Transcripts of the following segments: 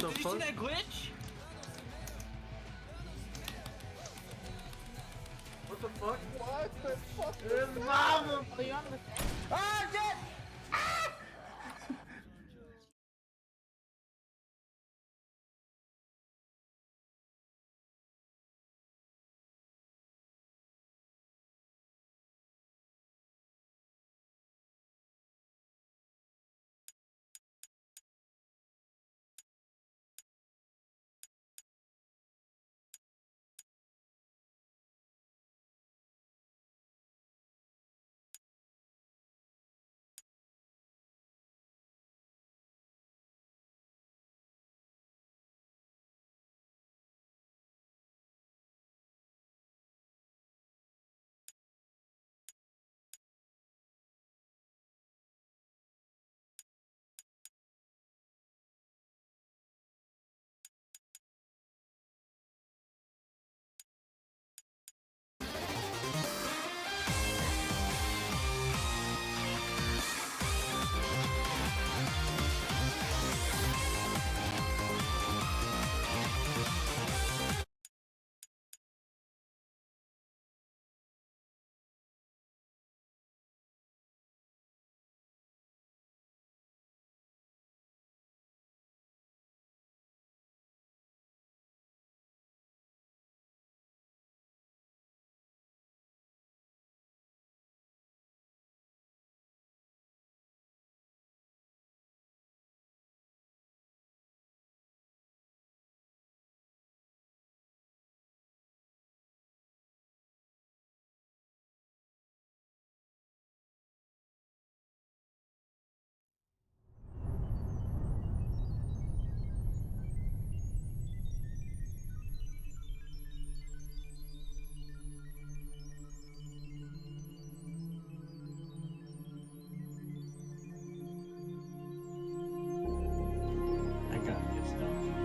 the did you fuck? see that glitch? What the fuck? What the fuck? Mama! Oh, you're on the thing? Ah, shit! I got this stuff.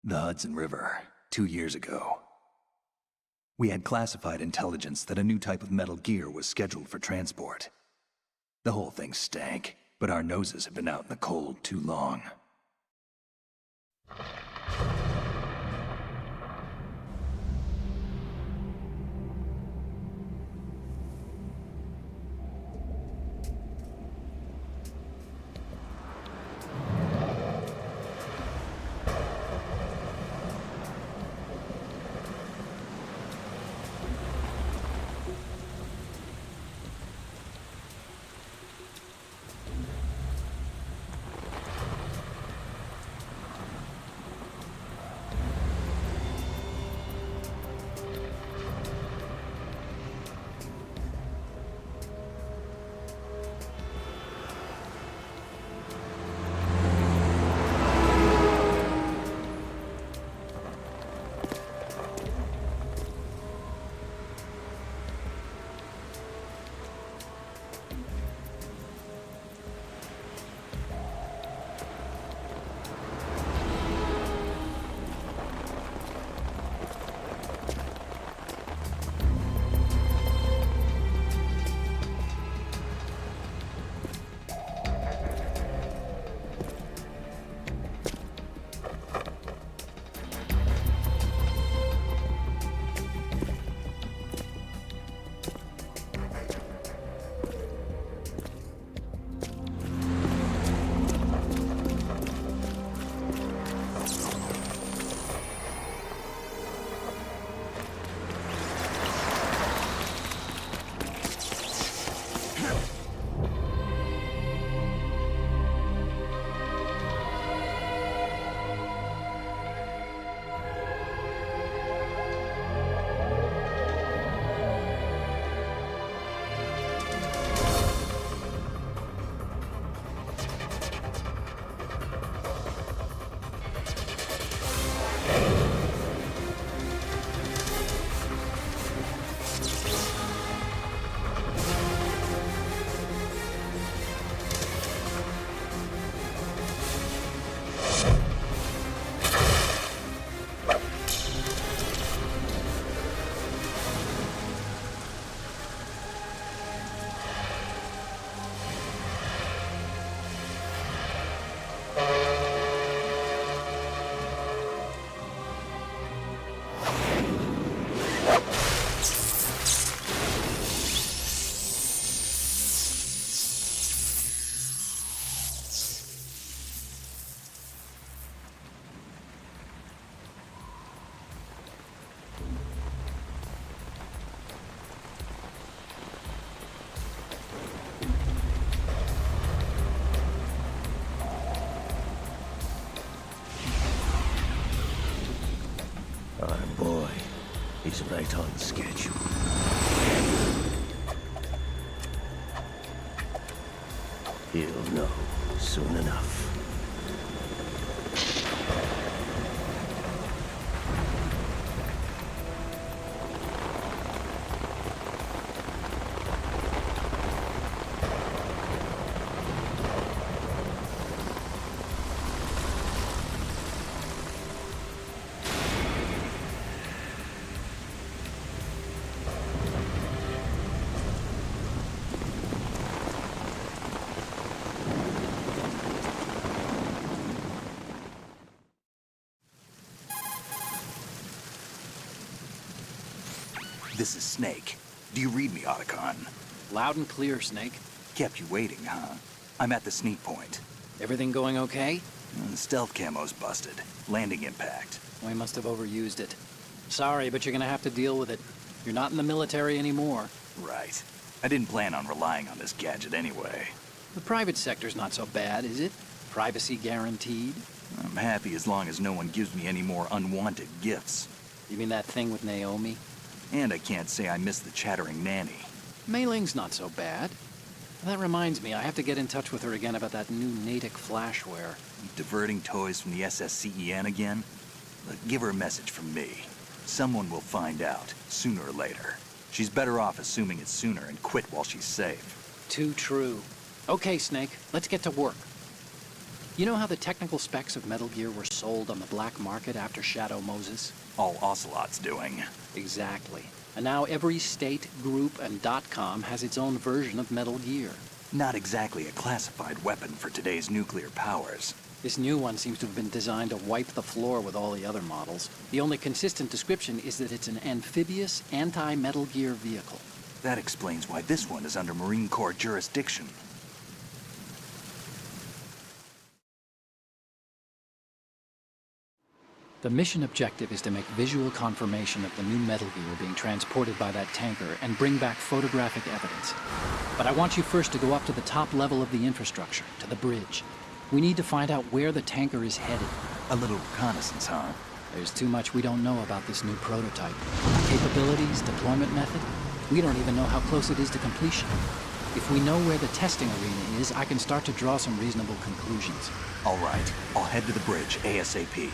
The Hudson River, 2 years ago. We had classified intelligence that a new type of metal gear was scheduled for transport. The whole thing stank, but our noses had been out in the cold too long. He's right on schedule. He'll know soon enough. This is Snake. Do you read me, Otacon? Loud and clear, Snake. Kept you waiting, huh? I'm at the sneak point. Everything going okay? The stealth camo's busted. Landing impact. We must have overused it. Sorry, but you're gonna have to deal with it. You're not in the military anymore. Right. I didn't plan on relying on this gadget anyway. The private sector's not so bad, is it? Privacy guaranteed? I'm happy as long as no one gives me any more unwanted gifts. You mean that thing with Naomi? And I can't say I miss the chattering nanny. Mei Ling's not so bad. That reminds me, I have to get in touch with her again about that new Natick flashware. Diverting toys from the SSCEN again? Look, give her a message from me. Someone will find out, sooner or later. She's better off assuming it's sooner and quit while she's safe. Too true. Okay, Snake, let's get to work. You know how the technical specs of Metal Gear were sold on the black market after Shadow Moses? All Ocelot's doing. Exactly. And now every state, group, and .com has its own version of Metal Gear. Not exactly a classified weapon for today's nuclear powers. This new one seems to have been designed to wipe the floor with all the other models. The only consistent description is that it's an amphibious, anti-Metal Gear vehicle. That explains why this one is under Marine Corps jurisdiction. The mission objective is to make visual confirmation of the new Metal Gear being transported by that tanker and bring back photographic evidence. But I want you first to go up to the top level of the infrastructure, to the bridge. We need to find out where the tanker is headed. A little reconnaissance, huh? There's too much we don't know about this new prototype. Capabilities, deployment method. We don't even know how close it is to completion. If we know where the testing arena is, I can start to draw some reasonable conclusions. All right, I'll head to the bridge ASAP.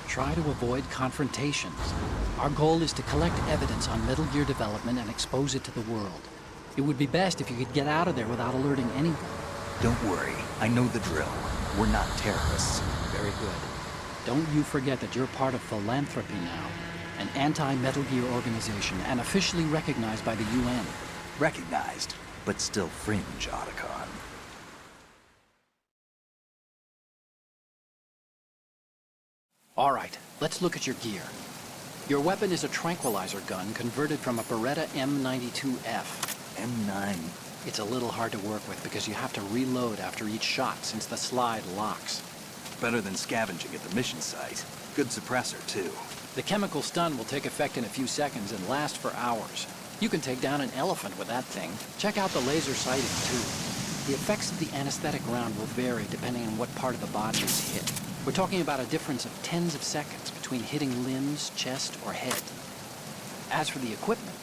Try to avoid confrontations. Our goal is to collect evidence on Metal Gear development and expose it to the world. It would be best if you could get out of there without alerting anyone. Don't worry, I know the drill. We're not terrorists. Very good. Don't you forget that you're part of Philanthropy now, an anti-Metal Gear organization and officially recognized by the UN. Recognized, but still fringe, Otacon. All right, let's look at your gear. Your weapon is a tranquilizer gun converted from a Beretta M92F. M9. It's a little hard to work with because you have to reload after each shot since the slide locks. Better than scavenging at the mission site. Good suppressor, too. The chemical stun will take effect in a few seconds and last for hours. You can take down an elephant with that thing. Check out the laser sighting, too. The effects of the anesthetic round will vary depending on what part of the body is hit. We're talking about a difference of tens of seconds between hitting limbs, chest, or head. As for the equipment...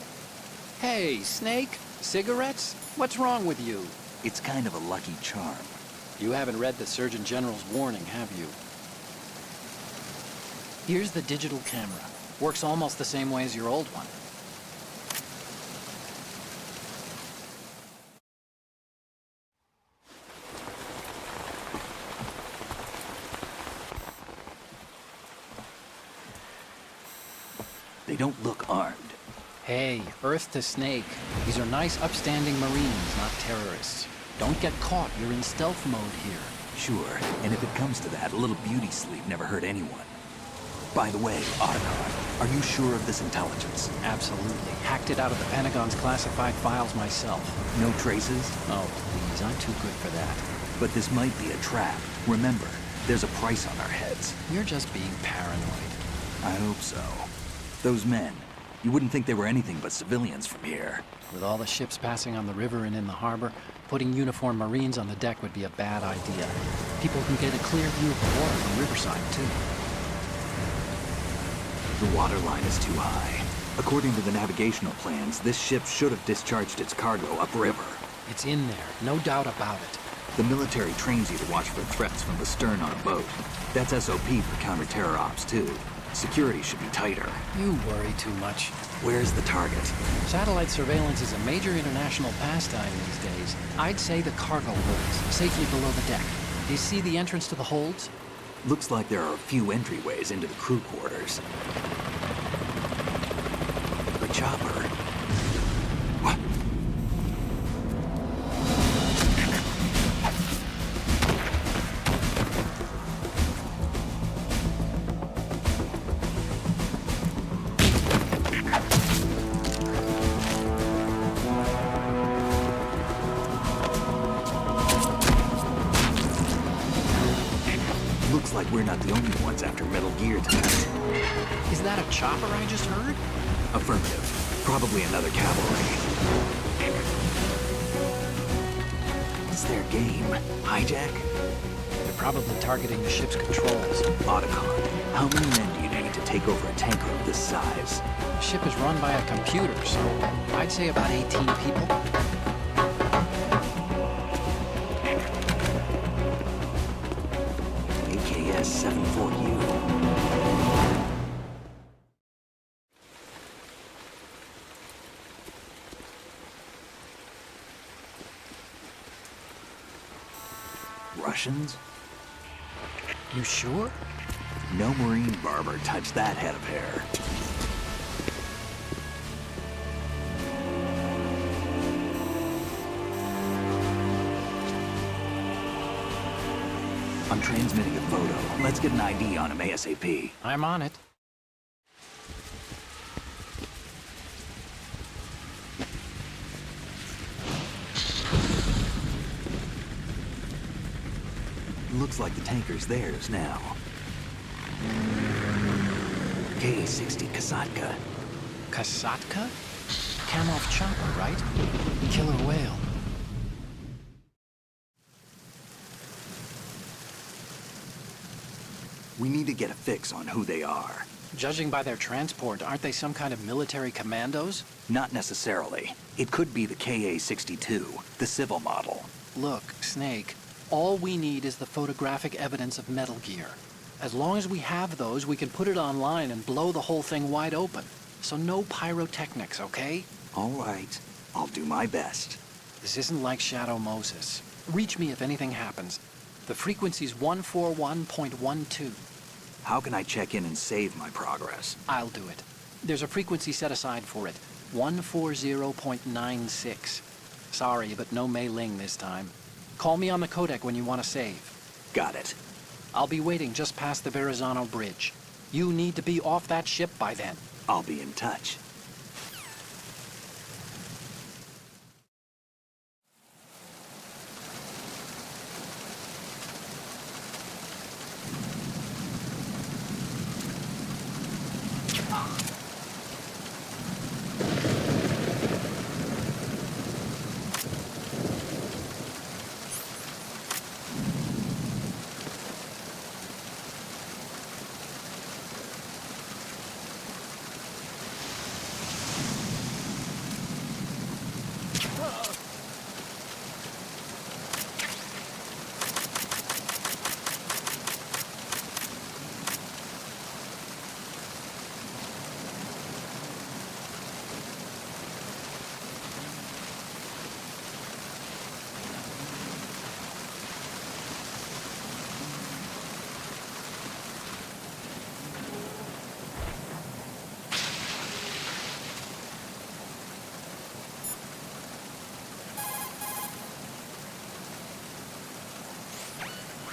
Hey, Snake? Cigarettes? What's wrong with you? It's kind of a lucky charm. You haven't read the Surgeon General's warning, have you? Here's the digital camera. Works almost the same way as your old one. They don't look armed. Hey, Earth to Snake. These are nice, upstanding Marines, not terrorists. Don't get caught. You're in stealth mode here. Sure, and if it comes to that, a little beauty sleep never hurt anyone. By the way, Otacon, are you sure of this intelligence? Absolutely. Hacked it out of the Pentagon's classified files myself. No traces? Oh, please, I'm too good for that. But this might be a trap. Remember, there's a price on our heads. You're just being paranoid. I hope so. Those men, you wouldn't think they were anything but civilians from here. With all the ships passing on the river and in the harbor, putting uniformed Marines on the deck would be a bad idea. People can get a clear view of the water from Riverside, too. The water line is too high. According to the navigational plans, this ship should have discharged its cargo upriver. It's in there, no doubt about it. The military trains you to watch for threats from the stern on a boat. That's SOP for counter-terror ops, too. Security should be tighter. You worry too much. Where's the target? Satellite surveillance is a major international pastime these days. I'd say the cargo holds, safely below the deck. Do you see the entrance to the holds? Looks like there are a few entryways into the crew quarters. The chopper. What? Looks like we're not the only ones after Metal Gear tonight. Is that a chopper I just heard? Affirmative. Probably another cavalry. What's their game? Hijack? They're probably targeting the ship's controls. Otacon, how many men do you need to take over a tanker of this size? The ship is run by a computer, so I'd say about 18 people. AKS-74U. Russians? You sure? No Marine barber touched that head of hair. I'm transmitting a photo. Let's get an ID on him ASAP. I'm on it. Looks like the tanker's theirs now. K-60 Kasatka. Kasatka? Kamov chopper, right? Killer whale. We need to get a fix on who they are. Judging by their transport, aren't they some kind of military commandos? Not necessarily. It could be the KA-62, the civil model. Look, Snake, all we need is the photographic evidence of Metal Gear. As long as we have those, we can put it online and blow the whole thing wide open. So no pyrotechnics, okay? All right. I'll do my best. This isn't like Shadow Moses. Reach me if anything happens. The frequency's 141.12. How can I check in and save my progress? I'll do it. There's a frequency set aside for it. 140.96. Sorry, but no Mei Ling this time. Call me on the codec when you want to save. Got it. I'll be waiting just past the Verrazano Bridge. You need to be off that ship by then. I'll be in touch.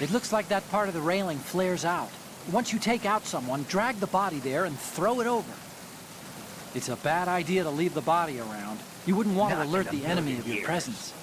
It looks like that part of the railing flares out. Once you take out someone, drag the body there and throw it over. It's a bad idea to leave the body around. You wouldn't want to Not alert in a the enemy million of your years. presence.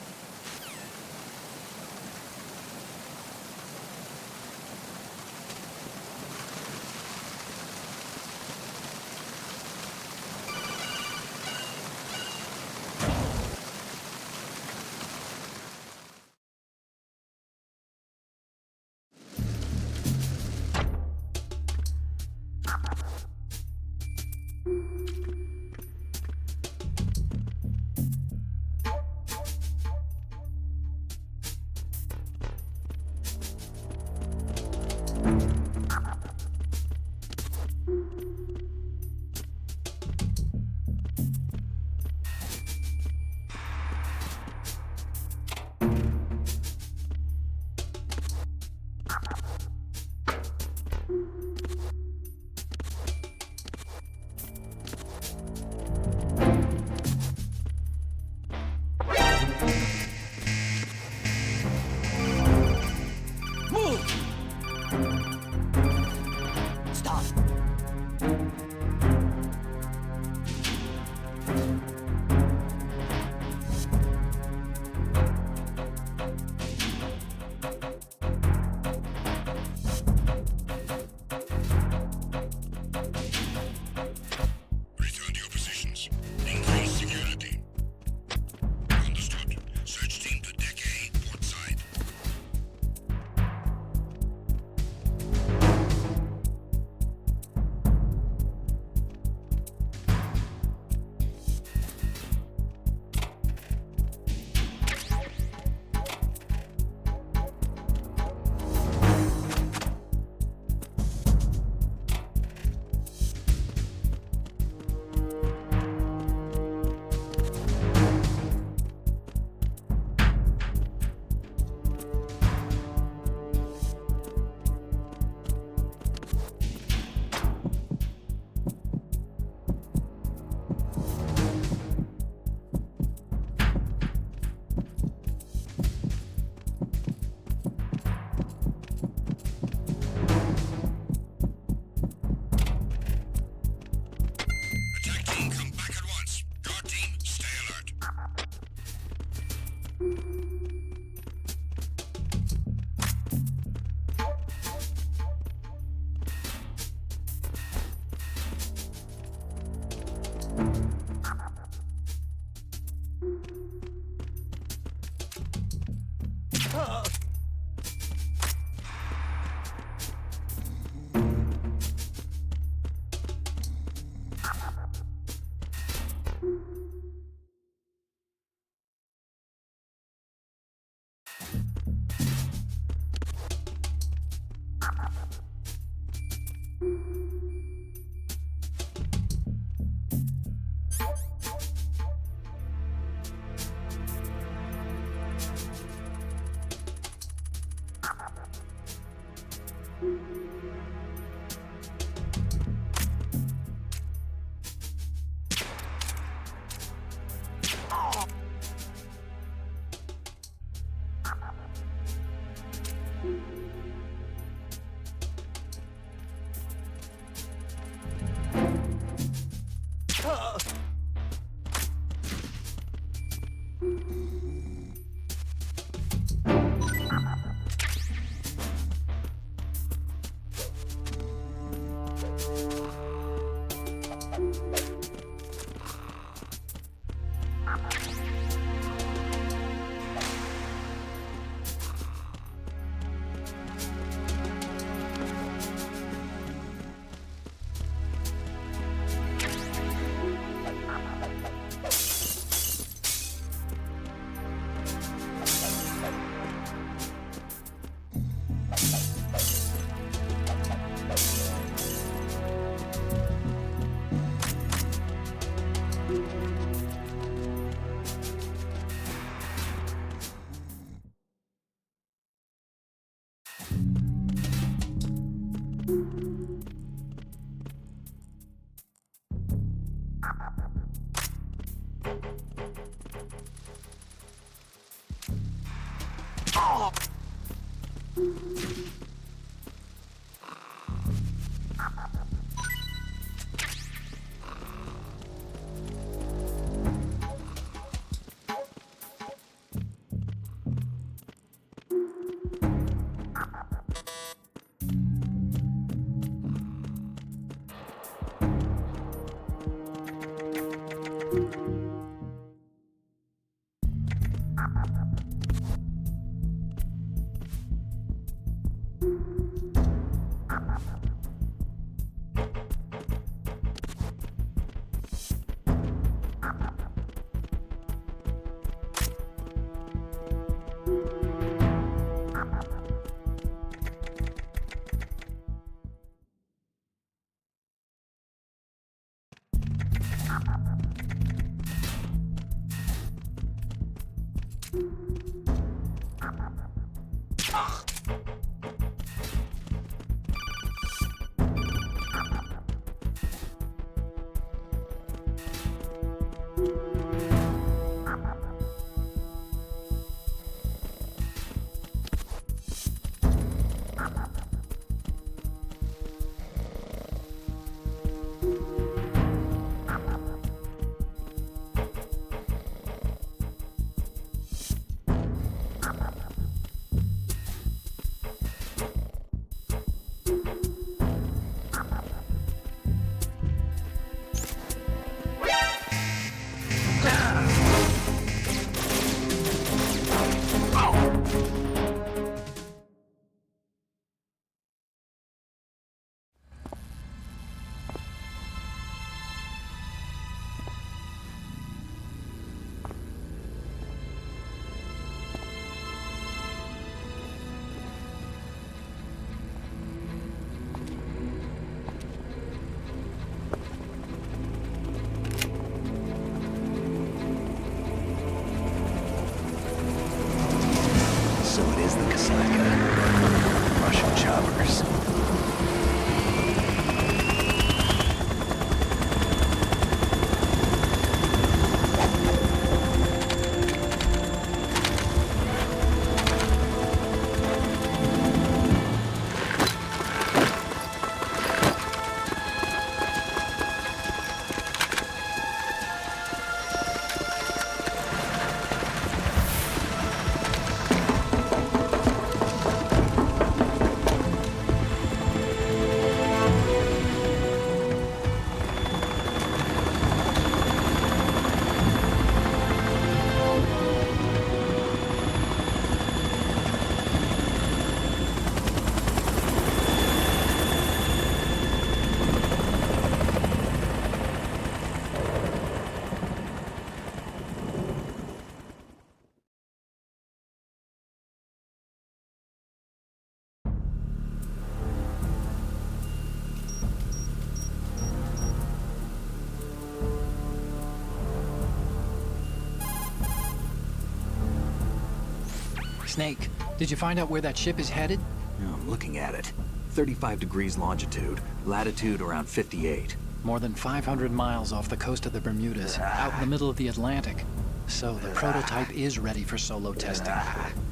Snake, did you find out where that ship is headed? I'm looking at it. 35 degrees longitude, latitude around 58. More than 500 miles off the coast of the Bermudas, out in the middle of the Atlantic. So the prototype is ready for solo testing.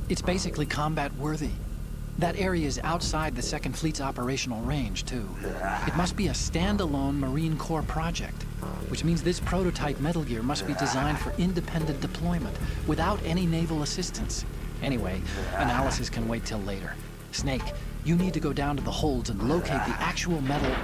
It's basically combat-worthy. That area is outside the Second Fleet's operational range, too. It must be a standalone Marine Corps project, which means this prototype Metal Gear must be designed for independent deployment, without any naval assistance. Anyway, analysis can wait till later. Snake, you need to go down to the holds and locate the actual metal...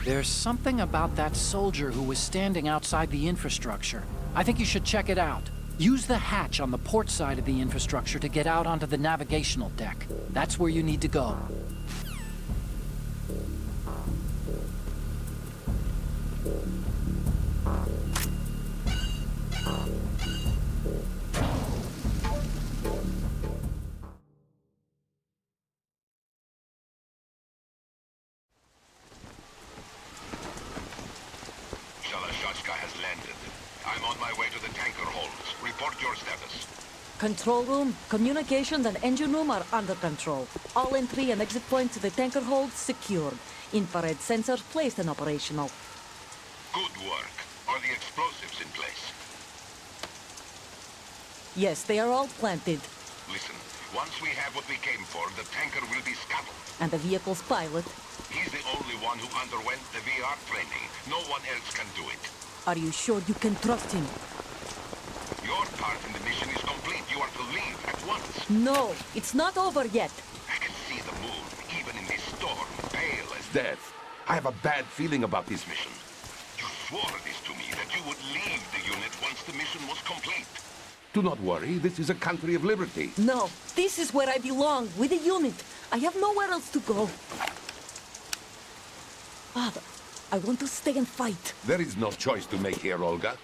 There's something about that soldier who was standing outside the infrastructure. I think you should check it out. Use the hatch on the port side of the infrastructure to get out onto the navigational deck. That's where you need to go. Has landed. I'm on my way to the tanker holds. Report your status. Control room, communications and engine room are under control. All entry and exit points to the tanker holds secured. Infrared sensors placed and operational. Good work. Are the explosives in place? Yes, they are all planted. Listen, once we have what we came for, the tanker will be scuttled. And the vehicle's pilot? He's the only one who underwent the VR training. No one else can do it. Are you sure you can trust him? Your part in the mission is complete. You are to leave at once. No, it's not over yet. I can see the moon, even in this storm, pale as death. I have a bad feeling about this mission. You swore this to me, that you would leave the unit once the mission was complete. Do not worry, this is a country of liberty. No, this is where I belong, with the unit. I have nowhere else to go. Father, I want to stay and fight. There is no choice to make here, Olga.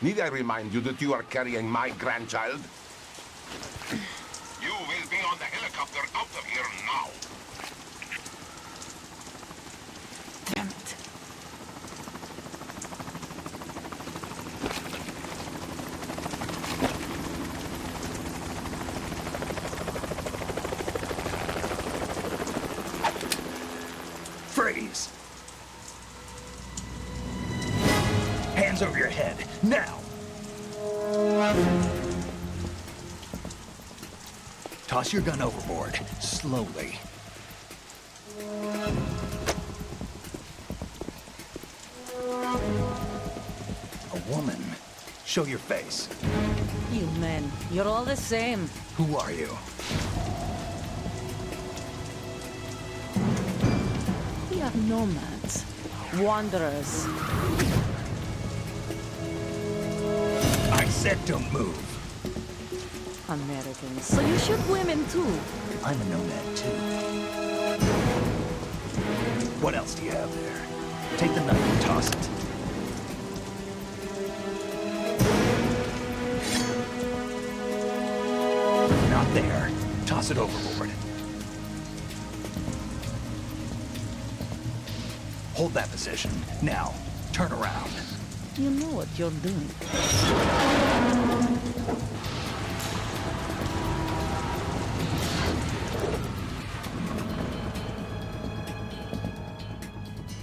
Need I remind you that you are carrying my grandchild? You will be on the helicopter out of here now. Damn it. Freeze! Hands over your head, now! Toss your gun overboard, slowly. A woman. Show your face. You men, you're all the same. Who are you? We are nomads. Wanderers. I said don't move. Americans. So you shoot women too. I'm a nomad too. What else do you have there? Take the knife and toss it. Not there. Toss it overboard. Hold that position. Now, turn around. You know what you're doing.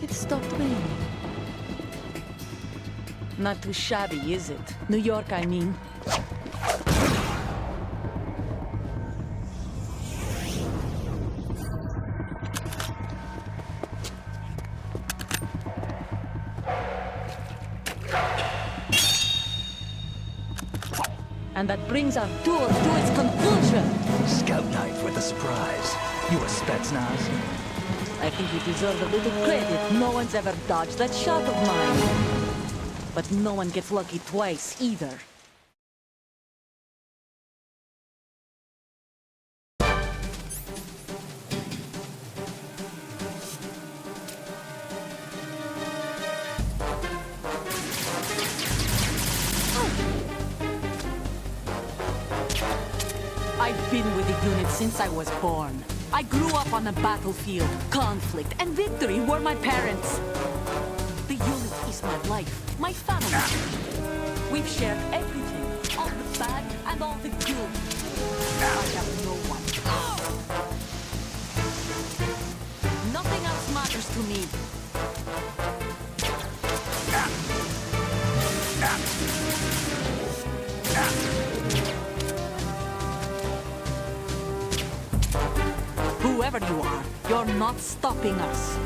It stopped raining. Not too shabby, is it? New York, I mean. And that brings our tour to its conclusion. Scout knife with a surprise. You a Spetsnaz? I think you deserve a little credit. No one's ever dodged that shot of mine. But no one gets lucky twice, either. I've been with the unit since I was born. I grew up on the battlefield. Conflict and victory were my parents. The unit is my life, my family. We've shared everything, all the bad and all the good. I have no one. Nothing else matters to me. Whoever you are, you're not stopping us.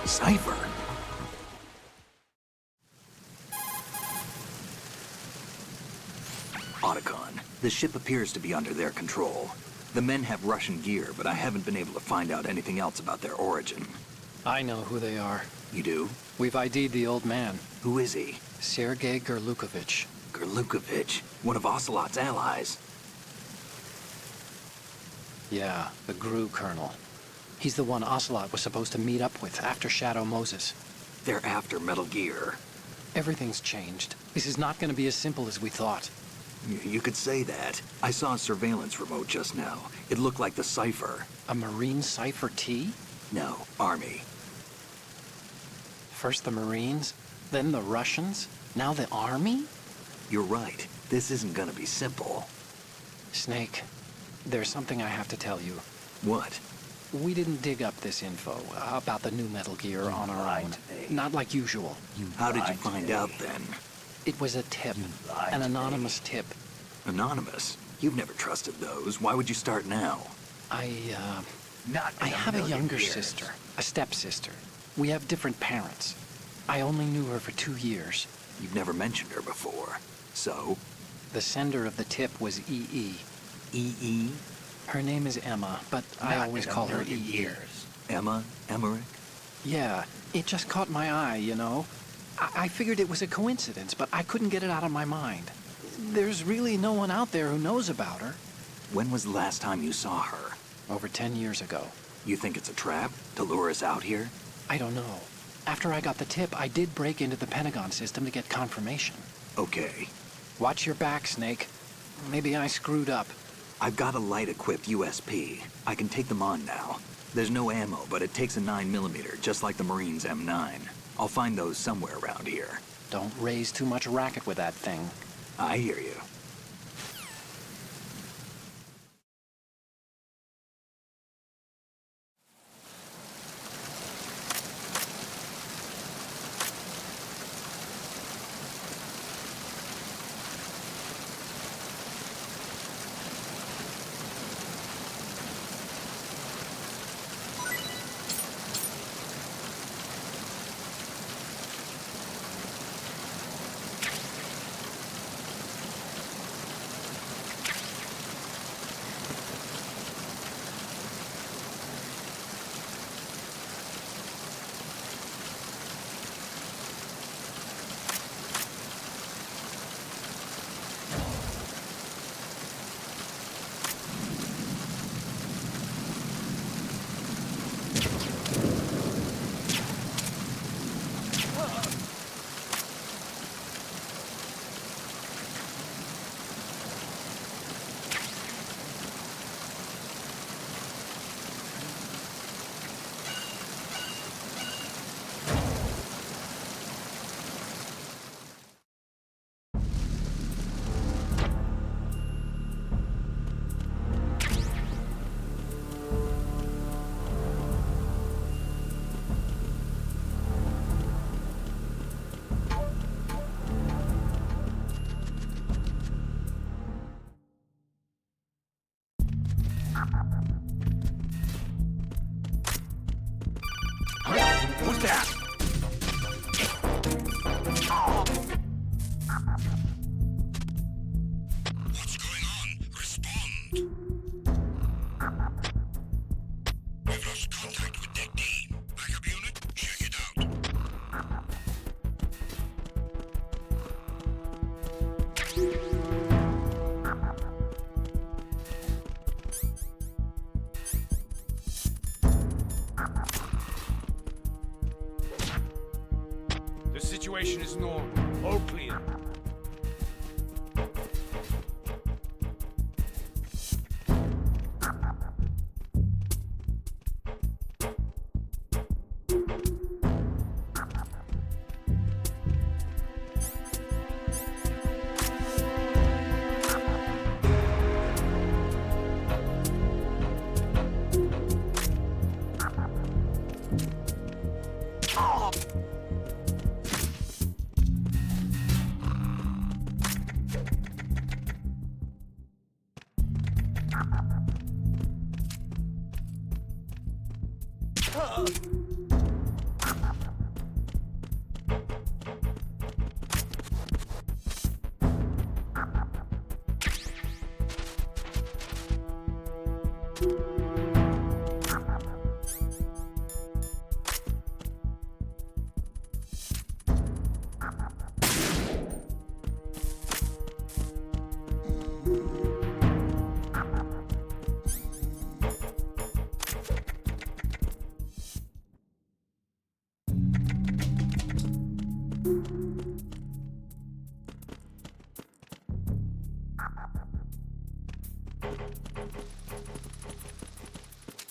Cipher? Otacon, the ship appears to be under their control. The men have Russian gear, but I haven't been able to find out anything else about their origin. I know who they are. You do? We've ID'd the old man, Who is he? Sergei Gerlukovich. Gerlukovich, one of Ocelot's allies. Yeah, the GRU colonel. He's the one Ocelot was supposed to meet up with after Shadow Moses. They're after Metal Gear. Everything's changed. This is not going to be as simple as we thought. You could say that. I saw a surveillance remote just now. It looked like the Cipher. A Marine Cipher T? No, Army. First the Marines, then the Russians, now the Army? You're right. This isn't gonna be simple. Snake, there's something I have to tell you. What? We didn't dig up this info about the new Metal Gear on our own. Not like usual. How did you find out then? It was a tip. An anonymous tip. Anonymous? You've never trusted those. Why would you start now? I have a younger sister, a stepsister. We have different parents. I only knew her for 2 years. You've never mentioned her before. So? The sender of the tip was EE. EE? Her name is Emma, but I always call her EE. Emma? Emmerich? Yeah, it just caught my eye, you know? I figured it was a coincidence, but I couldn't get it out of my mind. There's really no one out there who knows about her. When was the last time you saw her? Over 10 years ago. You think it's a trap? To lure us out here? I don't know. After I got the tip, I did break into the Pentagon system to get confirmation. Okay. Watch your back, Snake. Maybe I screwed up. I've got a light-equipped USP. I can take them on now. There's no ammo, but it takes a 9mm, just like the Marines' M9. I'll find those somewhere around here. Don't raise too much racket with that thing. I hear you. Who's that? What's going on? Respond. We've lost contact with Deck D. Backup unit, check it out. The situation is normal. All clear.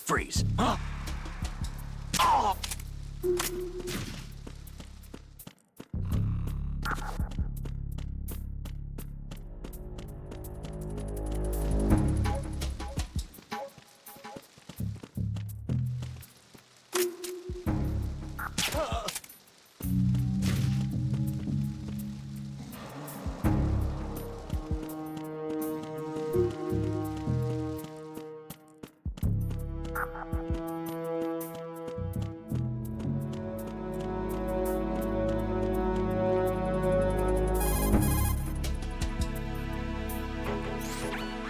Freeze. Huh?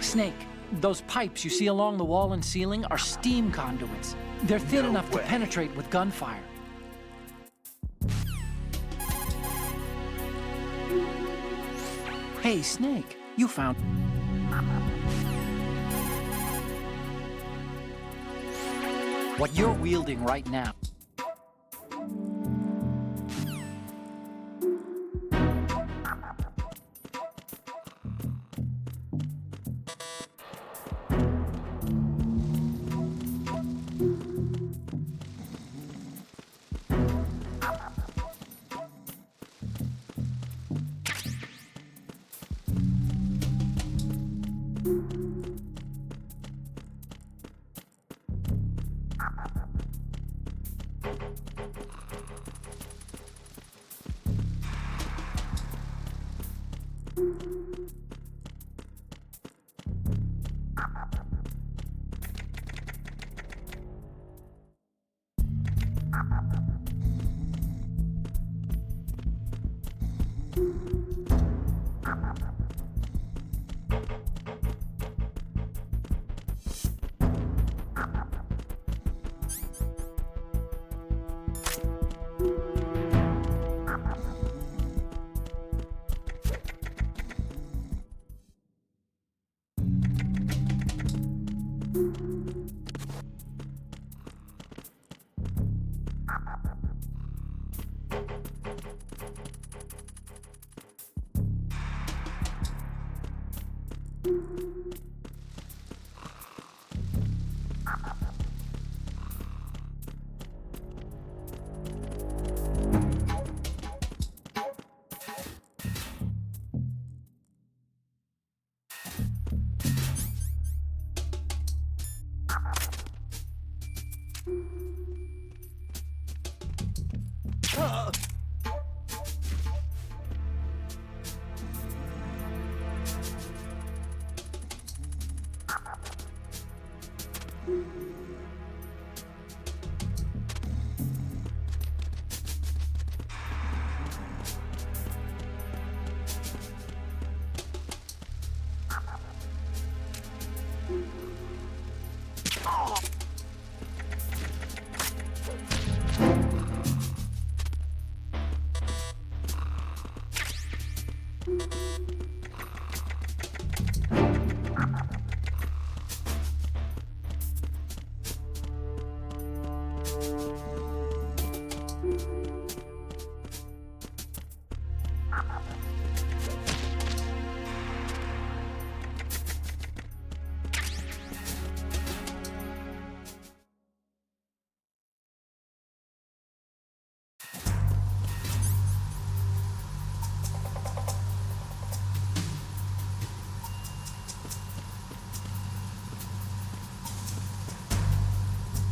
Snake, those pipes you see along the wall and ceiling are steam conduits. They're thin enough to penetrate with gunfire. Hey, Snake, you found... what you're wielding right now.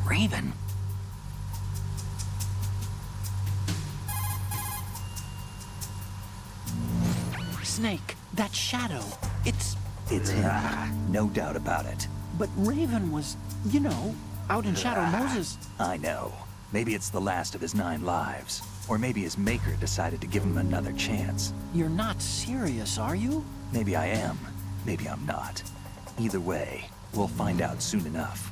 Raven? Snake, that shadow, it's him. No doubt about it. But Raven was, you know, out in Shadow Moses. I know. Maybe it's the last of his 9 lives. Or maybe his maker decided to give him another chance. You're not serious, are you? Maybe I am. Maybe I'm not. Either way, we'll find out soon enough.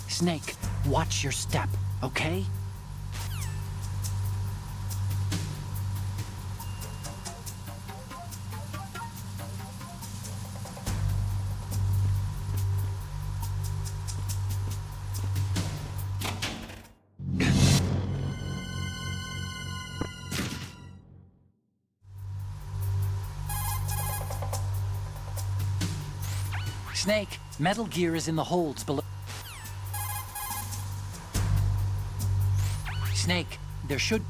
Snake, watch your step, okay? Snake, Metal Gear is in the holds below. Snake, there should...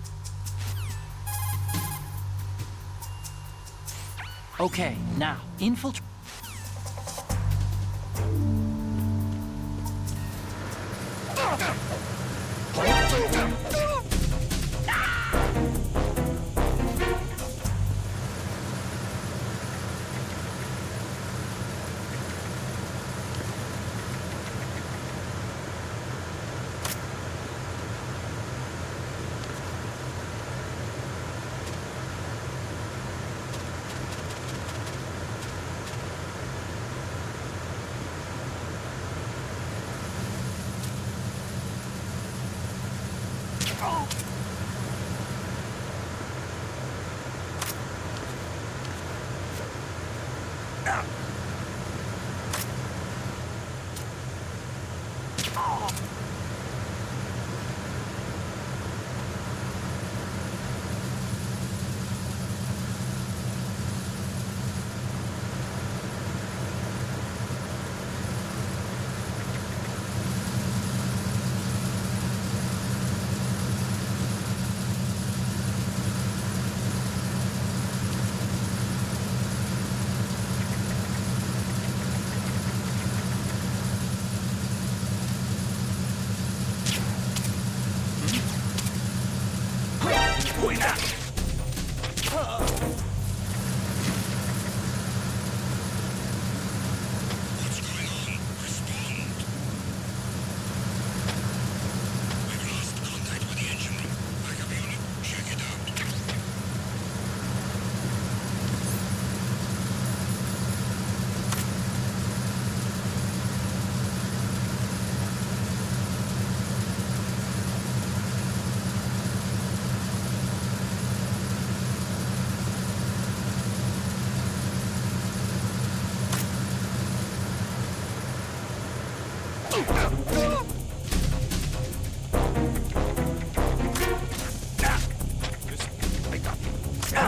Okay, now, infiltrate... What's going on? Respond. We've lost contact with the engine room. Backup unit, check it out.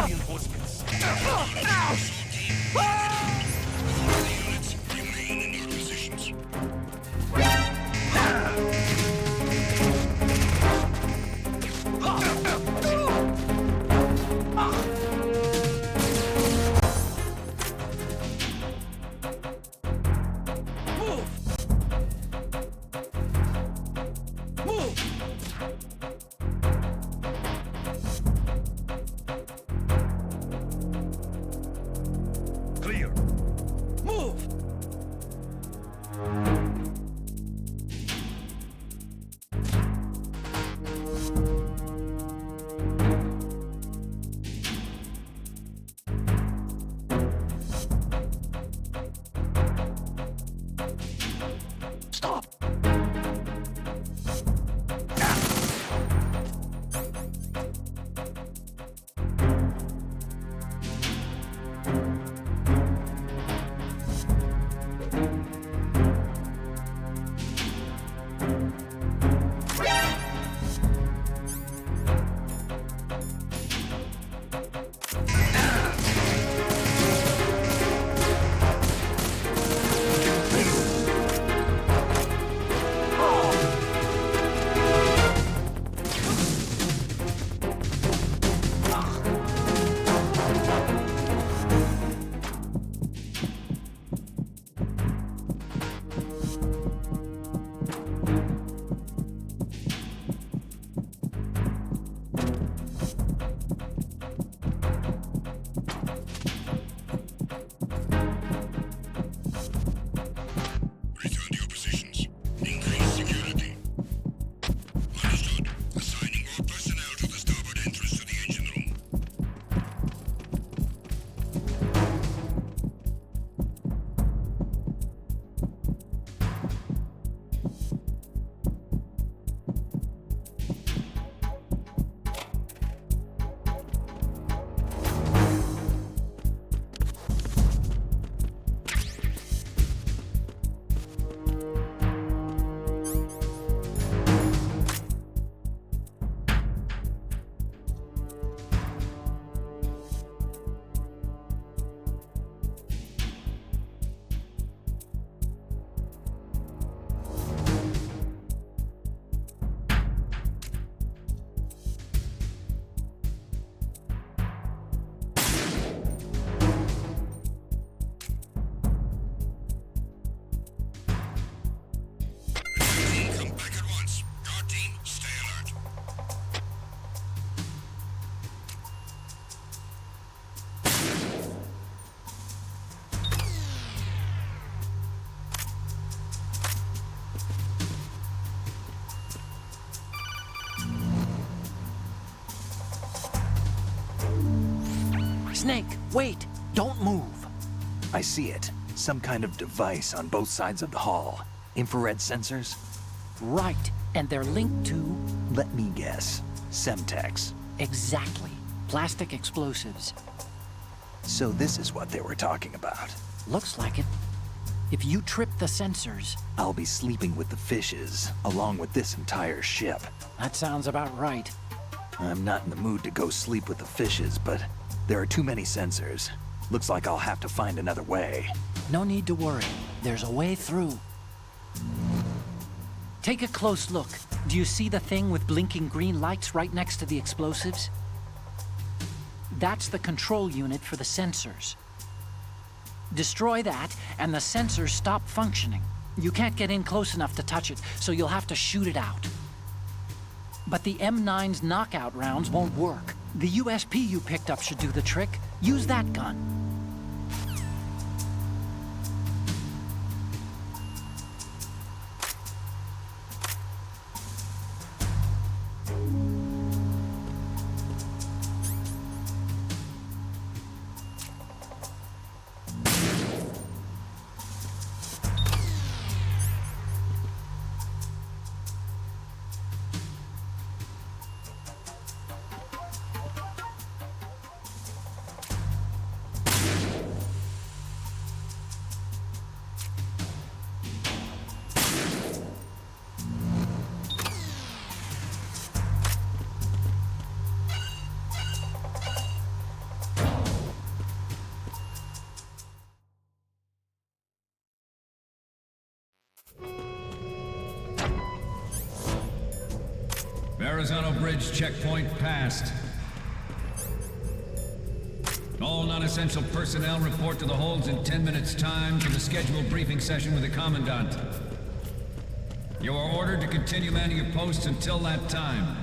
Reinforcements. All the units remain in your positions. Clear. Move! Stop! Return to your positions. Increase security. Understood. Assigning more personnel to the starboard entrance to the engine room. Team, come back at once. Guard team, stay alert. Snake, wait! Don't move! I see it. Some kind of device on both sides of the hull. Infrared sensors? Right, and they're linked to... Let me guess. Semtex. Exactly. Plastic explosives. So this is what they were talking about. Looks like it. If you trip the sensors... I'll be sleeping with the fishes, along with this entire ship. That sounds about right. I'm not in the mood to go sleep with the fishes, but there are too many sensors. Looks like I'll have to find another way. No need to worry. There's a way through. Take a close look. Do you see the thing with blinking green lights right next to the explosives? That's the control unit for the sensors. Destroy that, and the sensors stop functioning. You can't get in close enough to touch it, so you'll have to shoot it out. But the M9's knockout rounds won't work. The USP you picked up should do the trick. Use that gun. Verrazano Bridge checkpoint passed. All non-essential personnel report to the holds in 10 minutes' time for the scheduled briefing session with the Commandant. You are ordered to continue manning your posts until that time.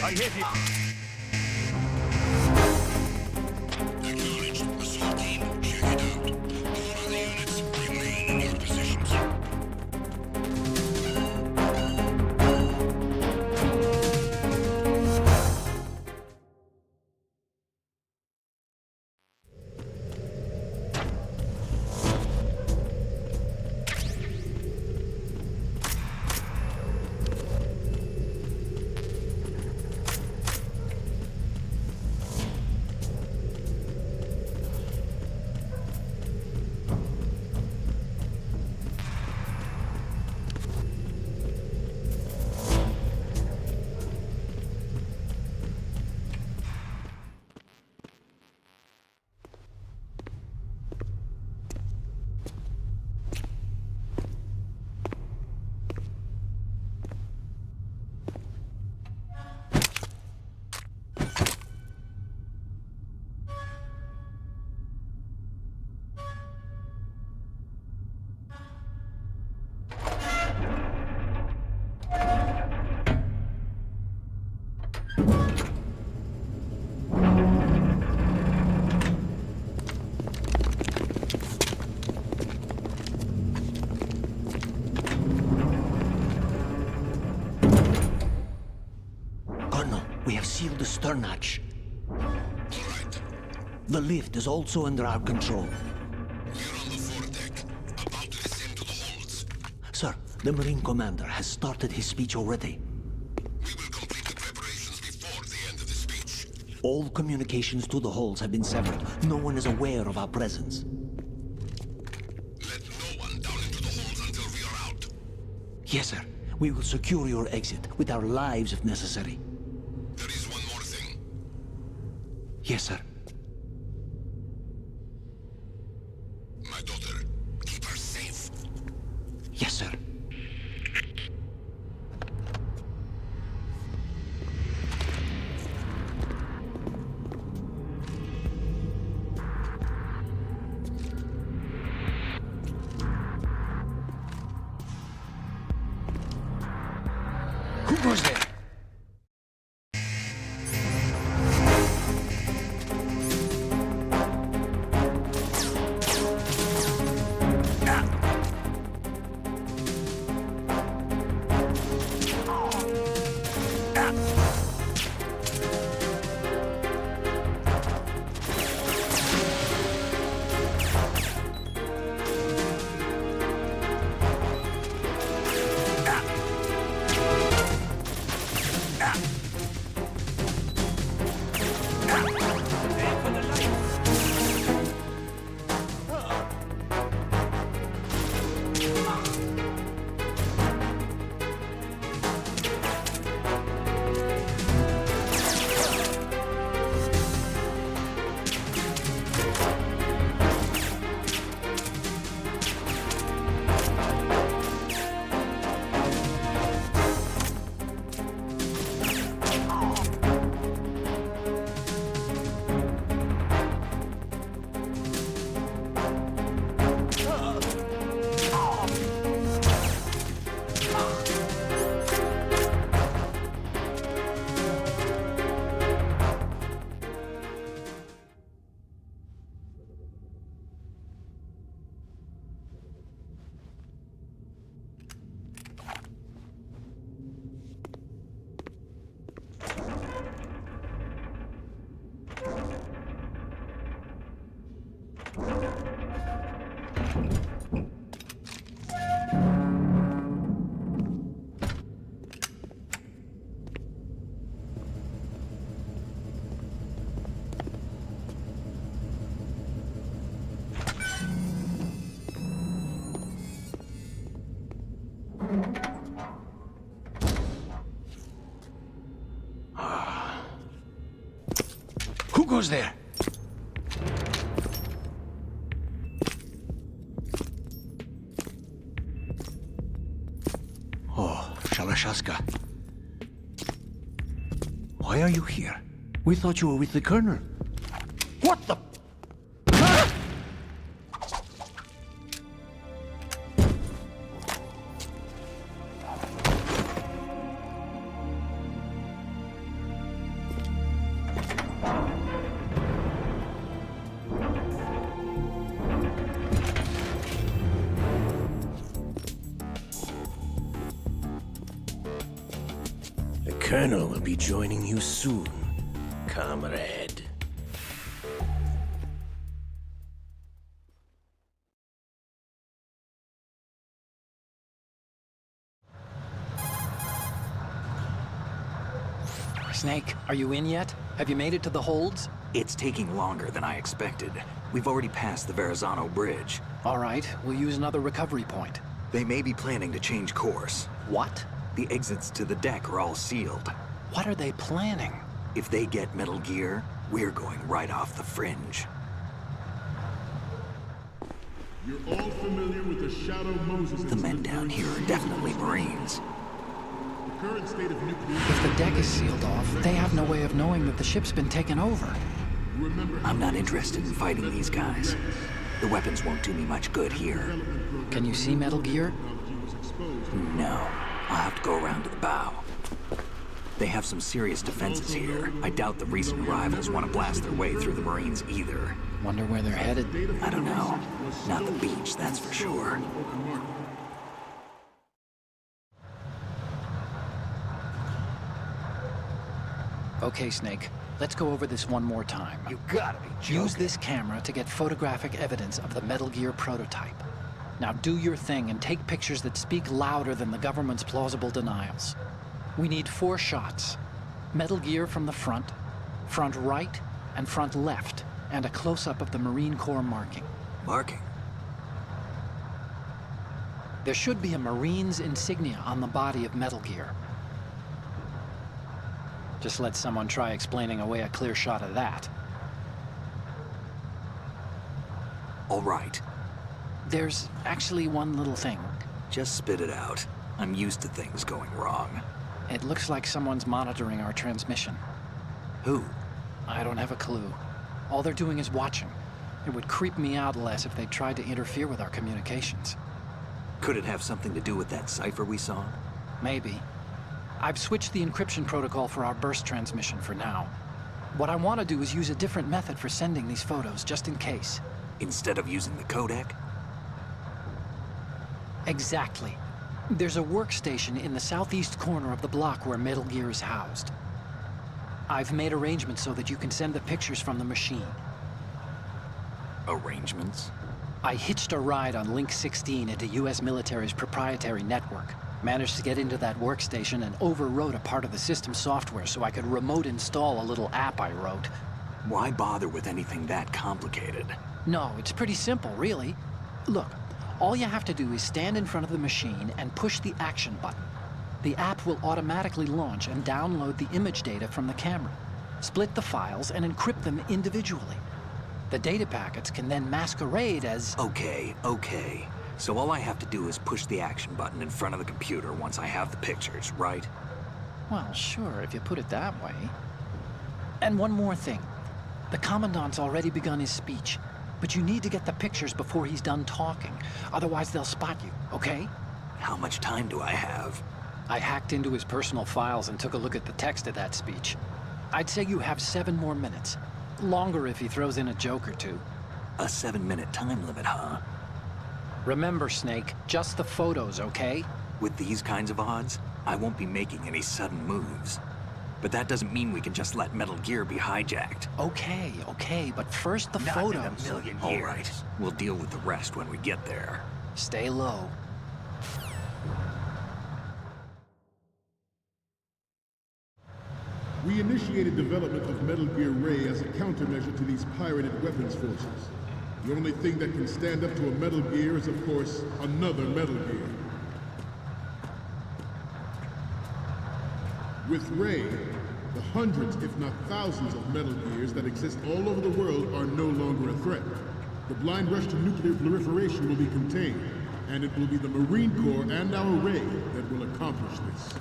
I hit it. Acknowledged. Assault team, check it out. All other units remain in your positions. We have sealed the stern hatch. All right. The lift is also under our control. We're on the foredeck, about to The Marine commander has started his speech already. We will complete the preparations before the end of the speech. All communications to the holds have been severed. No one is aware of our presence. Let no one down into the holes until we are out. Yes, sir. We will secure your exit, with our lives if necessary. There is one more thing. Yes, sir. My daughter, keep her safe. Yes, sir. Who goes there? Who goes there? Oh, Shalashaska. Why are you here? We thought you were with the Colonel. What the... The Colonel will be joining you soon, comrade. Snake, are you in yet? Have you made it to the holds? It's taking longer than I expected. We've already passed the Verrazano Bridge. All right, we'll use another recovery point. They may be planning to change course. What? The exits to the deck are all sealed. What are they planning? If they get Metal Gear, we're going right off the fringe. You're all familiar with the Shadow Moses. The men down here are definitely Marines. The current state of nuclear... If the deck is sealed off, they have no way of knowing that the ship's been taken over. I'm not interested in fighting these guys. The weapons won't do me much good here. Can you see Metal Gear? No. I'll have to go around to the bow. They have some serious defenses here. I doubt the recent arrivals want to blast their way through the Marines either. Wonder where they're headed. I don't know. Not the beach, that's for sure. Okay, Snake. Let's go over this one more time. You gotta be joking. Use this camera to get photographic evidence of the Metal Gear prototype. Now do your thing and take pictures that speak louder than the government's plausible denials. We need 4 shots. Metal Gear from the front right, and front left, and a close-up of the Marine Corps marking. Marking? There should be a Marine's insignia on the body of Metal Gear. Just let someone try explaining away a clear shot of that. All right. There's actually one little thing. Just spit it out. I'm used to things going wrong. It looks like someone's monitoring our transmission. Who? I don't have a clue. All they're doing is watching. It would creep me out less if they tried to interfere with our communications. Could it have something to do with that cipher we saw? Maybe. I've switched the encryption protocol for our burst transmission for now. What I want to do is use a different method for sending these photos, just in case. Instead of using the codec? Exactly. There's a workstation in the southeast corner of the block where Metal Gear is housed. I've made arrangements so that you can send the pictures from the machine. Arrangements? I hitched a ride on Link 16 into US military's proprietary network. Managed to get into that workstation and overwrote a part of the system software so I could remote install a little app I wrote. Why bother with anything that complicated? No, it's pretty simple, really. Look, all you have to do is stand in front of the machine and push the action button. The app will automatically launch and download the image data from the camera, split the files, and encrypt them individually. The data packets can then masquerade as... Okay. So all I have to do is push the action button in front of the computer once I have the pictures, right? Well, sure, if you put it that way. And one more thing. The Commandant's already begun his speech, but you need to get the pictures before he's done talking. Otherwise, they'll spot you, okay? How much time do I have? I hacked into his personal files and took a look at the text of that speech. I'd say you have 7 more minutes. Longer if he throws in a joke or two. A 7-minute time limit, huh? Remember, Snake, just the photos, okay? With these kinds of odds, I won't be making any sudden moves. But that doesn't mean we can just let Metal Gear be hijacked. Okay, but first the photos. Not in a million years. All right, we'll deal with the rest when we get there. Stay low. We initiated development of Metal Gear Ray as a countermeasure to these pirated weapons forces. The only thing that can stand up to a Metal Gear is, of course, another Metal Gear. With Ray, the hundreds, if not thousands, of Metal Gears that exist all over the world are no longer a threat. The blind rush to nuclear proliferation will be contained, and it will be the Marine Corps and our Ray that will accomplish this.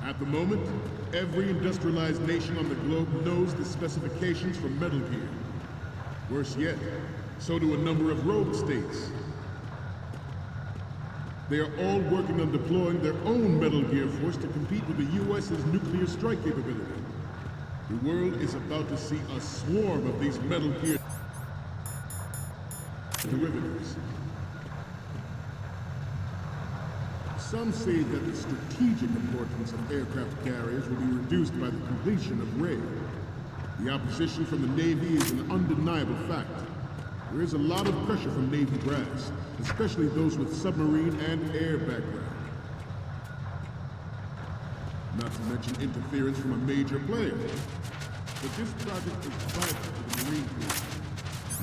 At the moment, every industrialized nation on the globe knows the specifications for Metal Gear. Worse yet, so do a number of rogue states. They are all working on deploying their own Metal Gear force to compete with the US's nuclear strike capability. The world is about to see a swarm of these Metal Gear derivatives. Some say that the strategic importance of aircraft carriers will be reduced by the completion of Ray. The opposition from the Navy is an undeniable fact. There is a lot of pressure from Navy brass, especially those with submarine and air background. Not to mention interference from a major player. But this project is vital to the Marine Corps.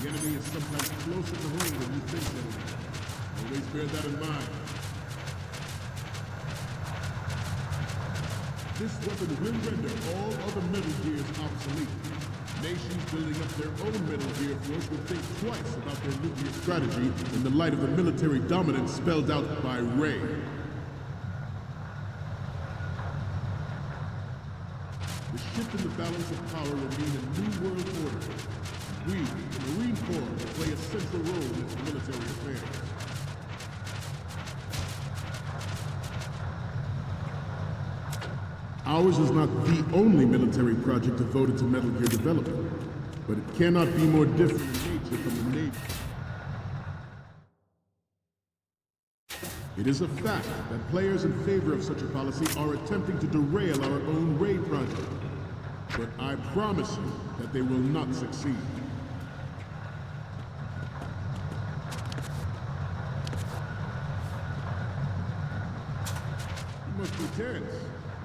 The enemy is sometimes closer to home than you think they will. Always bear that in mind. This weapon will render all other Metal Gears obsolete. Nations building up their own Metal Gear force will think twice about their nuclear strategy in the light of the military dominance spelled out by Ray. The shift in the balance of power will mean a new world order. We, the Marine Corps, will play a central role in its military affairs. Ours is not the only military project devoted to Metal Gear development, but it cannot be more different in nature from the Navy. It is a fact that players in favor of such a policy are attempting to derail our own Ray project, but I promise you that they will not succeed. must be tense.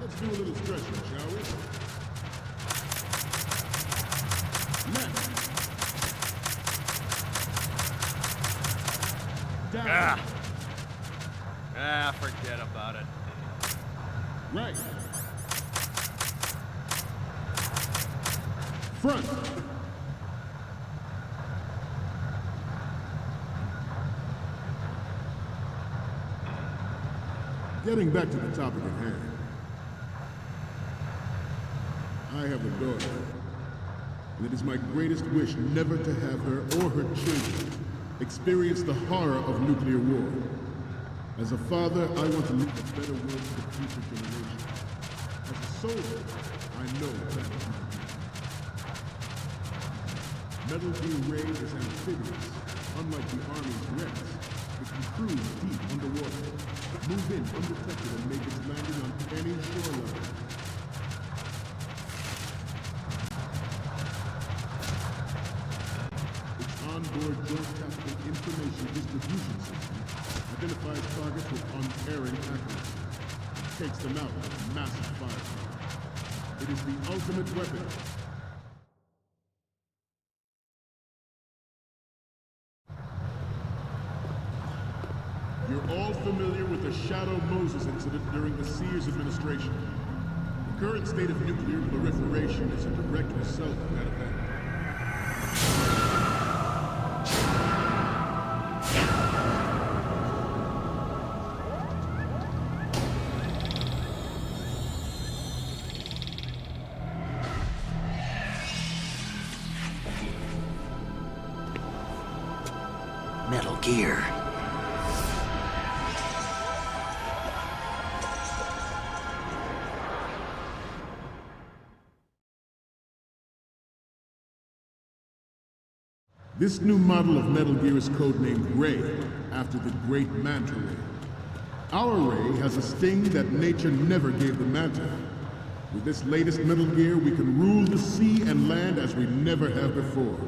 Let's do a little stretching, shall we? Left. Down. Forget about it. Right. Front. Getting back to the topic at hand. I have a daughter, and it is my greatest wish never to have her or her children experience the horror of nuclear war. As a father, I want to leave a better world to the future generation. As a soldier, I know that is my duty. Metal Gear Ray is amphibious. Unlike the Army's Rex, it can cruise deep underwater, move in undetected and make its landing on any shoreline. Its onboard joint tactical information distribution system identifies targets with unerring accuracy. It takes them out with massive firepower. It is the ultimate weapon. You're all familiar with the Shadow Moses incident during the Sears administration. The current state of nuclear proliferation is a direct result of that event. Metal Gear. This new model of Metal Gear is codenamed Ray, after the great Manta Ray. Our Ray has a sting that nature never gave the Manta. With this latest Metal Gear, we can rule the sea and land as we never have before.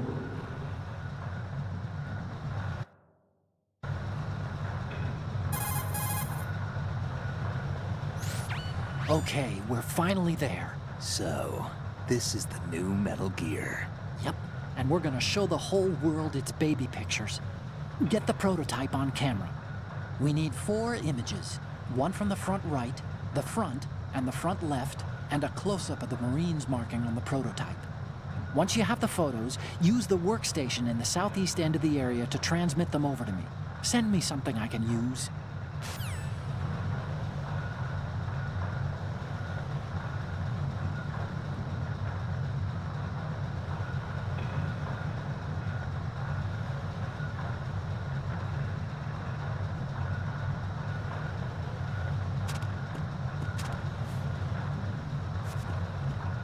Okay, we're finally there. So, this is the new Metal Gear. Yep, and we're gonna show the whole world its baby pictures. Get the prototype on camera. We need 4 images. One from the front right, the front, and the front left, and a close-up of the Marines marking on the prototype. Once you have the photos, use the workstation in the southeast end of the area to transmit them over to me. Send me something I can use.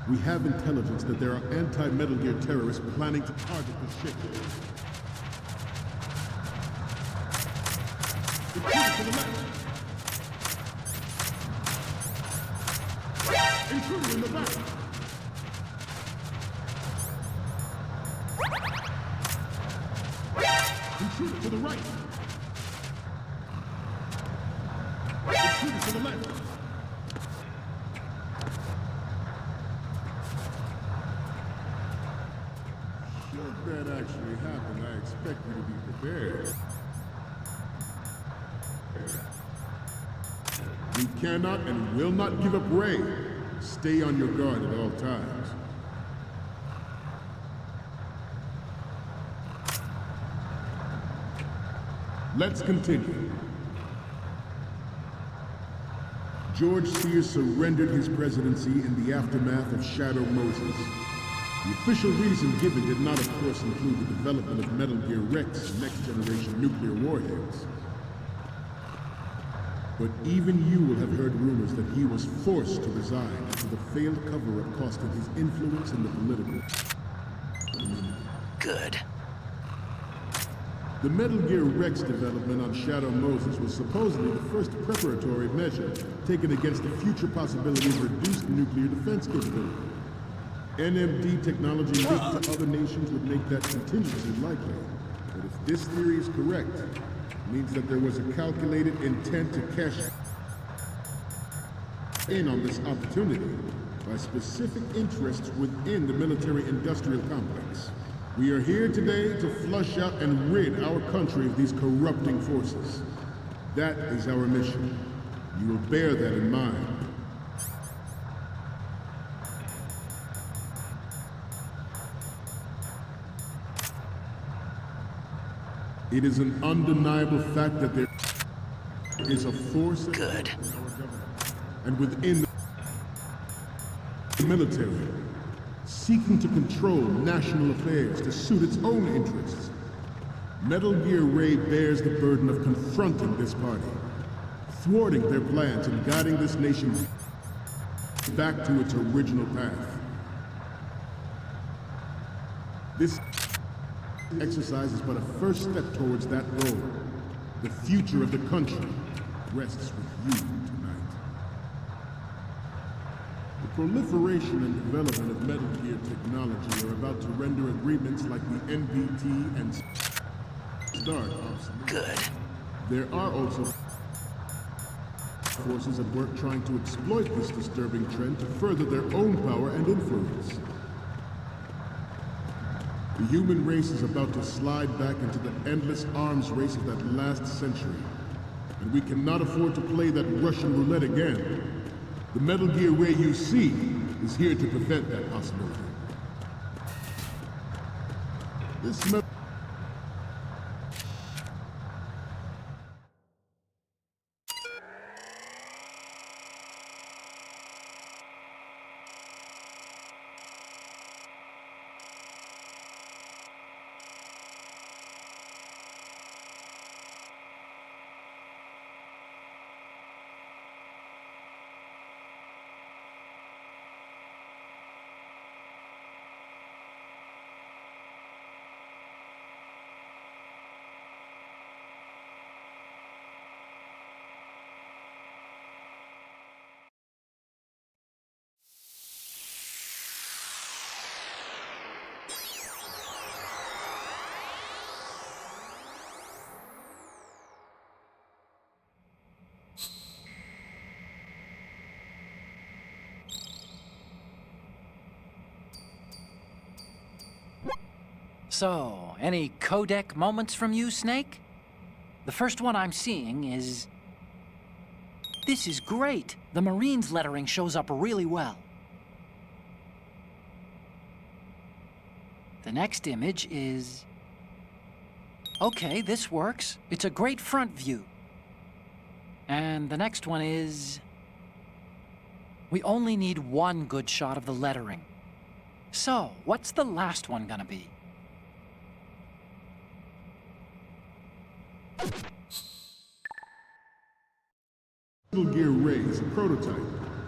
We have intelligence that there are anti-Metal Gear terrorists planning to target the ship. Intruder to the left! Intruder in the back! Intruder to the right! Intruder to the left! Should that actually happen, I expect you to be prepared. We cannot and will not give up Ray. Stay on your guard at all times. Let's continue. George Sears surrendered his presidency in the aftermath of Shadow Moses. The official reason given did not, of course, include the development of Metal Gear Rex next-generation nuclear warheads. But even you will have heard rumors that he was forced to resign after the failed cover-up cost him his influence in the political. Good. The Metal Gear Rex development on Shadow Moses was supposedly the first preparatory measure taken against the future possibility of reduced nuclear defense capability. NMD technology leaked to other nations would make that contingency likely. But if this theory is correct, it means that there was a calculated intent to cash. in on this opportunity by specific interests within the military-industrial complex. We are here today to flush out and rid our country of these corrupting forces. That is our mission. You will bear that in mind. It is an undeniable fact that there is a force Good. and within the military seeking to control national affairs to suit its own interests. Metal Gear Ray bears the burden of confronting this party, thwarting their plans and guiding this nation back to its original path. This exercise is but a first step towards that goal. The future of the country rests with you tonight. The proliferation and development of Metal Gear technology are about to render agreements like the NPT and START obsolete. Good. There are also forces at work trying to exploit this disturbing trend to further their own power and influence. The human race is about to slide back into the endless arms race of that last century. And we cannot afford to play that Russian roulette again. The Metal Gear Ray you see is here to prevent that possibility. This metal So, any codec moments from you, Snake? The first one I'm seeing is... This is great! The Marines lettering shows up really well. The next image is... Okay, this works. It's a great front view. And the next one is... We only need one good shot of the lettering. So, what's the last one gonna be? Metal Gear Ray is a prototype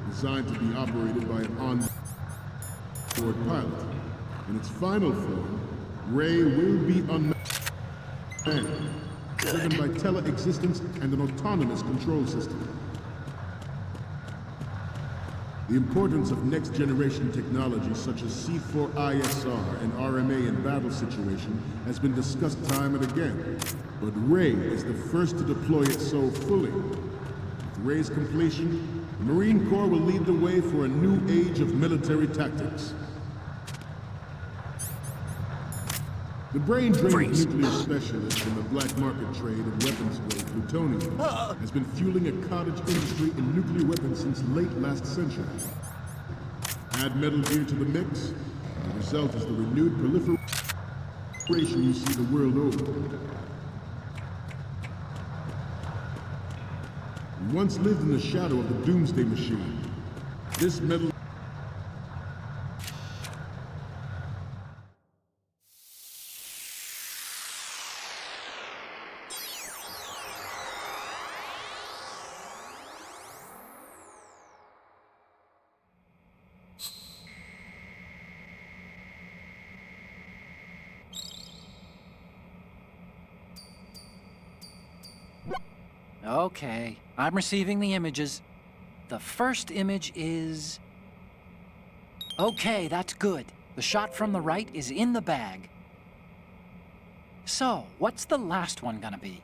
designed to be operated by an on-board pilot. In its final form, Ray will be unmanned, driven by tele-existence and an autonomous control system. The importance of next-generation technology such as C4ISR and RMA in battle situation has been discussed time and again, but Ray is the first to deploy it so fully. With Ray's completion, the Marine Corps will lead the way for a new age of military tactics. The brain drain of nuclear specialists in the black market trade in weapons grade plutonium has been fueling a cottage industry in nuclear weapons since late last century. Add Metal Gear to the mix, and the result is the renewed proliferation you see the world over. We once lived in the shadow of the Doomsday Machine. This metal Okay, I'm receiving the images. The first image is... Okay, that's good. The shot from the right is in the bag. So, what's the last one gonna be?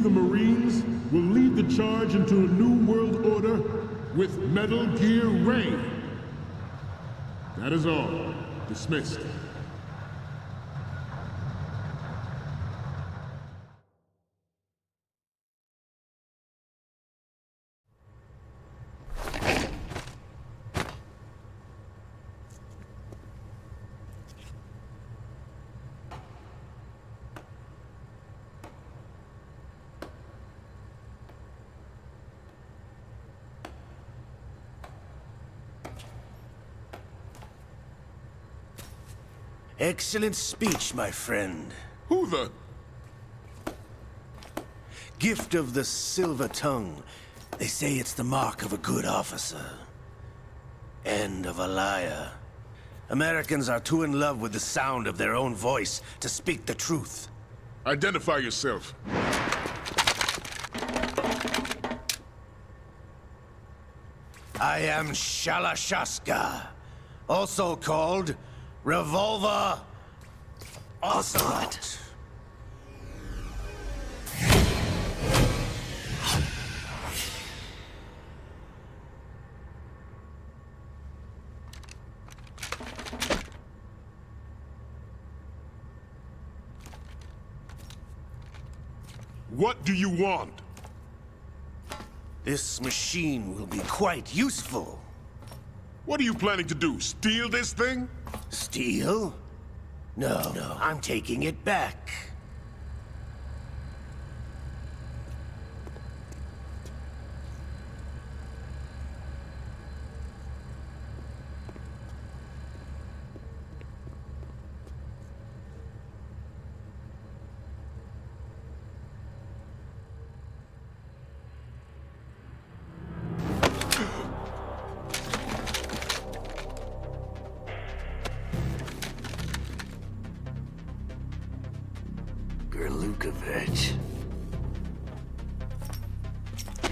the Marines, will lead the charge into a new world order with Metal Gear Ray. That is all. Dismissed. Excellent speech, my friend. Who the... Gift of the silver tongue. They say it's the mark of a good officer. And of a liar. Americans are too in love with the sound of their own voice to speak the truth. Identify yourself. I am Shalashaska, also called Revolver Ocelot. What do you want? This machine will be quite useful. What are you planning to do? Steal this thing? Steal? No, I'm taking it back.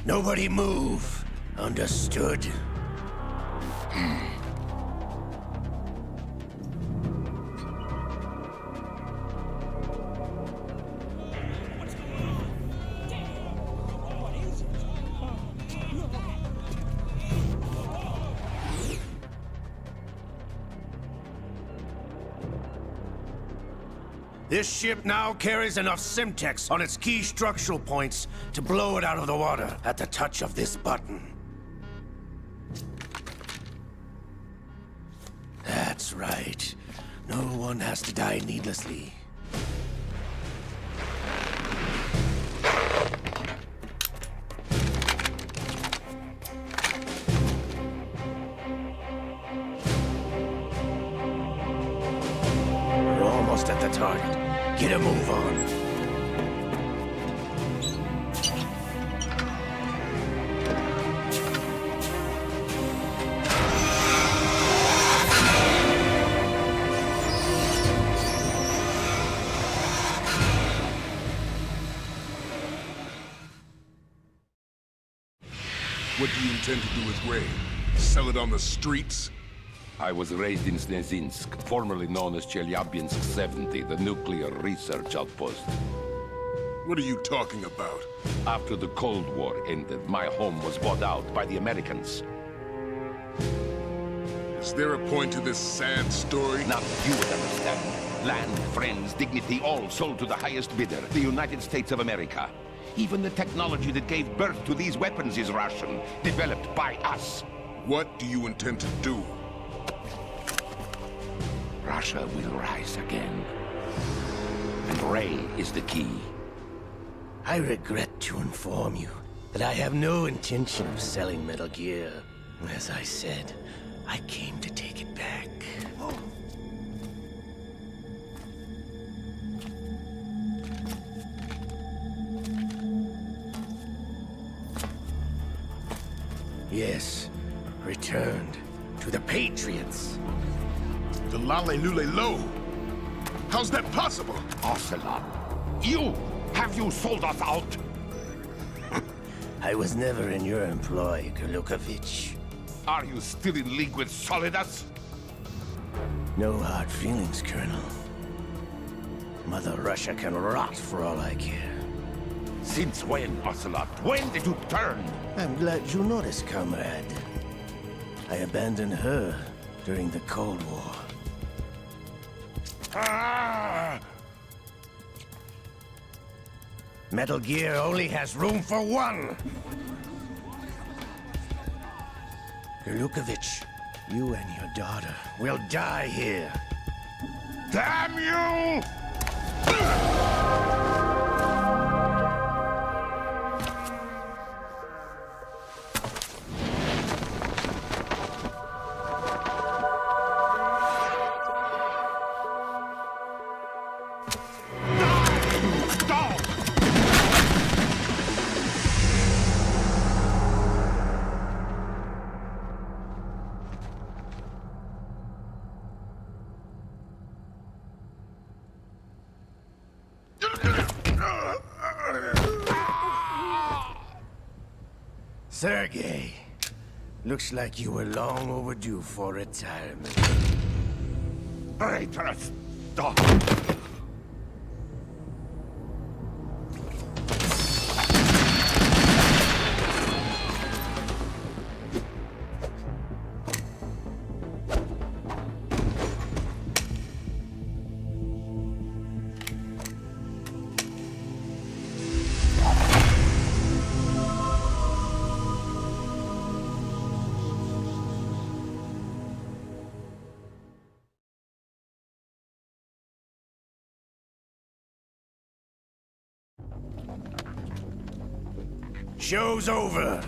Nobody move. Understood? This ship now carries enough Simtex on its key structural points to blow it out of the water at the touch of this button. That's right. No one has to die needlessly. We're almost at the target. Get a move on. What do you intend to do with Ray? Sell it on the streets? I was raised in Snezinsk, formerly known as Chelyabinsk 70, the nuclear research outpost. What are you talking about? After the Cold War ended, my home was bought out by the Americans. Is there a point to this sad story? Not that you would understand. Land, friends, dignity, all sold to the highest bidder, the United States of America. Even the technology that gave birth to these weapons is Russian, developed by us. What do you intend to do? Russia will rise again. And Ray is the key. I regret to inform you that I have no intention of selling Metal Gear. As I said, I came to take it back. Yes, returned to the Patriots. The Lale Lule Lo? How's that possible? Ocelot, have you sold us out? I was never in your employ, Kurlukovich. Are you still in league with Solidus? No hard feelings, Colonel. Mother Russia can rot for all I care. Since when, Ocelot? When did you turn? I'm glad you noticed, comrade. I abandoned her during the Cold War. Ah! Metal Gear only has room for one! Lukovich, you and your daughter will die here. Damn you! Sergei, looks like you were long overdue for retirement. Traitorous dog! Show's over.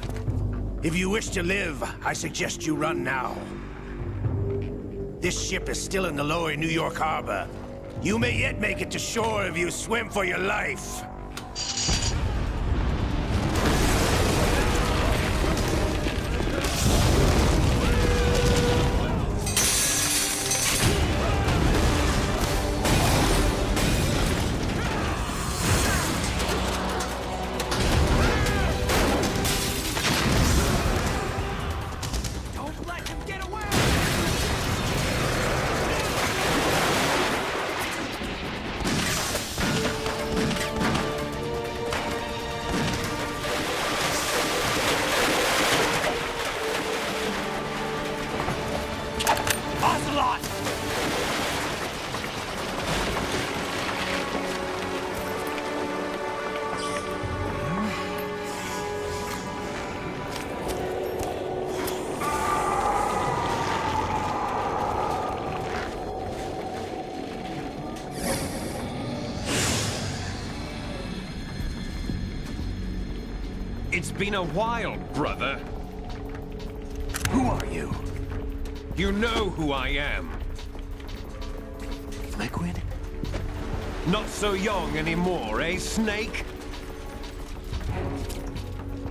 If you wish to live, I suggest you run now. This ship is still in the lower New York harbor. You may yet make it to shore if you swim for your life. It's been a while, brother. Who are you? You know who I am. Liquid? Not so young anymore, eh, Snake?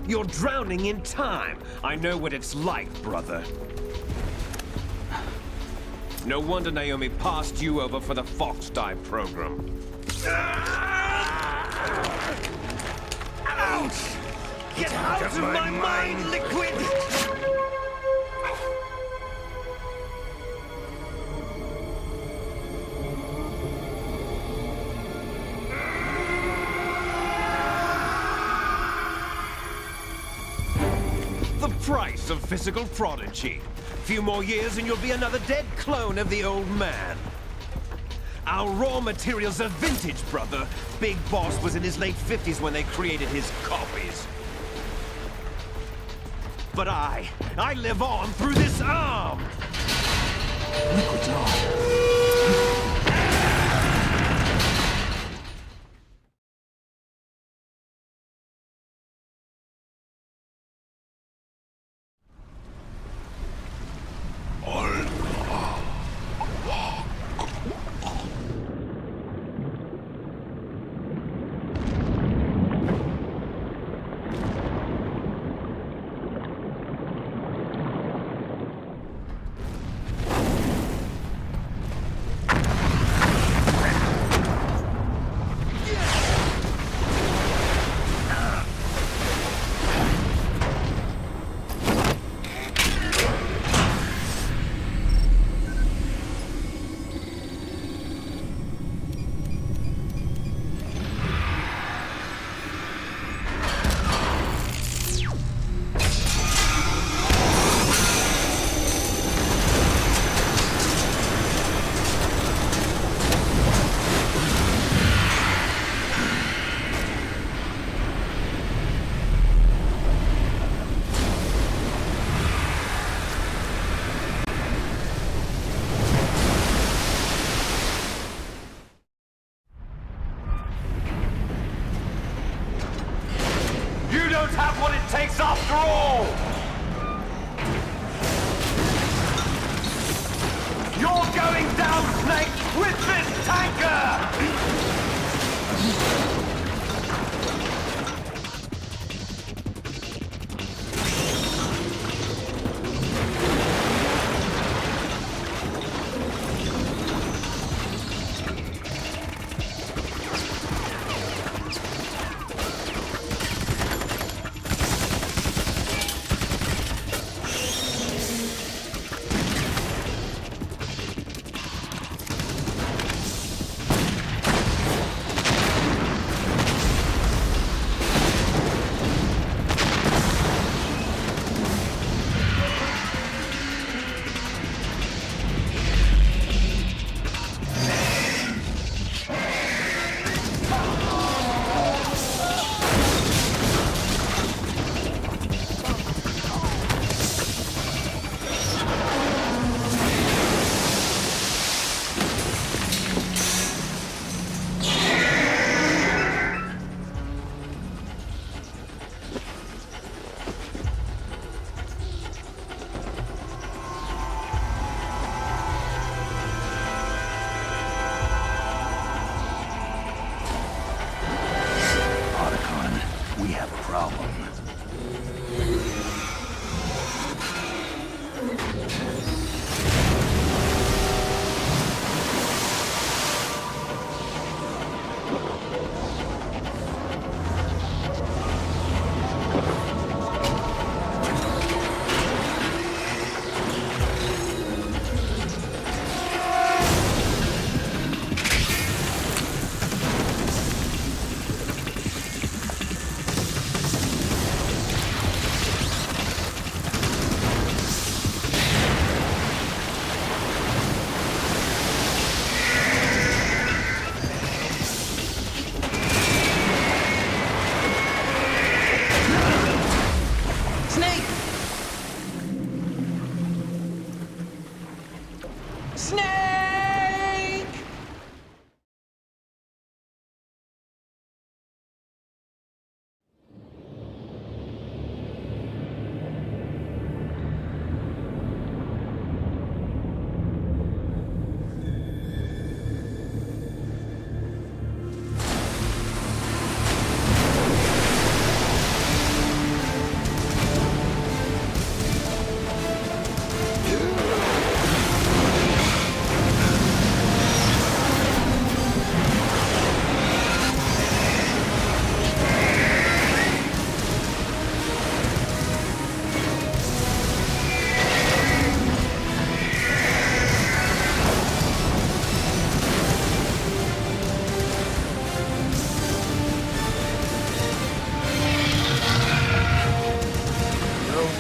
You're drowning in time. I know what it's like, brother. No wonder Naomi passed you over for the Fox Die program. Ouch! Get out of my mind, Liquid! The price of physical prodigy. Few more years and you'll be another dead clone of the old man. Our raw materials are vintage, brother. Big Boss was in his late 50s when they created his copies. But I live on through this arm! Liquid's on. control! You're going down, Snake, with this tanker! We have a problem.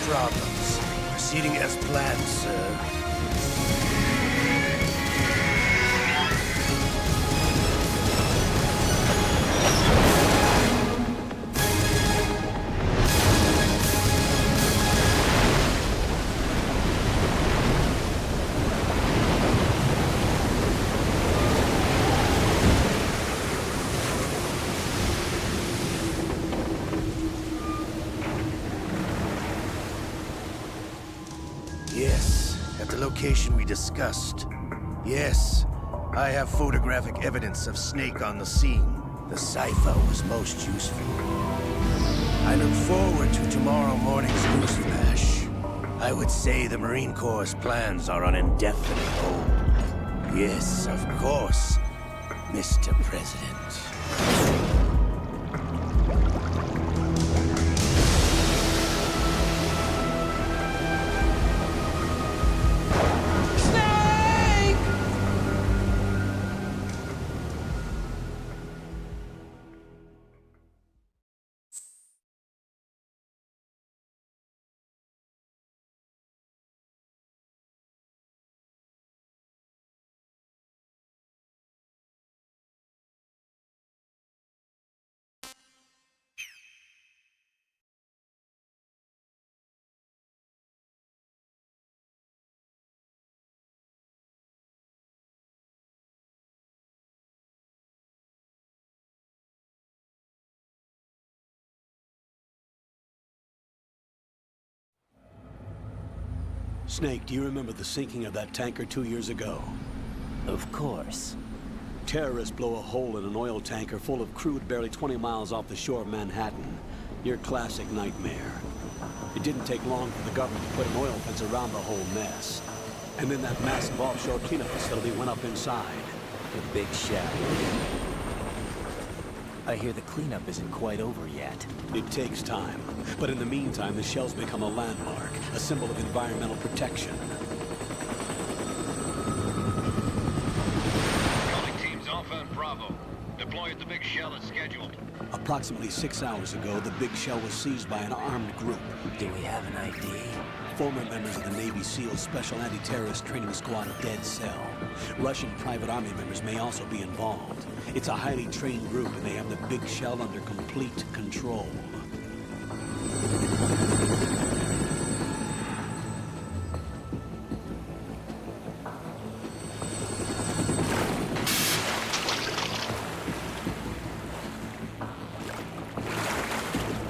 Problems. Proceeding as planned, sir. Yes, at the location we discussed. Yes, I have photographic evidence of Snake on the scene. The cipher was most useful. I look forward to tomorrow morning's news flash. I would say the Marine Corps' plans are on indefinite hold. Yes, of course, Mr. President. Snake, do you remember the sinking of that tanker 2 years ago? Of course. Terrorists blow a hole in an oil tanker full of crude barely 20 miles off the shore of Manhattan. Your classic nightmare. It didn't take long for the government to put an oil fence around the whole mess. And then that massive offshore cleanup facility went up inside. The big shell. I hear the cleanup isn't quite over yet. It takes time. But in the meantime, the shell's become a landmark, a symbol of environmental protection. Calling teams Alpha and Bravo. Deploy at the big shell as scheduled. Approximately 6 hours ago, the big shell was seized by an armed group. Do we have an ID? Former members of the Navy SEAL Special Anti-Terrorist Training Squad Dead Cell. Russian private army members may also be involved. It's a highly trained group, and they have the big shell under complete control.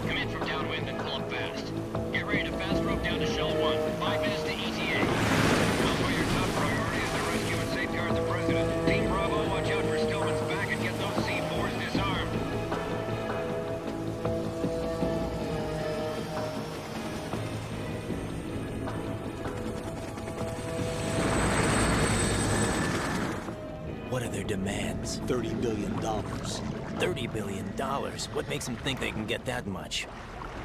Come in from downwind and pull up fast. Get ready to fast rope down to Shell 1. 5 minutes to ETA. Also, your top priority is to rescue and safeguard the President. Team Bravo, watch out for Stillman's back and get those C4s disarmed. What are their demands? $30 billion. $30 billion? What makes them think they can get that much?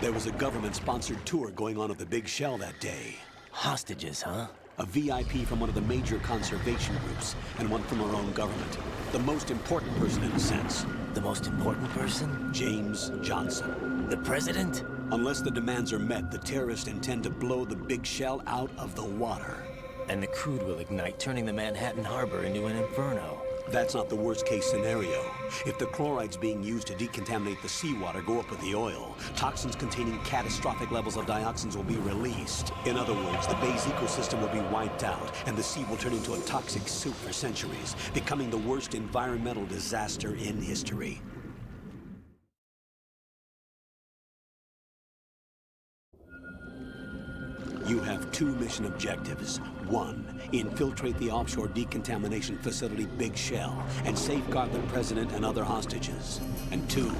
There was a government-sponsored tour going on at the big shell that day. Hostages, huh? A VIP from one of the major conservation groups, and one from our own government. The most important person in a sense. The most important person? James Johnson. The president? Unless the demands are met, the terrorists intend to blow the big shell out of the water. And the crude will ignite, turning the Manhattan Harbor into an inferno. That's not the worst-case scenario. If the chlorides being used to decontaminate the seawater go up with the oil, toxins containing catastrophic levels of dioxins will be released. In other words, the bay's ecosystem will be wiped out, and the sea will turn into a toxic soup for centuries, becoming the worst environmental disaster in history. You have 2 mission objectives. 1, infiltrate the offshore decontamination facility Big Shell and safeguard the president and other hostages. And 2,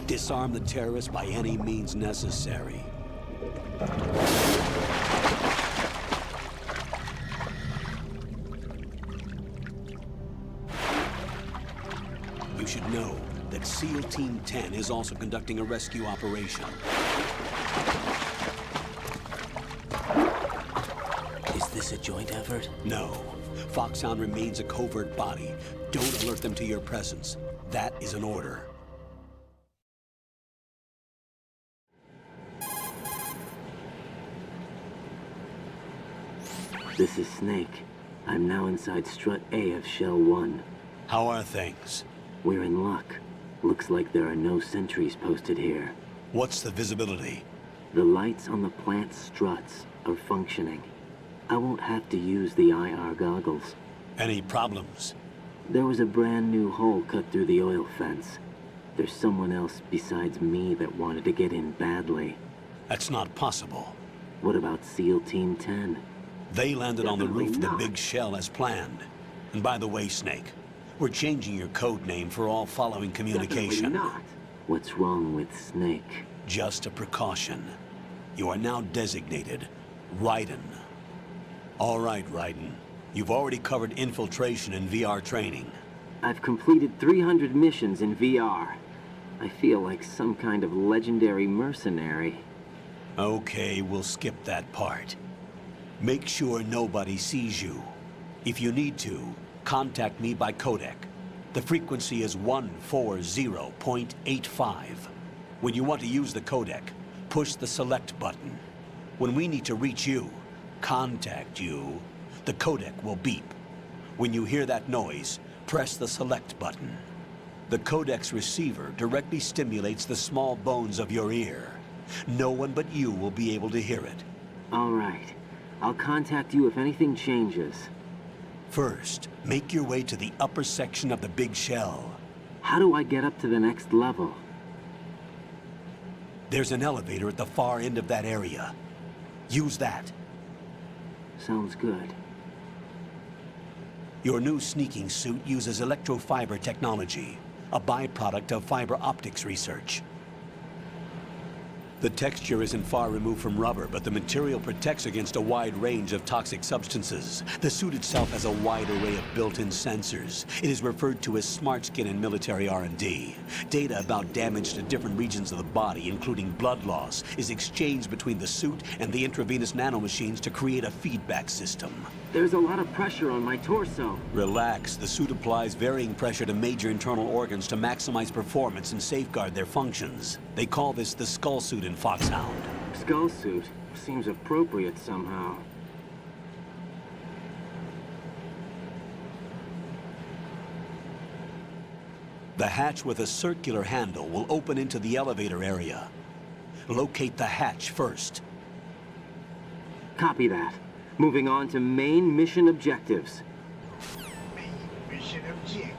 disarm the terrorists by any means necessary. You should know that SEAL Team 10 is also conducting a rescue operation. Is this a joint effort? No. Foxhound remains a covert body. Don't alert them to your presence. That is an order. This is Snake. I'm now inside Strut A of Shell 1. How are things? We're in luck. Looks like there are no sentries posted here. What's the visibility? The lights on the plant's struts are functioning. I won't have to use the IR goggles. Any problems? There was a brand new hole cut through the oil fence. There's someone else besides me that wanted to get in badly. That's not possible. What about SEAL Team 10? They landed on the Definitely roof of the not. Big Shell as planned. And by the way, Snake, we're changing your code name for all following communication. Definitely not. What's wrong with Snake? Just a precaution. You are now designated Raiden. All right, Raiden. You've already covered infiltration and VR training. I've completed 300 missions in VR. I feel like some kind of legendary mercenary. Okay, we'll skip that part. Make sure nobody sees you. If you need to, contact me by codec. The frequency is 140.85. When you want to use the codec, push the select button. When we need to reach you, contact you, the codec will beep. When you hear that noise, press the select button. The codec's receiver directly stimulates the small bones of your ear. No one but you will be able to hear it. All right. I'll contact you if anything changes. First, make your way to the upper section of the Big Shell. How do I get up to the next level? There's an elevator at the far end of that area. Use that. Sounds good. Your new sneaking suit uses electrofiber technology, a byproduct of fiber optics research. The texture isn't far removed from rubber, but the material protects against a wide range of toxic substances. The suit itself has a wide array of built-in sensors. It is referred to as smart skin in military R&D. Data about damage to different regions of the body, including blood loss, is exchanged between the suit and the intravenous nanomachines to create a feedback system. There's a lot of pressure on my torso. Relax. The suit applies varying pressure to major internal organs to maximize performance and safeguard their functions. They call this the skull suit in Foxhound. Skull suit seems appropriate somehow. The hatch with a circular handle will open into the elevator area. Locate the hatch first. Copy that. Moving on to main mission objectives. Mission objective.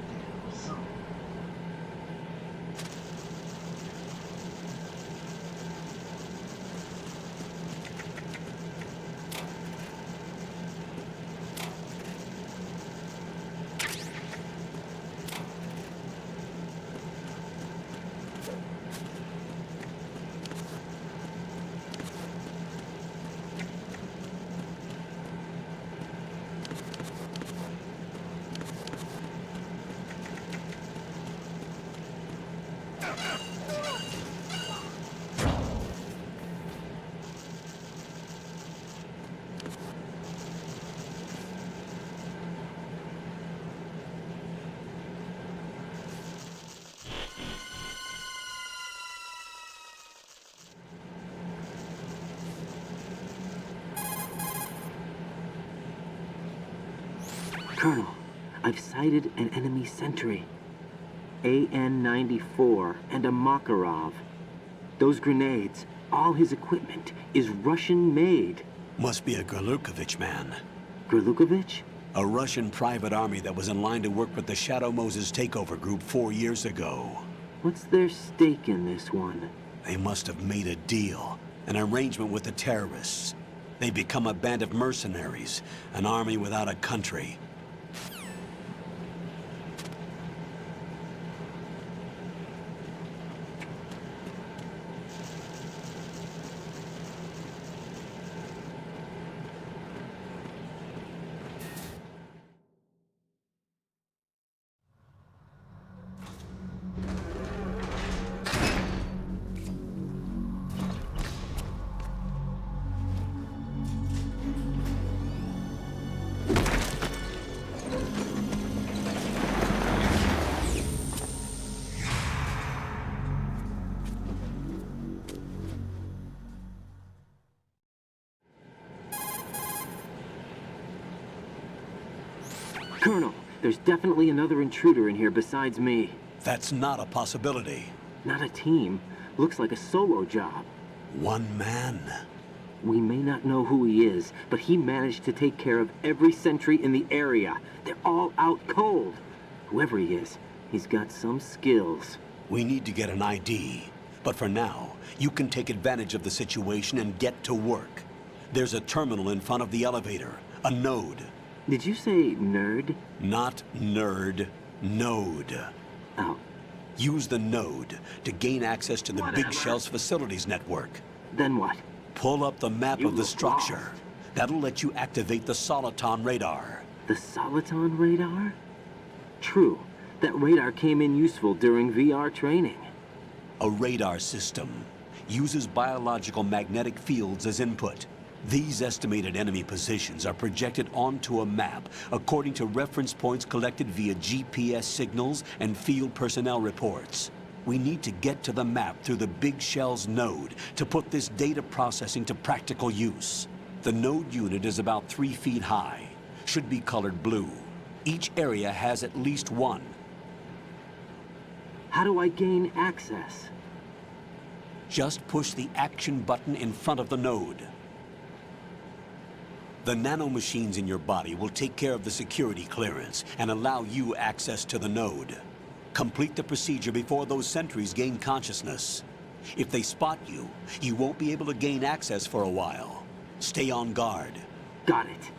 Colonel, I've sighted an enemy sentry. AN-94 and a Makarov. Those grenades, all his equipment, is Russian-made. Must be a Gorlukovich man. Gorlukovich? A Russian private army that was in line to work with the Shadow Moses takeover group 4 years ago. What's their stake in this one? They must have made a deal, an arrangement with the terrorists. They become a band of mercenaries, an army without a country. Colonel, there's definitely another intruder in here besides me. That's not a possibility. Not a team. Looks like a solo job. One man. We may not know who he is, but he managed to take care of every sentry in the area. They're all out cold. Whoever he is, he's got some skills. We need to get an ID. But for now, you can take advantage of the situation and get to work. There's a terminal in front of the elevator. A node. Did you say nerd? Not nerd. Node. Oh. Use the node to gain access to the Big Shell's facilities network. Then what? Pull up the map of the structure. Lost. That'll let you activate the Soliton radar. The Soliton radar? True. That radar came in useful during VR training. A radar system uses biological magnetic fields as input. These estimated enemy positions are projected onto a map according to reference points collected via GPS signals and field personnel reports. We need to get to the map through the Big Shell's node to put this data processing to practical use. The node unit is about 3 feet high, should be colored blue. Each area has at least one. How do I gain access? Just push the action button in front of the node. The nanomachines in your body will take care of the security clearance and allow you access to the node. Complete the procedure before those sentries gain consciousness. If they spot you, you won't be able to gain access for a while. Stay on guard. Got it.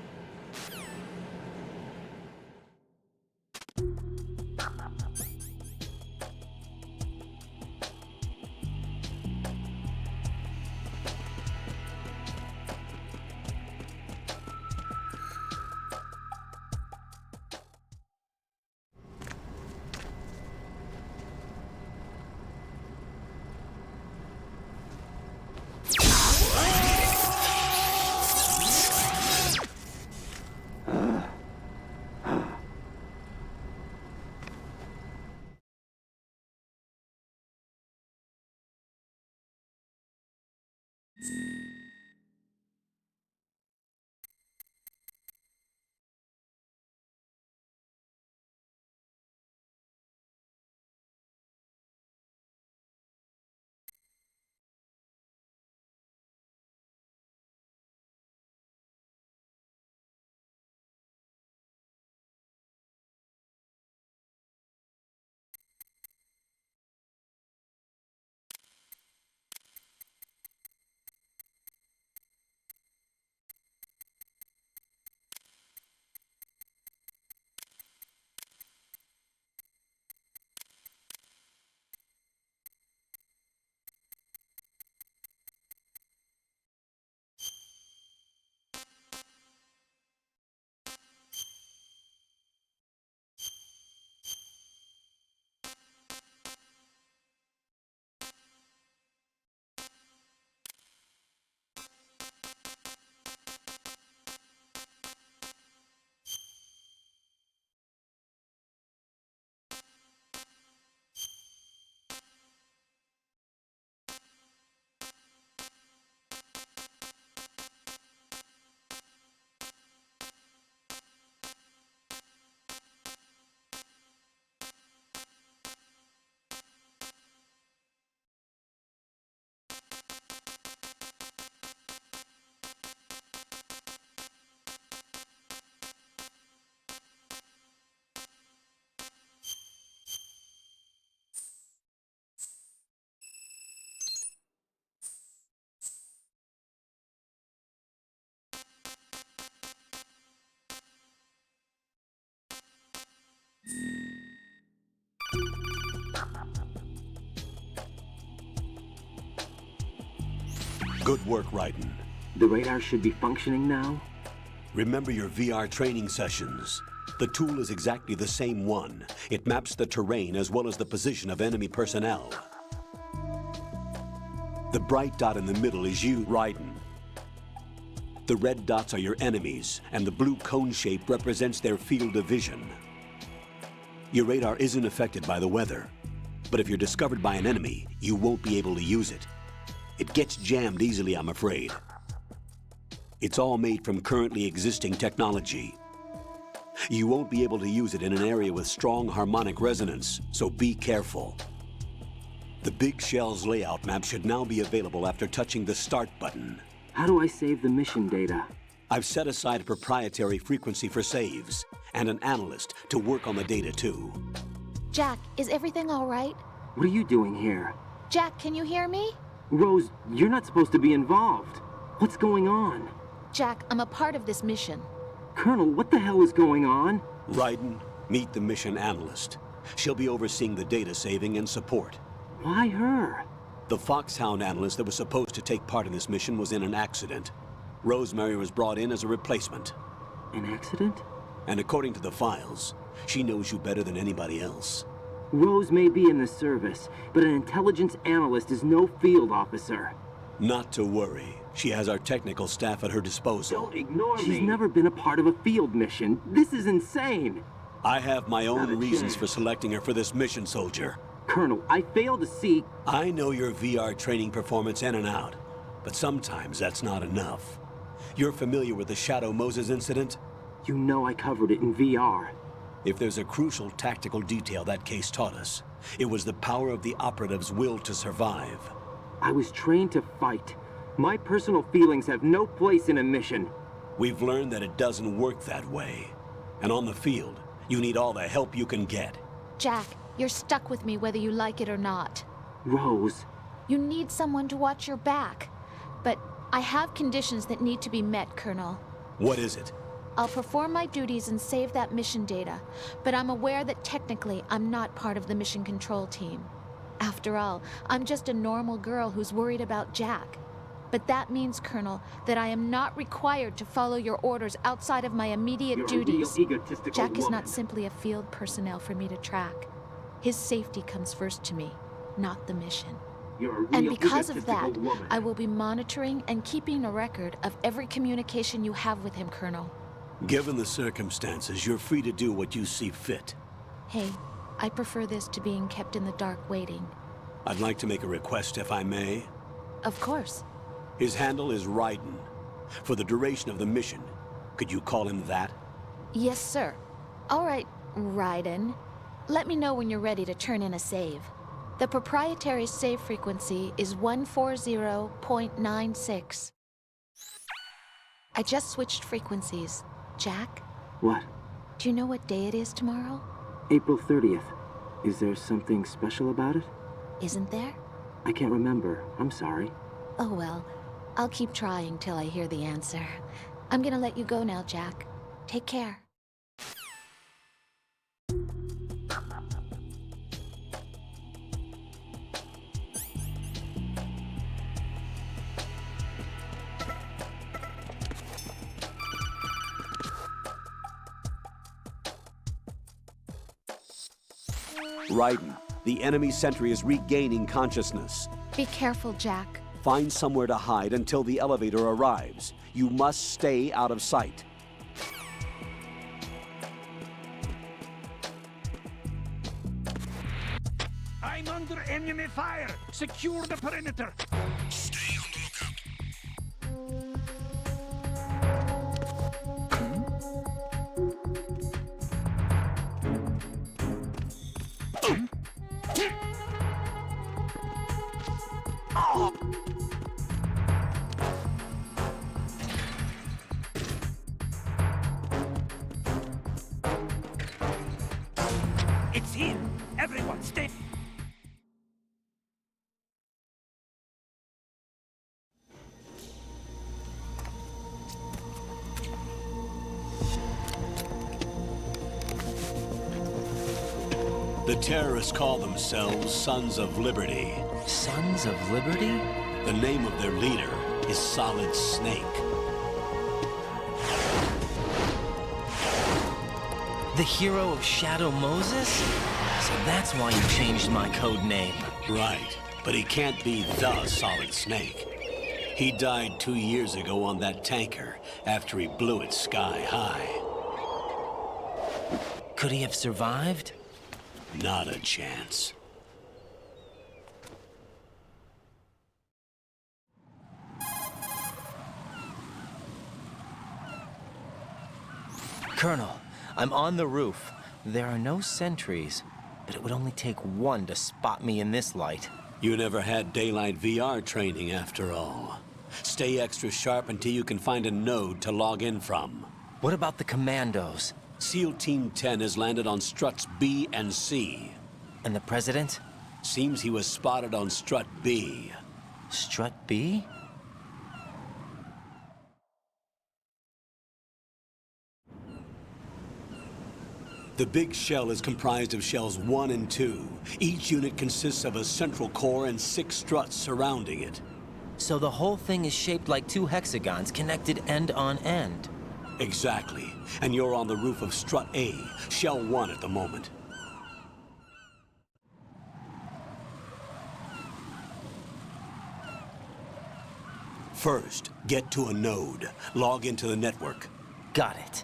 Good work, Raiden. The radar should be functioning now? Remember your VR training sessions. The tool is exactly the same one. It maps the terrain as well as the position of enemy personnel. The bright dot in the middle is you, Raiden. The red dots are your enemies, and the blue cone shape represents their field of vision. Your radar isn't affected by the weather, but if you're discovered by an enemy, you won't be able to use it. It gets jammed easily, I'm afraid. It's all made from currently existing technology. You won't be able to use it in an area with strong harmonic resonance, so be careful. The Big Shell's layout map should now be available after touching the Start button. How do I save the mission data? I've set aside a proprietary frequency for saves, and an analyst to work on the data too. Jack, is everything all right? What are you doing here? Jack, can you hear me? Rose, you're not supposed to be involved. What's going on? Jack, I'm a part of this mission. Colonel, what the hell is going on? Raiden, meet the mission analyst. She'll be overseeing the data saving and support. Why her? The Foxhound analyst that was supposed to take part in this mission was in an accident. Rosemary was brought in as a replacement. An accident? And according to the files, she knows you better than anybody else. Rose may be in the service, but an intelligence analyst is no field officer. Not to worry. She has our technical staff at her disposal. Don't ignore me. She's never been a part of a field mission. This is insane. I have my own reasons for selecting her for this mission, soldier. Colonel, I fail to see... I know your VR training performance in and out, but sometimes that's not enough. You're familiar with the Shadow Moses incident? You know I covered it in VR. If there's a crucial tactical detail that case taught us, it was the power of the operative's will to survive. I was trained to fight. My personal feelings have no place in a mission. We've learned that it doesn't work that way. And on the field, you need all the help you can get. Jack, you're stuck with me whether you like it or not. Rose. You need someone to watch your back. But I have conditions that need to be met, Colonel. What is it? I'll perform my duties and save that mission data, but I'm aware that technically I'm not part of the mission control team. After all, I'm just a normal girl who's worried about Jack. But that means, Colonel, that I am not required to follow your orders outside of my immediate duties. Jack is not simply a field personnel for me to track. His safety comes first to me, not the mission. And because of that, I will be monitoring and keeping a record of every communication you have with him, Colonel. Given the circumstances, you're free to do what you see fit. Hey, I prefer this to being kept in the dark waiting. I'd like to make a request, if I may. Of course. His handle is Raiden. For the duration of the mission, could you call him that? Yes, sir. All right, Raiden. Let me know when you're ready to turn in a save. The proprietary save frequency is 140.96. I just switched frequencies. Jack? What? Do you know what day it is tomorrow? April 30th. Is there something special about it? Isn't there? I can't remember. I'm sorry. Oh well, I'll keep trying till I hear the answer. I'm gonna let you go now, Jack. Take care. Raiden, the enemy sentry is regaining consciousness. Be careful, Jack. Find somewhere to hide until the elevator arrives. You must stay out of sight. I'm under enemy fire! Secure the perimeter! Stay on the lookout. It's him! Everyone stay! The terrorists call themselves Sons of Liberty. Sons of Liberty? The name of their leader is Solid Snake. The hero of Shadow Moses? So that's why you changed my code name. Right, but he can't be the Solid Snake. He died 2 years ago on that tanker after he blew it sky high. Could he have survived? Not a chance. Colonel, I'm on the roof. There are no sentries, but it would only take one to spot me in this light. You never had daylight VR training after all. Stay extra sharp until you can find a node to log in from. What about the commandos? SEAL Team 10 has landed on struts B and C. And the president? Seems he was spotted on strut B. Strut B? The big shell is comprised of shells 1 and 2. Each unit consists of a central core and 6 struts surrounding it. So the whole thing is shaped like 2 hexagons connected end on end. Exactly. And you're on the roof of strut A, shell 1 at the moment. First, get to a node. Log into the network. Got it.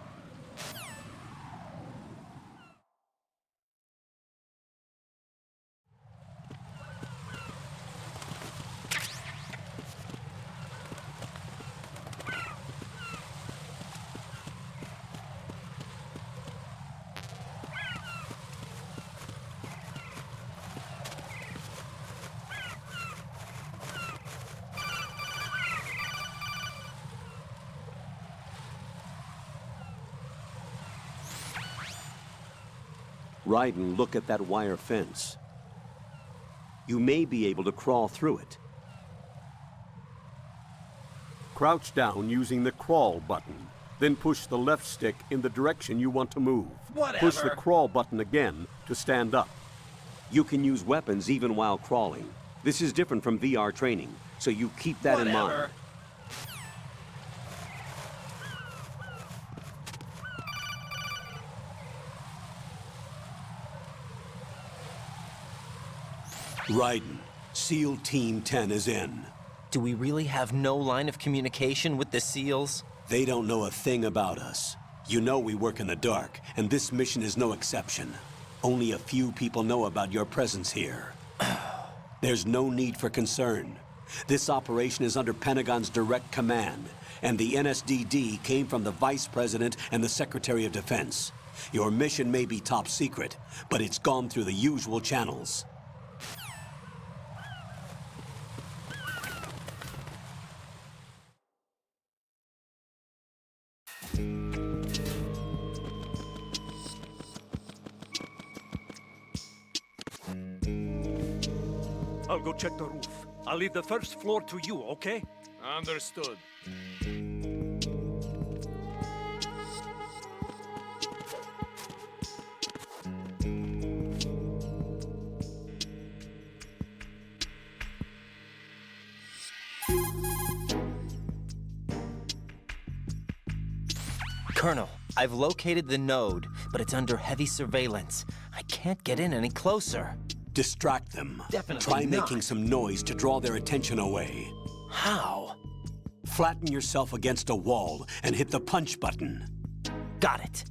Raiden, look at that wire fence. You may be able to crawl through it. Crouch down using the crawl button. Then push the left stick in the direction you want to move. Whatever. Push the crawl button again to stand up. You can use weapons even while crawling. This is different from VR training, so you keep that in mind. Raiden, SEAL Team 10 is in. Do we really have no line of communication with the SEALs? They don't know a thing about us. You know we work in the dark, and this mission is no exception. Only a few people know about your presence here. There's no need for concern. This operation is under Pentagon's direct command, and the NSDD came from the Vice President and the Secretary of Defense. Your mission may be top secret, but it's gone through the usual channels. I'll go check the roof. I'll leave the first floor to you, okay? Understood. Colonel, I've located the node, but it's under heavy surveillance. I can't get in any closer. Distract them. Definitely Try not. making some noise to draw their attention away. How? Flatten yourself against a wall and hit the punch button. Got it.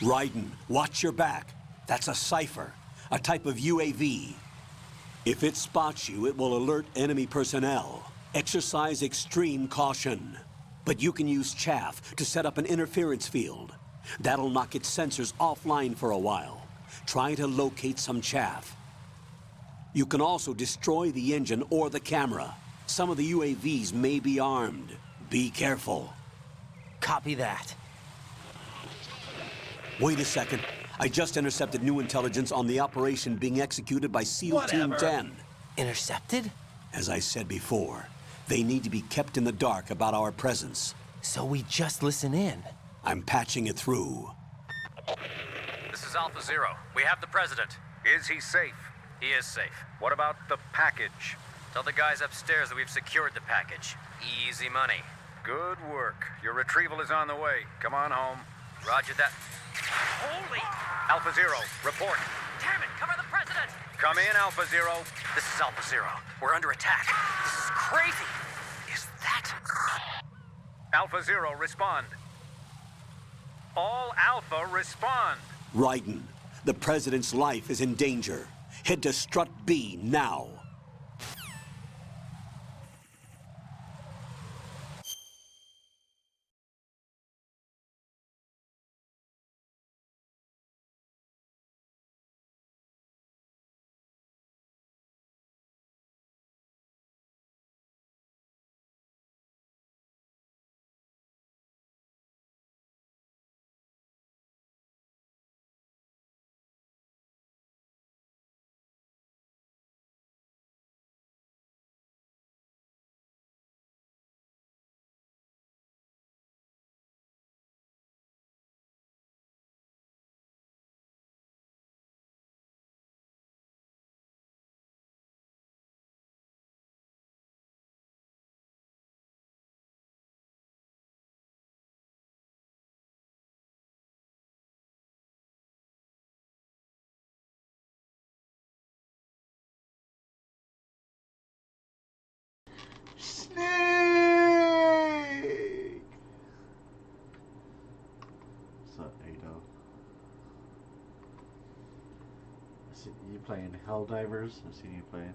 Raiden, watch your back. That's a cipher, a type of UAV. If it spots you, it will alert enemy personnel. Exercise extreme caution. But you can use chaff to set up an interference field. That'll knock its sensors offline for a while. Try to locate some chaff. You can also destroy the engine or the camera. Some of the UAVs may be armed. Be careful. Copy that. Wait a second. I just intercepted new intelligence on the operation being executed by SEAL Team 10. Intercepted? As I said before, they need to be kept in the dark about our presence. So we just listen in. I'm patching it through. This is Alpha Zero. We have the president. Is he safe? He is safe. What about the package? Tell the guys upstairs that we've secured the package. Easy money. Good work. Your retrieval is on the way. Come on home. Roger that. Holy! Alpha Zero, report. Damn it, cover the president! Come in, Alpha Zero. This is Alpha Zero. We're under attack. This is crazy. Is that... Alpha Zero, respond. All Alpha, respond. Raiden, the president's life is in danger. Head to Strut B now. What's up, Ado? I see you playing Helldivers. I've seen you playing.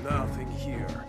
Nothing here.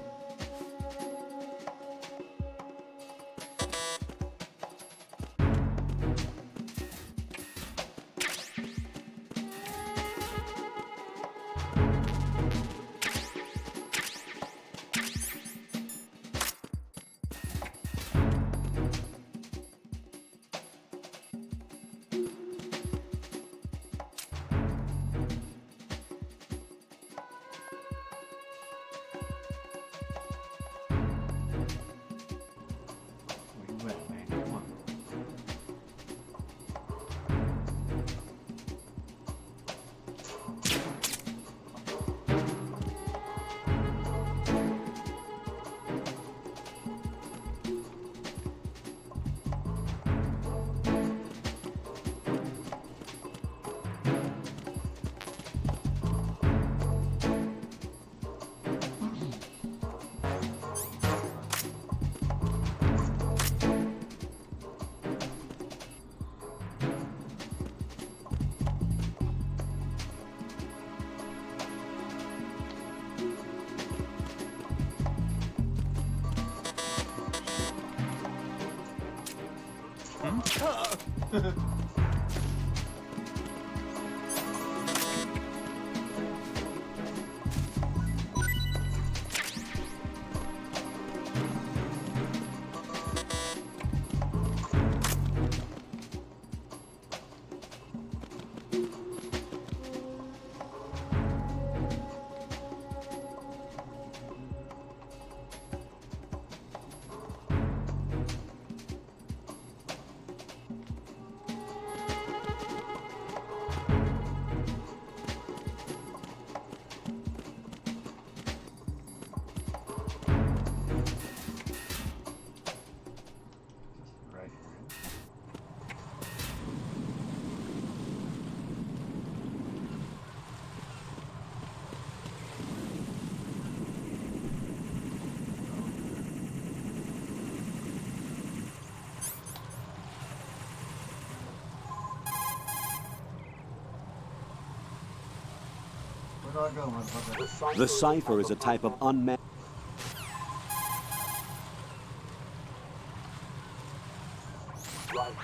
Where do I go, motherfucker? The cipher is a type of unmanned...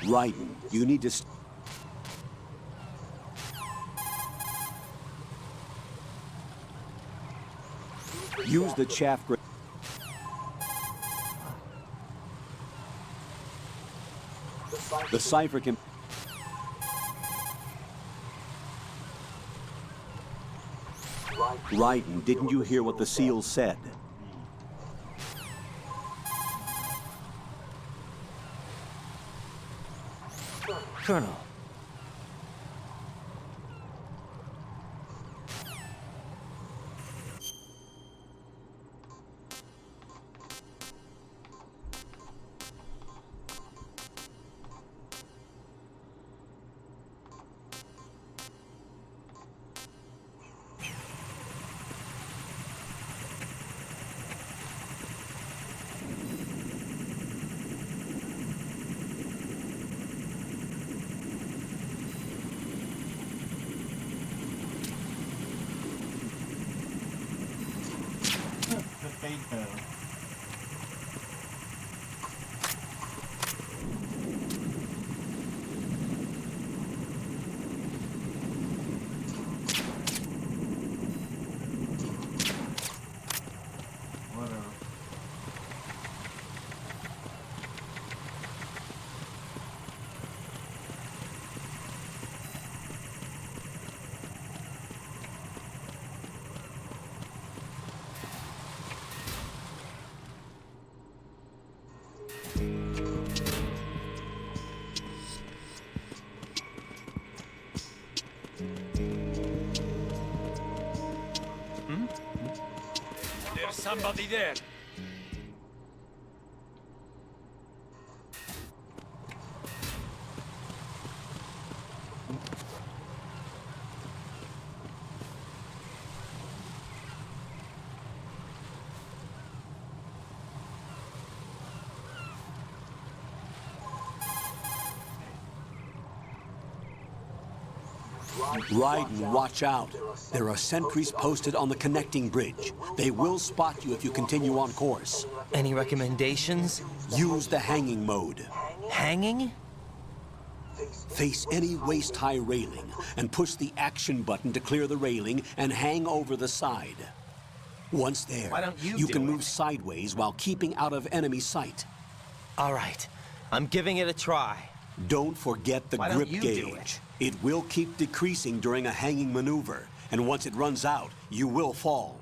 Raiden, you need to... Use the chaff... The cipher can... Raiden, didn't you hear what the seal said? Colonel. The fate though. somebody there. Raiden, watch out. There are sentries posted on the connecting bridge. They will spot you if you continue on course. Any recommendations? Use the hanging mode. Hanging? Face any waist-high railing and push the action button to clear the railing and hang over the side. Once there, Why don't you can move sideways while keeping out of enemy sight. All right, I'm giving it a try. Don't forget the Why don't grip you do gauge. It will keep decreasing during a hanging maneuver, and once it runs out, you will fall.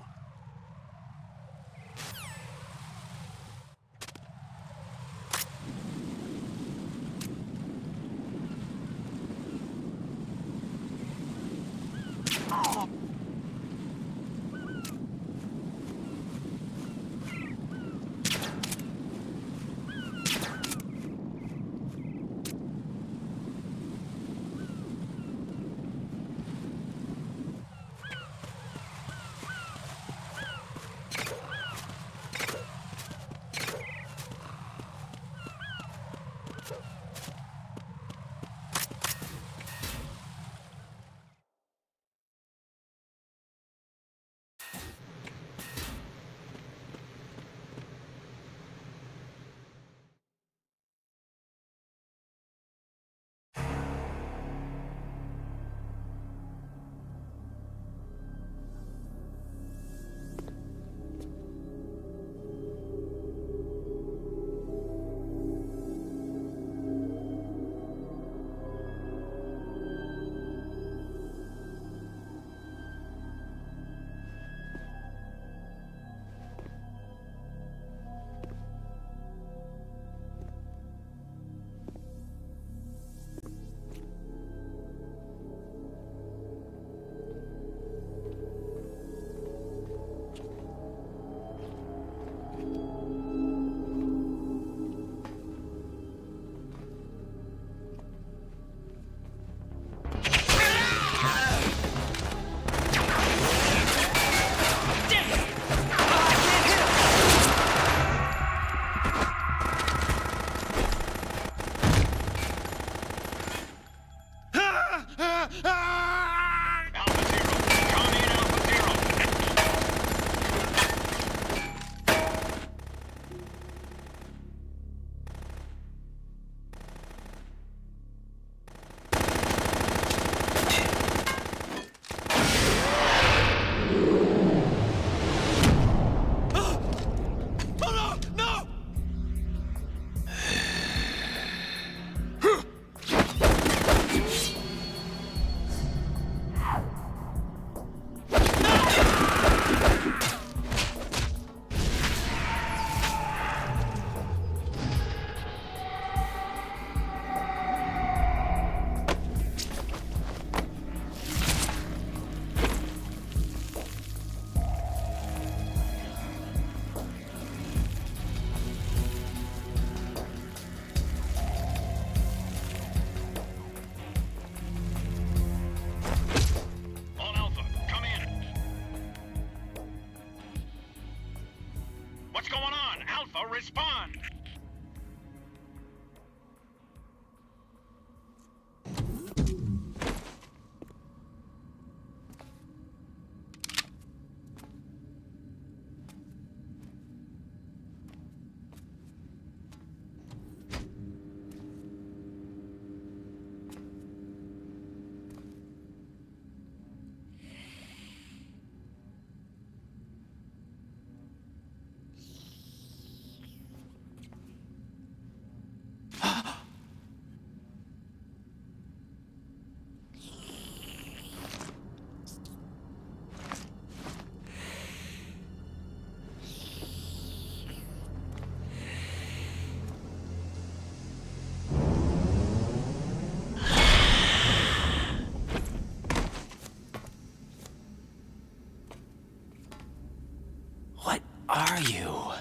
are you?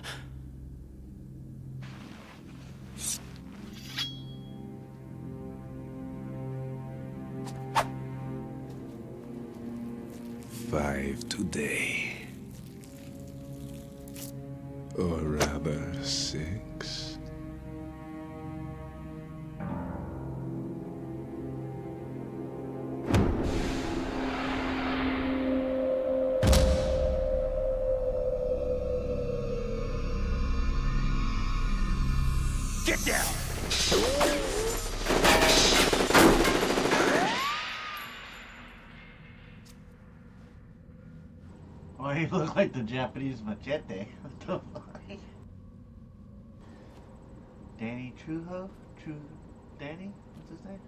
Five today. Or rather, 6. Get down! Oh, he looked like the Japanese machete. What the fuck? Danny Truho? Danny? What's his name?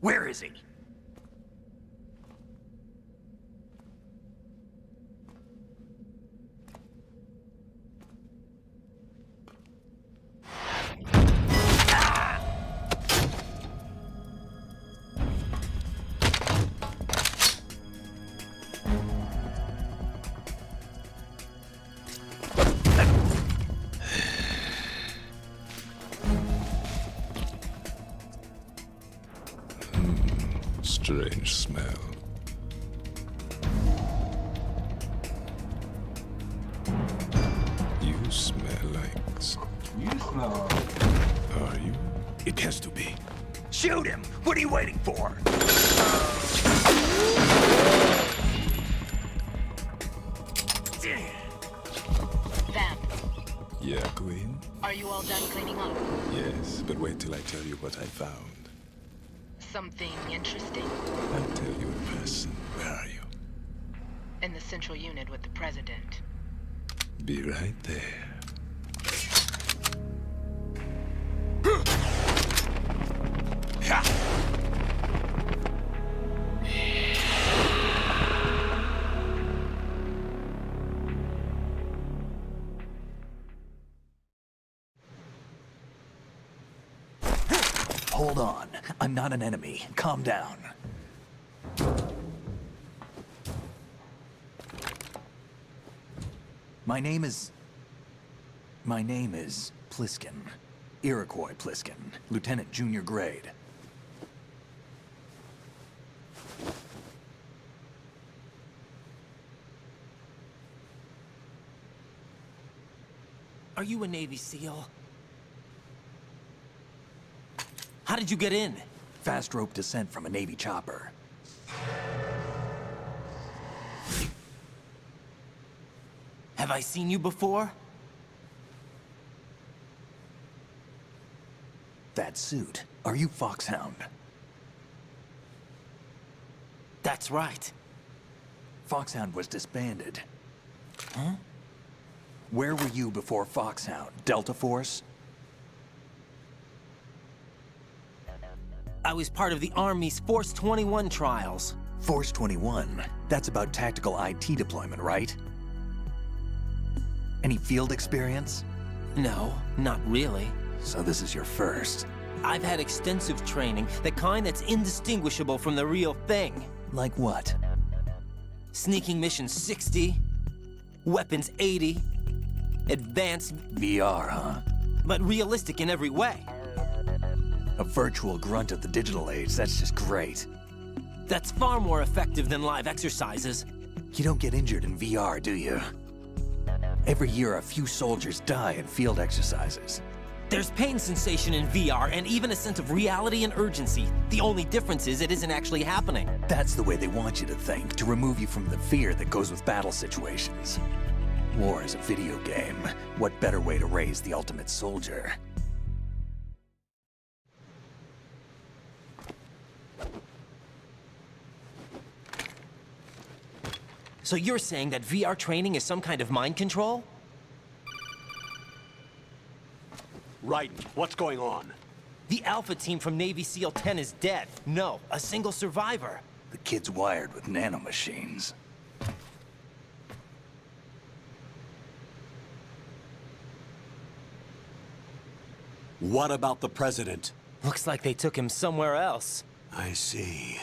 Where is he? Strange smell. You smell like... You smell... Are you? It has to be. Shoot him! What are you waiting for? Vamp, Yeah, Queen? are you all done cleaning up? Yes, but wait till I tell you what I found. Something interesting? I'll tell you in person. Where are you? In the central unit with the president. Be right there. Hold on. I'm not an enemy. Calm down. My name is Pliskin. Iroquois Pliskin. Lieutenant Junior Grade. Are you a Navy SEAL? How did you get in? Fast rope descent from a Navy chopper. Have I seen you before? That suit. Are you Foxhound? That's right. Foxhound was disbanded. Huh? Where were you before Foxhound? Delta Force? I was part of the Army's Force 21 trials. Force 21? That's about tactical IT deployment, right? Any field experience? No, not really. So this is your first. I've had extensive training, the kind that's indistinguishable from the real thing. Like what? Sneaking mission 60, weapons 80, advanced... VR, huh? But realistic in every way. A virtual grunt of the digital age, that's just great. That's far more effective than live exercises. You don't get injured in VR, do you? Every year, a few soldiers die in field exercises. There's pain sensation in VR and even a sense of reality and urgency. The only difference is it isn't actually happening. That's the way they want you to think, to remove you from the fear that goes with battle situations. War is a video game. What better way to raise the ultimate soldier? So you're saying that VR training is some kind of mind control? Right. What's going on? The Alpha team from Navy SEAL 10 is dead. No, a single survivor. The kid's wired with nanomachines. What about the president? Looks like they took him somewhere else. I see.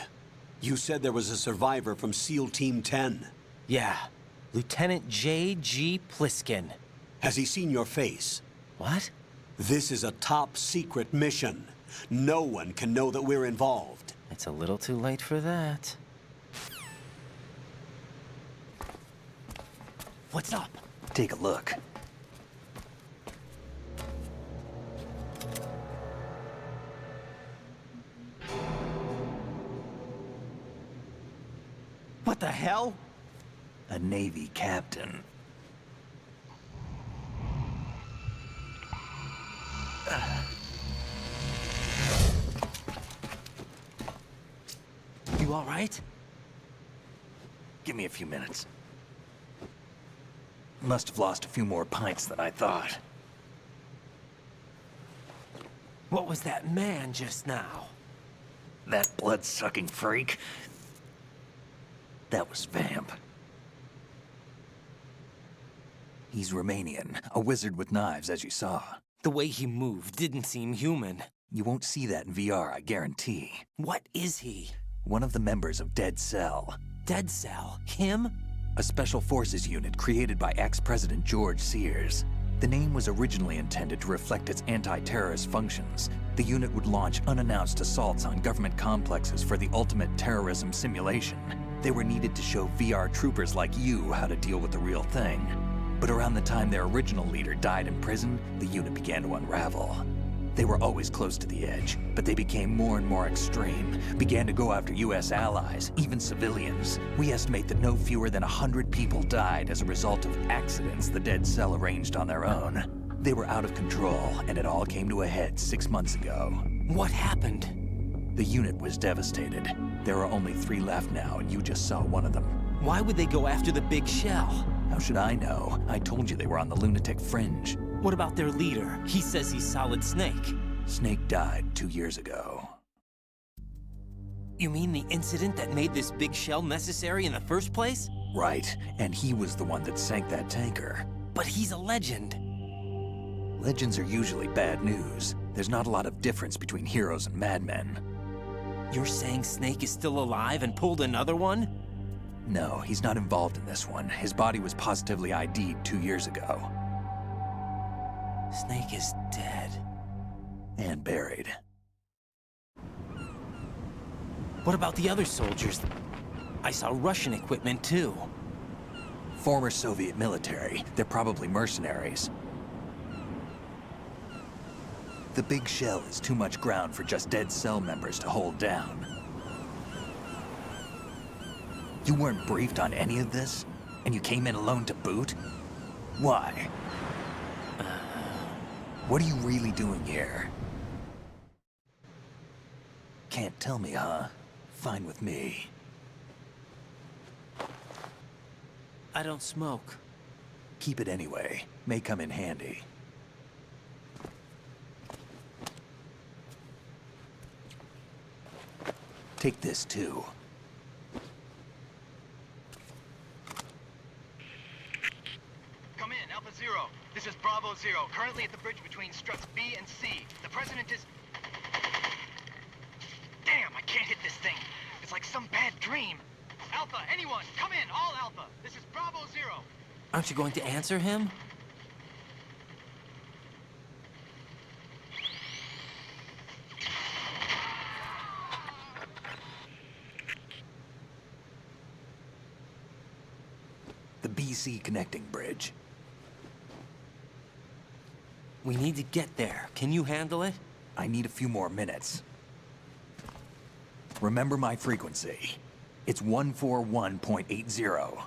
You said there was a survivor from SEAL Team 10. Yeah. Lieutenant J.G. Pliskin. Has he seen your face? What? This is a top-secret mission. No one can know that we're involved. It's a little too late for that. What's up? Take a look. What the hell? A Navy captain. You all right? Give me a few minutes. Must have lost a few more pints than I thought. What was that man just now? That blood-sucking freak? That was Vamp. He's Romanian, a wizard with knives, as you saw. The way he moved didn't seem human. You won't see that in VR, I guarantee. What is he? One of the members of Dead Cell. Dead Cell? Him? A special forces unit created by ex-President George Sears. The name was originally intended to reflect its anti-terrorist functions. The unit would launch unannounced assaults on government complexes for the ultimate terrorism simulation. They were needed to show VR troopers like you how to deal with the real thing. But around the time their original leader died in prison, the unit began to unravel. They were always close to the edge, but they became more and more extreme, began to go after US allies, even civilians. We estimate that no fewer than 100 people died as a result of accidents the Dead Cell arranged on their own. They were out of control, and it all came to a head 6 months ago. What happened? The unit was devastated. There are only 3 left now, and you just saw one of them. Why would they go after the big shell? How should I know? I told you they were on the lunatic fringe. What about their leader? He says he's Solid Snake. Snake died 2 years ago. You mean the incident that made this big shell necessary in the first place? Right, and he was the one that sank that tanker. But he's a legend. Legends are usually bad news. There's not a lot of difference between heroes and madmen. You're saying Snake is still alive and pulled another one? No, he's not involved in this one. His body was positively ID'd 2 years ago. Snake is dead. And buried. What about the other soldiers? I saw Russian equipment too. Former Soviet military. They're probably mercenaries. The big shell is too much ground for just Dead Cell members to hold down. You weren't briefed on any of this? And you came in alone to boot? Why? What are you really doing here? Can't tell me, huh? Fine with me. I don't smoke. Keep it anyway. May come in handy. Take this, too. Come in, Alpha Zero. This is Bravo Zero, currently at the bridge between struts B and C. The President is... Damn, I can't hit this thing. It's like some bad dream. Alpha, anyone, come in, all Alpha. This is Bravo Zero. Aren't you going to answer him? The BC connecting bridge. We need to get there. Can you handle it? I need a few more minutes. Remember my frequency. It's 141.80.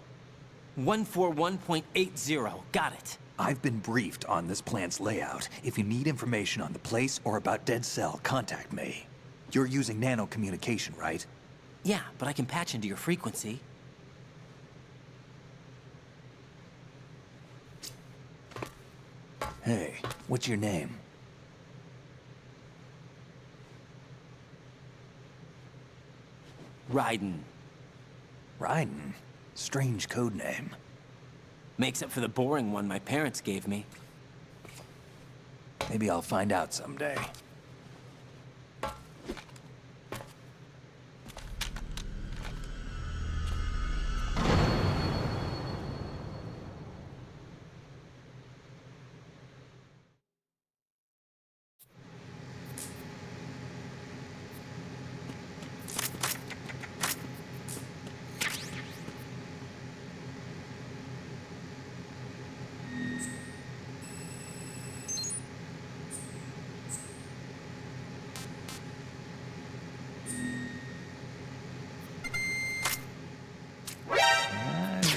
141.80. Got it. I've been briefed on this plant's layout. If you need information on the place or about Dead Cell, contact me. You're using nano communication, right? Yeah, but I can patch into your frequency. Hey, what's your name? Raiden. Raiden? Strange code name. Makes up for the boring one my parents gave me. Maybe I'll find out someday.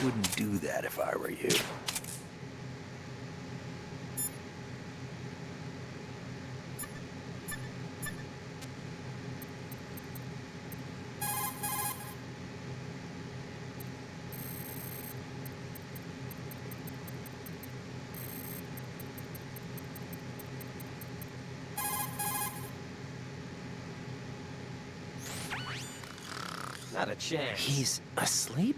wouldn't do that if I were you. Not a chance. He's asleep?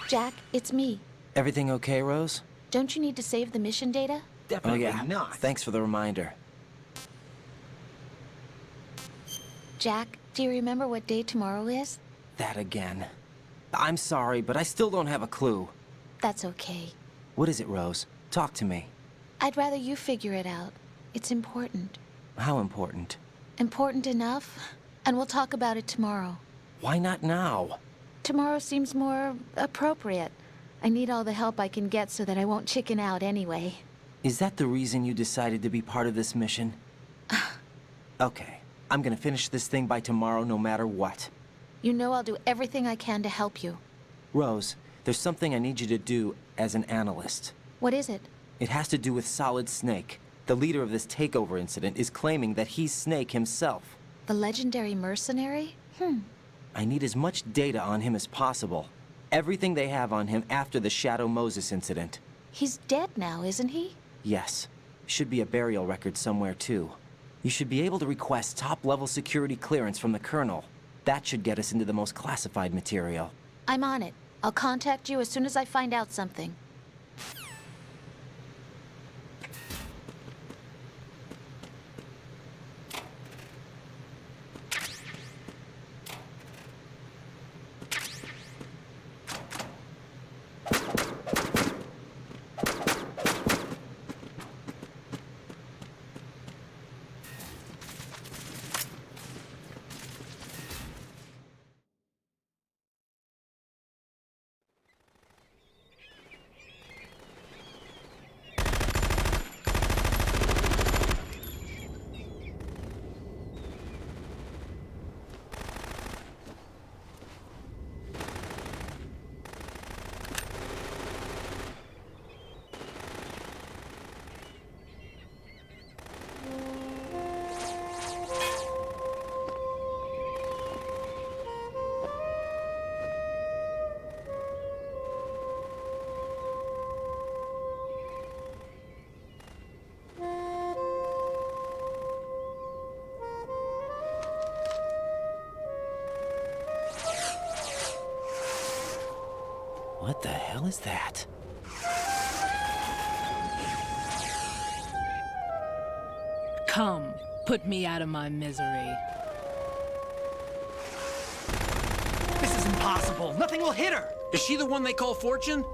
Jack, it's me. Everything okay, Rose? Don't you need to save the mission data? Definitely not. Thanks for the reminder. Jack, do you remember what day tomorrow is? That again. I'm sorry, but I still don't have a clue. That's okay. What is it, Rose? Talk to me. I'd rather you figure it out. It's important. How important? Important enough, and we'll talk about it tomorrow. Why not now? Tomorrow seems more appropriate. I need all the help I can get so that I won't chicken out anyway. Is that the reason you decided to be part of this mission? Okay, I'm gonna finish this thing by tomorrow no matter what. You know I'll do everything I can to help you. Rose, there's something I need you to do as an analyst. What is it? It has to do with Solid Snake. The leader of this takeover incident is claiming that he's Snake himself. The legendary mercenary? I need as much data on him as possible. Everything they have on him after the Shadow Moses incident. He's dead now, isn't he? Yes. Should be a burial record somewhere, too. You should be able to request top-level security clearance from the Colonel. That should get us into the most classified material. I'm on it. I'll contact you as soon as I find out something. What the hell is that? Come, put me out of my misery. This is impossible. Nothing will hit her. Is she the one they call Fortune?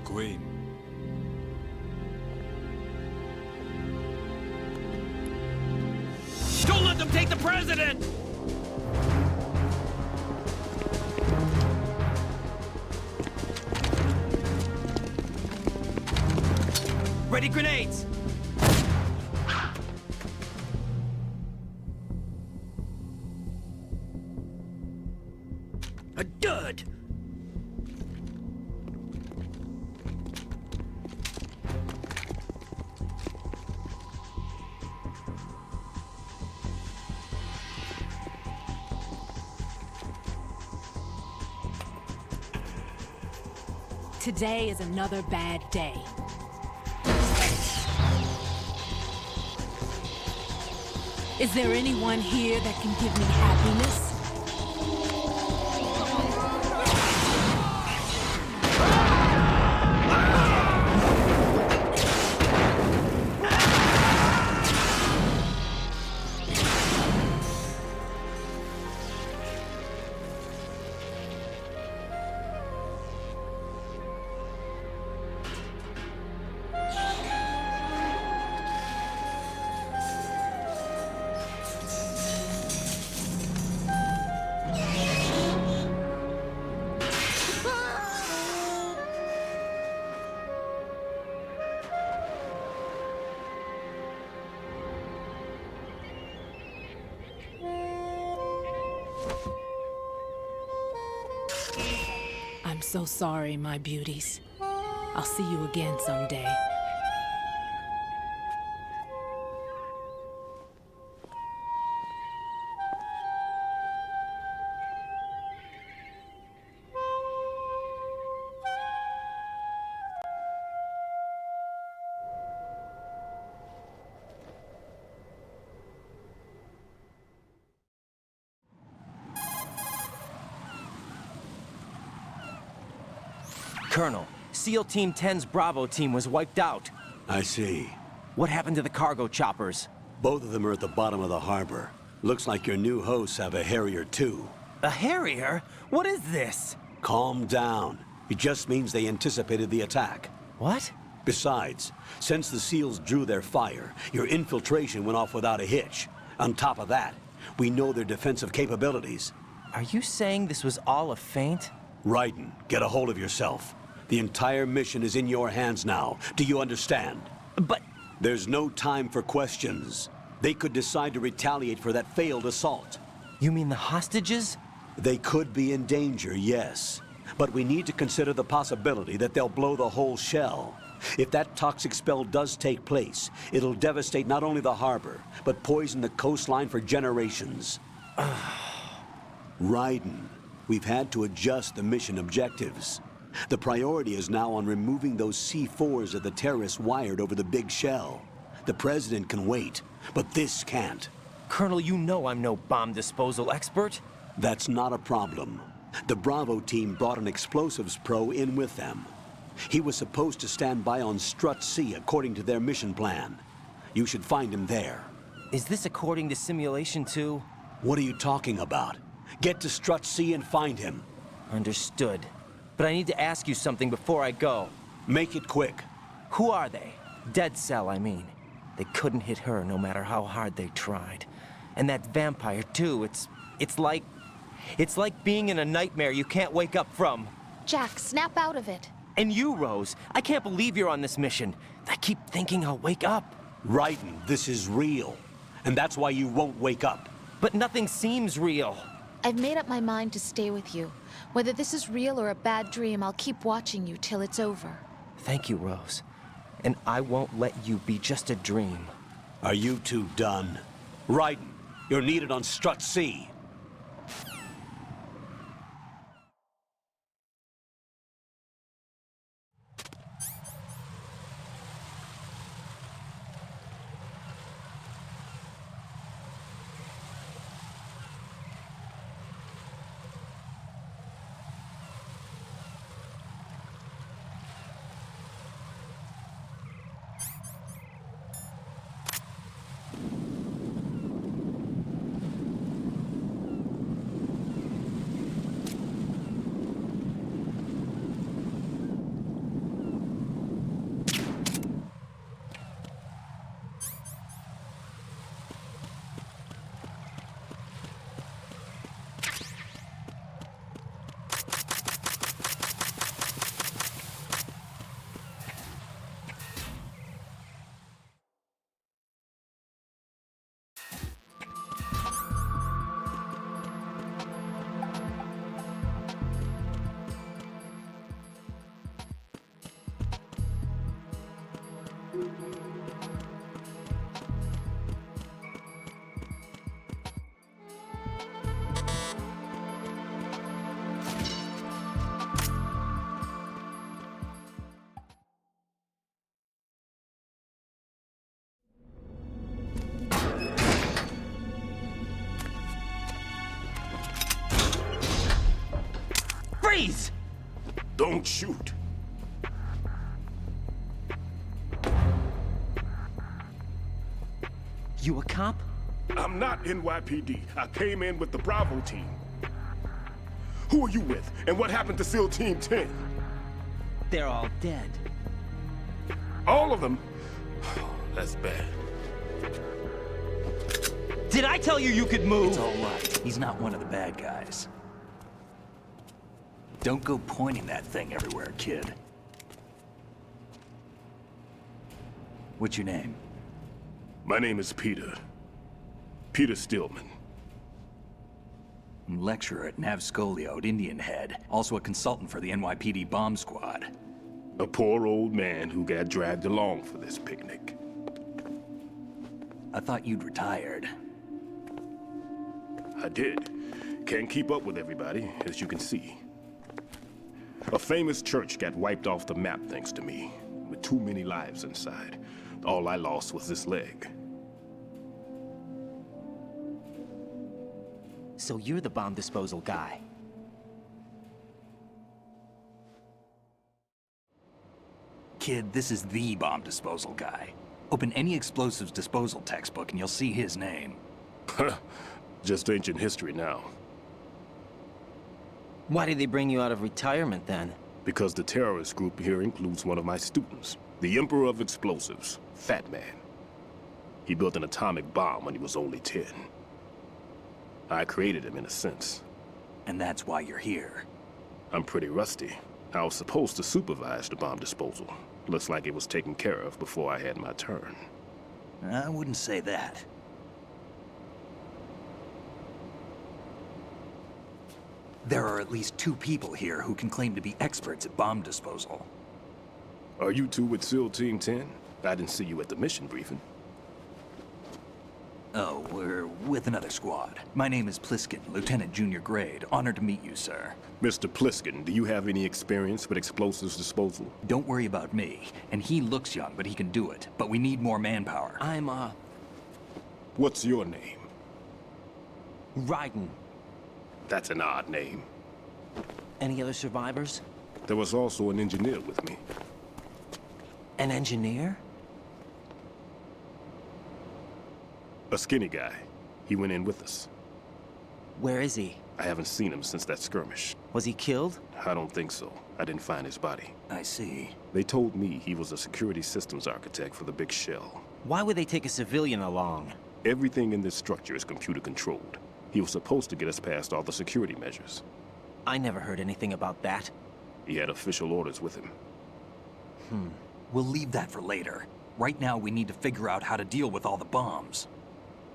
Queen. Don't let them take the president! Ready grenades! A dud! Today is another bad day. Is there anyone here that can give me happiness? I'm so sorry, my beauties. I'll see you again someday. Colonel, SEAL Team 10's Bravo team was wiped out. I see. What happened to the cargo choppers? Both of them are at the bottom of the harbor. Looks like your new hosts have a Harrier too. A Harrier? What is this? Calm down. It just means they anticipated the attack. What? Besides, since the SEALs drew their fire, your infiltration went off without a hitch. On top of that, we know their defensive capabilities. Are you saying this was all a feint? Raiden, get a hold of yourself. The entire mission is in your hands now. Do you understand? But... There's no time for questions. They could decide to retaliate for that failed assault. You mean the hostages? They could be in danger, yes. But we need to consider the possibility that they'll blow the whole shell. If that toxic spell does take place, it'll devastate not only the harbor, but poison the coastline for generations. Raiden, we've had to adjust the mission objectives. The priority is now on removing those C4s that the terrorists wired over the big shell. The President can wait, but this can't. Colonel, you know I'm no bomb disposal expert. That's not a problem. The Bravo team brought an explosives pro in with them. He was supposed to stand by on Strut C according to their mission plan. You should find him there. Is this according to Simulation 2? What are you talking about? Get to Strut C and find him. Understood. But I need to ask you something before I go. Make it quick. Who are they? Dead Cell, I mean. They couldn't hit her no matter how hard they tried. And that vampire, too, it's like being in a nightmare you can't wake up from. Jack, snap out of it. And you, Rose, I can't believe you're on this mission. I keep thinking I'll wake up. Raiden, this is real. And that's why you won't wake up. But nothing seems real. I've made up my mind to stay with you. Whether this is real or a bad dream, I'll keep watching you till it's over. Thank you, Rose. And I won't let you be just a dream. Are you two done? Raiden, you're needed on Strut C. Please! Don't shoot. You a cop? I'm not NYPD. I came in with the Bravo team. Who are you with? And what happened to SEAL Team 10? They're all dead. All of them? That's bad. Did I tell you you could move? It's all right. He's not one of the bad guys. Don't go pointing that thing everywhere, kid. What's your name? My name is Peter. Peter Stillman. Lecturer at Nav Scolio at Indian Head. Also a consultant for the NYPD bomb squad. A poor old man who got dragged along for this picnic. I thought you'd retired. I did. Can't keep up with everybody, as you can see. A famous church got wiped off the map thanks to me, with too many lives inside. All I lost was this leg. So you're the bomb disposal guy. Kid, this is the bomb disposal guy. Open any explosives disposal textbook and you'll see his name. Just ancient history now. Why did they bring you out of retirement then? Because the terrorist group here includes one of my students, the Emperor of Explosives, Fat Man. He built an atomic bomb when he was only 10. I created him in a sense. And that's why you're here. I'm pretty rusty. I was supposed to supervise the bomb disposal. Looks like it was taken care of before I had my turn. I wouldn't say that. There are at least 2 people here who can claim to be experts at bomb disposal. Are you two with SEAL Team 10? I didn't see you at the mission briefing. Oh, we're with another squad. My name is Pliskin, Lieutenant Junior Grade. Honored to meet you, sir. Mr. Pliskin, do you have any experience with explosives disposal? Don't worry about me. And he looks young, but he can do it. But we need more manpower. I'm, What's your name? Raiden. That's an odd name. Any other survivors? There was also an engineer with me. An engineer? A skinny guy. He went in with us. Where is he? I haven't seen him since that skirmish. Was he killed? I don't think so. I didn't find his body. I see. They told me he was a security systems architect for the big shell. Why would they take a civilian along? Everything in this structure is computer controlled. He was supposed to get us past all the security measures. I never heard anything about that. He had official orders with him. We'll leave that for later. Right now, we need to figure out how to deal with all the bombs.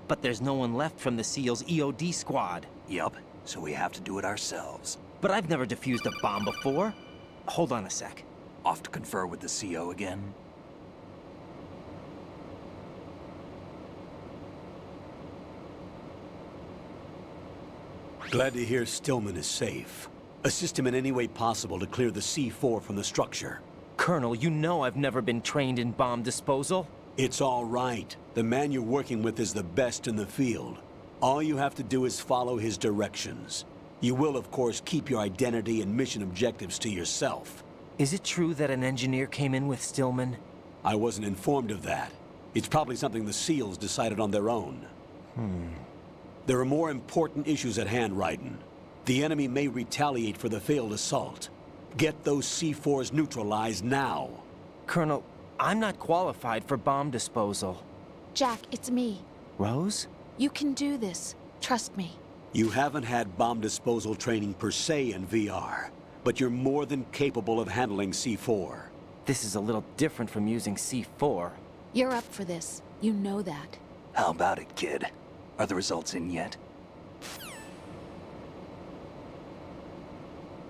But there's no one left from the SEAL's EOD squad. Yup, so we have to do it ourselves. But I've never defused a bomb before. Hold on a sec. Off to confer with the CO again? Glad to hear Stillman is safe. Assist him in any way possible to clear the C4 from the structure. Colonel, you know I've never been trained in bomb disposal. It's all right. The man you're working with is the best in the field. All you have to do is follow his directions. You will, of course, keep your identity and mission objectives to yourself. Is it true that an engineer came in with Stillman? I wasn't informed of that. It's probably something the SEALs decided on their own. There are more important issues at hand, Raiden. The enemy may retaliate for the failed assault. Get those C4s neutralized now. Colonel, I'm not qualified for bomb disposal. Jack, it's me. Rose? You can do this. Trust me. You haven't had bomb disposal training per se in VR, but you're more than capable of handling C4. This is a little different from using C4. You're up for this. You know that. How about it, kid? Are the results in yet?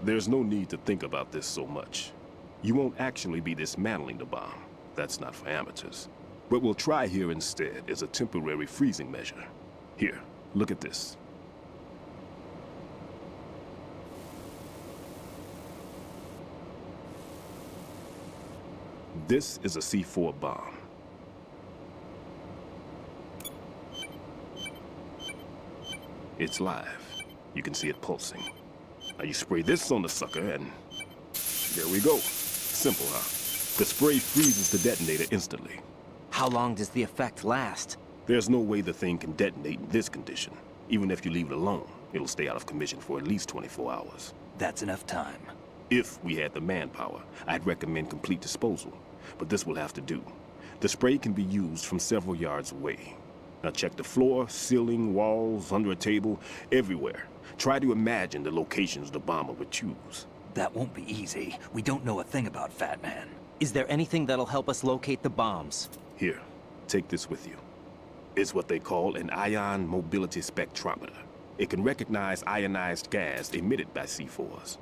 There's no need to think about this so much. You won't actually be dismantling the bomb. That's not for amateurs. What we'll try here instead is a temporary freezing measure. Here, look at this. This is a C4 bomb. It's live. You can see it pulsing. Now you spray this on the sucker and there we go. Simple, huh? The spray freezes the detonator instantly. How long does the effect last? There's no way the thing can detonate in this condition. Even if you leave it alone, it'll stay out of commission for at least 24 hours. That's enough time. If we had the manpower, I'd recommend complete disposal. But this will have to do. The spray can be used from several yards away. Now check the floor, ceiling, walls, under a table, everywhere. Try to imagine the locations the bomber would choose. That won't be easy. We don't know a thing about Fat Man. Is there anything that'll help us locate the bombs? Here, take this with you. It's what they call an ion mobility spectrometer. It can recognize ionized gas emitted by C4s.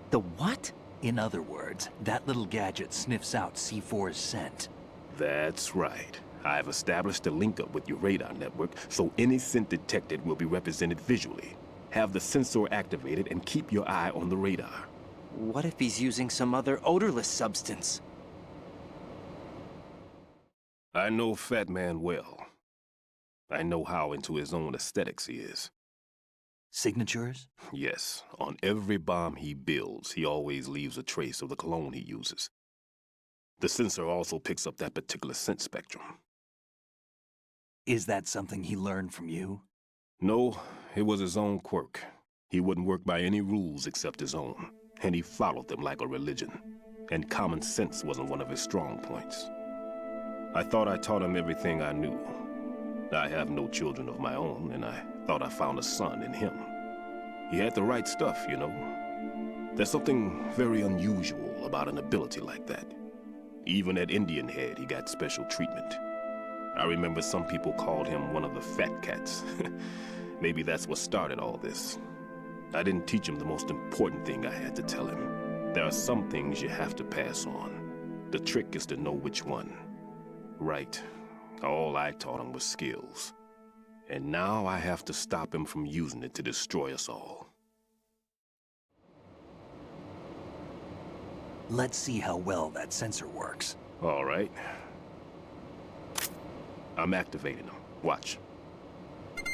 The what? In other words, that little gadget sniffs out C4's scent. That's right. I've established a link up with your radar network, so any scent detected will be represented visually. Have the sensor activated and keep your eye on the radar. What if he's using some other odorless substance? I know Fat Man well. I know how into his own aesthetics he is. Signatures? Yes. On every bomb he builds, he always leaves a trace of the cologne he uses. The sensor also picks up that particular scent spectrum. Is that something he learned from you? No, it was his own quirk. He wouldn't work by any rules except his own, and he followed them like a religion. And common sense wasn't one of his strong points. I thought I taught him everything I knew. I have no children of my own, and I thought I found a son in him. He had the right stuff, you know. There's something very unusual about an ability like that. Even at Indian Head, he got special treatment. I remember some people called him one of the fat cats. Maybe that's what started all this. I didn't teach him the most important thing I had to tell him. There are some things you have to pass on. The trick is to know which one. Right. All I taught him was skills. And now I have to stop him from using it to destroy us all. Let's see how well that sensor works. All right. I'm activating them. Watch.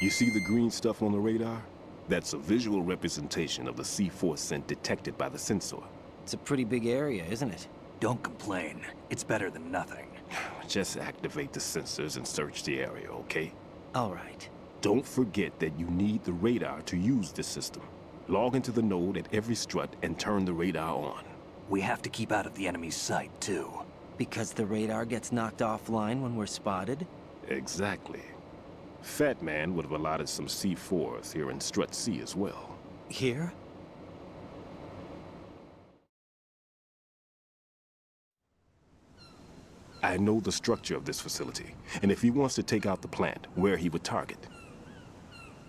You see the green stuff on the radar? That's a visual representation of the C4 scent detected by the sensor. It's a pretty big area, isn't it? Don't complain. It's better than nothing. Just activate the sensors and search the area, okay? All right. Don't forget that you need the radar to use this system. Log into the node at every strut and turn the radar on. We have to keep out of the enemy's sight, too. Because the radar gets knocked offline when we're spotted? Exactly. Fat Man would have allotted some C4s here in Strut C as well. Here? I know the structure of this facility, and if he wants to take out the plant, where he would target.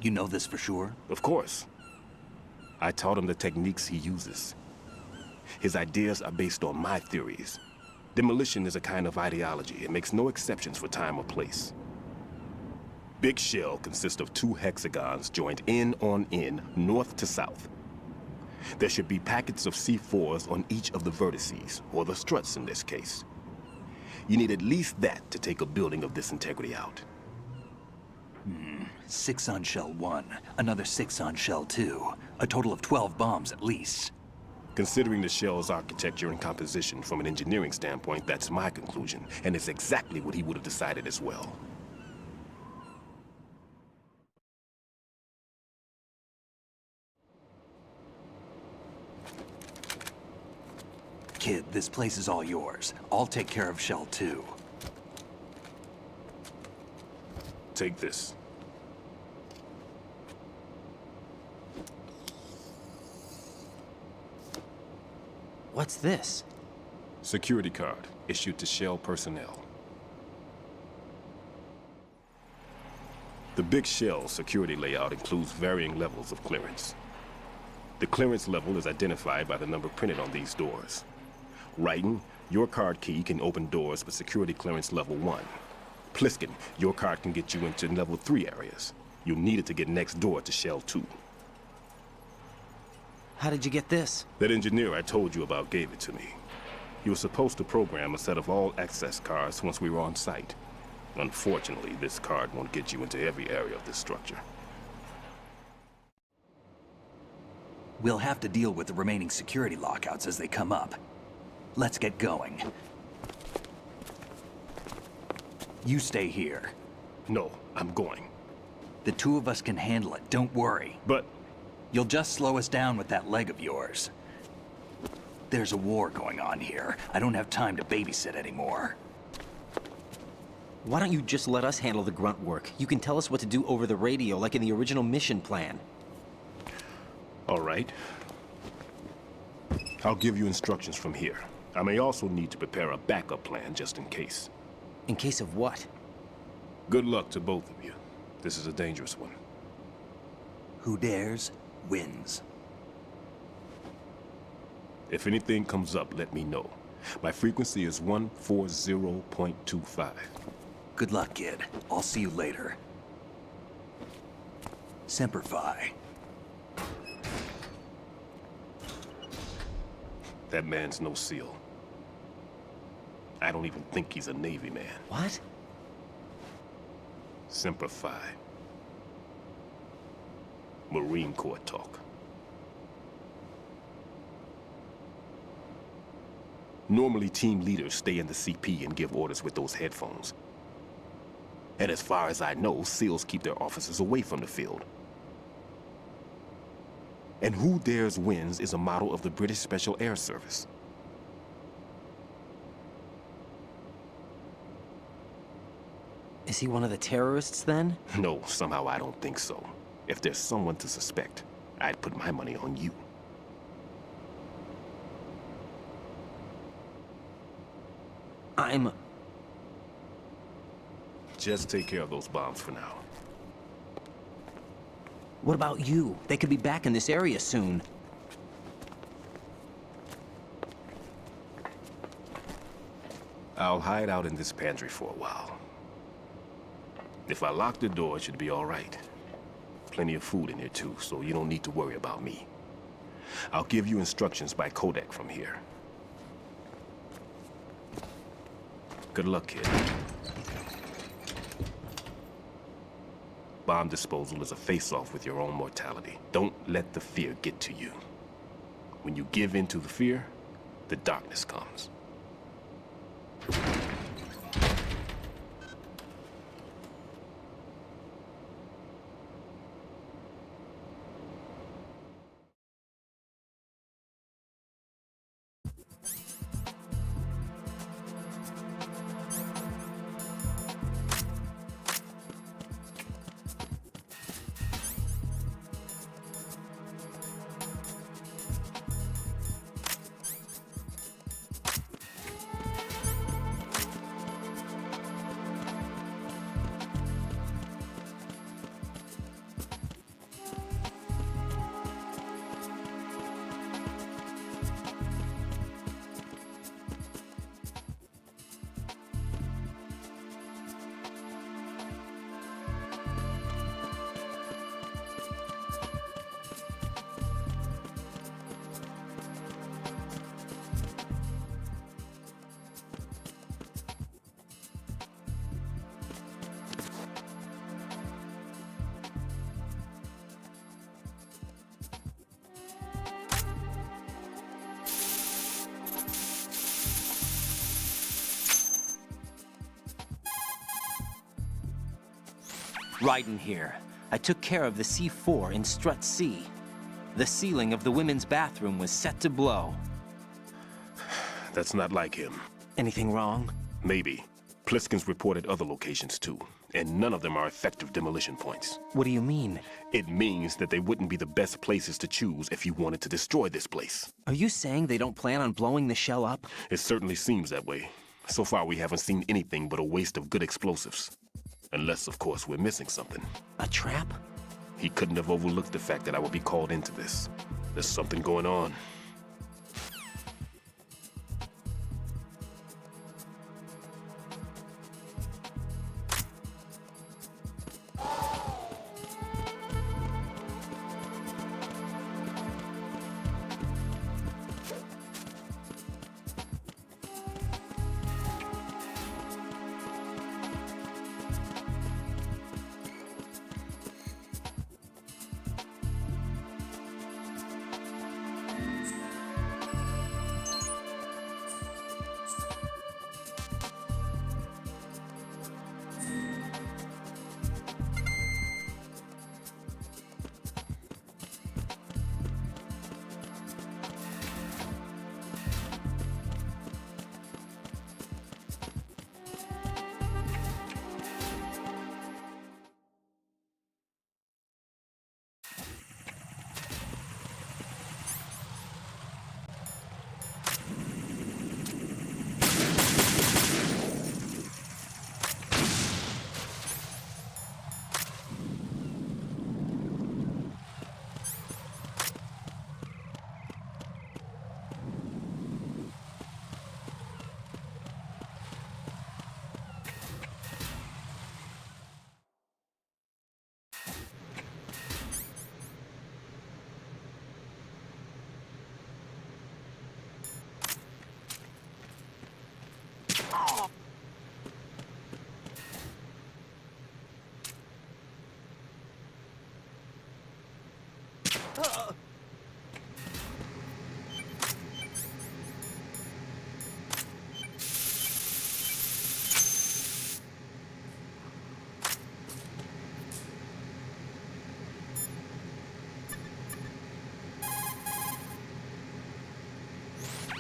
You know this for sure? Of course. I taught him the techniques he uses. His ideas are based on my theories. Demolition is a kind of ideology. It makes no exceptions for time or place. Big shell consists of 2 hexagons joined end on end, north to south. There should be packets of C4s on each of the vertices, or the struts in this case. You need at least that to take a building of this integrity out. 6 on shell 1, another 6 on shell 2. A total of 12 bombs at least. Considering the shell's architecture and composition from an engineering standpoint, that's my conclusion, and it's exactly what he would have decided as well. Kid, this place is all yours. I'll take care of shell 2. Take this. What's this? Security card, issued to Shell personnel. The Big Shell security layout includes varying levels of clearance. The clearance level is identified by the number printed on these doors. Writing, your card key can open doors with security clearance level 1. Pliskin, your card can get you into level 3 areas. You'll need it to get next door to Shell 2. How did you get this? That engineer I told you about gave it to me. He was supposed to program a set of all access cards once we were on site. Unfortunately, this card won't get you into every area of this structure. We'll have to deal with the remaining security lockouts as they come up. Let's get going. You stay here. No, I'm going. The two of us can handle it, don't worry. But... You'll just slow us down with that leg of yours. There's a war going on here. I don't have time to babysit anymore. Why don't you just let us handle the grunt work? You can tell us what to do over the radio, like in the original mission plan. All right. I'll give you instructions from here. I may also need to prepare a backup plan just in case. In case of what? Good luck to both of you. This is a dangerous one. Who dares, wins. If anything comes up, let me know. My frequency is 140.25. Good luck, kid. I'll see you later. Semper Fi. That man's no SEAL. I don't even think he's a Navy man. What? Semper Fi. Marine Corps talk. Normally, team leaders stay in the CP and give orders with those headphones. And as far as I know, SEALs keep their officers away from the field. And Who Dares Wins is a model of the British Special Air Service. Is he one of the terrorists, then? No, somehow I don't think so. If there's someone to suspect, I'd put my money on you. Just take care of those bombs for now. What about you? They could be back in this area soon. I'll hide out in this pantry for a while. If I lock the door, it should be all right. Plenty of food in here too, so you don't need to worry about me. I'll give you instructions by codec from here. Good luck, kid. Bomb disposal is a face-off with your own mortality. Don't let the fear get to you. When you give in to the fear, the darkness comes. Raiden here. I took care of the C4 in Strut C. The ceiling of the women's bathroom was set to blow. That's not like him. Anything wrong? Maybe. Pliskin's reported other locations too, and none of them are effective demolition points. What do you mean? It means that they wouldn't be the best places to choose if you wanted to destroy this place. Are you saying they don't plan on blowing the shell up? It certainly seems that way. So far, we haven't seen anything but a waste of good explosives. Unless, of course, we're missing something. A trap? He couldn't have overlooked the fact that I would be called into this. There's something going on.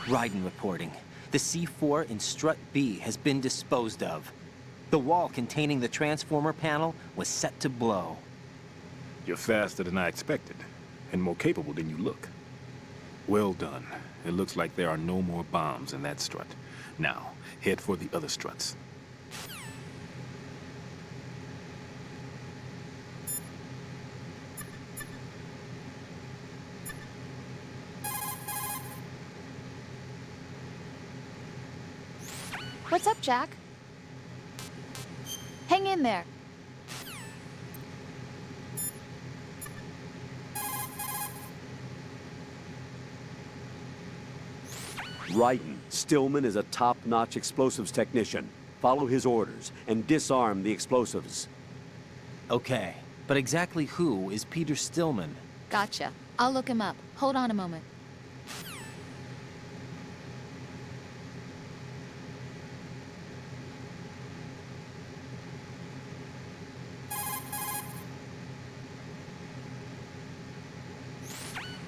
Raiden reporting. The C4 in Strut B has been disposed of. The wall containing the transformer panel was set to blow. You're faster than I expected, and more capable than you look. Well done. It looks like there are no more bombs in that strut. Now, head for the other struts. What's up, Jack? Hang in there. Raiden, Stillman is a top-notch explosives technician. Follow his orders and disarm the explosives. Okay, but exactly who is Peter Stillman? Gotcha. I'll look him up. Hold on a moment.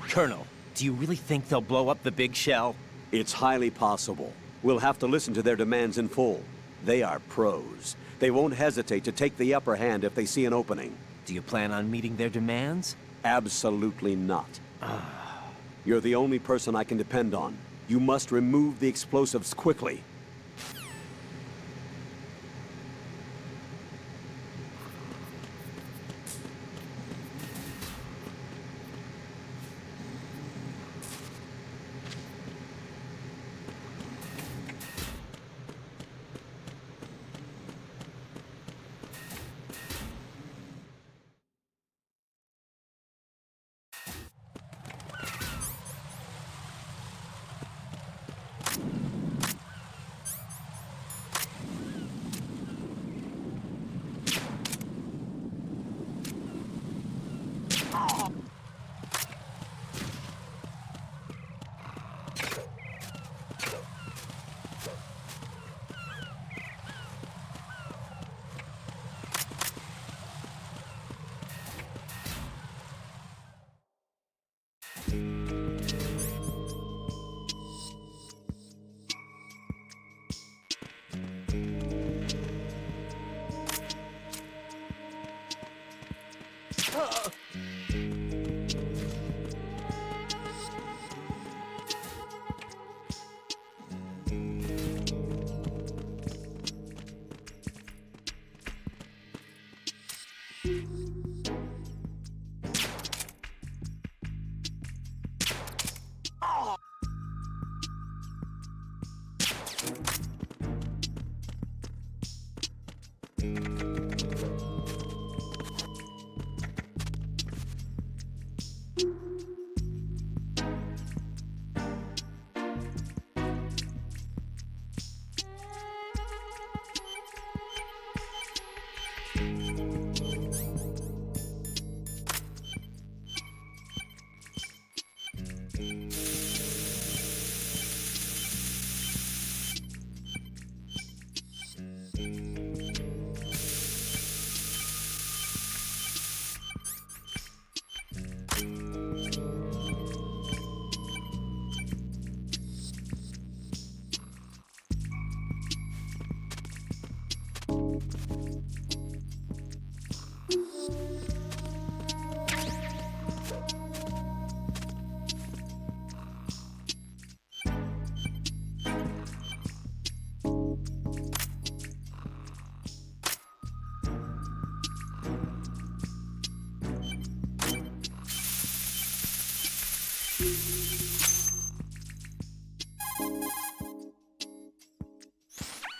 Colonel, do you really think they'll blow up the big shell? It's highly possible. We'll have to listen to their demands in full. They are pros. They won't hesitate to take the upper hand if they see an opening. Do you plan on meeting their demands? Absolutely not. You're the only person I can depend on. You must remove the explosives quickly.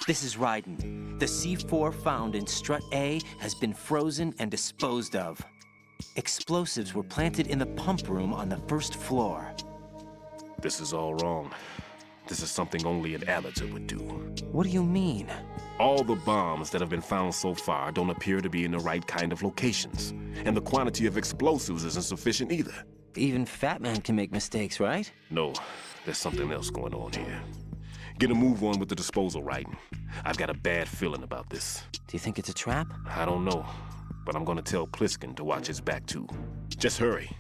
This is Raiden. The C4 found in Strut A has been frozen and disposed of. Explosives were planted in the pump room on the first floor. This is all wrong. This is something only an amateur would do. What do you mean? All the bombs that have been found so far don't appear to be in the right kind of locations. And the quantity of explosives isn't sufficient either. Even Fat Man can make mistakes, right? No, there's something else going on here. Get a move on with the disposal right. I've got a bad feeling about this. Do you think it's a trap? I don't know, but I'm gonna tell Pliskin to watch his back too. Just hurry.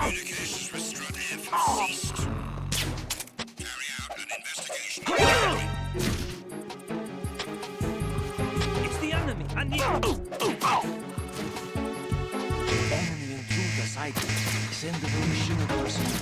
Communications with Strut have ceased. Carry out an investigation. It's the enemy! I need... Enemy intruder sighted. Send the machine personnel.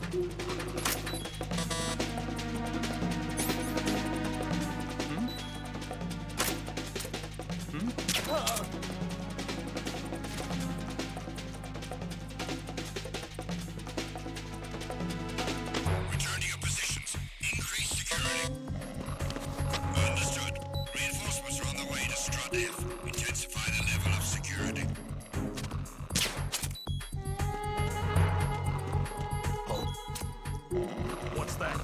Return to your positions. Increase security. Understood. Reinforcements are on the way to Strut F. Intensify the level of security. What's that?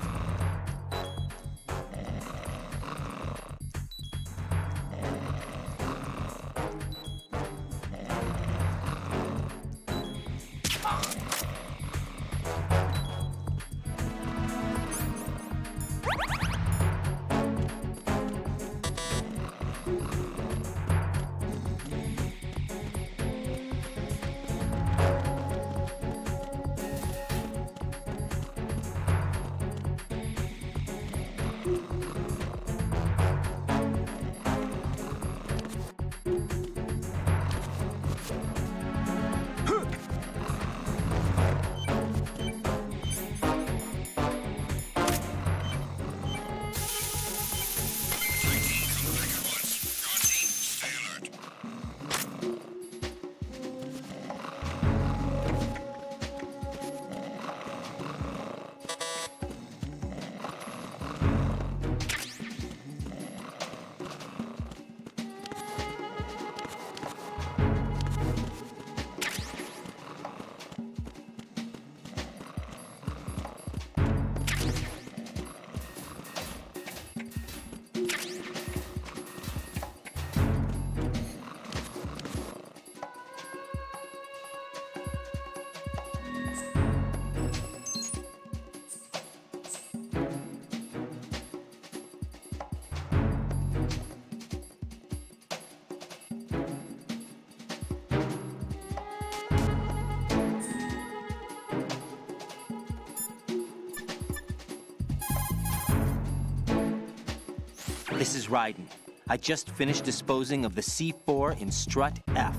This is Raiden. I just finished disposing of the C4 in Strut F.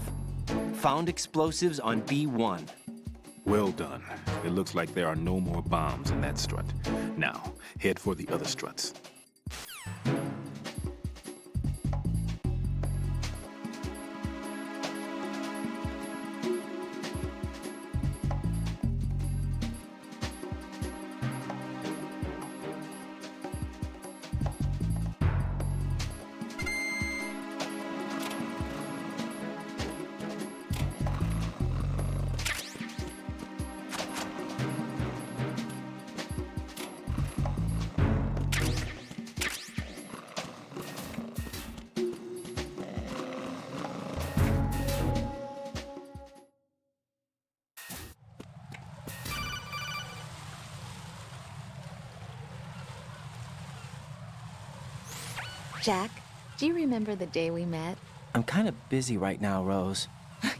Found explosives on B1. Well done. It looks like there are no more bombs in that strut. Now, head for the other struts. Jack, do you remember the day we met? I'm kind of busy right now, Rose.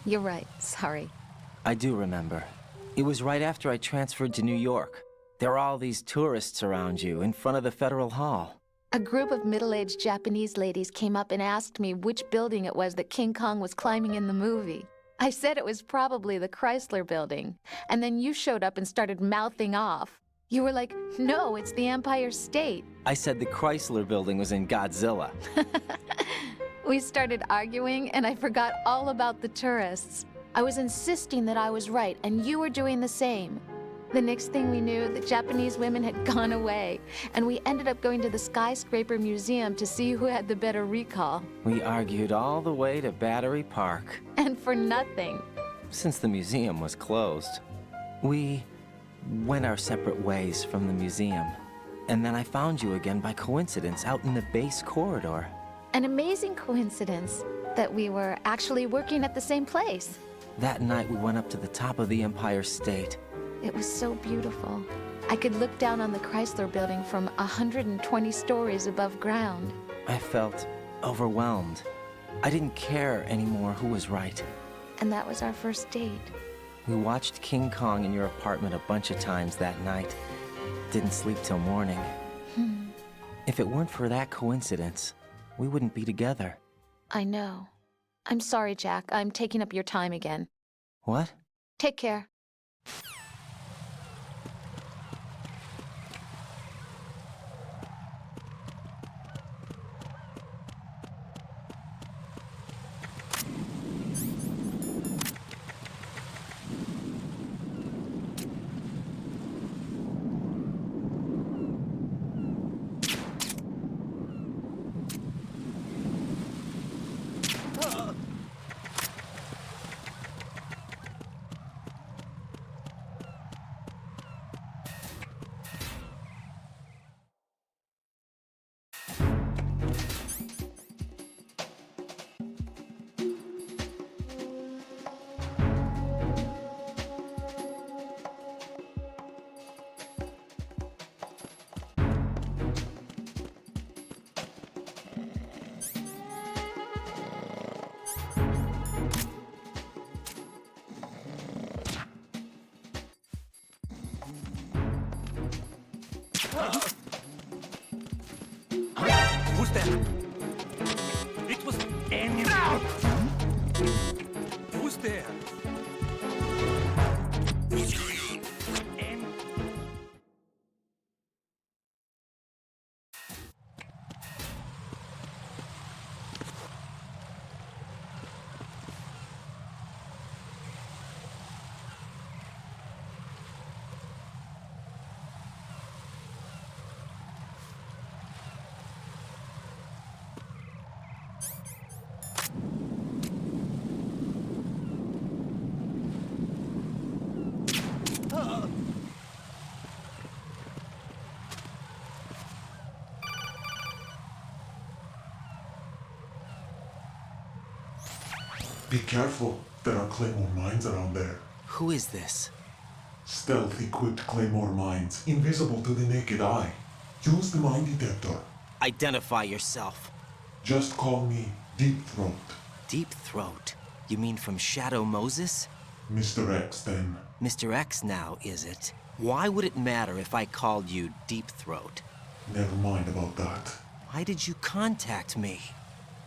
You're right, sorry. I do remember. It was right after I transferred to New York. There were all these tourists around you in front of the Federal Hall. A group of middle-aged Japanese ladies came up and asked me which building it was that King Kong was climbing in the movie. I said it was probably the Chrysler Building, and then you showed up and started mouthing off. You were like, no, it's the Empire State. I said the Chrysler Building was in Godzilla. We started arguing, and I forgot all about the tourists. I was insisting that I was right, and you were doing the same. The next thing we knew, the Japanese women had gone away, and we ended up going to the Skyscraper Museum to see who had the better recall. We argued all the way to Battery Park. And for nothing. Since the museum was closed. We went our separate ways from the museum. And then I found you again by coincidence out in the base corridor. An amazing coincidence that we were actually working at the same place. That night we went up to the top of the Empire State. It was so beautiful. I could look down on the Chrysler Building from 120 stories above ground. I felt overwhelmed. I didn't care anymore who was right. And that was our first date. We watched King Kong in your apartment a bunch of times that night. Didn't sleep till morning. If it weren't for that coincidence, we wouldn't be together. I know. I'm sorry, Jack. I'm taking up your time again. What? Take care. Who's there? It was enemy. Who's there? What's going on? Be careful. There are Claymore mines around there. Who is this? Stealth-equipped Claymore mines, invisible to the naked eye. Use the mine detector. Identify yourself. Just call me Deep Throat. Deep Throat? You mean from Shadow Moses? Mr. X, then. Mr. X now, is it? Why would it matter if I called you Deep Throat? Never mind about that. Why did you contact me?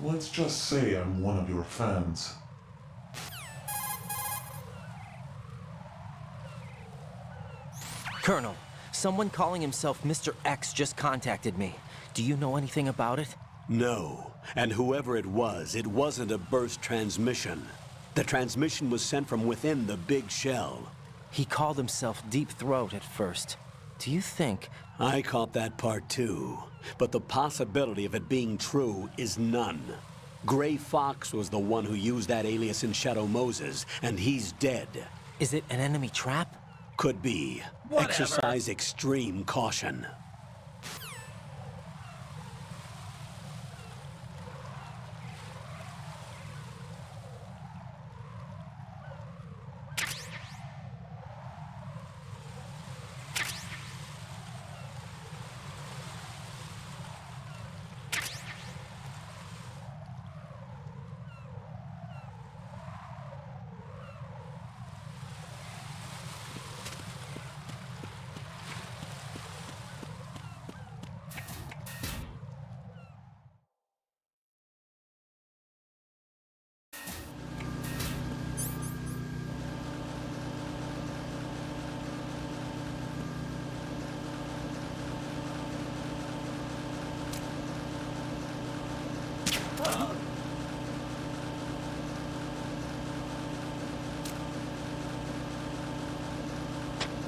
Let's just say I'm one of your fans. Colonel, someone calling himself Mr. X just contacted me. Do you know anything about it? No. And whoever it wasn't a burst transmission. The transmission was sent from within the big shell. He called himself Deep Throat at first. Do you think... I caught that part too. But the possibility of it being true is none. Gray Fox was the one who used that alias in Shadow Moses, and he's dead. Is it an enemy trap? Could be. Whatever. Exercise extreme caution.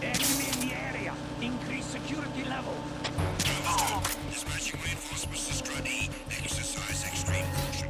Enemy in the area. Increase security level. Dispatching reinforcements to Strut E. Exercise extreme caution.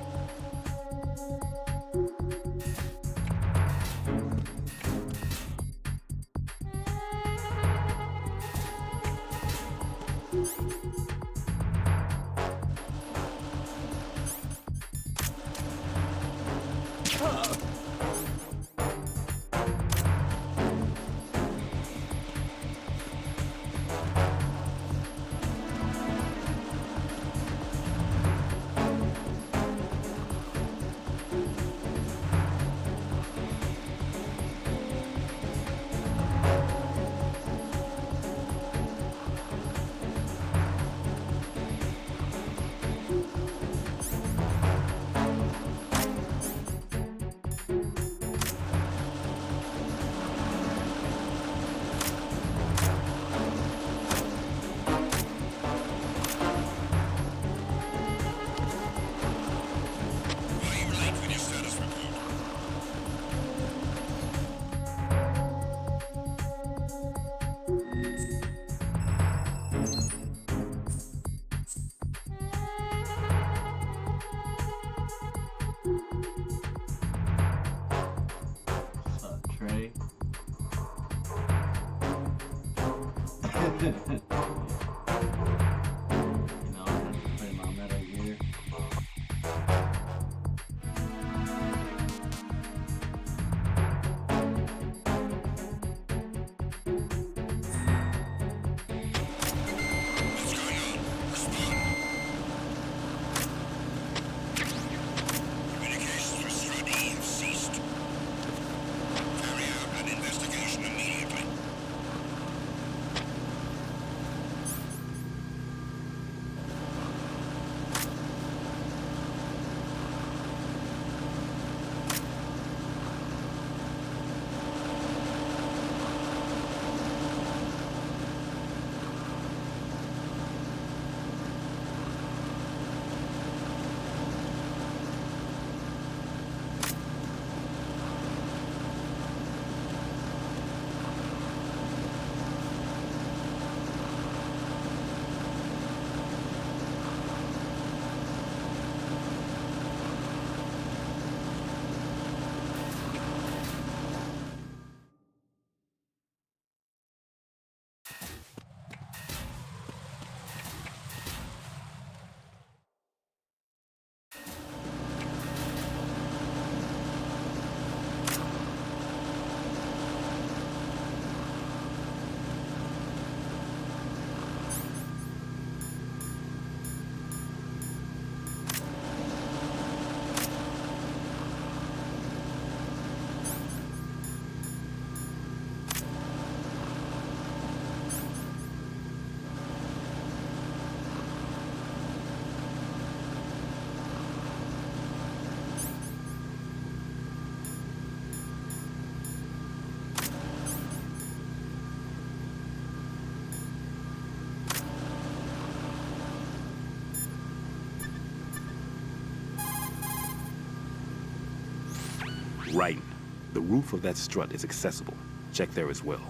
Trey. I have to play my Metal Gear. Communications with Strut E have ceased. Carry out an investigation immediately. Right. The roof of that strut is accessible. Check there as well.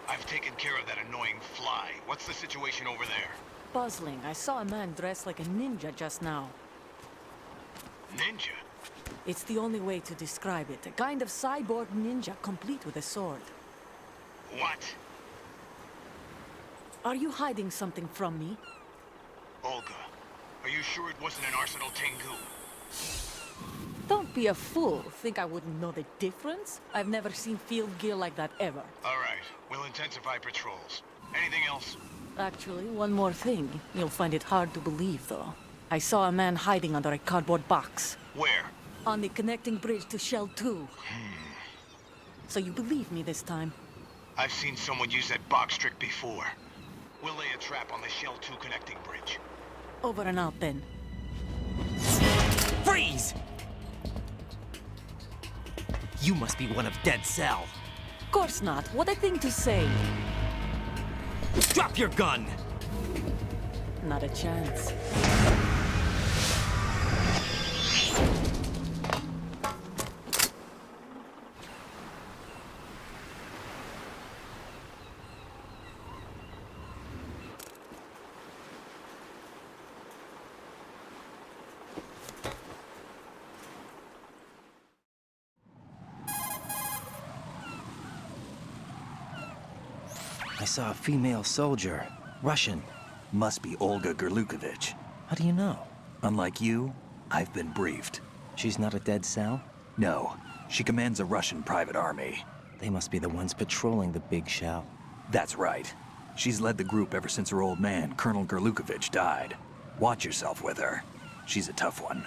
I've taken care of that annoying fly. What's the situation over there? Puzzling. I saw a man dressed like a ninja just now. Ninja? It's the only way to describe it. A kind of cyborg ninja, complete with a sword. What? Are you hiding something from me? Olga, are you sure it wasn't an Arsenal Tengu? Don't be a fool. Think I wouldn't know the difference? I've never seen field gear like that ever. All right, we'll intensify patrols. Anything else? Actually, one more thing. You'll find it hard to believe, though. I saw a man hiding under a cardboard box. Where? On the connecting bridge to Shell 2. So you believe me this time? I've seen someone use that box trick before. We'll lay a trap on the Shell 2 connecting bridge. Over and out, then. Freeze! You must be one of Dead Cell. Of course not. What a thing to say. Drop your gun! Not a chance. I saw a female soldier. Russian. Must be Olga Gerlukovich. How do you know? Unlike you, I've been briefed. She's not a Dead Cell? No. She commands a Russian private army. They must be the ones patrolling the big shell. That's right. She's led the group ever since her old man, Colonel Gerlukovich, died. Watch yourself with her. She's a tough one.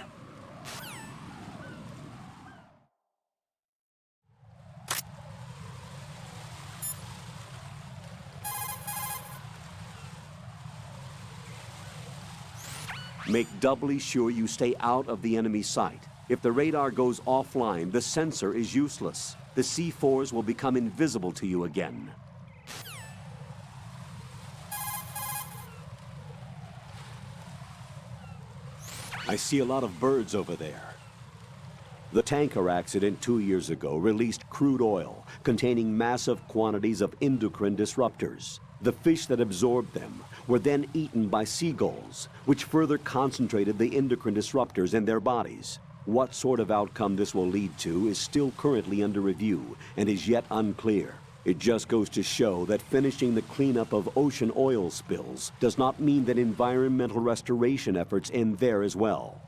Make doubly sure you stay out of the enemy's sight. If the radar goes offline, the sensor is useless. The C4s will become invisible to you again. I see a lot of birds over there. The tanker accident 2 years ago released crude oil containing massive quantities of endocrine disruptors. The fish that absorbed them were then eaten by seagulls, which further concentrated the endocrine disruptors in their bodies. What sort of outcome this will lead to is still currently under review and is yet unclear. It just goes to show that finishing the cleanup of ocean oil spills does not mean that environmental restoration efforts end there as well.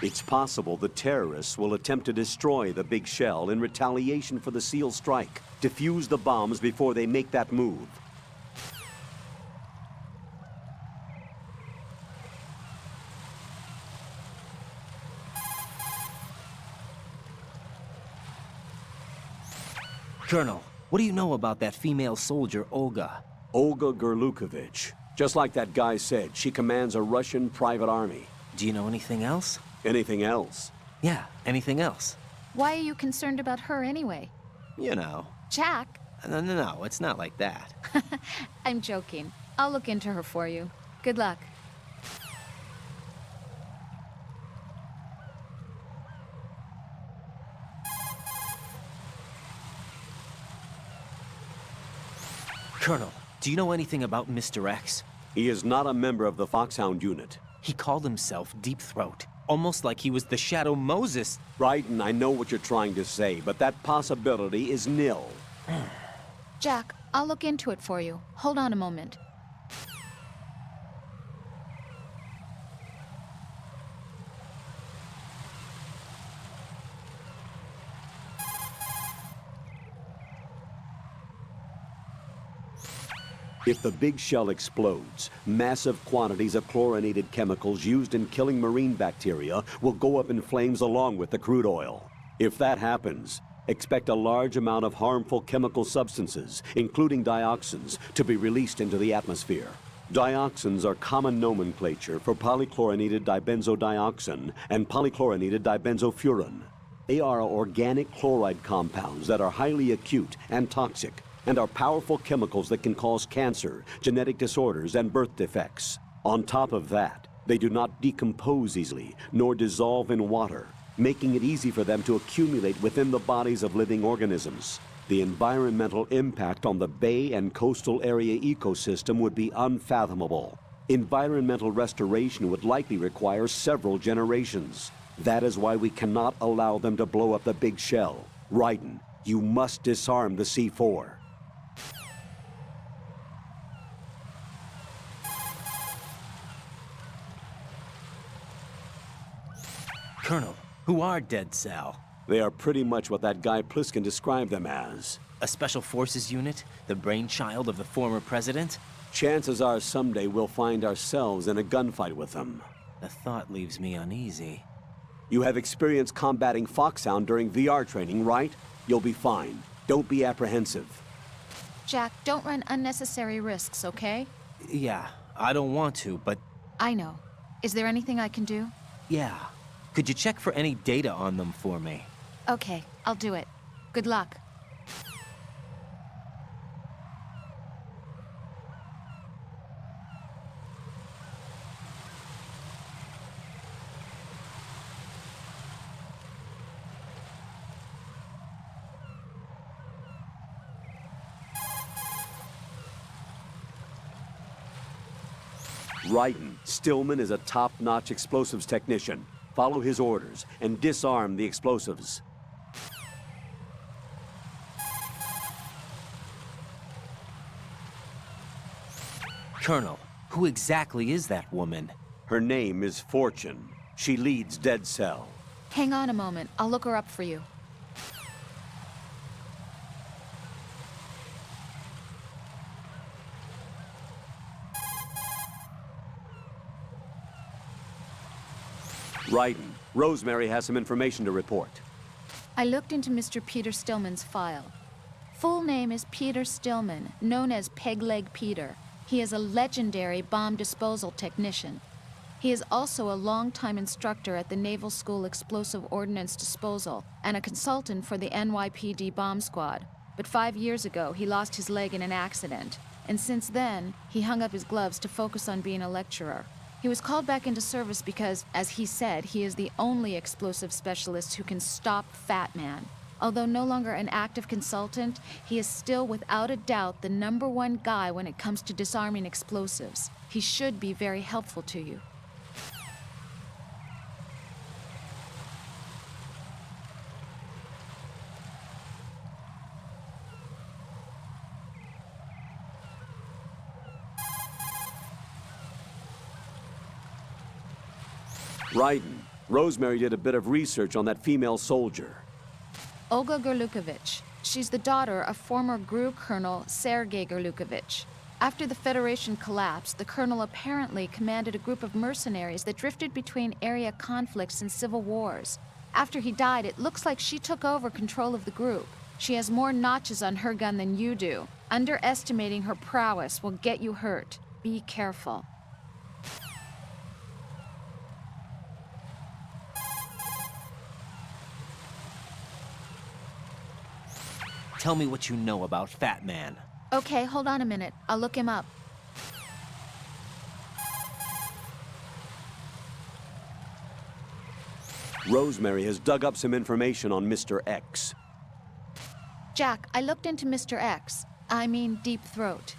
It's possible the terrorists will attempt to destroy the big shell in retaliation for the SEAL strike. Defuse the bombs before they make that move. Colonel, what do you know about that female soldier, Olga? Olga Gerlukovich. Just like that guy said, she commands a Russian private army. Do you know anything else? Anything else? Yeah, anything else. Why are you concerned about her anyway? You know. Jack? No, it's not like that. I'm joking. I'll look into her for you. Good luck. Colonel, do you know anything about Mr. X? He is not a member of the Foxhound unit. He called himself Deep Throat. Almost like he was the Shadow Moses. Raiden, I know what you're trying to say, but that possibility is nil. Jack, I'll look into it for you. Hold on a moment. If the big shell explodes, massive quantities of chlorinated chemicals used in killing marine bacteria will go up in flames along with the crude oil. If that happens, expect a large amount of harmful chemical substances, including dioxins, to be released into the atmosphere. Dioxins are common nomenclature for polychlorinated dibenzodioxin and polychlorinated dibenzofuran. They are organic chloride compounds that are highly acute and toxic, and are powerful chemicals that can cause cancer, genetic disorders, and birth defects. On top of that, they do not decompose easily, nor dissolve in water, making it easy for them to accumulate within the bodies of living organisms. The environmental impact on the bay and coastal area ecosystem would be unfathomable. Environmental restoration would likely require several generations. That is why we cannot allow them to blow up the big shell. Raiden, you must disarm the C4. Colonel, who are Dead Cell? They are pretty much what that guy Pliskin described them as. A special forces unit? The brainchild of the former president? Chances are someday we'll find ourselves in a gunfight with them. The thought leaves me uneasy. You have experience combating Foxhound during VR training, right? You'll be fine. Don't be apprehensive. Jack, don't run unnecessary risks, okay? Yeah, I don't want to, but... I know. Is there anything I can do? Yeah. Could you check for any data on them for me? Okay, I'll do it. Good luck. Raiden, Stillman is a top-notch explosives technician. Follow his orders and disarm the explosives. Colonel, who exactly is that woman? Her name is Fortune. She leads Dead Cell. Hang on a moment. I'll look her up for you. Raiden, Rosemary has some information to report. I looked into Mr. Peter Stillman's file. Full name is Peter Stillman, known as Peg Leg Peter. He is a legendary bomb disposal technician. He is also a longtime instructor at the Naval School Explosive Ordnance Disposal and a consultant for the NYPD bomb squad. But 5 years ago, he lost his leg in an accident. And since then, he hung up his gloves to focus on being a lecturer. He was called back into service because, as he said, he is the only explosive specialist who can stop Fat Man. Although no longer an active consultant, he is still without a doubt the #1 guy when it comes to disarming explosives. He should be very helpful to you. Raiden, Rosemary did a bit of research on that female soldier. Olga Gorlukovich. She's the daughter of former GRU Colonel Sergei Gorlukovich. After the Federation collapsed, the colonel apparently commanded a group of mercenaries that drifted between area conflicts and civil wars. After he died, it looks like she took over control of the group. She has more notches on her gun than you do. Underestimating her prowess will get you hurt. Be careful. Tell me what you know about Fat Man. Okay, hold on a minute. I'll look him up. Rosemary has dug up some information on Mr. X. Jack, I looked into Mr. X. I mean Deep Throat.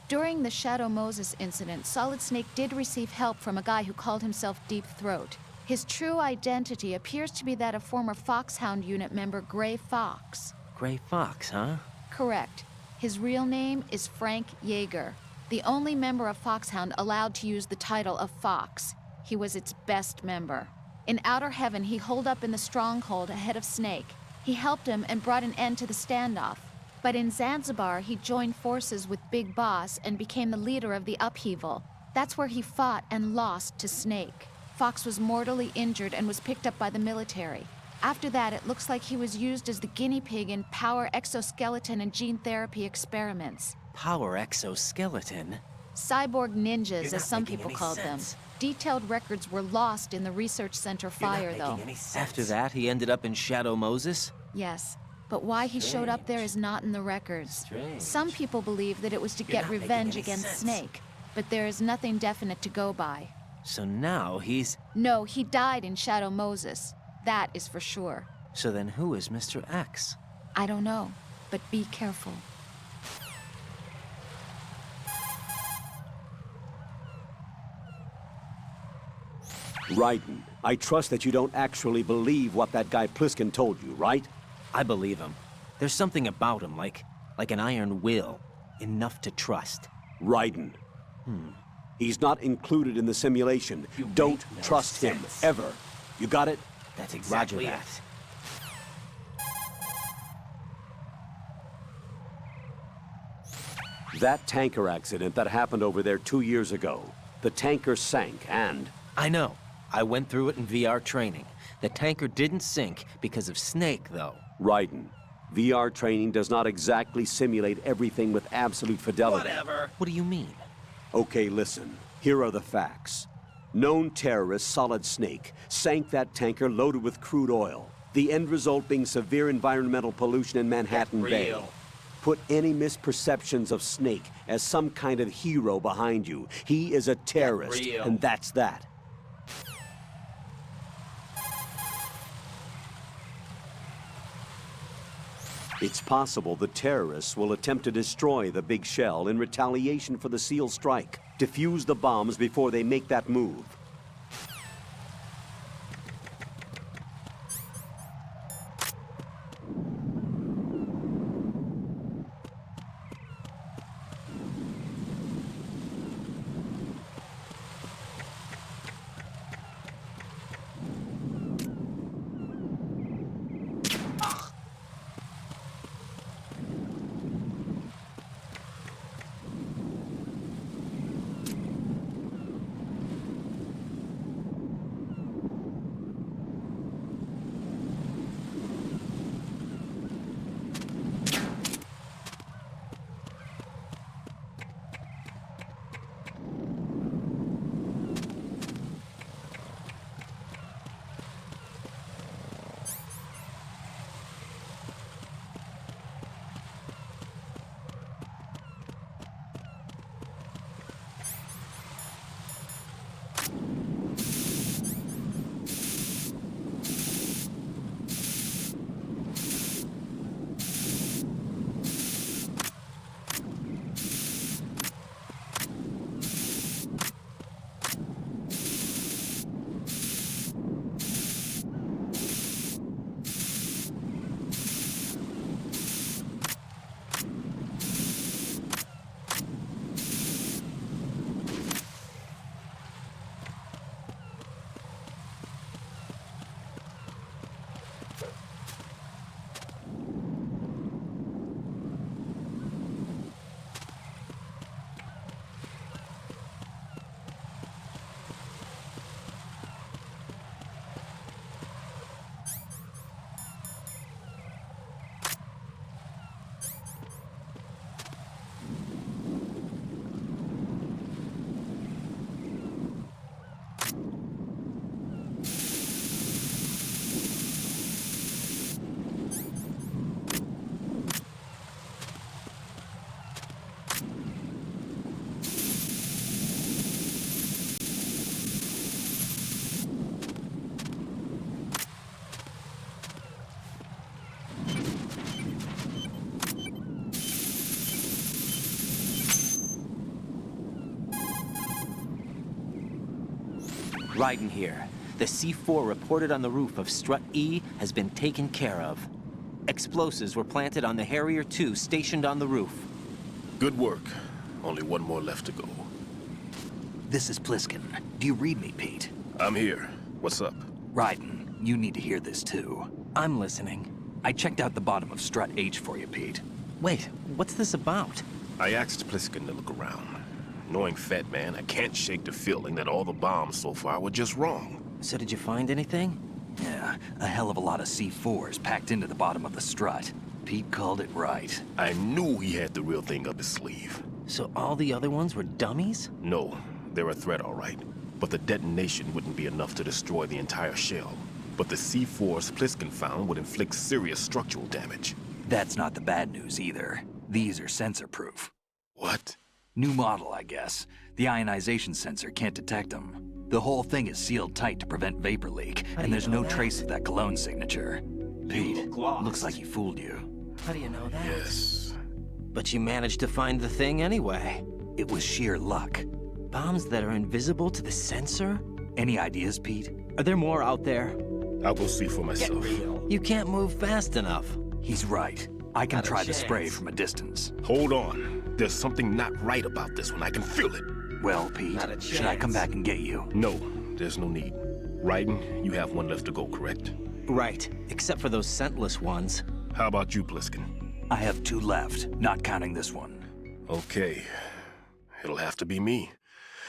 During the Shadow Moses incident, Solid Snake did receive help from a guy who called himself Deep Throat. His true identity appears to be that of former Foxhound Unit member Gray Fox. Gray Fox, huh? Correct. His real name is Frank Yeager, the only member of Foxhound allowed to use the title of Fox. He was its best member. In Outer Heaven, he holed up in the stronghold ahead of Snake. He helped him and brought an end to the standoff. But in Zanzibar, he joined forces with Big Boss and became the leader of the upheaval. That's where he fought and lost to Snake. Fox was mortally injured and was picked up by the military. After that, it looks like he was used as the guinea pig in power exoskeleton and gene therapy experiments. Power exoskeleton? Cyborg ninjas, You're as not some making people any called sense. them. Detailed records were lost in the research center fire, though. After that, he ended up in Shadow Moses? Yes, but why he showed up there is not in the records. Strange. Some people believe that it was to You're get not making revenge any against sense. Snake, but there is nothing definite to go by. So now he's... No, he died in Shadow Moses. That is for sure. So then who is Mr. X? I don't know, but be careful. Raiden, I trust that you don't actually believe what that guy Pliskin told you, right? I believe him. There's something about him, like an iron will. Enough to trust. Raiden. He's not included in the simulation. Don't trust him, ever. You got it? That's exactly Roger it. That tanker accident that happened over there 2 years ago, the tanker sank and... I know. I went through it in VR training. The tanker didn't sink because of Snake, though. Raiden, VR training does not exactly simulate everything with absolute fidelity. Whatever. What do you mean? Okay, listen. Here are the facts. Known terrorist Solid Snake sank that tanker loaded with crude oil. The end result being severe environmental pollution in Manhattan Bay. Put any misperceptions of Snake as some kind of hero behind you. He is a terrorist, and that's that. It's possible the terrorists will attempt to destroy the big shell in retaliation for the SEAL strike. Defuse the bombs before they make that move. Raiden here. The C4 reported on the roof of Strut E has been taken care of. Explosives were planted on the Harrier 2 stationed on the roof. Good work. Only one more left to go. This is Pliskin. Do you read me, Pete? I'm here. What's up? Raiden, you need to hear this too. I'm listening. I checked out the bottom of Strut H for you, Pete. Wait, what's this about? I asked Pliskin to look around. Knowing Fat Man, I can't shake the feeling that all the bombs so far were just wrong. So did you find anything? Yeah, a hell of a lot of C4s packed into the bottom of the strut. Pete called it right. I knew he had the real thing up his sleeve. So all the other ones were dummies? No, they're a threat, all right. But the detonation wouldn't be enough to destroy the entire shell. But the C4s Pliskin found would inflict serious structural damage. That's not the bad news either. These are sensor-proof. What? New model, I guess. The ionization sensor can't detect them. The whole thing is sealed tight to prevent vapor leak, and there's no trace of that cologne signature. Pete, looks like he fooled you. How do you know that? Yes. But you managed to find the thing anyway. It was sheer luck. Bombs that are invisible to the sensor? Any ideas, Pete? Are there more out there? I'll go see for myself. You can't move fast enough. He's right. I can try the spray from a distance. Hold on. There's something not right about this one. I can feel it. Well, Pete, should I come back and get you? No, there's no need. Raiden, you have one left to go, correct? Right, except for those scentless ones. How about you, Pliskin? I have 2 left, not counting this one. Okay. It'll have to be me.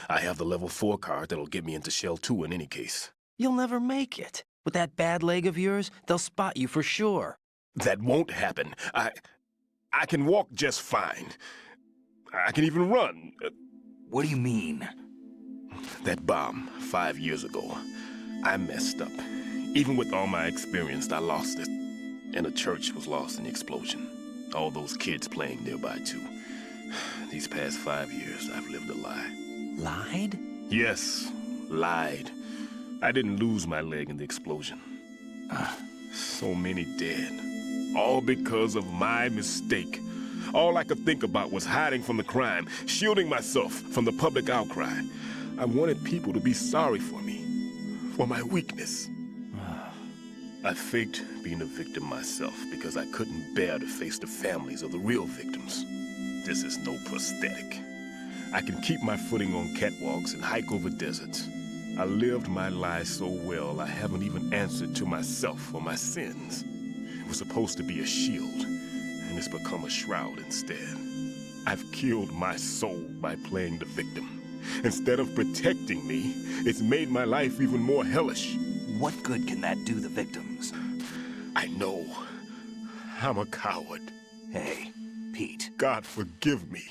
I have the level 4 card that'll get me into Shell 2 in any case. You'll never make it. With that bad leg of yours, they'll spot you for sure. That won't happen. I can walk just fine. I can even run. What do you mean? That bomb 5 years ago, I messed up. Even with all my experience, I lost it. And the church was lost in the explosion. All those kids playing nearby, too. These past 5 years, I've lived a lie. Lied? Yes, lied. I didn't lose my leg in the explosion. So many dead. All because of my mistake. All I could think about was hiding from the crime, shielding myself from the public outcry. I wanted people to be sorry for me, for my weakness. I faked being a victim myself because I couldn't bear to face the families of the real victims. This is no prosthetic. I can keep my footing on catwalks and hike over deserts. I lived my life so well I haven't even answered to myself for my sins. It was supposed to be a shield, and it's become a shroud instead. I've killed my soul by playing the victim. Instead of protecting me, it's made my life even more hellish. What good can that do the victims? I know. I'm a coward. Hey, Pete. God forgive me.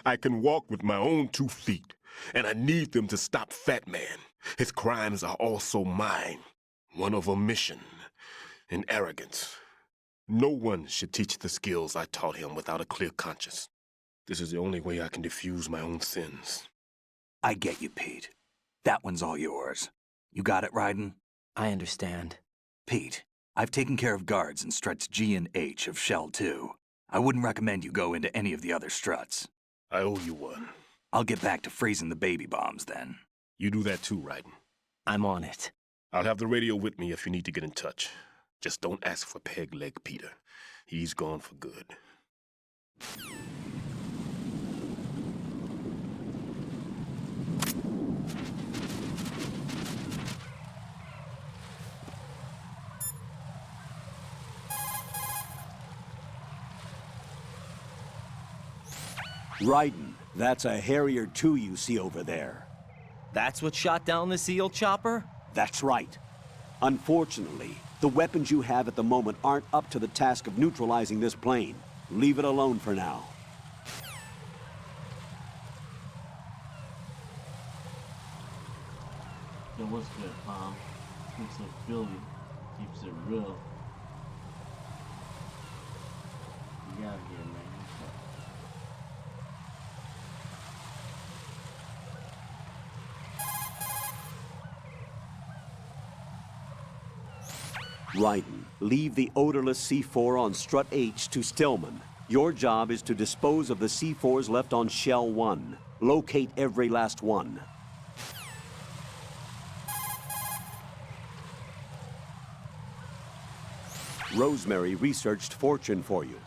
I can walk with my own 2 feet, and I need them to stop Fat Man. His crimes are also mine. One of omission and arrogance. No one should teach the skills I taught him without a clear conscience. This is the only way I can diffuse my own sins. I get you, Pete. That one's all yours. You got it, Raiden? I understand. Pete, I've taken care of guards in struts G and H of Shell 2. I wouldn't recommend you go into any of the other struts. I owe you one. I'll get back to freezing the baby bombs then. You do that too, Raiden. I'm on it. I'll have the radio with me if you need to get in touch. Just don't ask for Peg Leg Peter. He's gone for good. Raiden, that's a Harrier 2 you see over there. That's what shot down the SEAL chopper? That's right. Unfortunately, the weapons you have at the moment aren't up to the task of neutralizing this plane. Leave it alone for now. Yo, what's good, Mom? Keeps it Philly. Keeps it real. You gotta get, man. Raiden, leave the odorless C4 on Strut H to Stillman. Your job is to dispose of the C4s left on Shell 1. Locate every last one. Rosemary researched Fortune for you.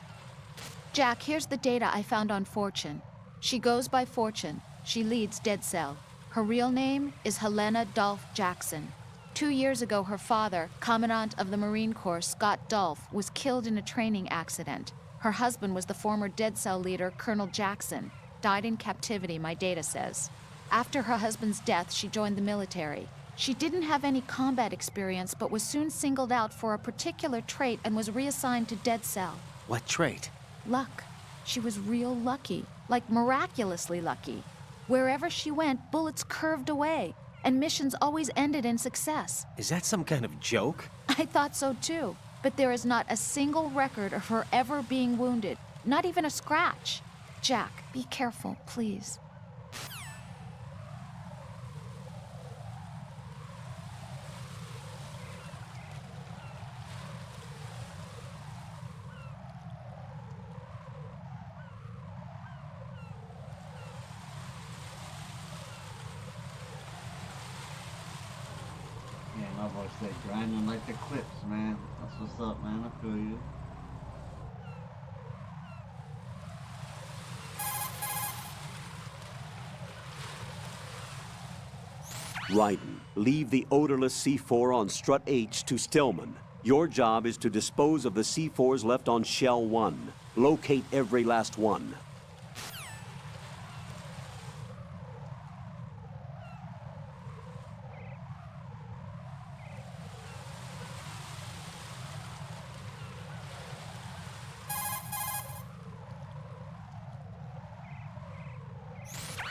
Jack, here's the data I found on Fortune. She goes by Fortune. She leads Dead Cell. Her real name is Helena Dolph Jackson. 2 years ago, her father, Commandant of the Marine Corps Scott Dolph, was killed in a training accident. Her husband was the former Dead Cell leader, Colonel Jackson. Died in captivity, my data says. After her husband's death, she joined the military. She didn't have any combat experience, but was soon singled out for a particular trait and was reassigned to Dead Cell. What trait? Luck. She was real lucky, like miraculously lucky. Wherever she went, bullets curved away, and missions always ended in success. Is that some kind of joke? I thought so too, but there is not a single record of her ever being wounded, not even a scratch. Jack, be careful, please. Yeah, my boy said grinding like the clips, man. That's what's up, man. I feel you. Ryden, leave the odorless C4 on Strut H to Stillman. Your job is to dispose of the C4s left on Shell 1. Locate every last one.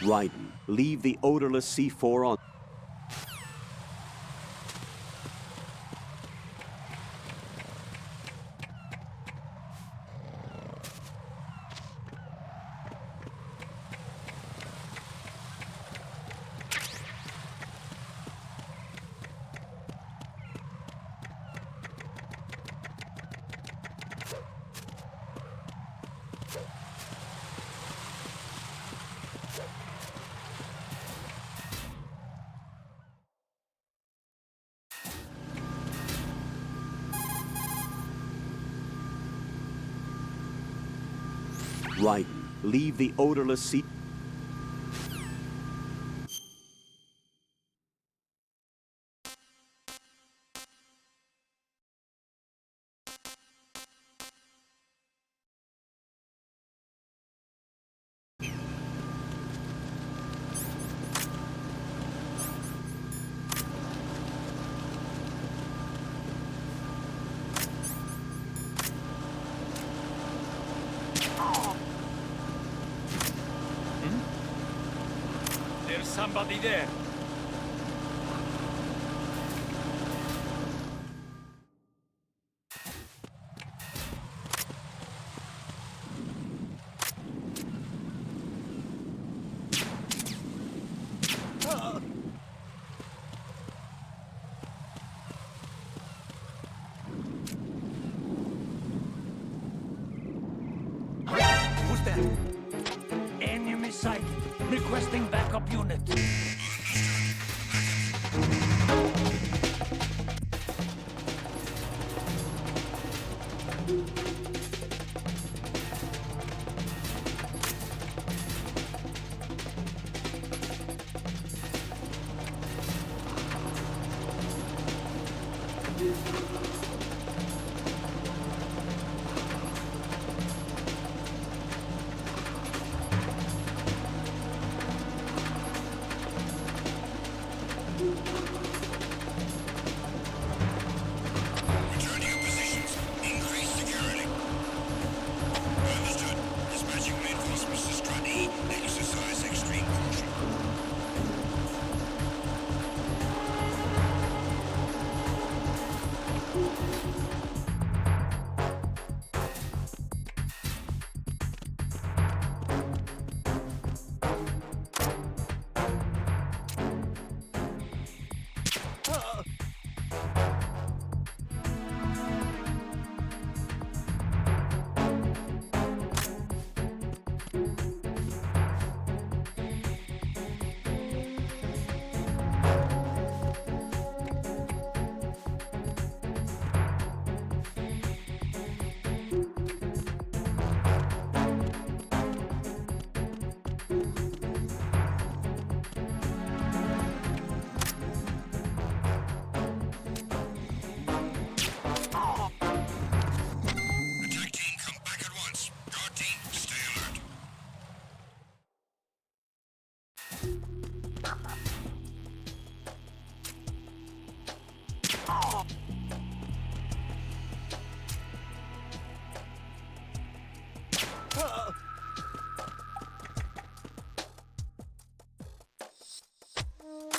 Ryden, leave the odorless C4 on... Ryden, leave the odorless C... There's somebody there. Who's there? Enemy sighted. Requesting backup unit.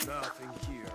Nothing here.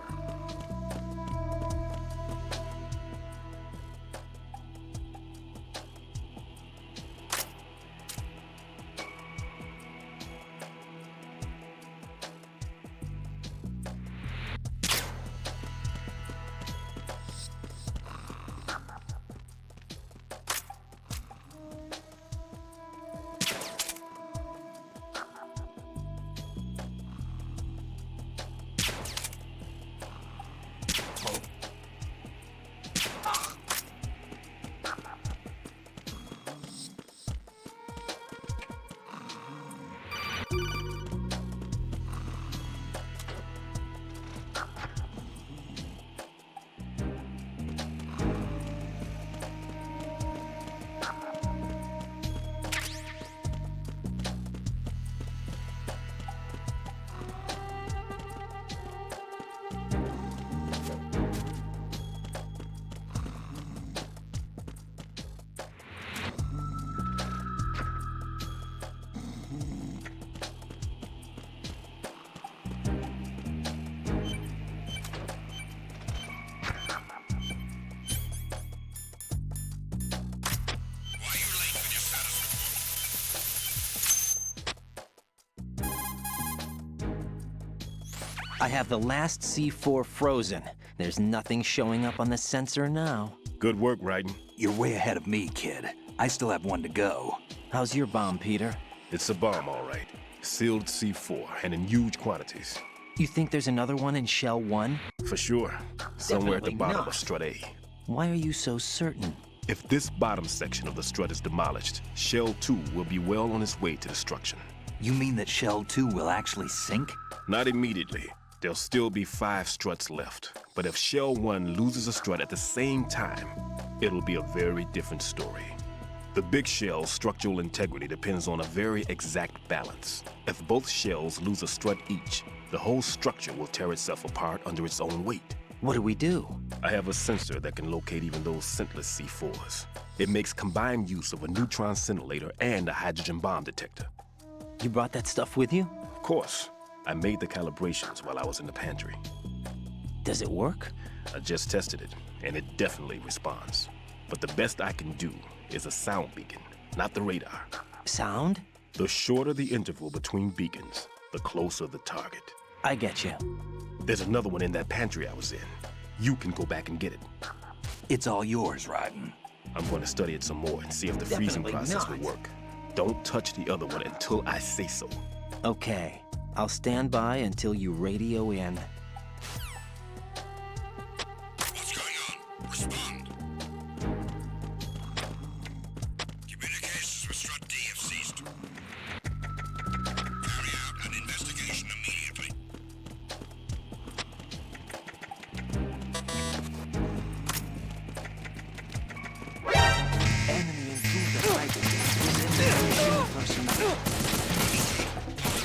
I have the last C4 frozen. There's nothing showing up on the sensor now. Good work, Raiden. You're way ahead of me, kid. I still have one to go. How's your bomb, Peter? It's a bomb, all right. Sealed C4, and in huge quantities. You think there's another one in Shell 1? For sure. Somewhere at the Definitely bottom not. of Strut A. Why are you so certain? If this bottom section of the strut is demolished, Shell 2 will be well on its way to destruction. You mean that Shell 2 will actually sink? Not immediately. There'll still be 5 struts left. But if Shell 1 loses a strut at the same time, it'll be a very different story. The big shell's structural integrity depends on a very exact balance. If both shells lose a strut each, the whole structure will tear itself apart under its own weight. What do we do? I have a sensor that can locate even those scentless C4s. It makes combined use of a neutron scintillator and a hydrogen bomb detector. You brought that stuff with you? Of course. I made the calibrations while I was in the pantry. Does it work? I just tested it, and it definitely responds. But the best I can do is a sound beacon, not the radar. Sound? The shorter the interval between beacons, the closer the target. I get you. There's another one in that pantry I was in. You can go back and get it. It's all yours, Raiden. I'm going to study it some more and see if the freezing process will work. Don't touch the other one until I say so. Okay. I'll stand by until you radio in. What's going on? Respond. Communications with Strut D have ceased. Carry out an investigation immediately. Enemy intruder hydrogen within the personnel.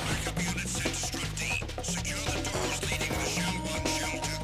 Backup units sent to Strut D. Secure the doors leading to Shell 1 shelter.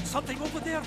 Something over there?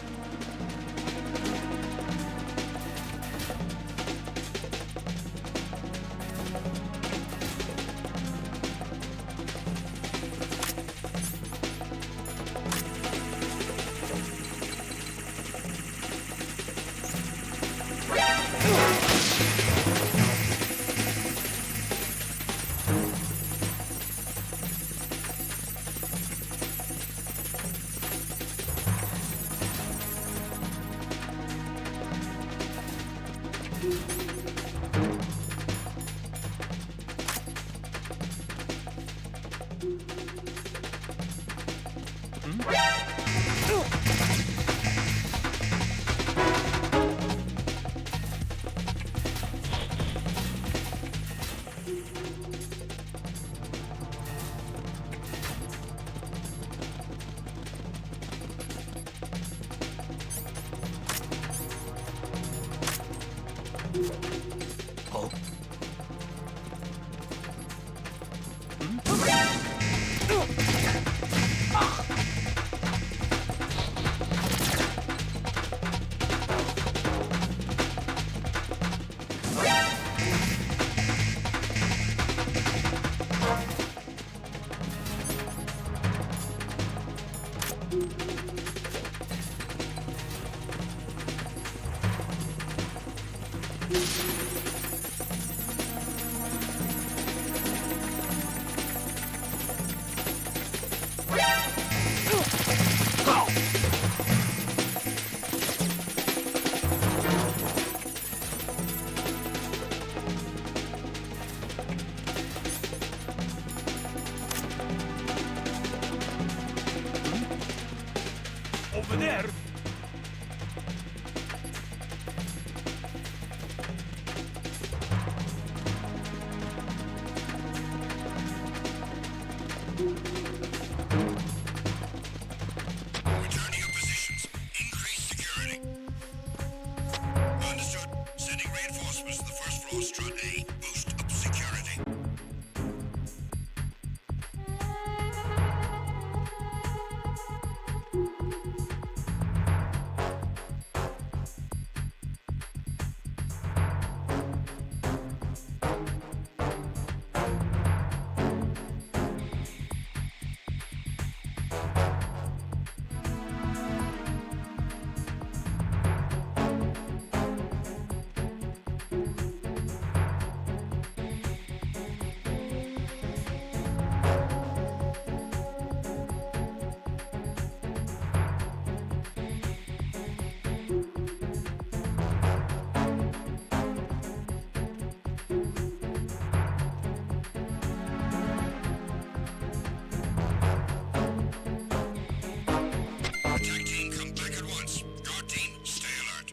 Over there? Return to your positions. Increase security. Understood. Sending reinforcements to the first floor, strut A. Boost up security. Attack team, come back at once. Guard team, stay alert.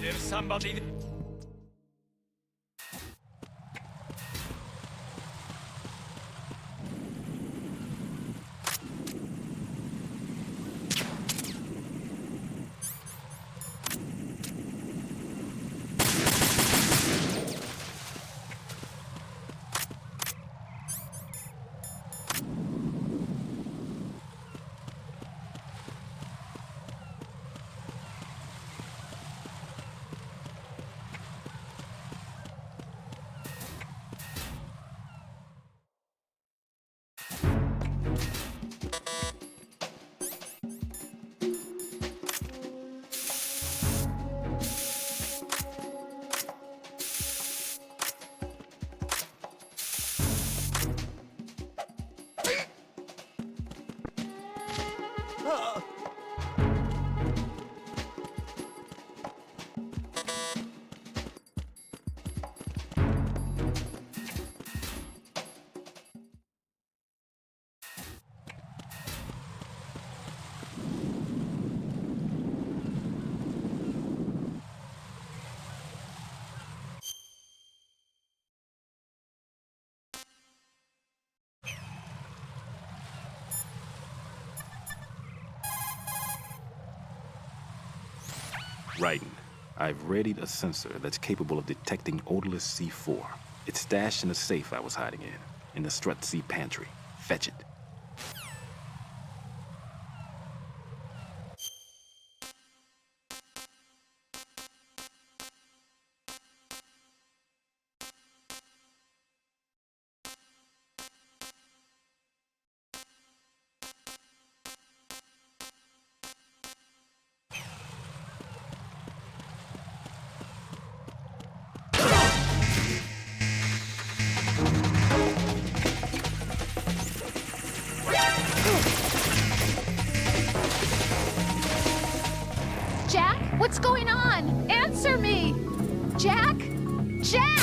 There's somebody... Raiden, I've readied a sensor that's capable of detecting odorless C4. It's stashed in a safe I was hiding in the Strut C pantry. Fetch it. Jack, what's going on? Answer me! Jack? Jack!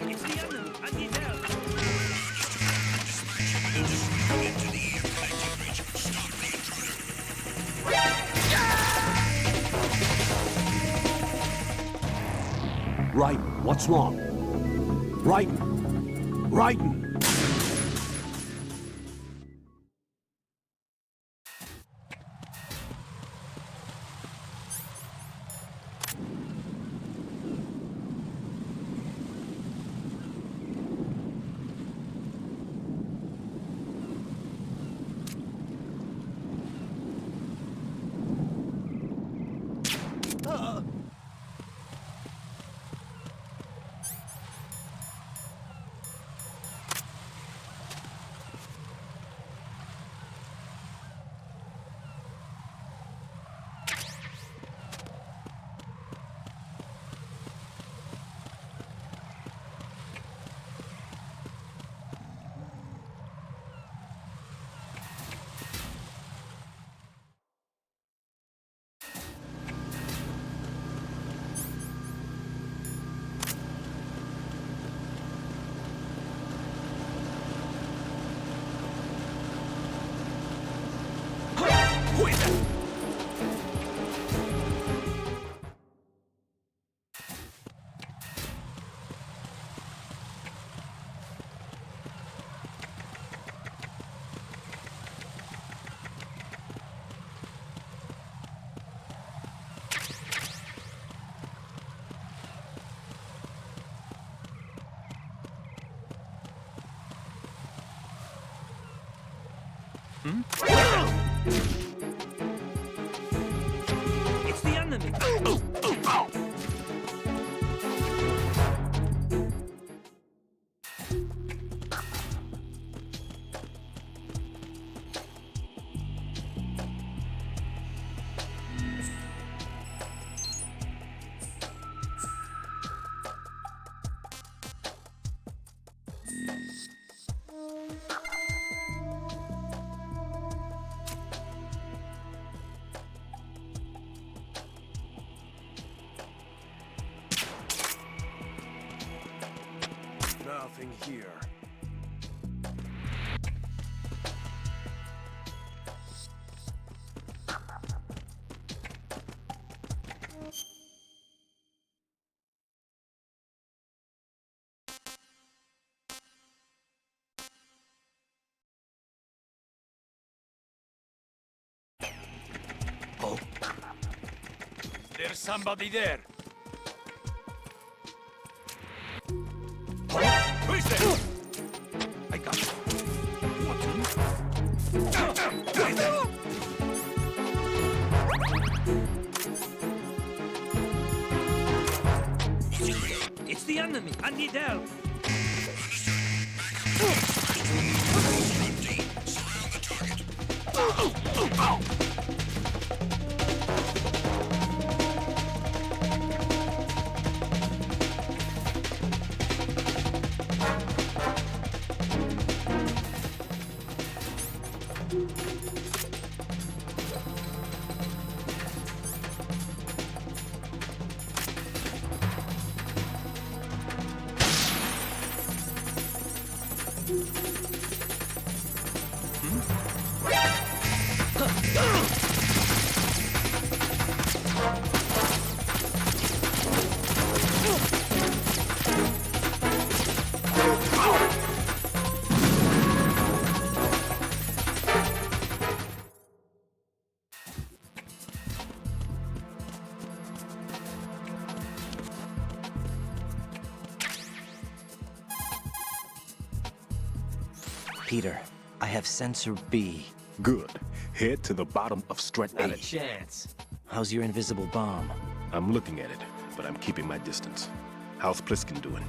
It's the enemy. I need help. Raiden, what's wrong? Raiden! Raiden! Who is that? It's the enemy. Nothing here. Oh. There's somebody there. Who is there? I got you. It's the enemy. I need help. Peter, I have sensor B. Good. Head to the bottom of strut A. Not a chance. How's your invisible bomb? I'm looking at it, but I'm keeping my distance. How's Pliskin doing?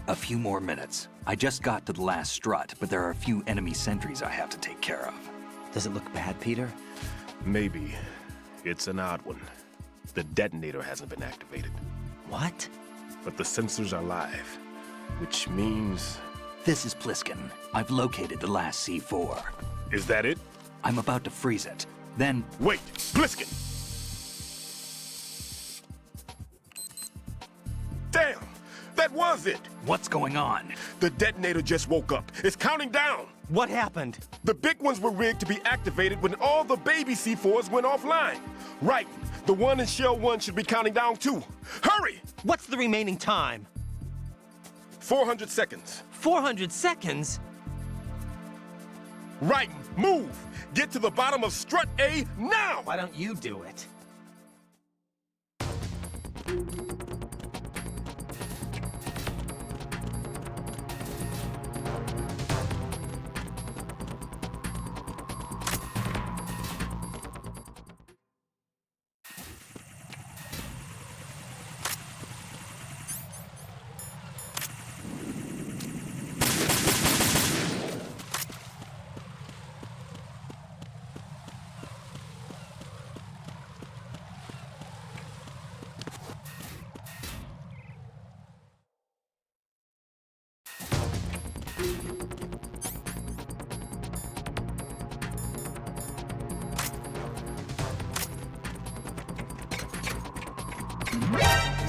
A few more minutes. I just got to the last strut, but there are a few enemy sentries I have to take care of. Does it look bad, Peter? Maybe. It's an odd one. The detonator hasn't been activated. What? But the sensors are live, which means... This is Pliskin. I've located the last C4. Is that it? I'm about to freeze it. Then... Wait! Pliskin! Damn! That was it! What's going on? The detonator just woke up. It's counting down! What happened? The big ones were rigged to be activated when all the baby C4s went offline. Right. The one in Shell 1 should be counting down too. Hurry! What's the remaining time? 400 seconds. 400 seconds? Right. Move! Get to the bottom of strut A now! Why don't you do it?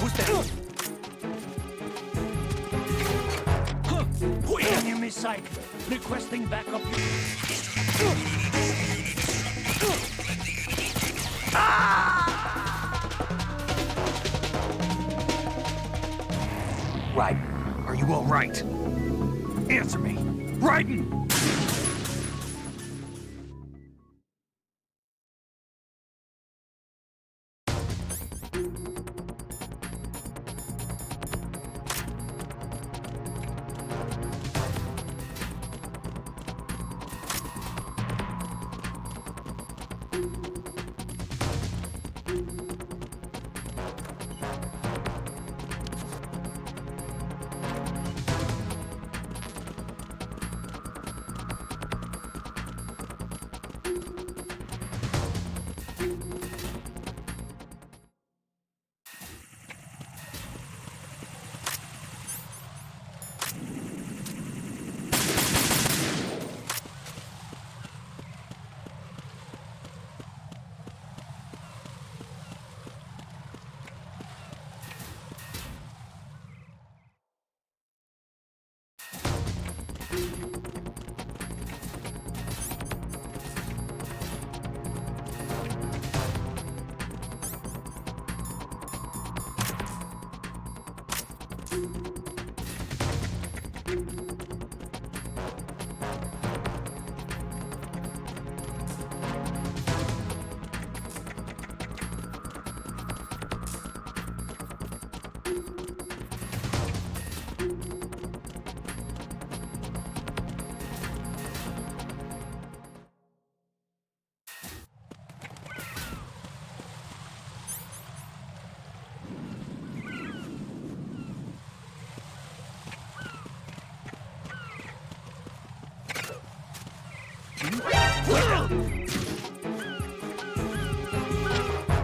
Who's that? Enemy sight. Requesting backup. Raiden, are you all right? Answer me. Raiden!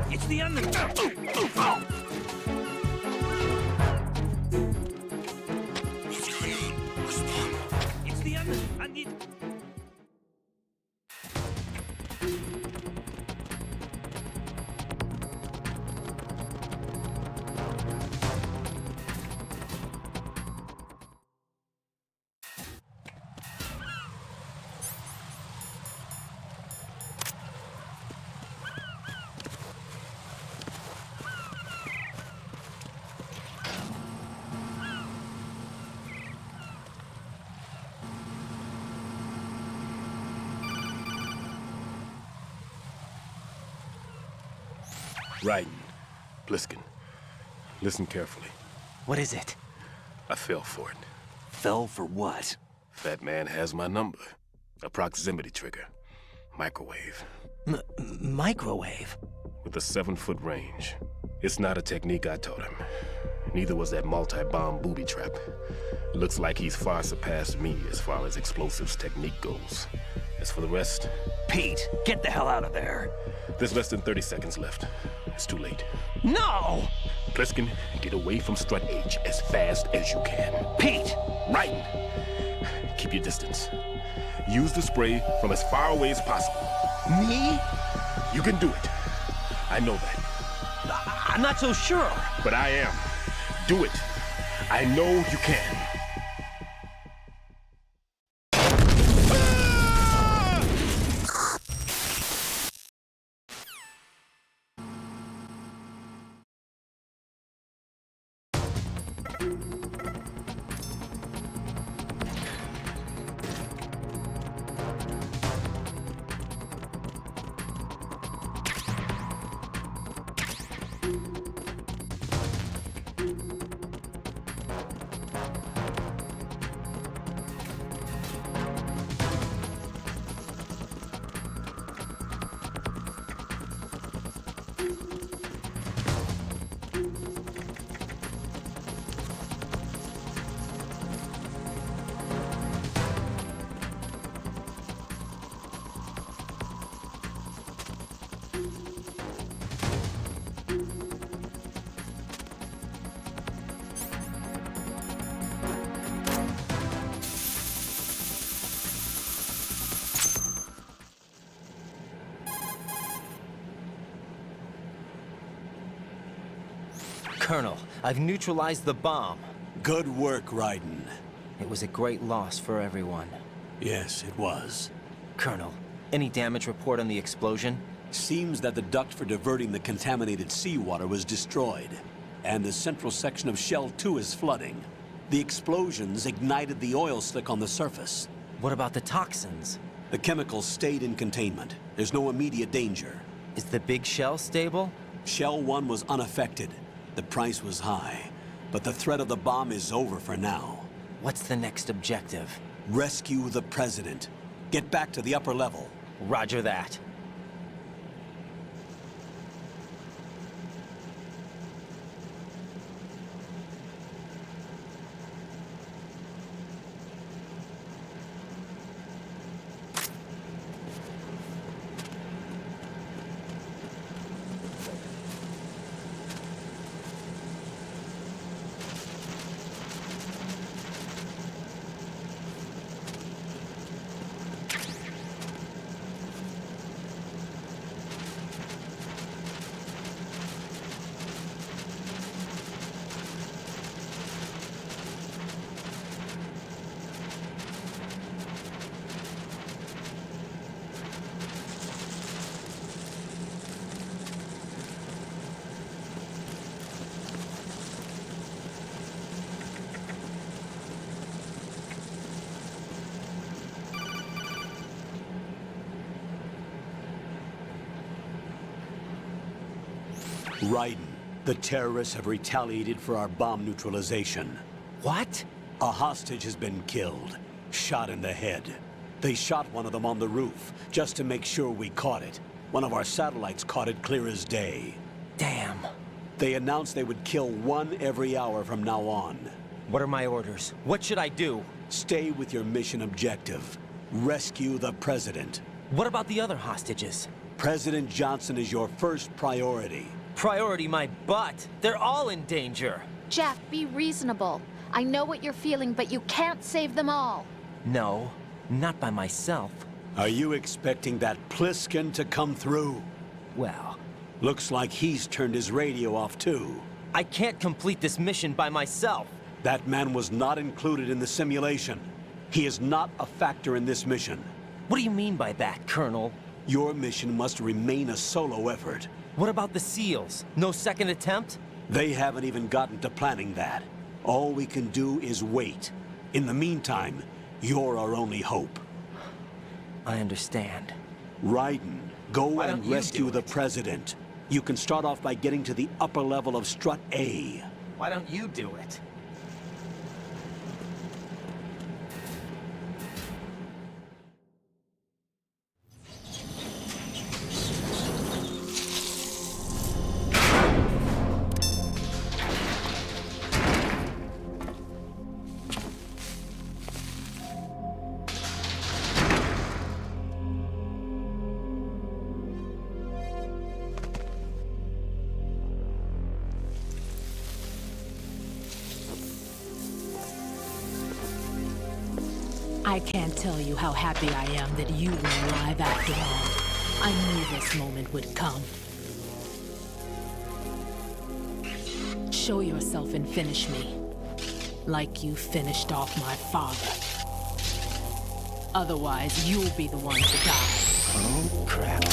It's the enemy. What's going on? Respond. It's the enemy. I need. Raiden, Pliskin, listen carefully. What is it? I fell for it. Fell for what? Fat man has my number. A proximity trigger. Microwave. Microwave? With a 7-foot range. It's not a technique I taught him. Neither was that multi-bomb booby trap. Looks like he's far surpassed me as far as explosives technique goes. As for the rest... Pete, get the hell out of there. There's less than 30 seconds left. It's too late. No! Pliskin, get away from Strut H as fast as you can. Pete! Raiden! Keep your distance. Use the spray from as far away as possible. Me? You can do it. I know that. I'm not so sure. But I am. Do it. I know you can. Colonel, I've neutralized the bomb. Good work, Raiden. It was a great loss for everyone. Yes, it was. Colonel, any damage report on the explosion? Seems that the duct for diverting the contaminated seawater was destroyed, and the central section of Shell 2 is flooding. The explosions ignited the oil slick on the surface. What about the toxins? The chemicals stayed in containment. There's no immediate danger. Is the big shell stable? Shell 1 was unaffected. The price was high, but the threat of the bomb is over for now. What's the next objective? Rescue the President. Get back to the upper level. Roger that. Raiden, the terrorists have retaliated for our bomb neutralization. What? A hostage has been killed, shot in the head. They shot one of them on the roof, just to make sure we caught it. One of our satellites caught it clear as day. Damn. They announced they would kill one every hour from now on. What are my orders? What should I do? Stay with your mission objective. Rescue the President. What about the other hostages? President Johnson is your first priority. Priority my butt. They're all in danger. Jack, be reasonable. I know what you're feeling, but you can't save them all. No, not by myself. Are you expecting that Pliskin to come through? Well... Looks like he's turned his radio off too. I can't complete this mission by myself. That man was not included in the simulation. He is not a factor in this mission. What do you mean by that, Colonel? Your mission must remain a solo effort. What about the SEALs? No second attempt? They haven't even gotten to planning that. All we can do is wait. In the meantime, you're our only hope. I understand. Raiden, go and rescue the President. You can start off by getting to the upper level of Strut A. Why don't you do it? I can't tell you how happy I am that you were alive after all. I knew this moment would come. Show yourself and finish me. Like you finished off my father. Otherwise, you'll be the one to die. Oh, crap.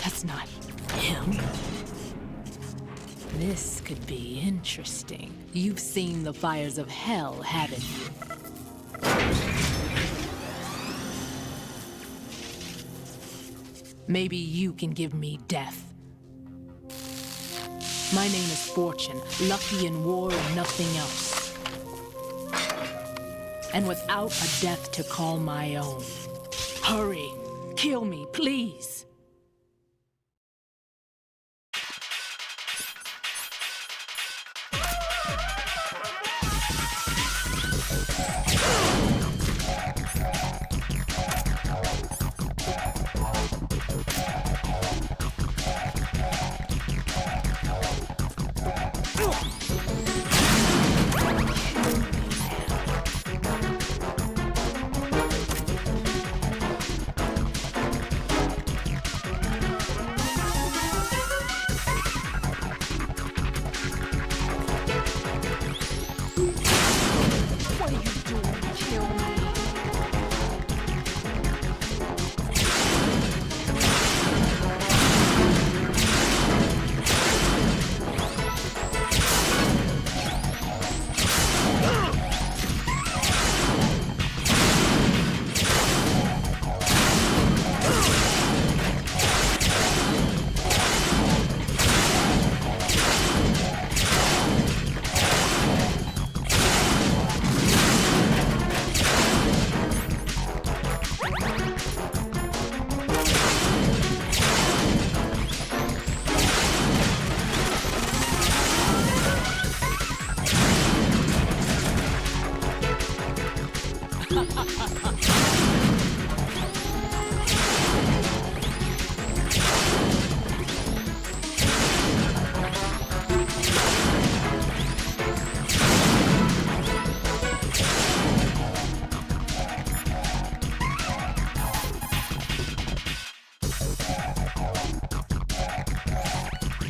That's not him. This could be interesting. You've seen the fires of hell, haven't you? Maybe you can give me death. My name is Fortune, lucky in war and nothing else. And without a death to call my own. Hurry, kill me, please.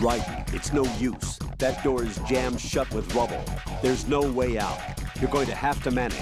Right, it's no use. That door is jammed shut with rubble. There's no way out. You're going to have to manage.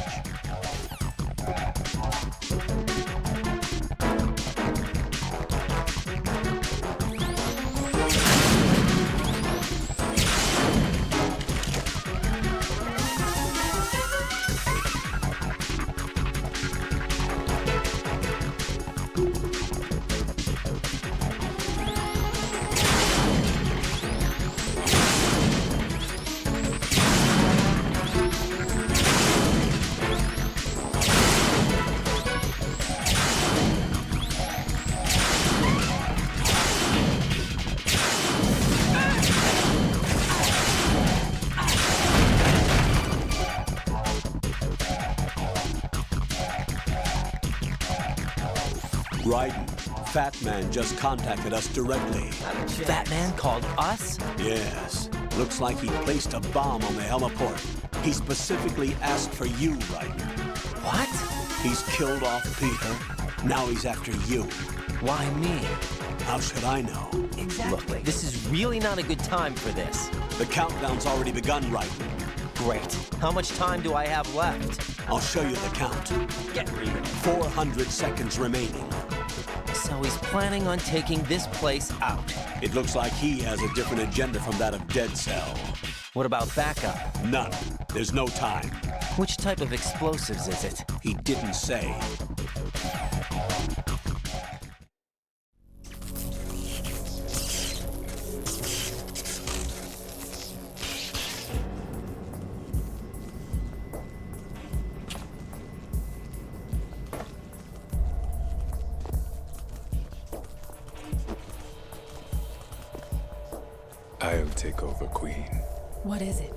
Raiden, Fat Man just contacted us directly. Fat Man called us? Yes. Looks like he placed a bomb on the heliport. He specifically asked for you, Raiden. What? He's killed off Peter. Now he's after you. Why me? How should I know? Exactly. Look, this is really not a good time for this. The countdown's already begun, Raiden. Great. How much time do I have left? I'll show you the count. Get real. 400 seconds remaining. So he's planning on taking this place out. It looks like he has a different agenda from that of Dead Cell. What about backup? None. There's no time. Which type of explosives is it? He didn't say. I'll take over, Queen. What is it?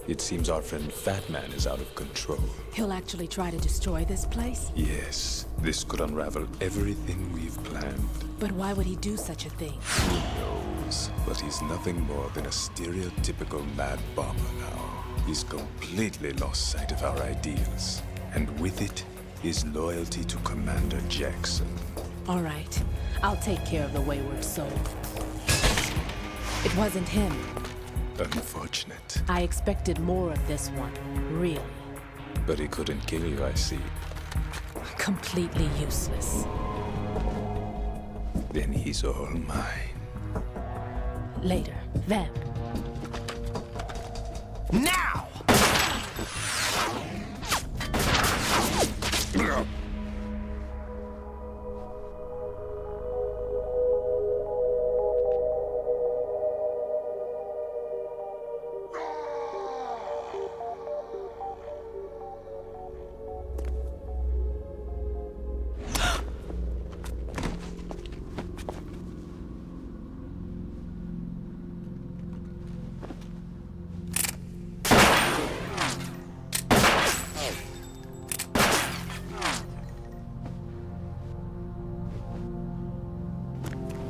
It seems our friend Fat Man is out of control. He'll actually try to destroy this place? Yes, this could unravel everything we've planned. But why would he do such a thing? Who knows? But he's nothing more than a stereotypical mad bomber now. He's completely lost sight of our ideals. And with it, his loyalty to Commander Jackson. All right. I'll take care of the wayward soul. It wasn't him. Unfortunate. I expected more of this one, really. But he couldn't kill you, I see. Completely useless. Then he's all mine. Later, Vamp. Now!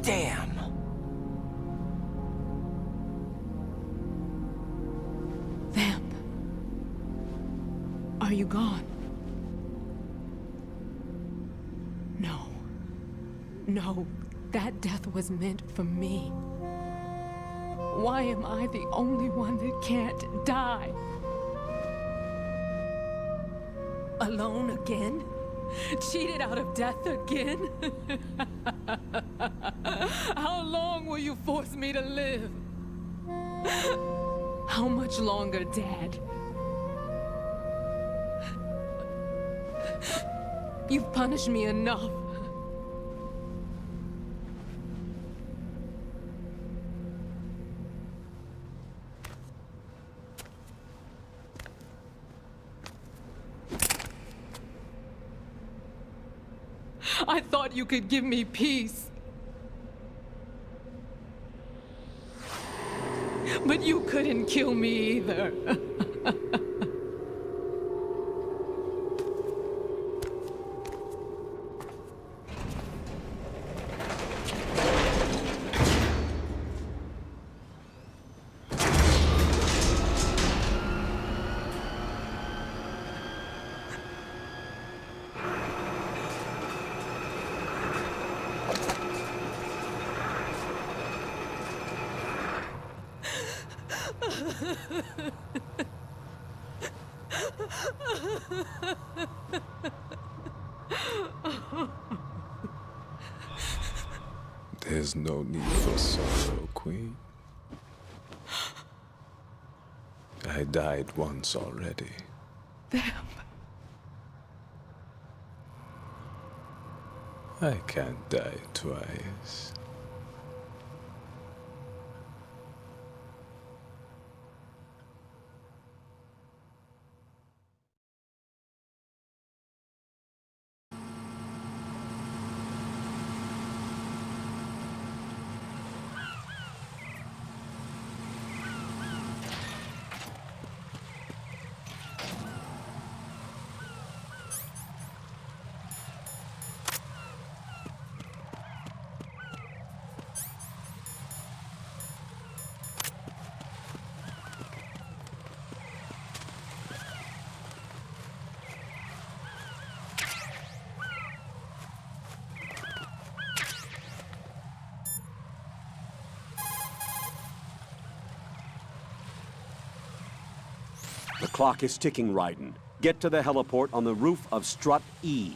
Damn! Vamp. Are you gone? No. No, that death was meant for me. Why am I the only one that can't die? Alone again? Cheated out of death again? How long will you force me to live? How much longer, Dad? You've punished me enough. I thought you could give me peace. But you couldn't kill me either. There's no need for sorrow, Queen. I died once already. Vamp. I can't die twice. The clock is ticking, Raiden. Get to the heliport on the roof of Strut E.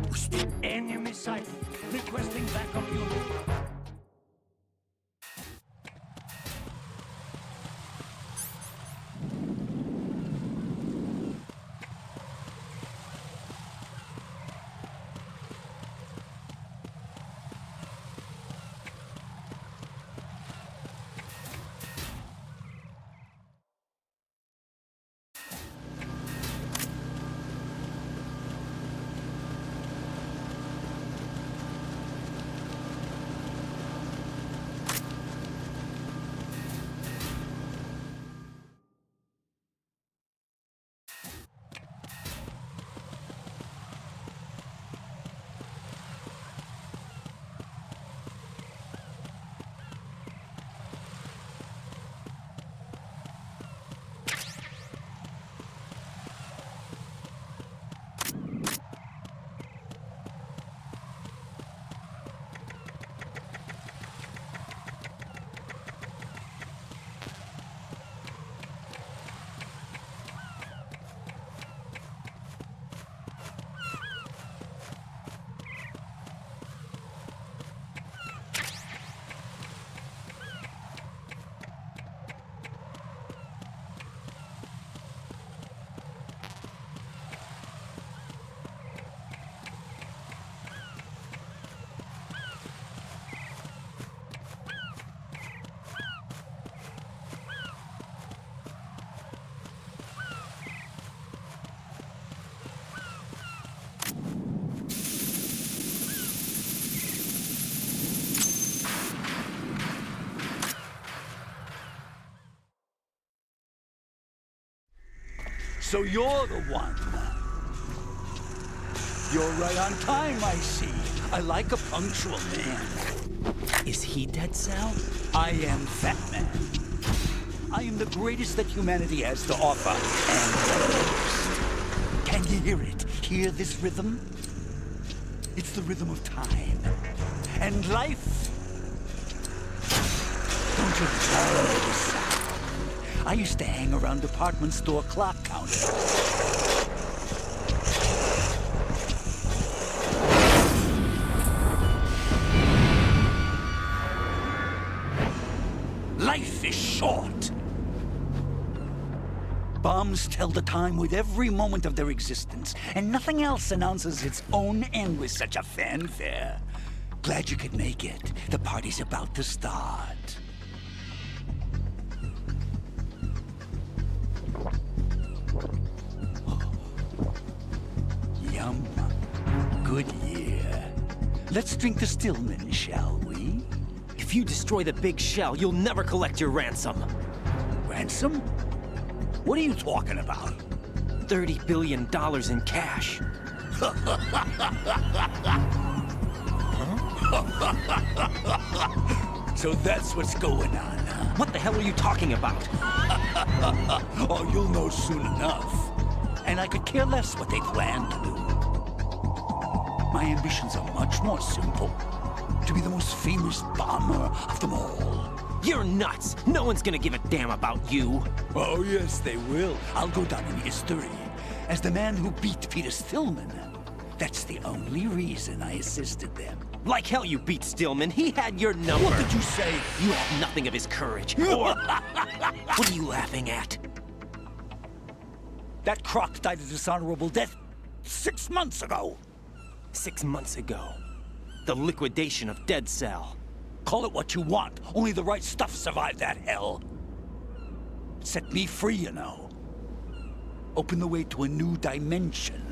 Who's that? Enemy sighted. Requesting backup unit. So you're the one. You're right on time, I see. I like a punctual man. Is he Dead Sal? I am Fat Man. I am the greatest that humanity has to offer, and the most. Can you hear it? Hear this rhythm? It's the rhythm of time. And life. Don't you love this sound? I used to hang around department store clock counters. Life is short. Bombs tell the time with every moment of their existence, and nothing else announces its own end with such a fanfare. Glad you could make it. The party's about to start. Yum. Good year. Let's drink to Stillman, shall we? If you destroy the big shell, you'll never collect your ransom. Ransom? What are you talking about? $30 billion in cash. So that's what's going on, huh? What the hell are you talking about? Oh, you'll know soon enough. And I could care less what they plan to do. My ambitions are much more simple. To be the most famous bomber of them all. You're nuts! No one's gonna give a damn about you. Oh, yes, they will. I'll go down in history as the man who beat Peter Stillman. That's the only reason I assisted them. Like hell you beat Stillman. He had your number. What did you say? You have nothing of his courage. Or... What are you laughing at? That croc died a dishonorable death 6 months ago. 6 months ago? The liquidation of Dead Cell. Call it what you want. Only the right stuff survived that hell. It set me free, you know. Opened the way to a new dimension.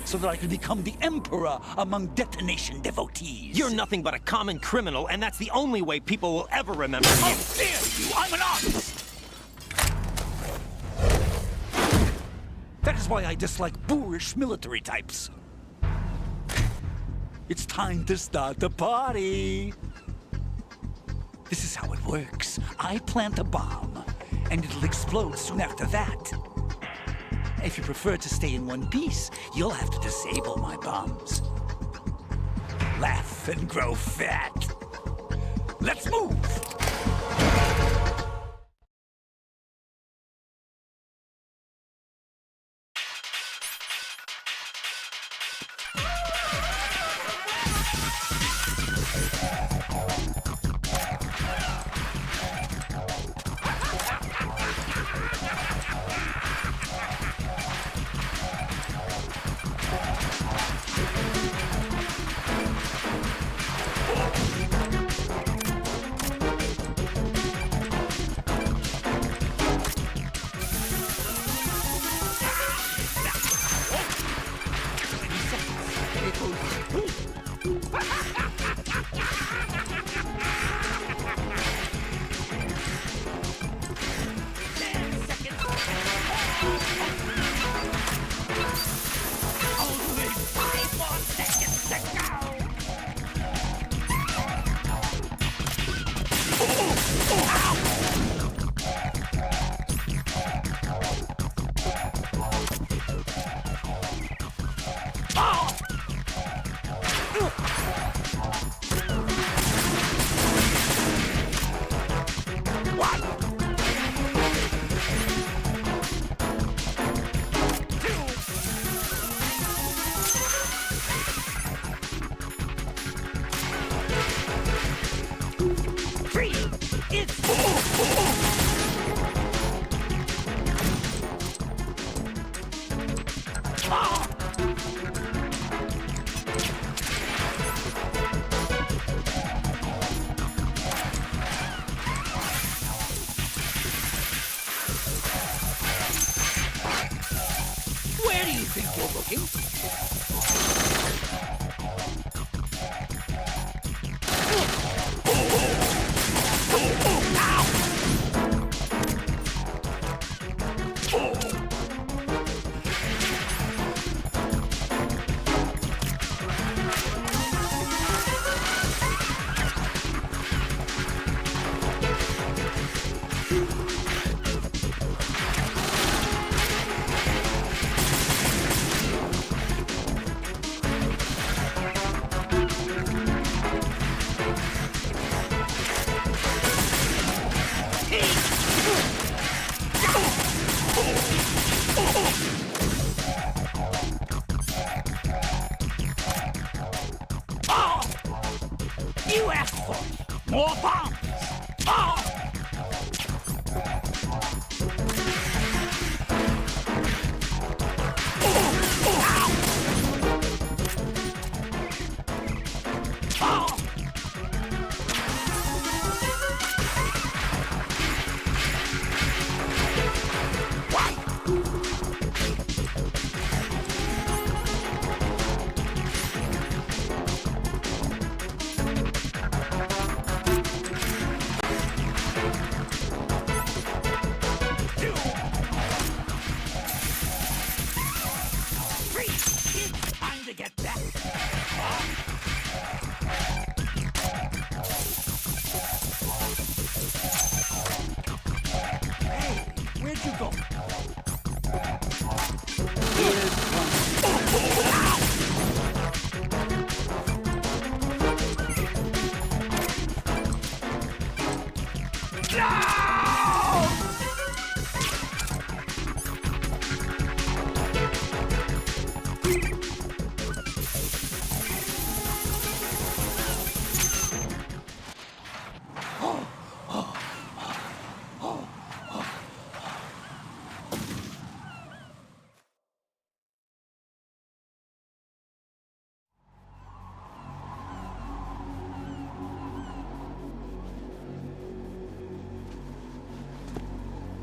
So that I could become the Emperor among detonation devotees. You're nothing but a common criminal, and that's the only way people will ever remember you. How dare you! I'm an artist! That is why I dislike boorish military types. It's time to start the party. This is how it works. I plant a bomb, and it'll explode soon after that. If you prefer to stay in one piece, you'll have to disable my bombs. Laugh and grow fat. Let's move! Where do you think you're looking? You asked for it. More bombs!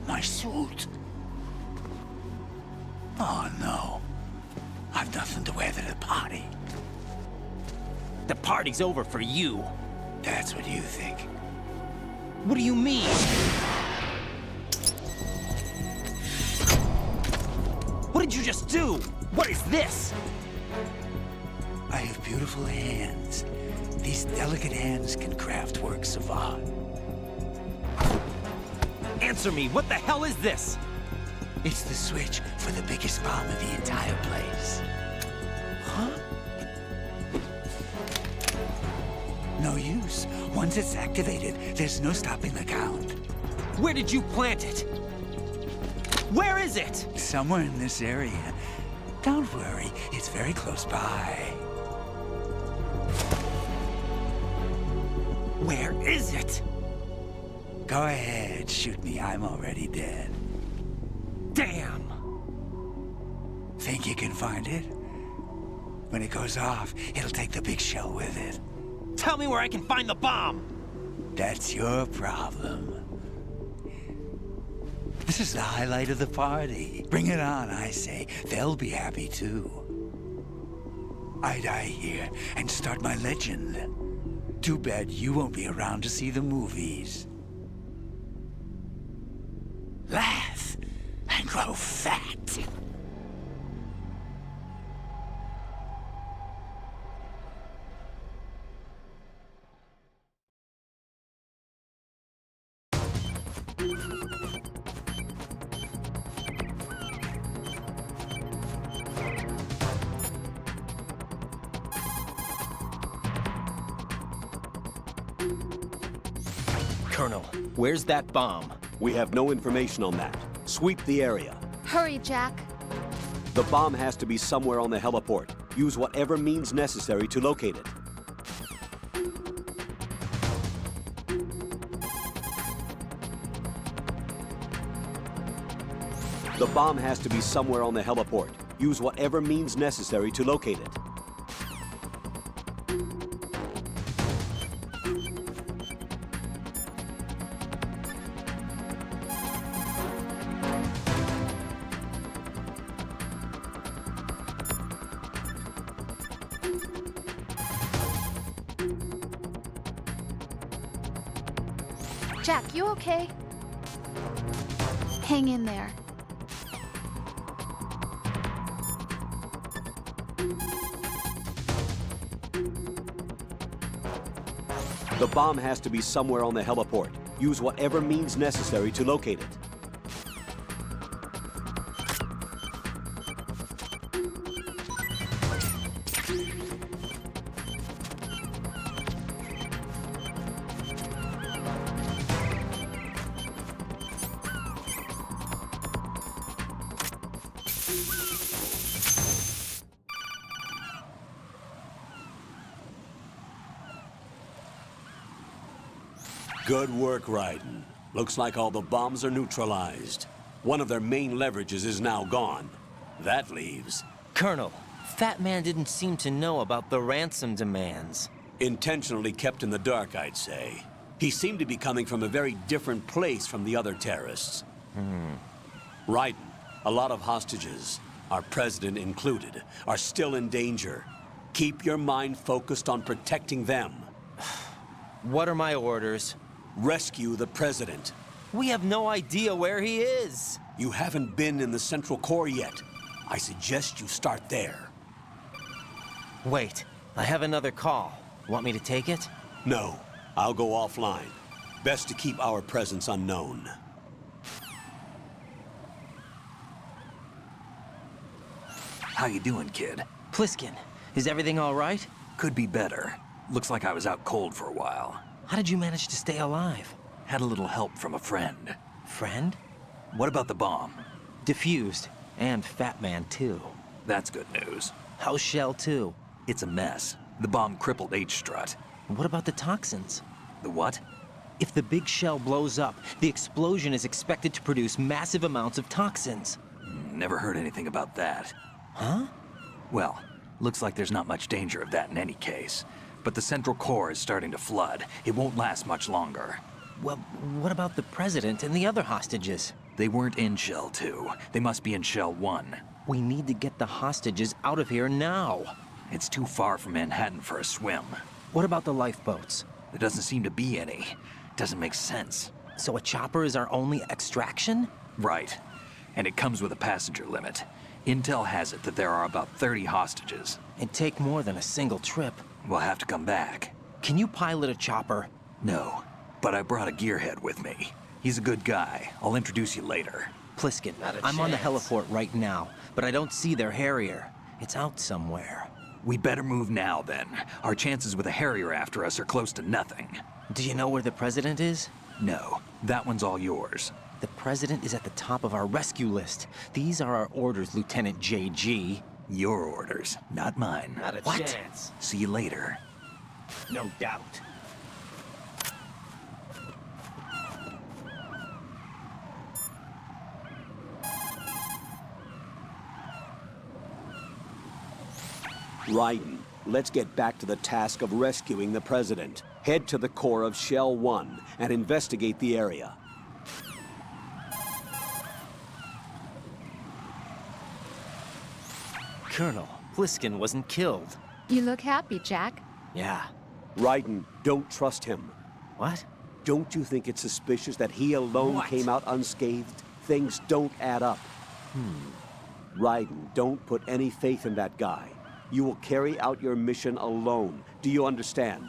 My suit. Oh, no. I've nothing to wear to the party. The party's over for you. That's what you think. What do you mean? What did you just do? What is this? I have beautiful hands. These delicate hands can craft works of art. Answer me, what the hell is this? It's the switch for the biggest bomb in the entire place. Huh? No use. Once it's activated, there's no stopping the count. Where did you plant it? Where is it? Somewhere in this area. Don't worry, it's very close by. Where is it? Go ahead, shoot me. I'm already dead. Damn! Think you can find it? When it goes off, it'll take the big shell with it. Tell me where I can find the bomb! That's your problem. This is the highlight of the party. Bring it on, I say. They'll be happy too. I die here and start my legend. Too bad you won't be around to see the movies. Laugh and grow fat. Colonel, where's that bomb? We have no information on that. Sweep the area. Hurry, Jack. The bomb has to be somewhere on the heliport. Use whatever means necessary to locate it. The bomb has to be somewhere on the heliport. Use whatever means necessary to locate it. Jack, you okay? Hang in there. The bomb has to be somewhere on the heliport. Use whatever means necessary to locate it. Good work, Raiden. Looks like all the bombs are neutralized. One of their main leverages is now gone. That leaves... Colonel, Fat Man didn't seem to know about the ransom demands. Intentionally kept in the dark, I'd say. He seemed to be coming from a very different place from the other terrorists. Raiden, a lot of hostages, our president included, are still in danger. Keep your mind focused on protecting them. What are my orders? Rescue the president. We have no idea where he is. You haven't been in the Central Core yet. I suggest you start there. Wait, I have another call. Want me to take it? No, I'll go offline. Best to keep our presence unknown. How you doing, kid? Pliskin, is everything all right? Could be better. Looks like I was out cold for a while. How did you manage to stay alive? Had a little help from a friend. Friend? What about the bomb? Defused. And Fat Man, too. That's good news. How's Shell 2? It's a mess. The bomb crippled H-Strut. What about the toxins? The what? If the big shell blows up, the explosion is expected to produce massive amounts of toxins. Never heard anything about that. Huh? Well, looks like there's not much danger of that in any case. But the Central Core is starting to flood. It won't last much longer. Well, what about the president and the other hostages? They weren't in Shell 2. They must be in Shell 1. We need to get the hostages out of here now. It's too far from Manhattan for a swim. What about the lifeboats? There doesn't seem to be any. Doesn't make sense. So a chopper is our only extraction? Right. And it comes with a passenger limit. Intel has it that there are about 30 hostages. It'd take more than a single trip. We'll have to come back. Can you pilot a chopper? No, but I brought a gearhead with me. He's a good guy. I'll introduce you later. Pliskin, I'm on the heliport right now, but I don't see their Harrier. It's out somewhere. We better move now, then. Our chances with a Harrier after us are close to nothing. Do you know where the President is? No, that one's all yours. The President is at the top of our rescue list. These are our orders, Lieutenant JG. Your orders, not mine. Not a What? chance. See you later. No doubt. Raiden, let's get back to the task of rescuing the President. Head to the core of Shell 1 and investigate the area. Colonel, Pliskin wasn't killed. You look happy, Jack. Yeah. Raiden, don't trust him. What? Don't you think it's suspicious that he alone came out unscathed? Things don't add up. Raiden, don't put any faith in that guy. You will carry out your mission alone. Do you understand?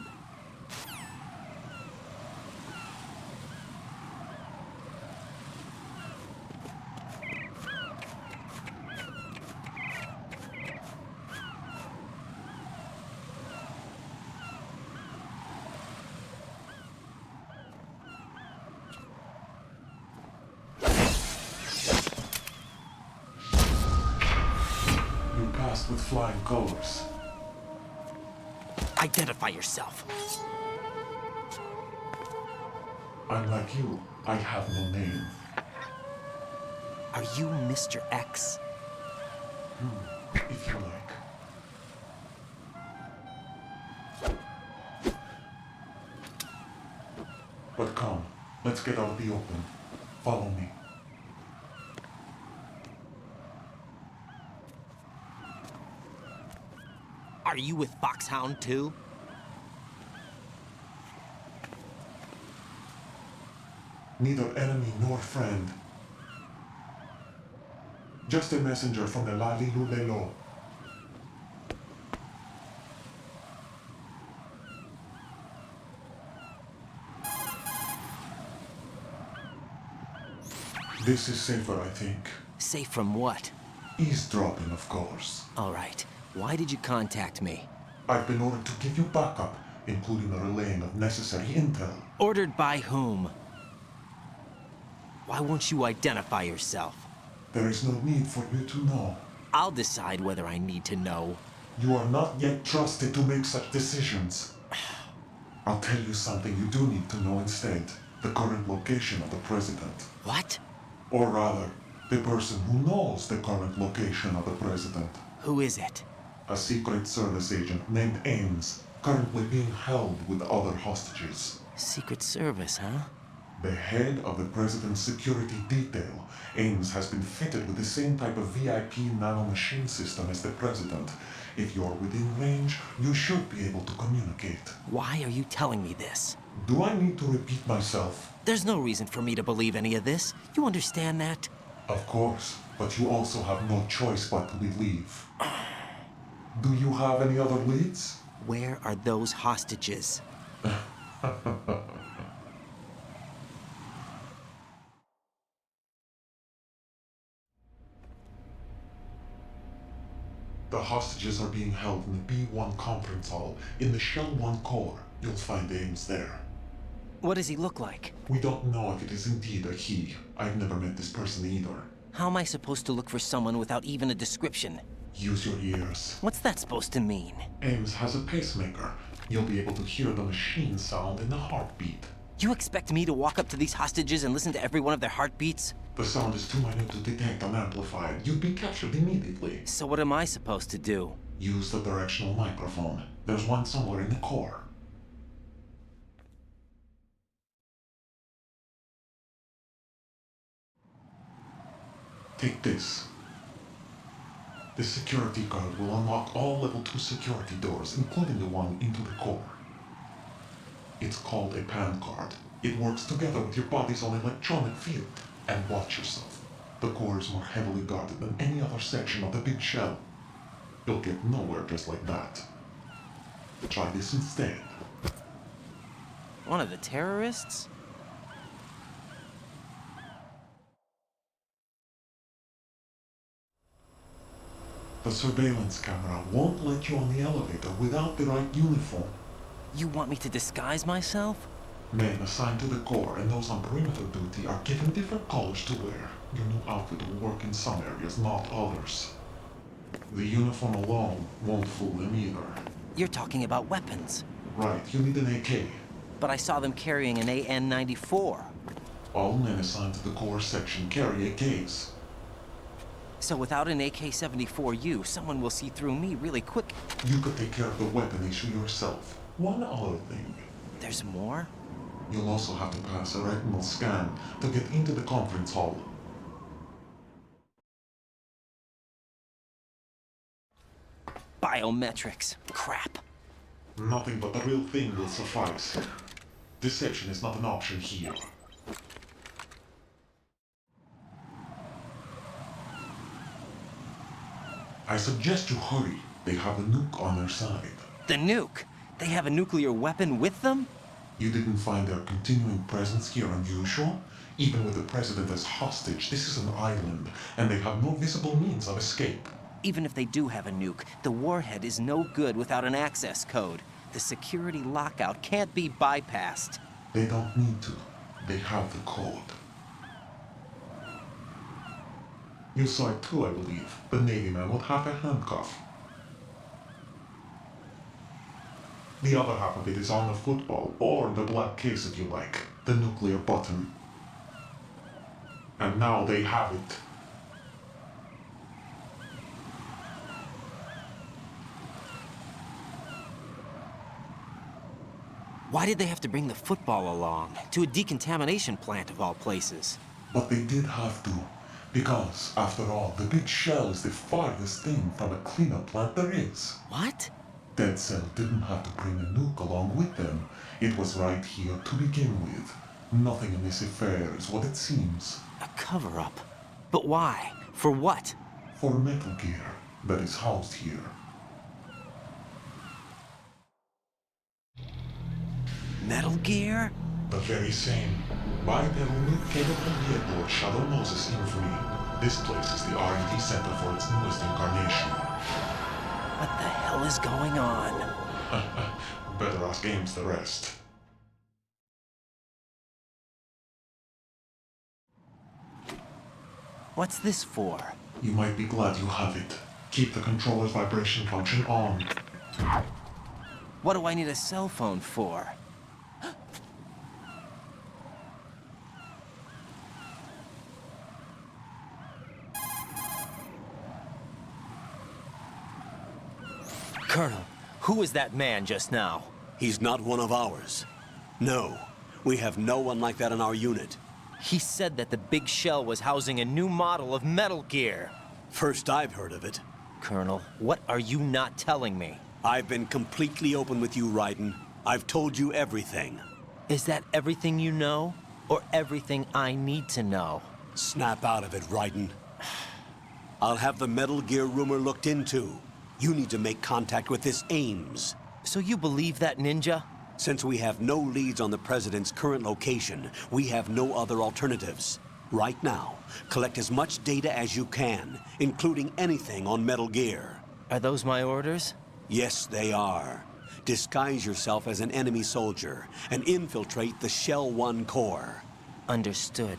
You passed with flying colors. Identify yourself. Unlike you, I have no name. Are you Mr. X? If you like. But come, let's get out the open. Follow me. Are you with Foxhound too? Neither enemy nor friend. Just a messenger from the Lalilulelo. This is safer, I think. Safe from what? Eavesdropping, of course. All right. Why did you contact me? I've been ordered to give you backup, including the relaying of necessary intel. Ordered by whom? Why won't you identify yourself? There is no need for you to know. I'll decide whether I need to know. You are not yet trusted to make such decisions. I'll tell you something you do need to know instead. The current location of the President. What? Or rather, the person who knows the current location of the President. Who is it? A Secret Service agent named Ames, currently being held with other hostages. Secret Service, huh? The head of the President's security detail, Ames has been fitted with the same type of VIP nanomachine system as the President. If you're within range, you should be able to communicate. Why are you telling me this? Do I need to repeat myself? There's no reason for me to believe any of this. You understand that? Of course, but you also have no choice but to believe. Do you have any other leads? Where are those hostages? The hostages are being held in the B1 conference hall in the Shell 1 core. You'll find Ames there. What does he look like? We don't know if it is indeed a he. I've never met this person either. How am I supposed to look for someone without even a description? Use your ears. What's that supposed to mean? Ames has a pacemaker. You'll be able to hear the machine sound in the heartbeat. You expect me to walk up to these hostages and listen to every one of their heartbeats? The sound is too minute to detect unamplified. You'd be captured immediately. So what am I supposed to do? Use the directional microphone. There's one somewhere in the core. Take this. This security card will unlock all level 2 security doors, including the one into the core. It's called a PAN card. It works together with your body's own electronic field. And watch yourself. The core is more heavily guarded than any other section of the big shell. You'll get nowhere just like that. Try this instead. One of the terrorists? The surveillance camera won't let you on the elevator without the right uniform. You want me to disguise myself? Men assigned to the core and those on perimeter duty are given different colors to wear. Your new outfit will work in some areas, not others. The uniform alone won't fool them either. You're talking about weapons. Right, you need an AK. But I saw them carrying an AN-94. All men assigned to the core section carry AKs. So without an AK-74U, someone will see through me really quick. You could take care of the weapon issue yourself. One other thing. There's more? You'll also have to pass a retinal scan to get into the conference hall. Biometrics. Crap. Nothing but the real thing will suffice. Deception is not an option here. I suggest you hurry. They have a nuke on their side. The nuke? They have a nuclear weapon with them? You didn't find their continuing presence here unusual? Even with the president as hostage, this is an island, and they have no visible means of escape. Even if they do have a nuke, the warhead is no good without an access code. The security lockout can't be bypassed. They don't need to. They have the code. You saw it too, I believe. The Navy man with half a handcuff. The other half of it is on the football, or the black case if you like. The nuclear button. And now they have it. Why did they have to bring the football along? To a decontamination plant of all places. But they did have to. Because, after all, the big shell is the farthest thing from a cleanup plant there is. What? Dead Cell didn't have to bring a nuke along with them. It was right here to begin with. Nothing in this affair is what it seems. A cover-up? But why? For what? For Metal Gear that is housed here. Metal Gear? The very same. Bipedal nuke capable vehicle of Shadow Moses infamy. This place is the R&D center for its newest incarnation. What the hell is going on? Better ask Ames the rest. What's this for? You might be glad you have it. Keep the controller's vibration function on. What do I need a cell phone for? Colonel, who was that man just now? He's not one of ours. No, we have no one like that in our unit. He said that the big shell was housing a new model of Metal Gear. First I've heard of it. Colonel, what are you not telling me? I've been completely open with you, Raiden. I've told you everything. Is that everything you know? Or everything I need to know? Snap out of it, Raiden. I'll have the Metal Gear rumor looked into. You need to make contact with this Ames. So you believe that ninja? Since we have no leads on the President's current location, we have no other alternatives. Right now, collect as much data as you can, including anything on Metal Gear. Are those my orders? Yes, they are. Disguise yourself as an enemy soldier and infiltrate the Shell 1 core. Understood.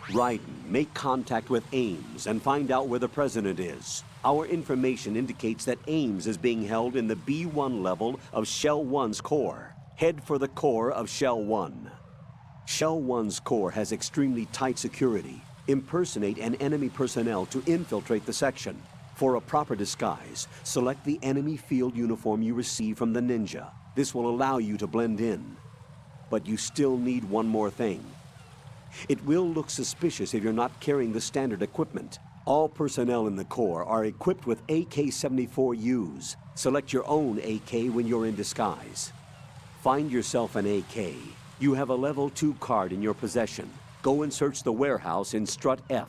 Raiden, make contact with Ames and find out where the President is. Our information indicates that Ames is being held in the B1 level of Shell 1's core. Head for the core of Shell 1. Shell 1's core has extremely tight security. Impersonate an enemy personnel to infiltrate the section. For a proper disguise, select the enemy field uniform you receive from the ninja. This will allow you to blend in. But you still need one more thing. It will look suspicious if you're not carrying the standard equipment. All personnel in the Corps are equipped with AK-74Us. Select your own AK when you're in disguise. Find yourself an AK. You have a level 2 card in your possession. Go and search the warehouse in Strut F.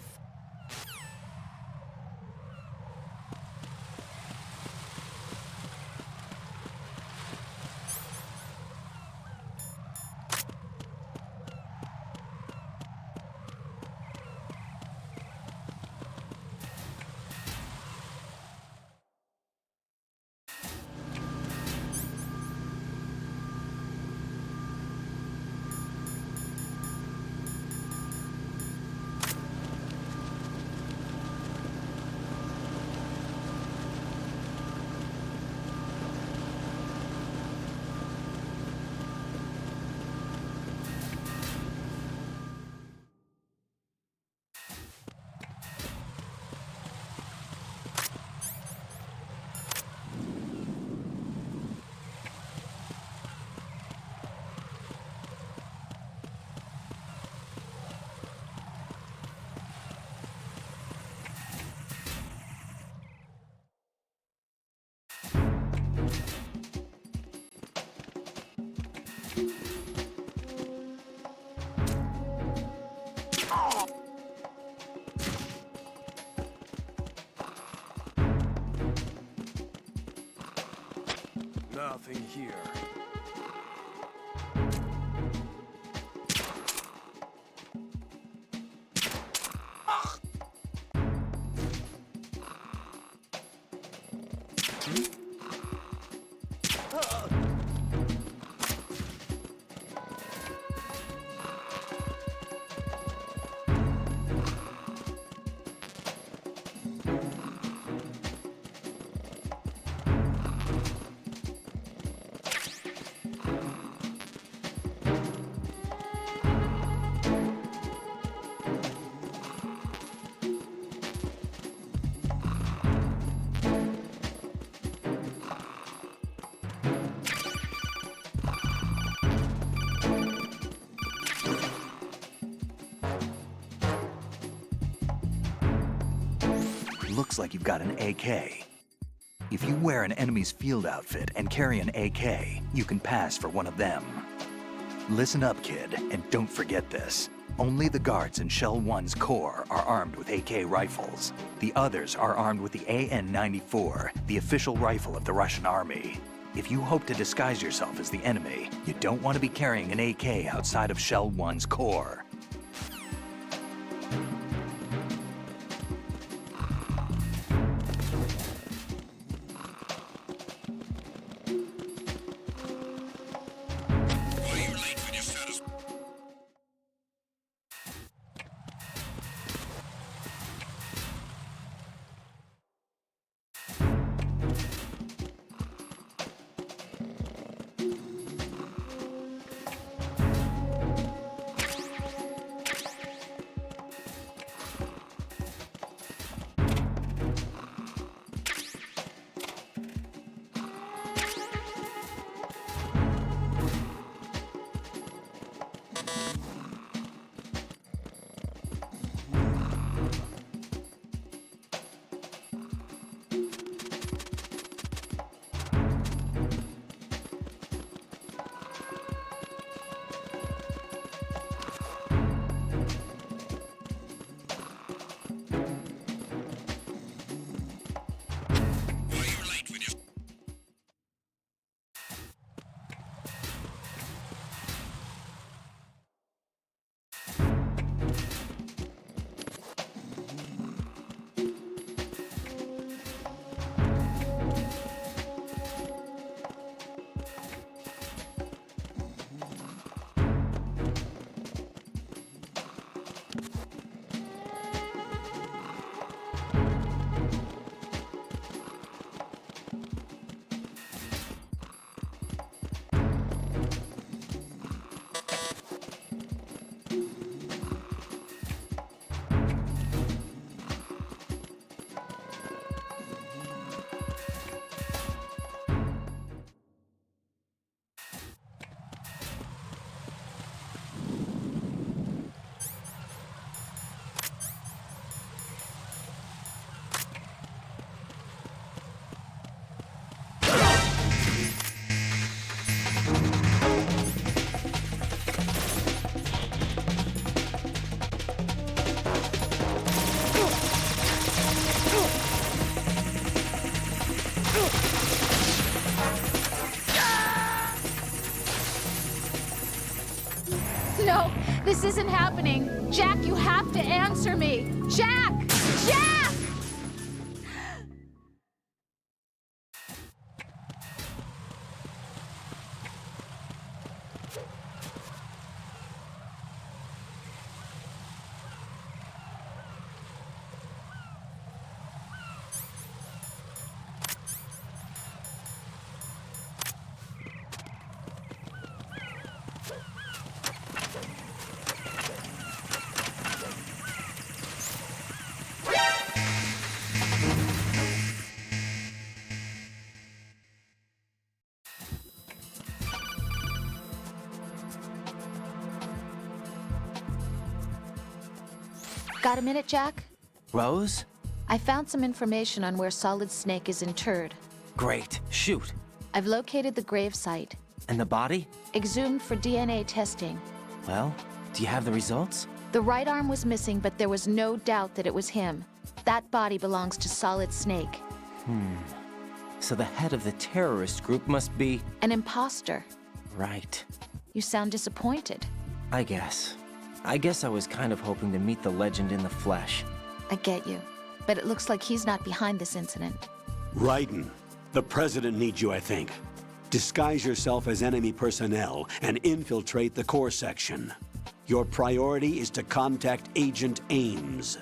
Nothing here. Looks like you've got an AK. If you wear an enemy's field outfit and carry an AK, you can pass for one of them. Listen up, kid, and don't forget this. Only the guards in Shell 1's core are armed with AK rifles. The others are armed with the AN-94, the official rifle of the Russian army. If you hope to disguise yourself as the enemy, you don't want to be carrying an AK outside of Shell 1's core. have to answer me! Jack! Jack! Got a minute, Jack? Rose? I found some information on where Solid Snake is interred. Great. Shoot. I've located the grave site. And the body? Exhumed for DNA testing. Well, do you have the results? The right arm was missing, but there was no doubt that it was him. That body belongs to Solid Snake. So the head of the terrorist group must be... An imposter. Right. You sound disappointed. I guess I was kind of hoping to meet the legend in the flesh. I get you. But it looks like he's not behind this incident. Raiden, the President needs you, I think. Disguise yourself as enemy personnel and infiltrate the core section. Your priority is to contact Agent Ames.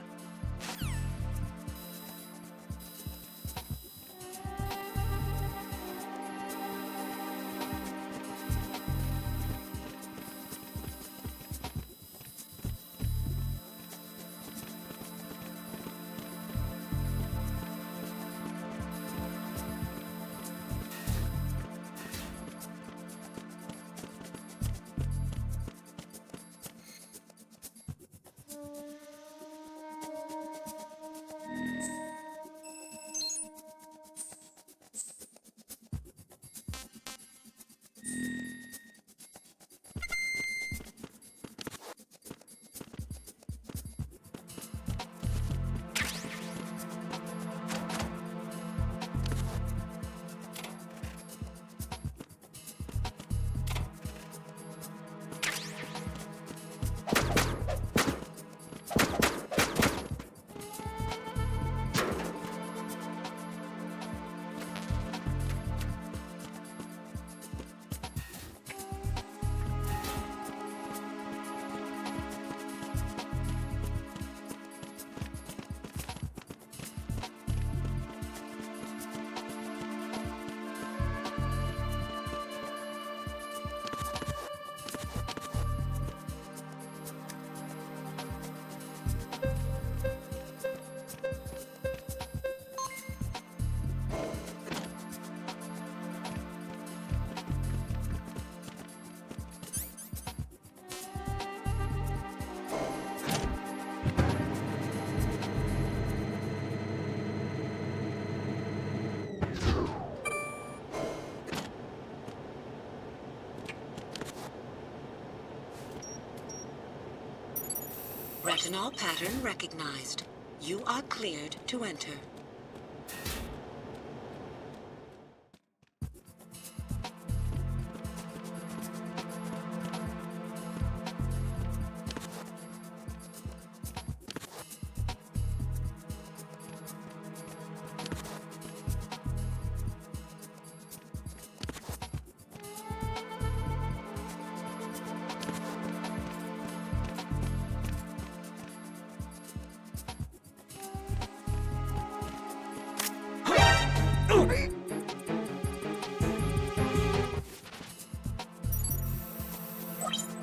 Retinol pattern recognized. You are cleared to enter.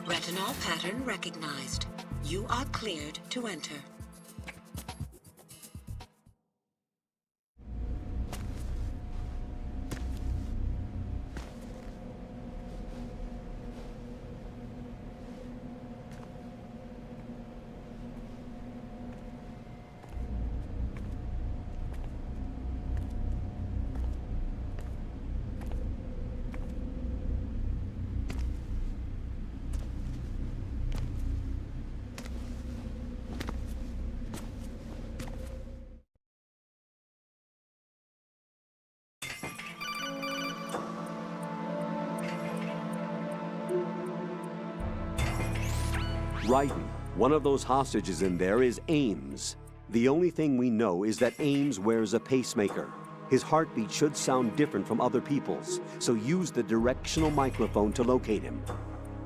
Retinol pattern recognized. You are cleared to enter. Raiden, One of those hostages in there is Ames. The only thing we know is that Ames wears a pacemaker. His heartbeat should sound different from other people's, so use the directional microphone to locate him.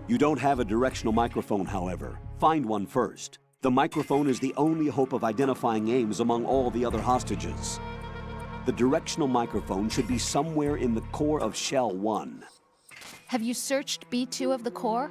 You don't have a directional microphone, however. Find one first. The microphone is the only hope of identifying Ames among all the other hostages. The directional microphone should be somewhere in the core of Shell 1. Have you searched B2 of the core?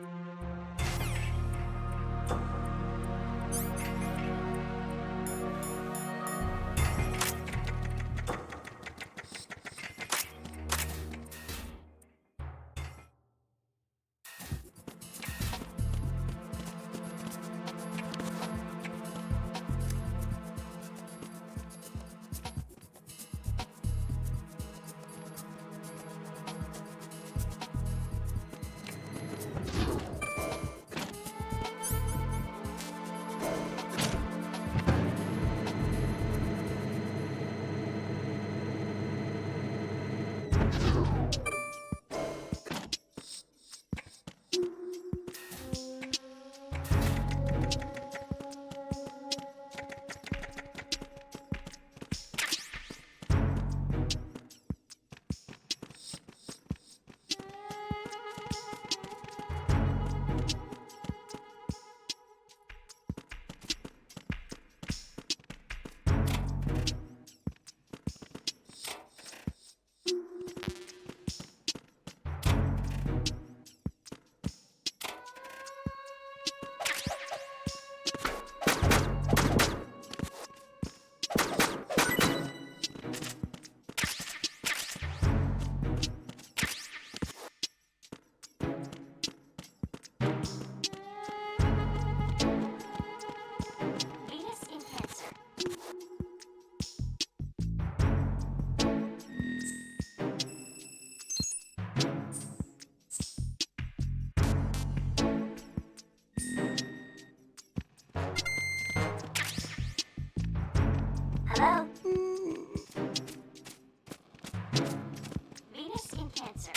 Hello? Venus in Cancer.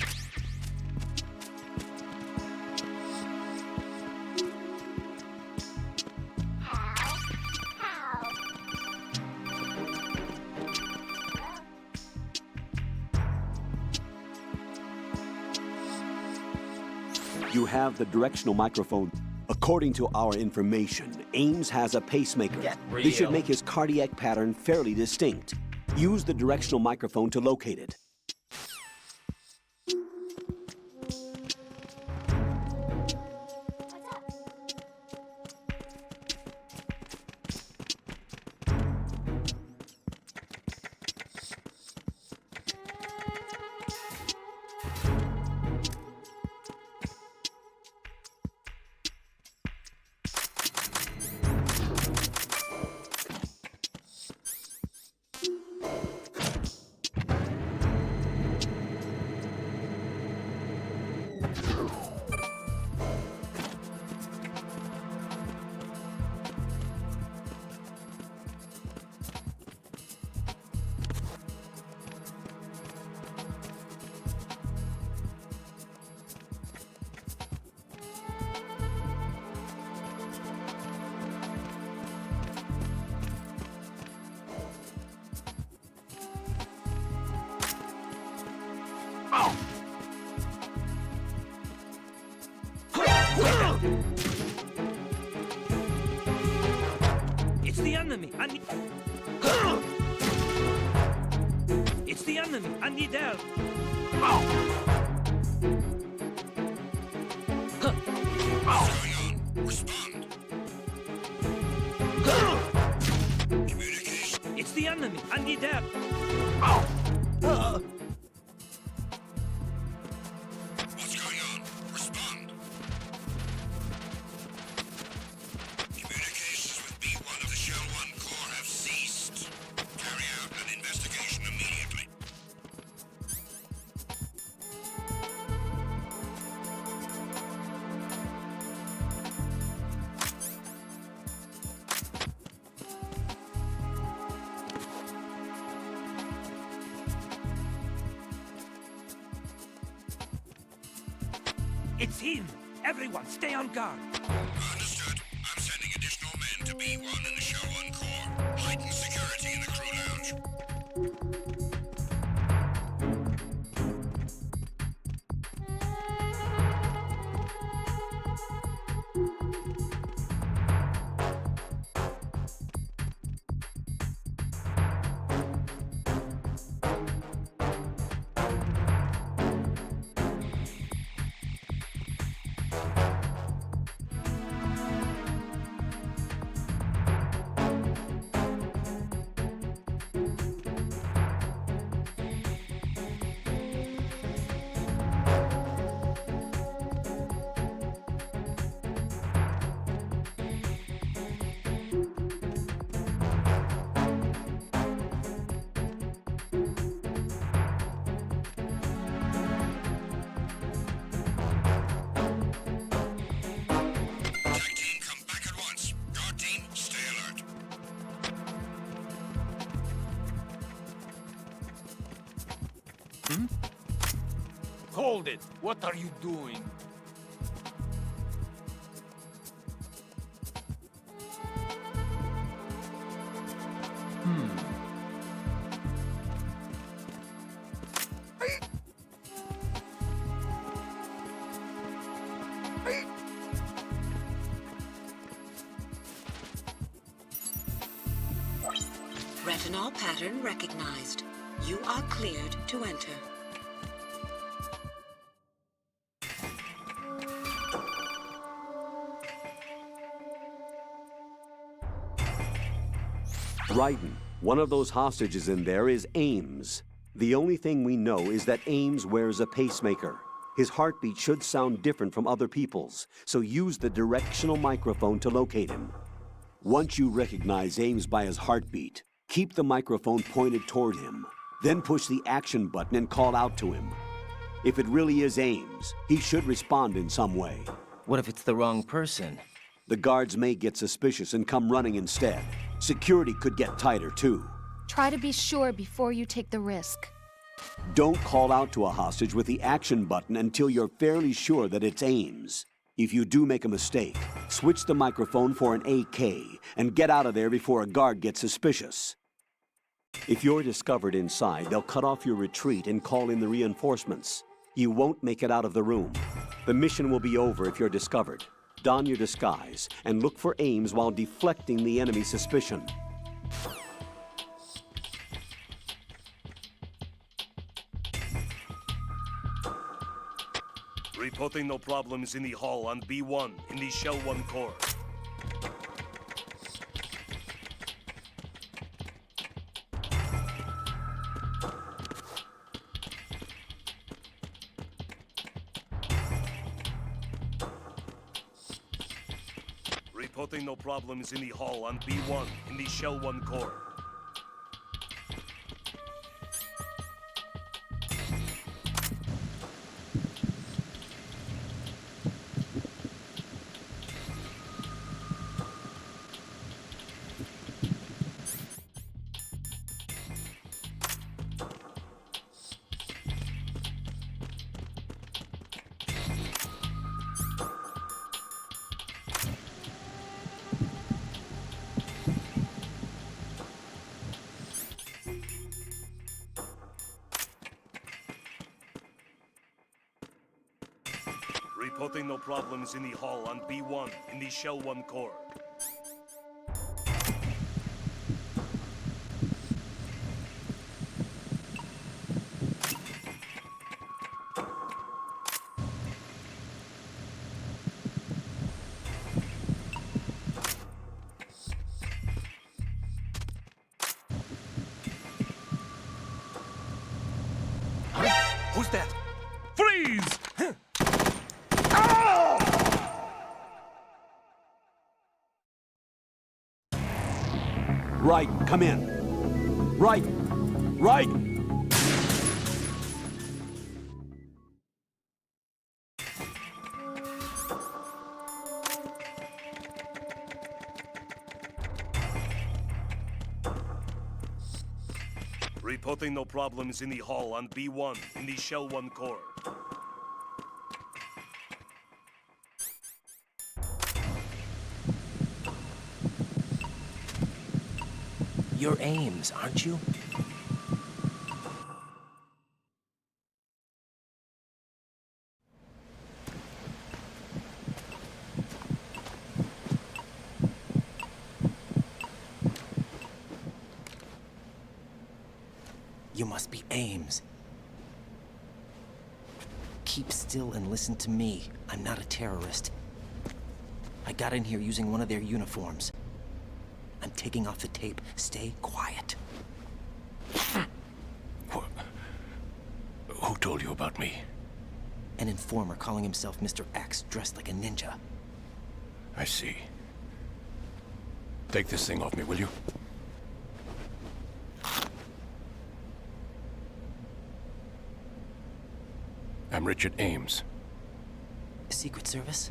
You have the directional microphone. According to our information, Ames has a pacemaker. This should make his cardiac pattern fairly distinct. Use the directional microphone to locate it. It's the enemy. I need... It's the enemy. I need help. What's going on? Respond. Communication. It's the enemy. I need help. What's going on? Respond. Communications with B1 of the Shell 1 core have ceased. Carry out an investigation immediately. It's him. Everyone, stay on guard. Understood. I'm sending Hold it! What are you doing? Retinol pattern recognized. You are cleared to enter. Raiden, one of those hostages in there is Ames. The only thing we know is that Ames wears a pacemaker. His heartbeat should sound different from other people's, so use the directional microphone to locate him. Once you recognize Ames by his heartbeat, keep the microphone pointed toward him. Then push the action button and call out to him. If it really is Ames, he should respond in some way. What if it's the wrong person? The guards may get suspicious and come running instead. Security could get tighter, too. Try to be sure before you take the risk. Don't call out to a hostage with the action button until you're fairly sure that it's Ames. If you do make a mistake, switch the microphone for an AK and get out of there before a guard gets suspicious. If you're discovered inside, they'll cut off your retreat and call in the reinforcements. You won't make it out of the room. The mission will be over if you're discovered. Don your disguise and look for Ames while deflecting the enemy's suspicion. Reporting no problems in the hall on B1 in the Shell 1 core. Reporting no problems in the hall on B1 in the Shell 1 core. Reporting no problems in the hall on B1 in the Shell 1 core. Who's that? Freeze! Raiden, come in. Raiden! Raiden! Reporting no problems in the hall on B1 in the Shell 1 core. You're Ames, aren't you? You must be Ames. Keep still and listen to me. I'm not a terrorist. I got in here using one of their uniforms. I'm taking off the tape. Stay quiet. Who told you about me? An informer calling himself Mr. X, dressed like a ninja. I see. Take this thing off me, will you? I'm Richard Ames. Secret Service?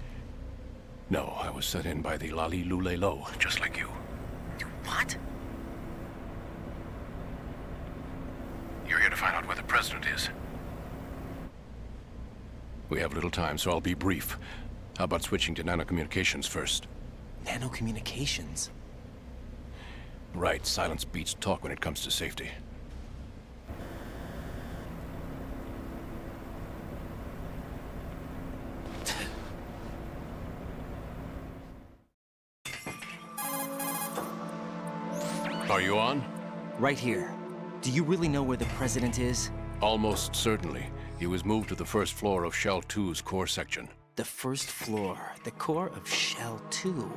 No, I was sent in by the Lali Lule Lo, just like you. What? You're here to find out where the president is. We have little time, so I'll be brief. How about switching to nanocommunications first? Nanocommunications? Right, silence beats talk when it comes to safety. Are you on? Right here. Do you really know where the president is? Almost certainly. He was moved to the first floor of Shell 2's core section. The first floor, the core of Shell 2.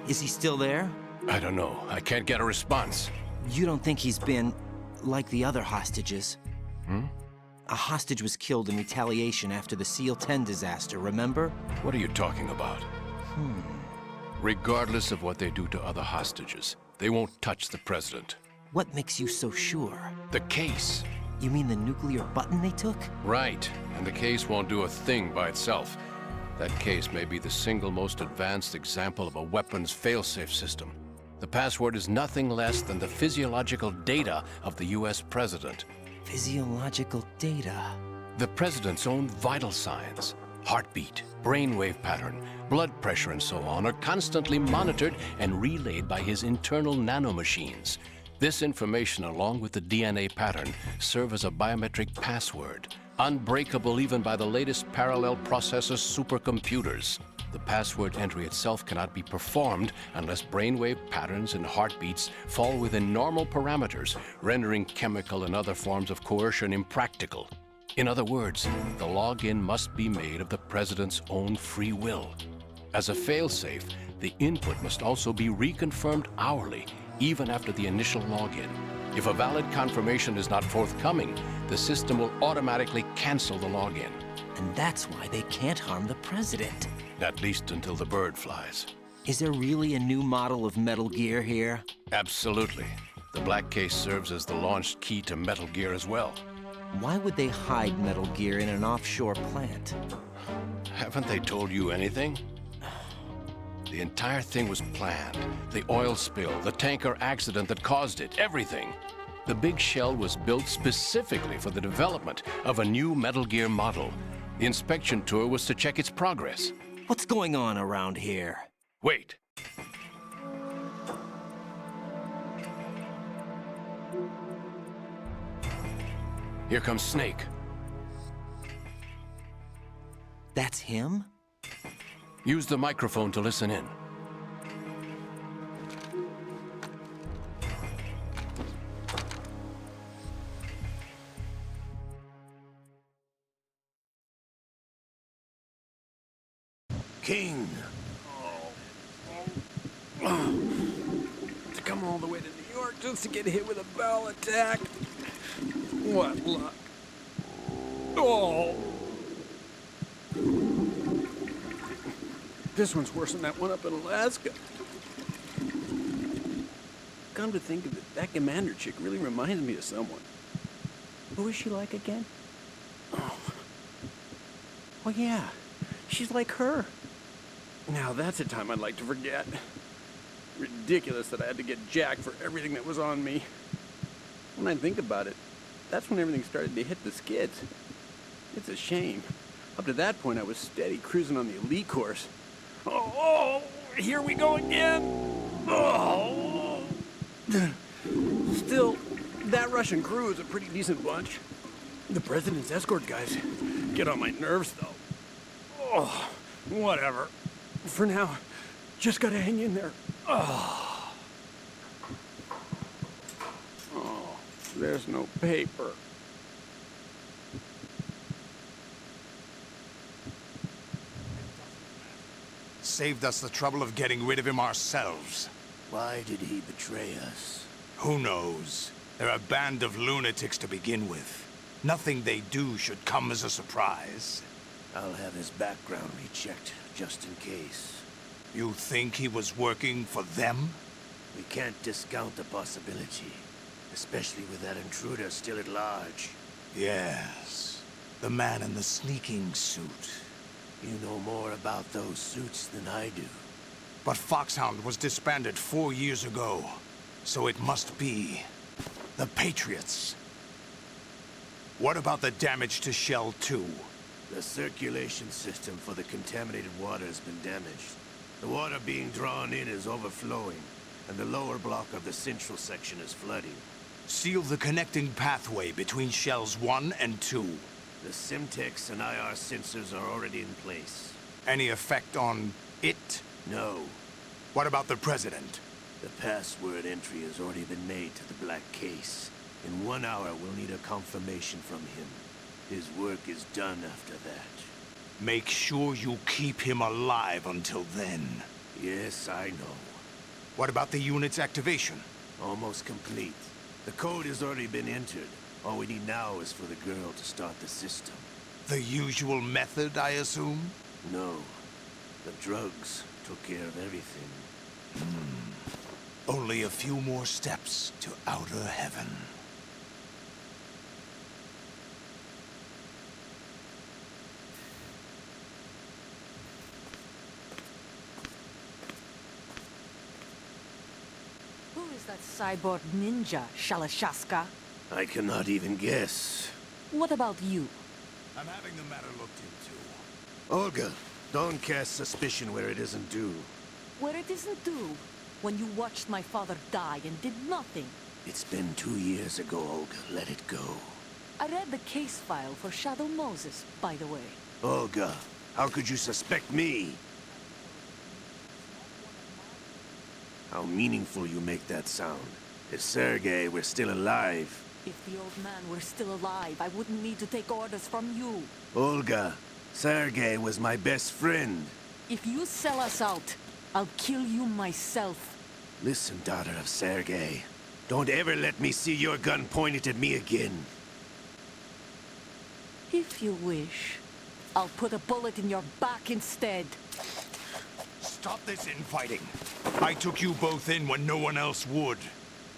Is he still there? I don't know. I can't get a response. You don't think he's been like the other hostages? Hmm? A hostage was killed in retaliation after the SEAL 10 disaster, remember? What are you talking about? Regardless of what they do to other hostages, they won't touch the president. What makes you so sure? The case. You mean the nuclear button they took? Right, and the case won't do a thing by itself. That case may be the single most advanced example of a weapons failsafe system. The password is nothing less than the physiological data of the US president. Physiological data? The president's own vital signs, heartbeat, brainwave pattern, blood pressure and so on are constantly monitored and relayed by his internal nanomachines. This information, along with the DNA pattern, serve as a biometric password, unbreakable even by the latest parallel processor supercomputers. The password entry itself cannot be performed unless brainwave patterns and heartbeats fall within normal parameters, rendering chemical and other forms of coercion impractical. In other words, the login must be made of the president's own free will. As a failsafe, the input must also be reconfirmed hourly, even after the initial login. If a valid confirmation is not forthcoming, the system will automatically cancel the login. And that's why they can't harm the president. At least until the bird flies. Is there really a new model of Metal Gear here? Absolutely. The black case serves as the launch key to Metal Gear as well. Why would they hide Metal Gear in an offshore plant? Haven't they told you anything? The entire thing was planned. The oil spill, the tanker accident that caused it, everything. The big shell was built specifically for the development of a new Metal Gear model. The inspection tour was to check its progress. What's going on around here? Wait. Here comes Snake. That's him? Use the microphone to listen in. King. To come all the way to New York just to get hit with a bowel attack. What luck. Oh. This one's worse than that one up in Alaska. Come to think of it, that commander chick really reminds me of someone. Who is she like again? Oh yeah, she's like her. Now that's a time I'd like to forget. Ridiculous that I had to get jacked for everything that was on me. When I think about it, that's when everything started to hit the skids. It's a shame. Up to that point, I was steady cruising on the elite course. Oh, here we go again. Oh. Still, that Russian crew is a pretty decent bunch. The president's escort guys get on my nerves, though. Oh, whatever. For now, just gotta hang in there. Oh, there's no paper. Saved us the trouble of getting rid of him ourselves. Why did he betray us? Who knows? They're a band of lunatics to begin with. Nothing they do should come as a surprise. I'll have his background rechecked, just in case. You think he was working for them? We can't discount the possibility, especially with that intruder still at large. Yes. The man in the sneaking suit. You know more about those suits than I do. But Foxhound was disbanded 4 years ago, so it must be the Patriots. What about the damage to Shell 2? The circulation system for the contaminated water has been damaged. The water being drawn in is overflowing, and the lower block of the central section is flooding. Seal the connecting pathway between shells 1 and 2. The Simtex and IR sensors are already in place. Any effect on it? No. What about the President? The password entry has already been made to the black case. In 1 hour, we'll need a confirmation from him. His work is done after that. Make sure you keep him alive until then. Yes, I know. What about the unit's activation? Almost complete. The code has already been entered. All we need now is for the girl to start the system. The usual method, I assume? No. The drugs took care of everything. Only a few more steps to outer heaven. Who is that cyborg ninja, Shalashaska? I cannot even guess. What about you? I'm having the matter looked into. Olga, don't cast suspicion where it isn't due. Where it isn't due? When you watched my father die and did nothing. It's been 2 years ago, Olga. Let it go. I read the case file for Shadow Moses, by the way. Olga, how could you suspect me? How meaningful you make that sound. If Sergei were still alive... If the old man were still alive, I wouldn't need to take orders from you. Olga, Sergei was my best friend. If you sell us out, I'll kill you myself. Listen, daughter of Sergei. Don't ever let me see your gun pointed at me again. If you wish, I'll put a bullet in your back instead. Stop this infighting. I took you both in when no one else would.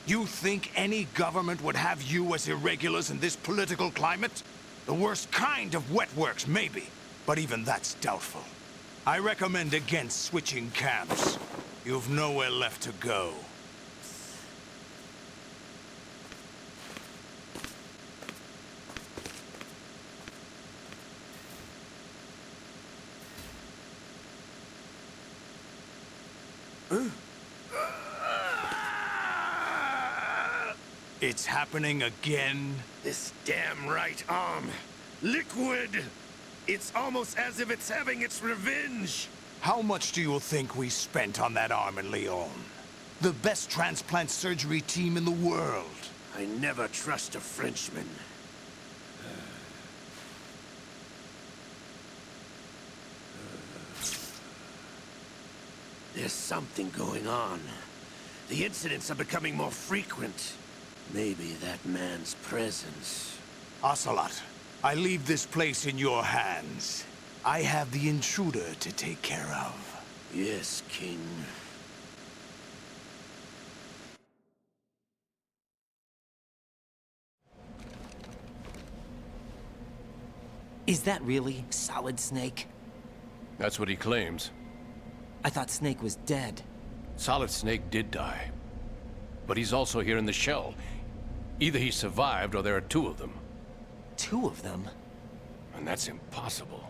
You think any government would have you as irregulars in this political climate? The worst kind of wet works, maybe. But even that's doubtful. I recommend against switching camps. You've nowhere left to go. It's happening again? This damn right arm. Liquid! It's almost as if it's having its revenge! How much do you think we spent on that arm in Lyon? The best transplant surgery team in the world. I never trust a Frenchman. There's something going on. The incidents are becoming more frequent. Maybe that man's presence. Ocelot, I leave this place in your hands. I have the intruder to take care of. Yes, King. Is that really Solid Snake? That's what he claims. I thought Snake was dead. Solid Snake did die. But he's also here in the shell. Either he survived or there are 2 of them. 2 of them? And that's impossible.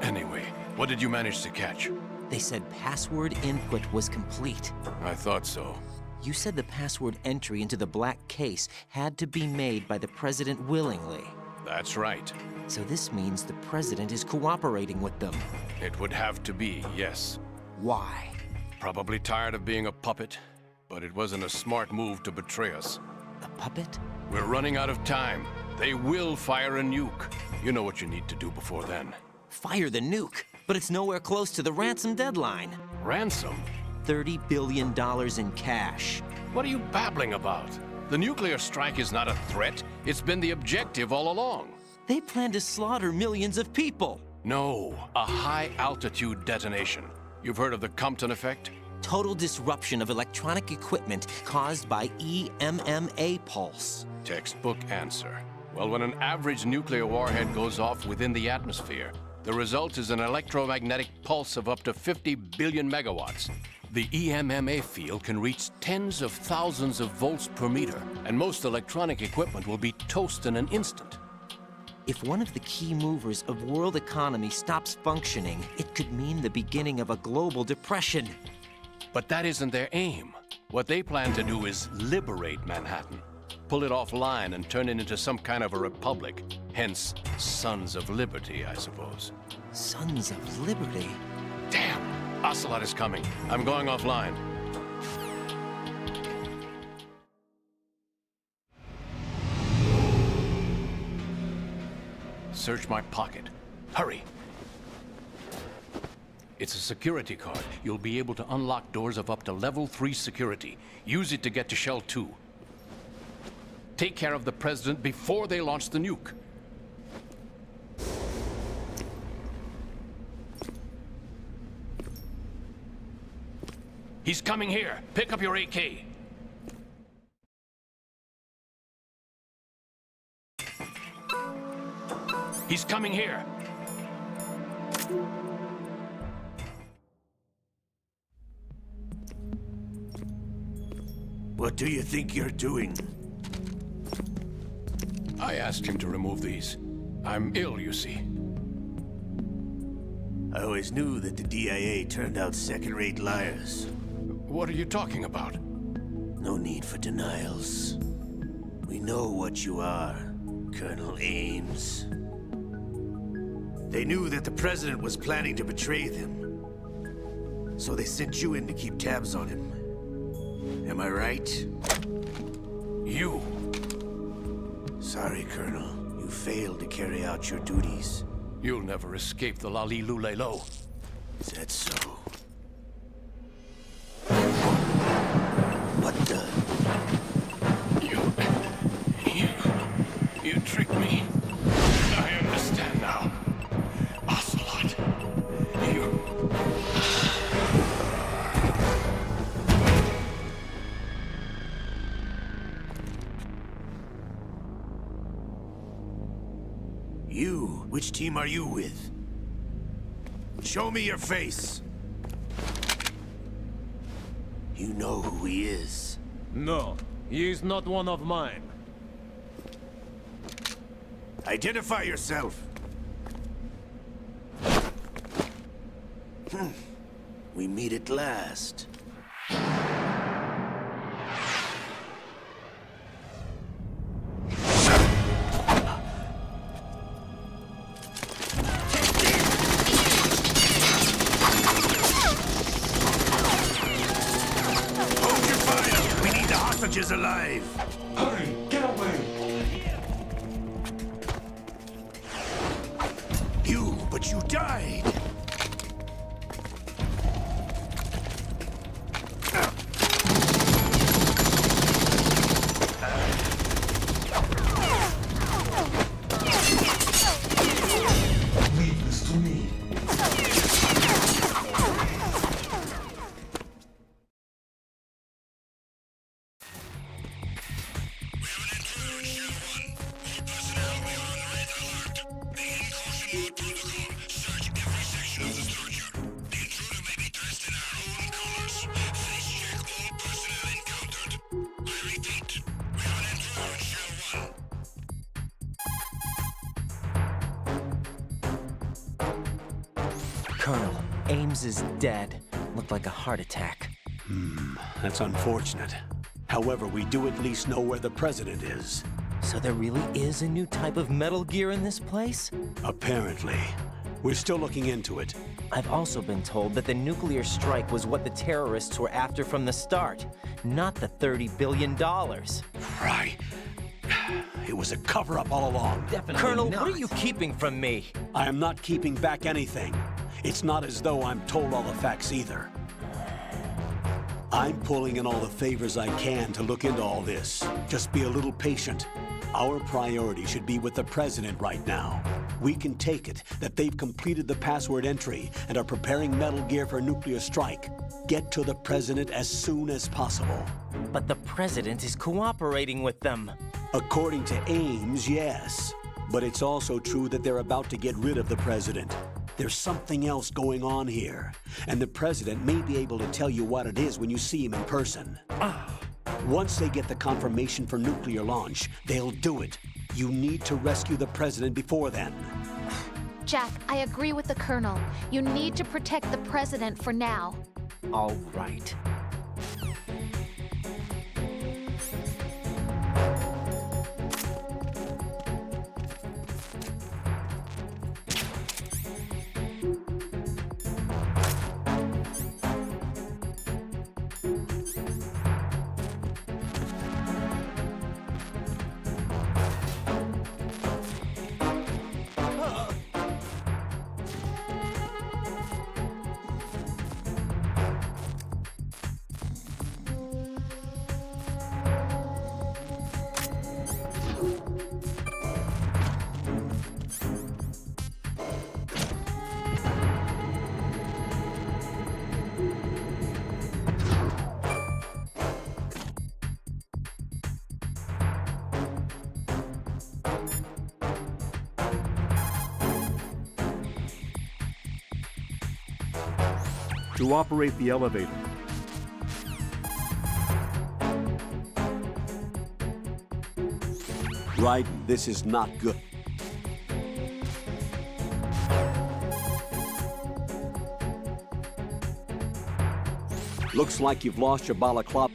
Anyway, what did you manage to catch? They said password input was complete. I thought so. You said the password entry into the black case had to be made by the President willingly. That's right. So this means the President is cooperating with them. It would have to be, yes. Why? Probably tired of being a puppet, but it wasn't a smart move to betray us. A puppet? We're running out of time. They will fire a nuke. You know what you need to do before then. Fire the nuke? But it's nowhere close to the ransom deadline. Ransom? $30 billion in cash. What are you babbling about? The nuclear strike is not a threat. It's been the objective all along. They plan to slaughter millions of people. No, a high-altitude detonation. You've heard of the Compton effect? Total disruption of electronic equipment caused by EMMA pulse. Textbook answer. Well, when an average nuclear warhead goes off within the atmosphere, the result is an electromagnetic pulse of up to 50 billion megawatts. The EMMA field can reach tens of thousands of volts per meter, and most electronic equipment will be toast in an instant. If one of the key movers of world economy stops functioning, it could mean the beginning of a global depression. But that isn't their aim. What they plan to do is liberate Manhattan. Pull it offline and turn it into some kind of a republic. Hence, Sons of Liberty, I suppose. Sons of Liberty? Damn! Ocelot is coming. I'm going offline. Search my pocket. Hurry! It's a security card. You'll be able to unlock doors of up to level 3 security. Use it to get to Shell 2. Take care of the President before they launch the nuke. He's coming here. Pick up your AK. He's coming here. What do you think you're doing? I asked him to remove these. I'm ill, you see. I always knew that the DIA turned out second-rate liars. What are you talking about? No need for denials. We know what you are, Colonel Ames. They knew that the President was planning to betray them. So they sent you in to keep tabs on him. Am I right? You. Sorry, Colonel. You failed to carry out your duties. You'll never escape the Lali Lulelo. Is that so? What the? You tricked me. I understand now. Ocelot. You? Which team are you with? Show me your face. You know who he is. No, he is not one of mine. Identify yourself. We meet at last. Hold your fire! We need the hostages alive! Hurry! Get away! But you died! Leave this to me. Colonel, Ames is dead. Looked like a heart attack. That's unfortunate. However, we do at least know where the President is. So there really is a new type of Metal Gear in this place? Apparently. We're still looking into it. I've also been told that the nuclear strike was what the terrorists were after from the start, not the $30 billion. Right. It was a cover-up all along. Definitely Colonel, not. What are you keeping from me? I am not keeping back anything. It's not as though I'm told all the facts either. I'm pulling in all the favors I can to look into all this. Just be a little patient. Our priority should be with the President right now. We can take it that they've completed the password entry and are preparing Metal Gear for a nuclear strike. Get to the President as soon as possible. But the President is cooperating with them. According to Ames, yes. But it's also true that they're about to get rid of the President. There's something else going on here, and the President may be able to tell you what it is when you see him in person. Once they get the confirmation for nuclear launch, they'll do it. You need to rescue the President before then. Jack, I agree with the Colonel. You need to protect the President for now. All right. To operate the elevator. Raiden, this is not good. Looks like you've lost your balaclava.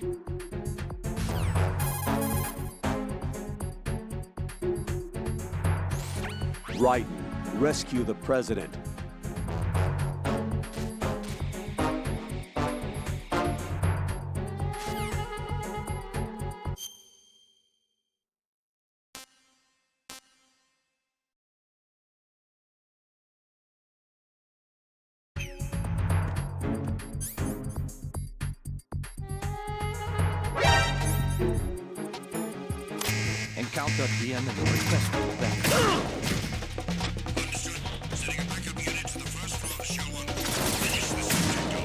Raiden, rescue the President. Encounter DM and the request for backup. Setting a backup unit to the first floor to show one. Finish the subject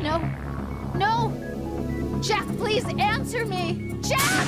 No. No! Jack, please answer me! Jack!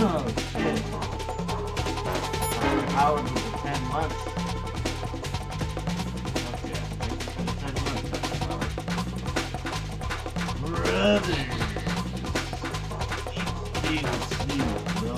Oh shit. How would it 10 months? Okay, thank you for the 10 months. Brothers. Steven, bro.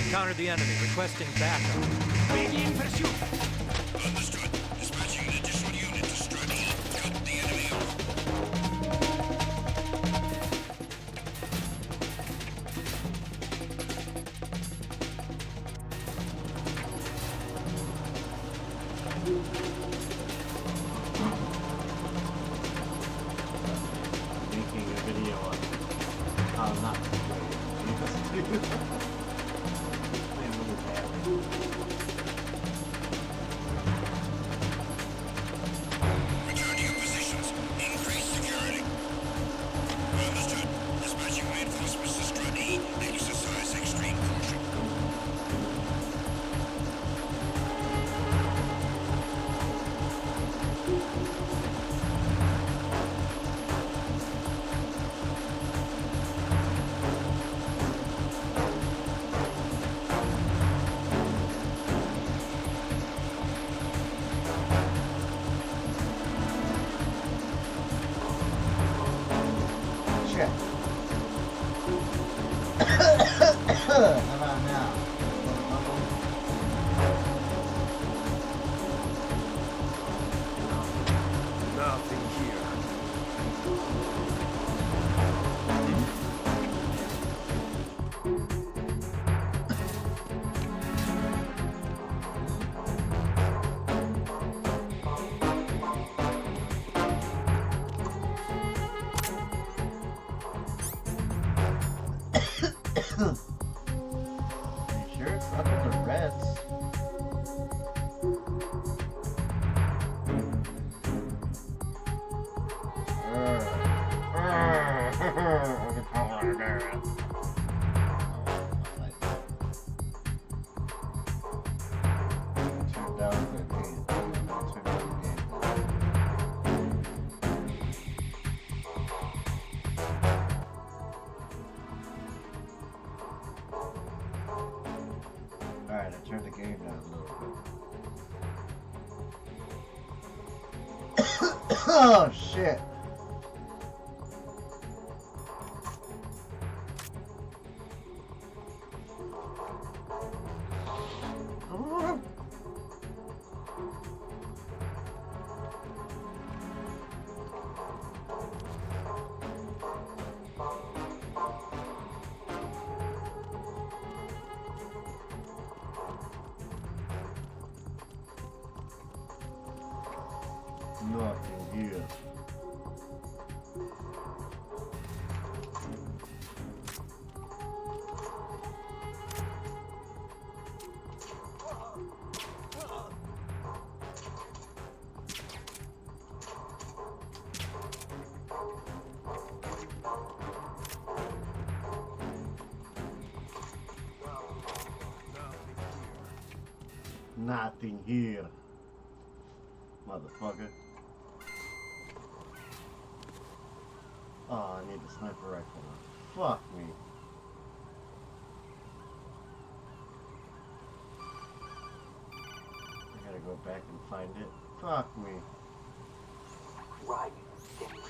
Encountered the enemy, requesting backup. Begin pursuit. Understood. Dispatching an additional unit to strike. Cut the enemy off. Making a video on how not to play. Playing really badly. Return to your positions. Increase security. Understood. Dispatching reinforcements to Strut E. Exercise extreme caution. Shit. How about now? Nothing here. You sure it's up with the Reds? Turn down the game. Turn down the game. Alright, I turned the game down a little bit. Oh shit! Nothing here. Nothing here. Motherfucker. Oh, I need the sniper rifle now. Fuck me. I gotta go back and find it. Fuck me.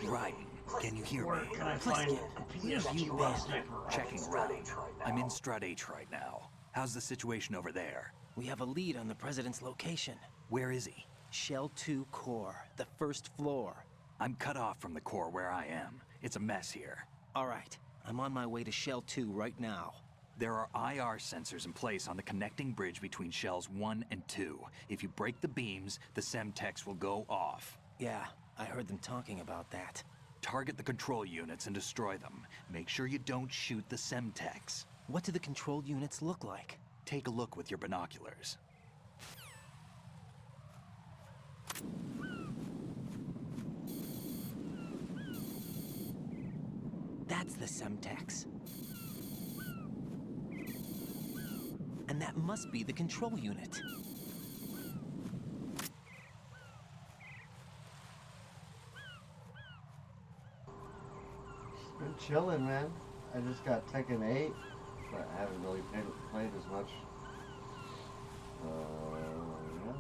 Right. Can you hear Where me? can I find a PSG-1 sniper rifle? Checking route. I'm in Strut H right now. How's the situation over there? We have a lead on the president's location. Where is he? Shell 2 core, the first floor. I'm cut off from the core where I am. It's a mess here. All right, I'm on my way to Shell 2 right now. There are IR sensors in place on the connecting bridge between Shells 1 and 2. If you break the beams, the Semtex will go off. Yeah, I heard them talking about that. Target the control units and destroy them. Make sure you don't shoot the Semtex. What do the control units look like? Take a look with your binoculars. That's the Semtex. And that must be the control unit. Been chilling, man. I just got Tekken 8, but I haven't really played as much. Yeah.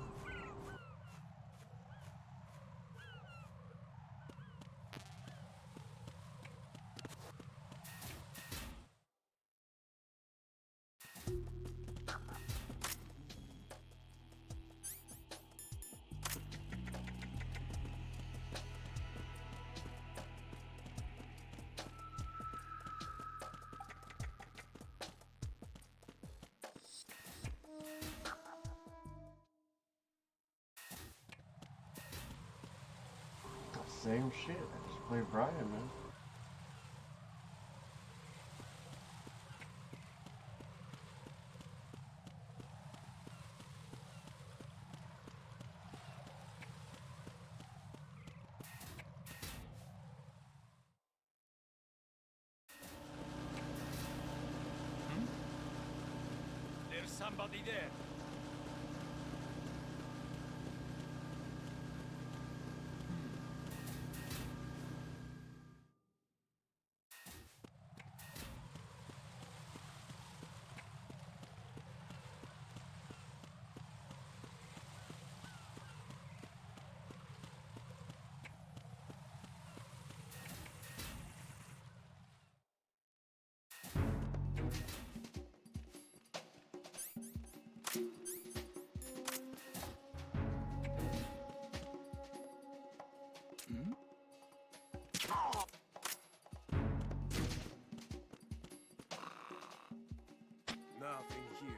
Same shit. I just play Brian, man. There's somebody there. Nothing here.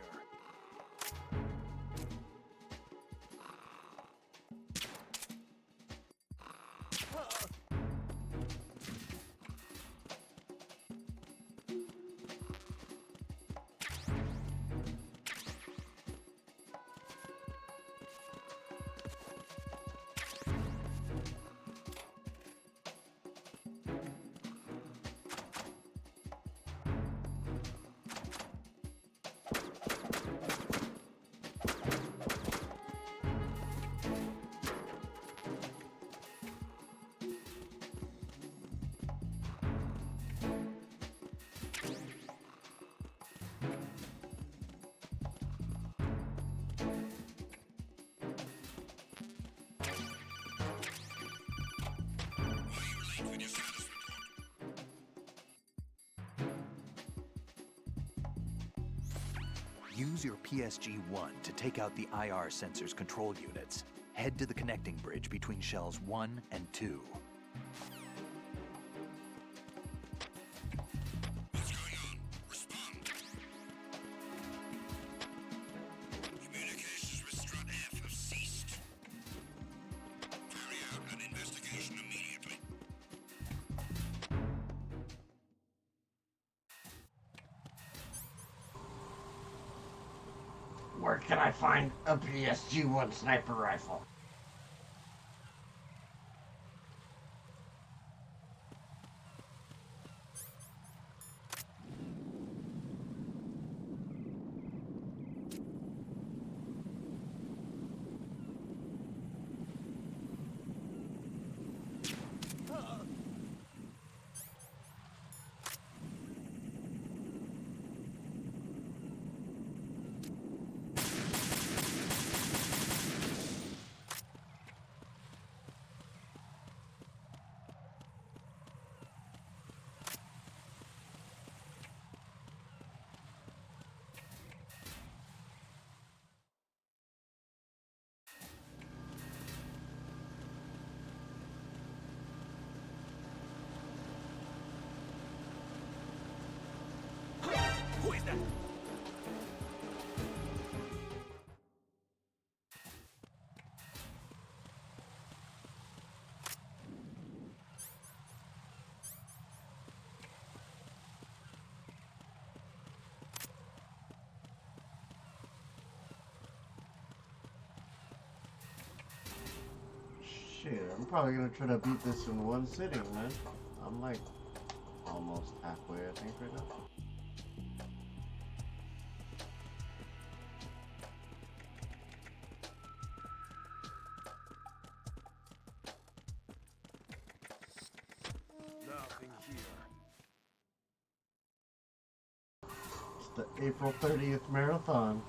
Use your PSG-1 to take out the IR sensors control units. Head to the connecting bridge between Shells 1 and 2. What's going on? Respond. Communications with Strut F have ceased. Carry out an investigation immediately. Where can I find a PSG-1 sniper rifle? Shit, I'm probably gonna try to beat this in one sitting, man. I'm like almost halfway, I think, right now. Nothing here. It's the April 30th marathon.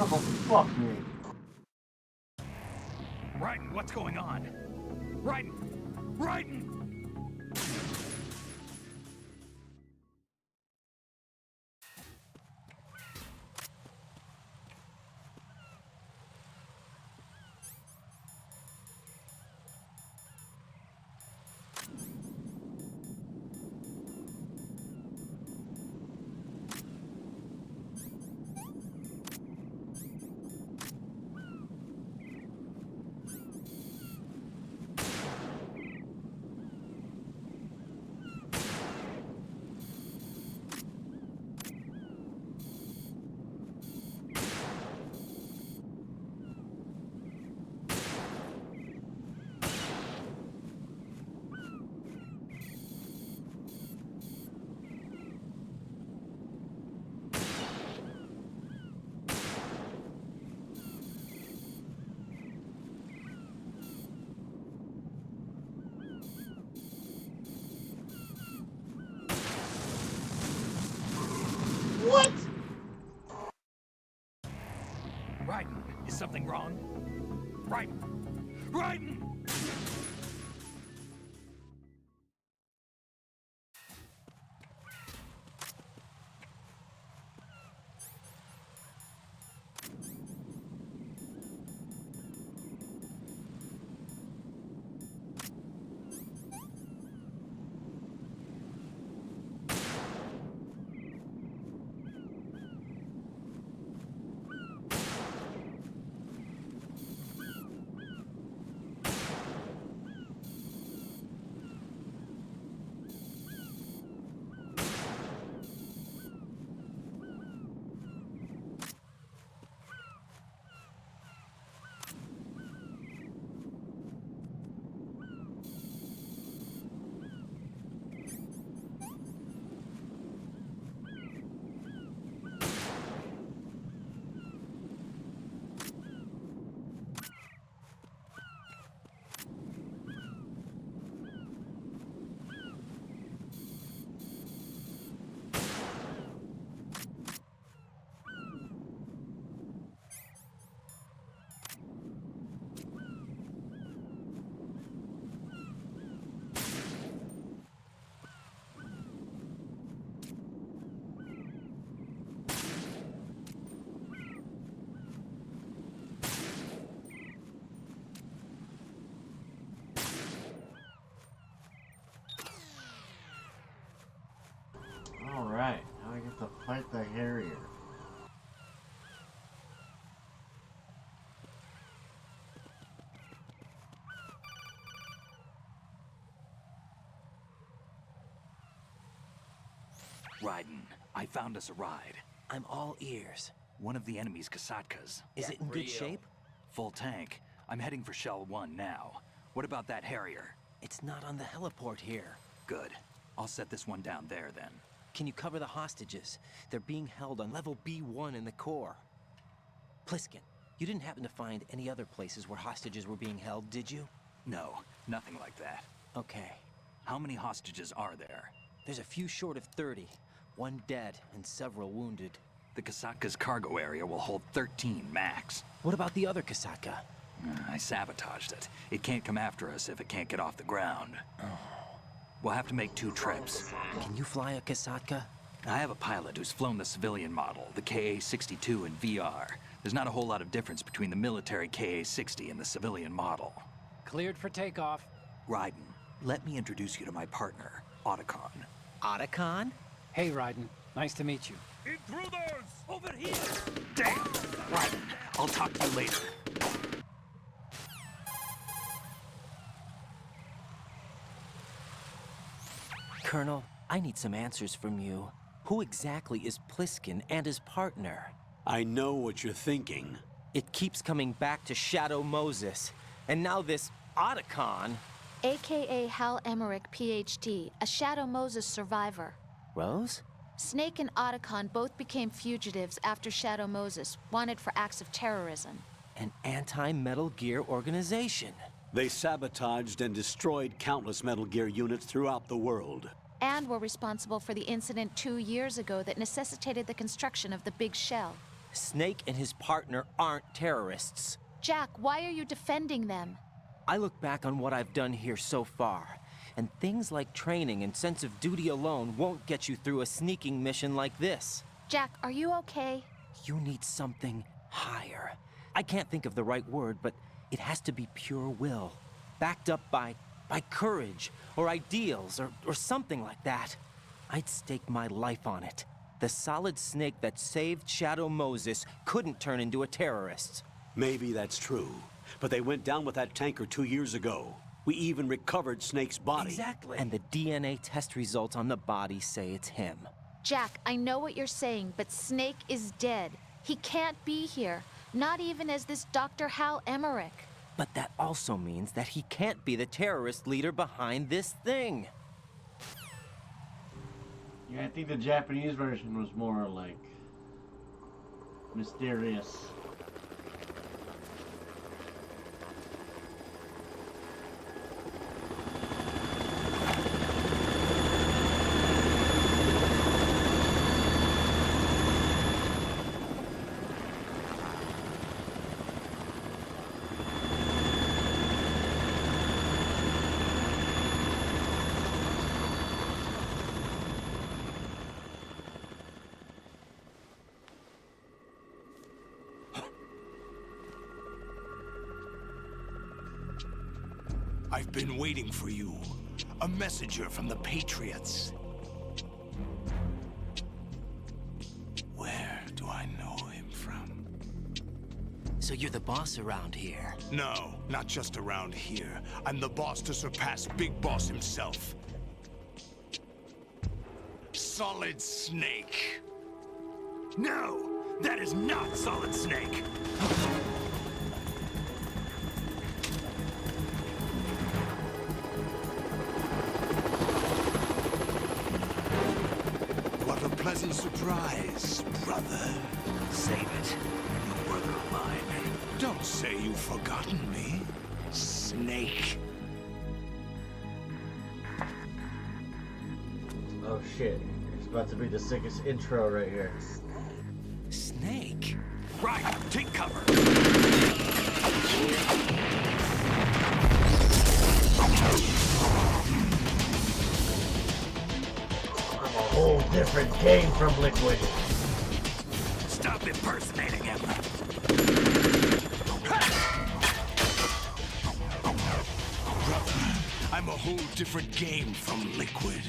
Oh, fuck me. Raiden, what's going on? Raiden! Raiden! What? Raiden, is something wrong? Raiden! Raiden! Raiden, I found us a ride. I'm all ears. One of the enemy's Kasatkas. Is it in good shape? Full tank. I'm heading for Shell 1 now. What about that Harrier? It's not on the heliport here. Good. I'll set this one down there then. Can you cover the hostages? They're being held on level B1 in the core. Pliskin, you didn't happen to find any other places where hostages were being held, did you? No, nothing like that. Okay. How many hostages are there? There's a few short of 30. One dead and several wounded. The Kasatka's cargo area will hold 13 max. What about the other Kasatka? I sabotaged it. It can't come after us if it can't get off the ground. We'll have to make 2 trips. Can you fly a Kasatka? I have a pilot who's flown the civilian model, the KA-62 in VR. There's not a whole lot of difference between the military KA-60 and the civilian model. Cleared for takeoff. Raiden, let me introduce you to my partner, Otacon. Otacon? Hey, Raiden. Nice to meet you. Intruders! Over here! Damn! Raiden, I'll talk to you later. Colonel, I need some answers from you. Who exactly is Pliskin and his partner? I know what you're thinking. It keeps coming back to Shadow Moses. And now this Otacon. AKA Hal Emmerich, PhD, a Shadow Moses survivor. Rose? Snake and Otacon both became fugitives after Shadow Moses, wanted for acts of terrorism. An anti-Metal Gear organization. They sabotaged and destroyed countless Metal Gear units throughout the world. And were responsible for the incident 2 years ago that necessitated the construction of the Big Shell. Snake and his partner aren't terrorists. Jack, why are you defending them? I look back on what I've done here so far, and things like training and sense of duty alone won't get you through a sneaking mission like this. Jack, are you okay? You need something higher. I can't think of the right word, but it has to be pure will, backed up by courage, or ideals, or something like that. I'd stake my life on it. The solid Snake that saved Shadow Moses couldn't turn into a terrorist. Maybe that's true, but they went down with that tanker 2 years ago. We even recovered Snake's body. Exactly. And the DNA test results on the body say it's him. Jack, I know what you're saying, but Snake is dead. He can't be here, not even as this Dr. Hal Emmerich. But that also means that he can't be the terrorist leader behind this thing. Yeah, I think the Japanese version was more like mysterious. I've been waiting for you. A messenger from the Patriots. Where do I know him from? So you're the boss around here? No, not just around here. I'm the boss to surpass Big Boss himself. Solid Snake. No, that is not Solid Snake. What a pleasant surprise, brother. Save it. You brother of mine. Don't say you've forgotten me, Snake. Oh shit. It's about to be the sickest intro right here. Snake? Right, take cover. A whole different game from Liquid. Stop impersonating him. Brother, I'm a whole different game from Liquid.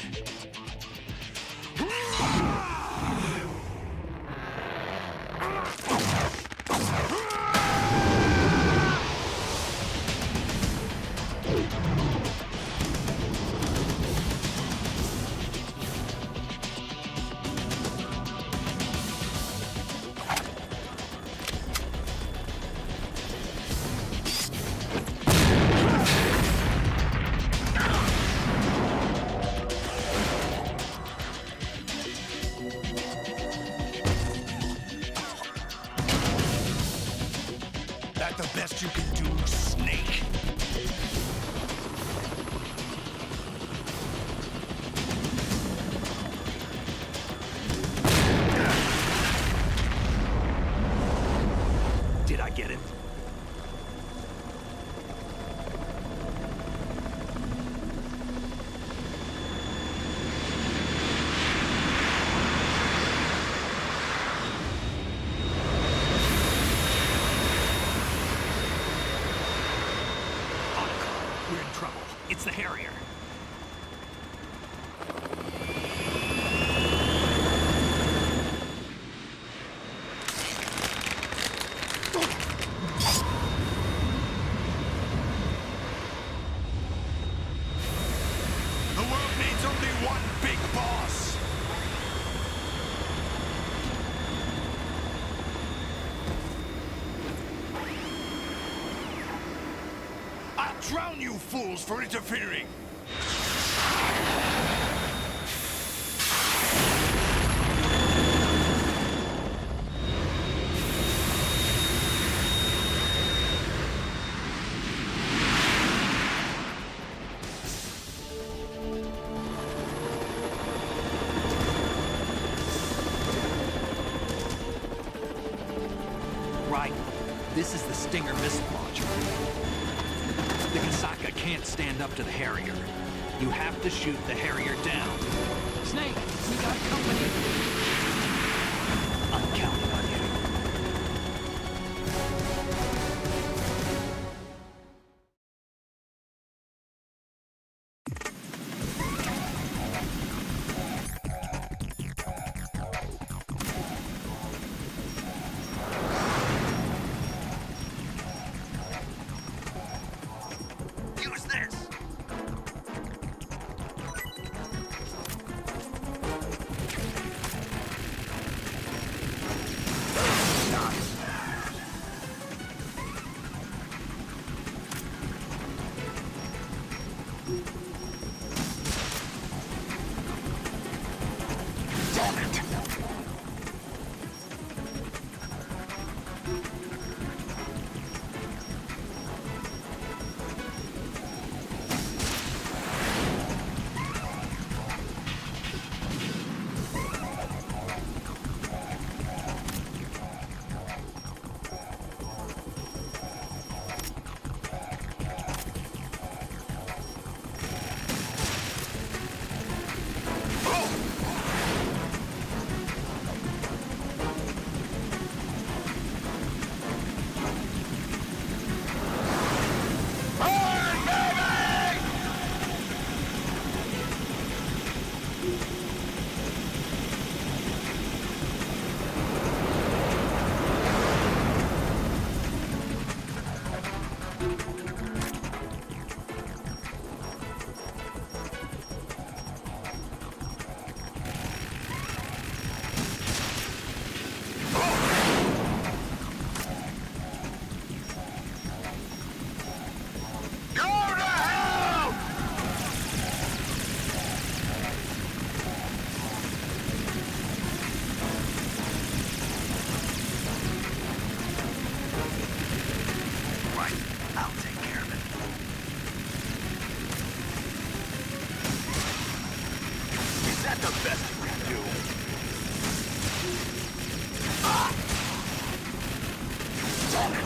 that the best you can do, Snake? Did I get it? We're in trouble. It's the Harrier. The world needs only one big boss. I'll drown you fools for interfering. Right. This is the Stinger missile launcher. The Kasaka can't stand up to the Harrier. You have to shoot the Harrier down. Snake, we got company. I'm counting on you. Use this. Damn it!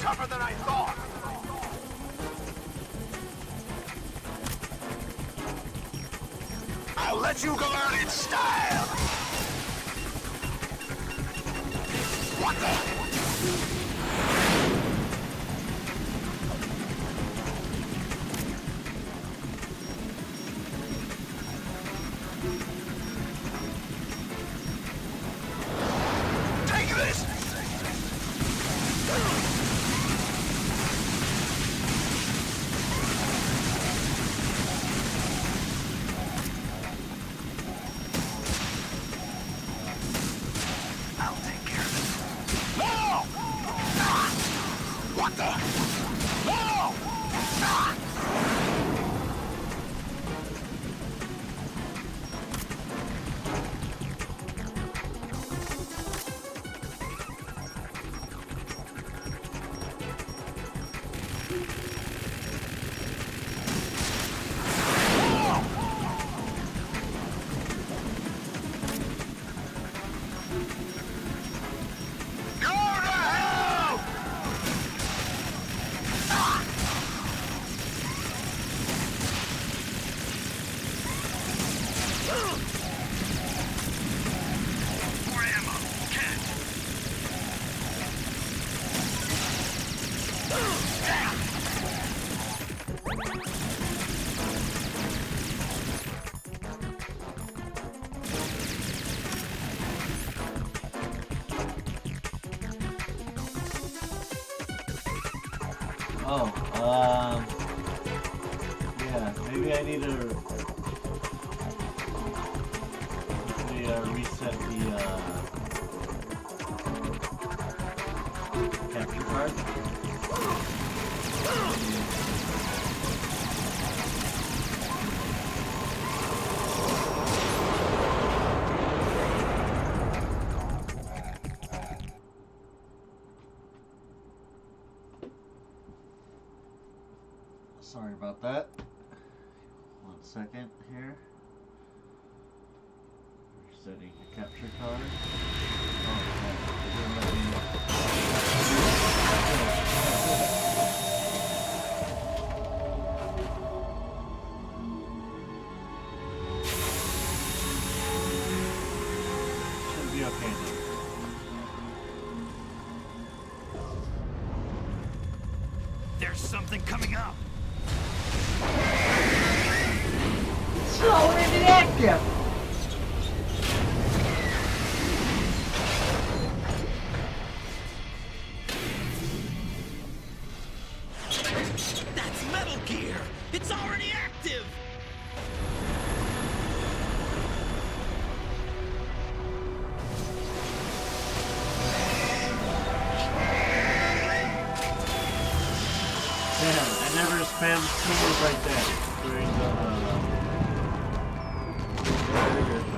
Tougher than I thought. I'll let you go out in style. What the? Take this. What the? Oh! Ah! Oh, yeah, maybe I need to reset the capture card. Sorry about that. 1 second here. Resetting the capture card. Should be okay now. There's something coming up. It's already active! That's Metal Gear! It's already active! Damn, I never spammed tools like that during the earlier time.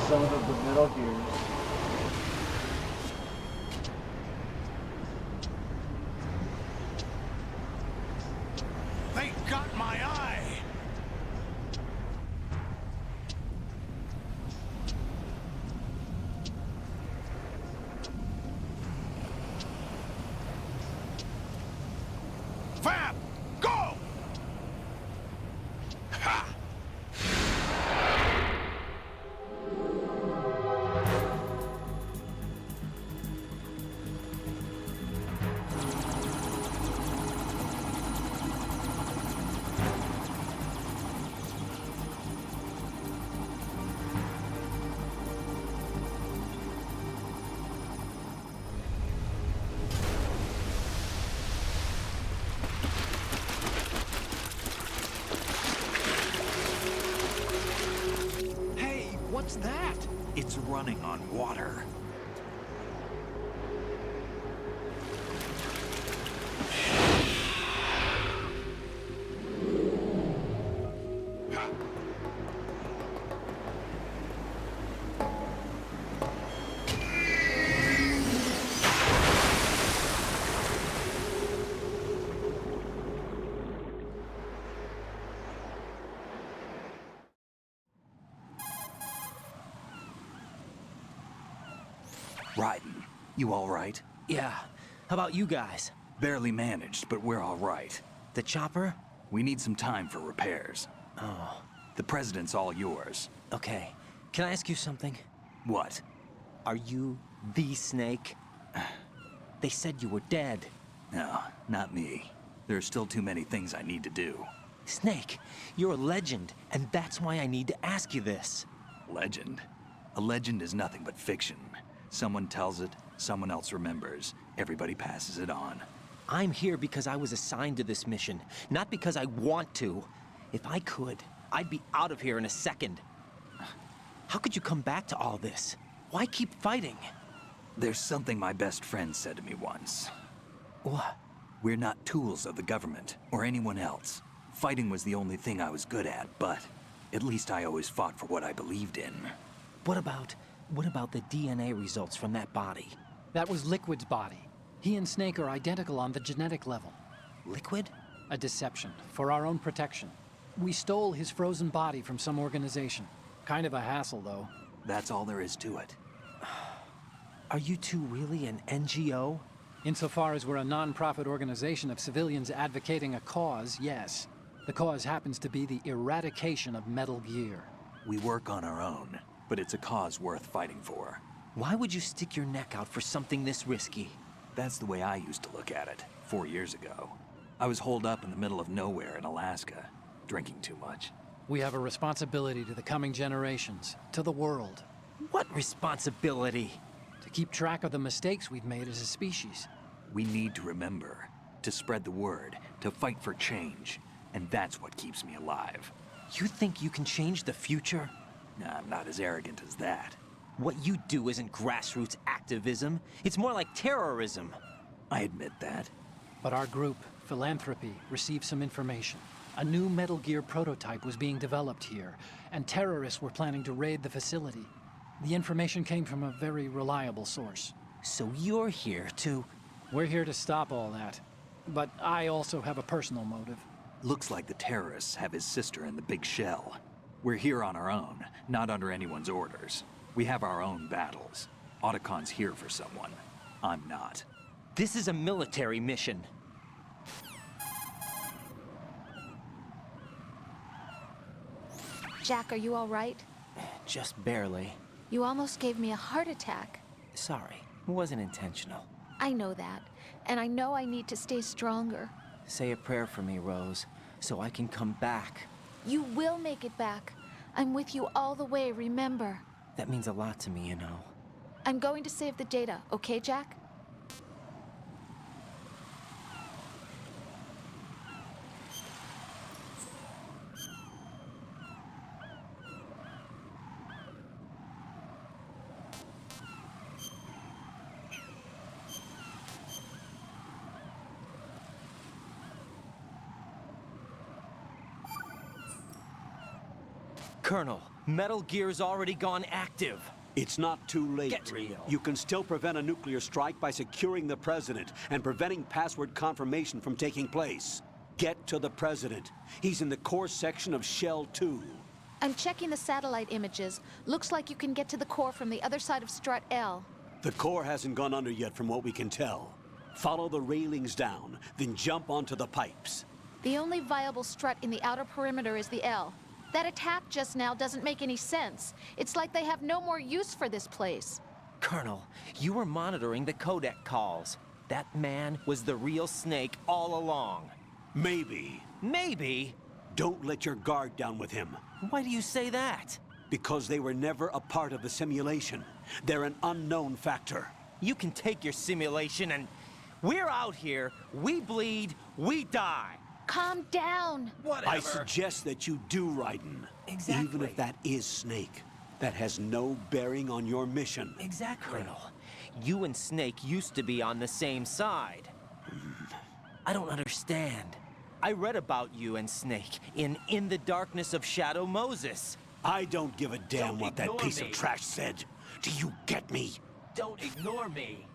Some of the Metal Gears. They got my eye! Fab! Go! Ha! Hey, what's that? It's running on water. Raiden, you all right? Yeah. How about you guys? Barely managed, but we're all right. The chopper? We need some time for repairs. Oh. The president's all yours. Okay. Can I ask you something? What? Are you the Snake? They said you were dead. No, not me. There are still too many things I need to do. Snake, you're a legend, and that's why I need to ask you this. Legend? A legend is nothing but fiction. Someone tells it, someone else remembers. Everybody passes it on. I'm here because I was assigned to this mission, not because I want to. If I could, I'd be out of here in a second. How could you come back to all this? Why keep fighting? There's something my best friend said to me once. What? We're not tools of the government or anyone else. Fighting was the only thing I was good at, but at least I always fought for what I believed in. What about the DNA results from that body? That was Liquid's body. He and Snake are identical on the genetic level. Liquid? A deception, for our own protection. We stole his frozen body from some organization. Kind of a hassle, though. That's all there is to it. Are you two really an NGO? Insofar as we're a non-profit organization of civilians advocating a cause, yes. The cause happens to be the eradication of Metal Gear. We work on our own, but it's a cause worth fighting for. Why would you stick your neck out for something this risky? That's the way I used to look at it, 4 years ago. I was holed up in the middle of nowhere in Alaska, drinking too much. We have a responsibility to the coming generations, to the world. What responsibility? To keep track of the mistakes we've made as a species. We need to remember, to spread the word, to fight for change. And that's what keeps me alive. You think you can change the future? Nah, I'm not as arrogant as that. What you do isn't grassroots activism. It's more like terrorism. I admit that. But our group, Philanthropy, received some information. A new Metal Gear prototype was being developed here, and terrorists were planning to raid the facility. The information came from a very reliable source. So you're here to... We're here to stop all that. But I also have a personal motive. Looks like the terrorists have his sister in the big shell. We're here on our own, not under anyone's orders. We have our own battles. Otacon's here for someone. I'm not. This is a military mission. Jack, are you all right? Just barely. You almost gave me a heart attack. Sorry, it wasn't intentional. I know that, and I know I need to stay stronger. Say a prayer for me, Rose, so I can come back. You will make it back. I'm with you all the way, remember? That means a lot to me, you know. I'm going to save the data, okay, Jack? Colonel, Metal Gear's already gone active. It's not too late. Get real. You can still prevent a nuclear strike by securing the President and preventing password confirmation from taking place. Get to the President. He's in the core section of Shell 2. I'm checking the satellite images. Looks like you can get to the core from the other side of Strut L. The core hasn't gone under yet from what we can tell. Follow the railings down, then jump onto the pipes. The only viable strut in the outer perimeter is the L. That attack just now doesn't make any sense. It's like they have no more use for this place. Colonel, you were monitoring the codec calls. That man was the real Snake all along. Maybe. Maybe? Don't let your guard down with him. Why do you say that? Because they were never a part of the simulation. They're an unknown factor. You can take your simulation and... We're out here, we bleed, we die. Calm down. Whatever. I suggest that you do, Raiden. Exactly. Even if that is Snake. That has no bearing on your mission. Exactly. Colonel, you and Snake used to be on the same side. I don't understand. I read about you and Snake in the Darkness of Shadow Moses. I don't give a damn what that piece of trash said. Do you get me? Don't ignore me.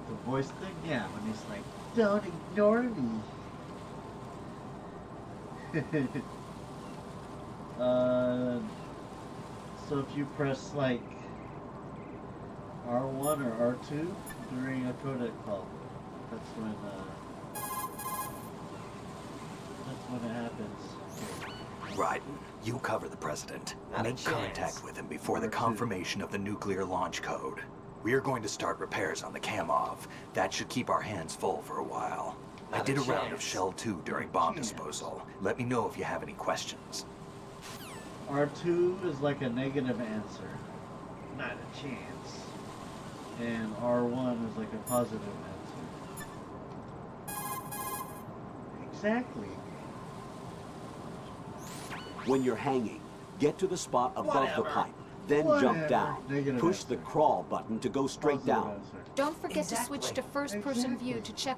The voice thing, yeah, when he's like, don't ignore me. So if you press like R1 or R2 during a codec call, that's when it happens. Raiden, you cover the President. Make contact with him before the confirmation of the nuclear launch code. We are going to start repairs on the Kamov. That should keep our hands full for a while. I did a round of Shell 2 during bomb disposal. Let me know if you have any questions. R2 is like a negative answer. Not a chance. And R1 is like a positive answer. Exactly. When you're hanging, get to the spot above the pipe, then jump Whatever. down. Negative Push answer. the crawl button to go straight Positive down. answer. Don't forget to switch to first-person view to check.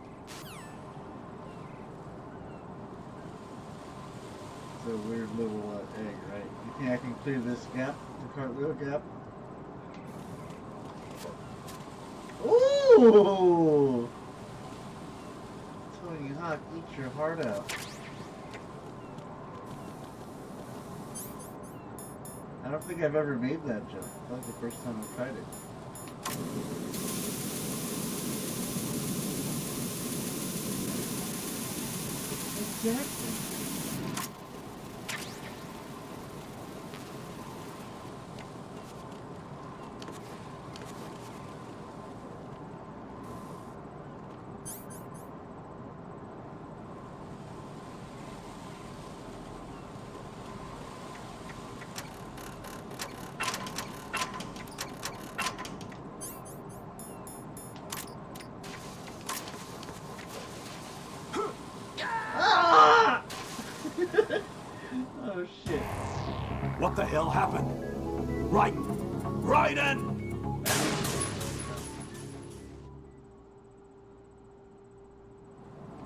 It's a weird little egg, right? You think I can clear this gap? The cartwheel gap? Ooh! Tony Hawk, eat your heart out. I don't think I've ever made that jump. That was the first time I tried it. Exactly. Oh shit. What the hell happened? Raiden! Raiden!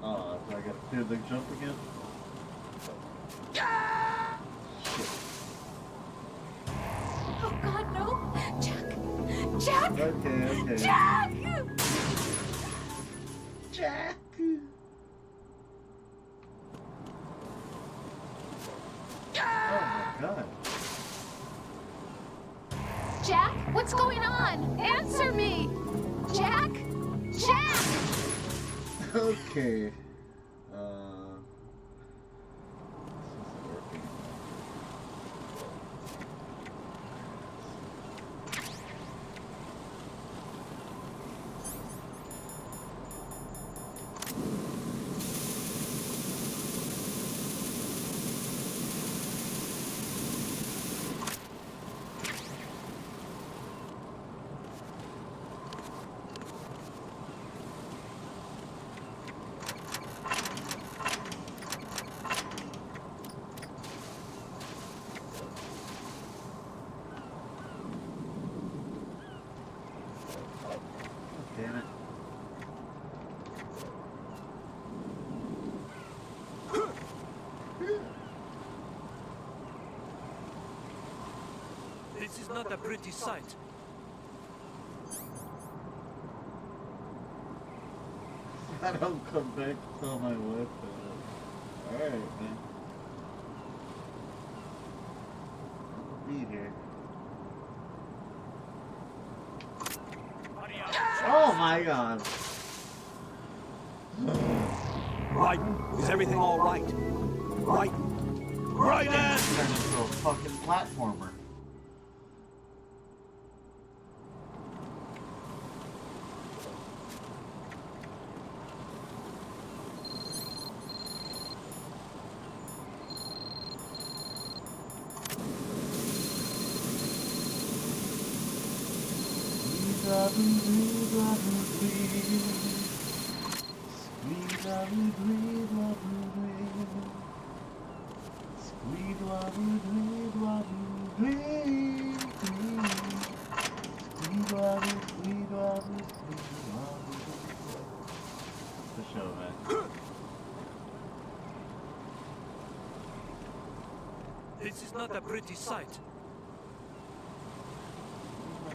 Oh, do I gotta clear the jump again? Shit. Oh God, no! Jack! Jack! Okay. Jack! Jack! Oh my God. Jack, what's going on? Answer me! Jack! Jack! Okay. This isn't working. Damn it. This is not a pretty sight. I don't come back to tell my wife that. Alright, man. I'll be here. Oh my God. Raiden, is everything all right? Raiden! Raiden! Turned into a fucking platformer. The show, man. This is not a pretty sight.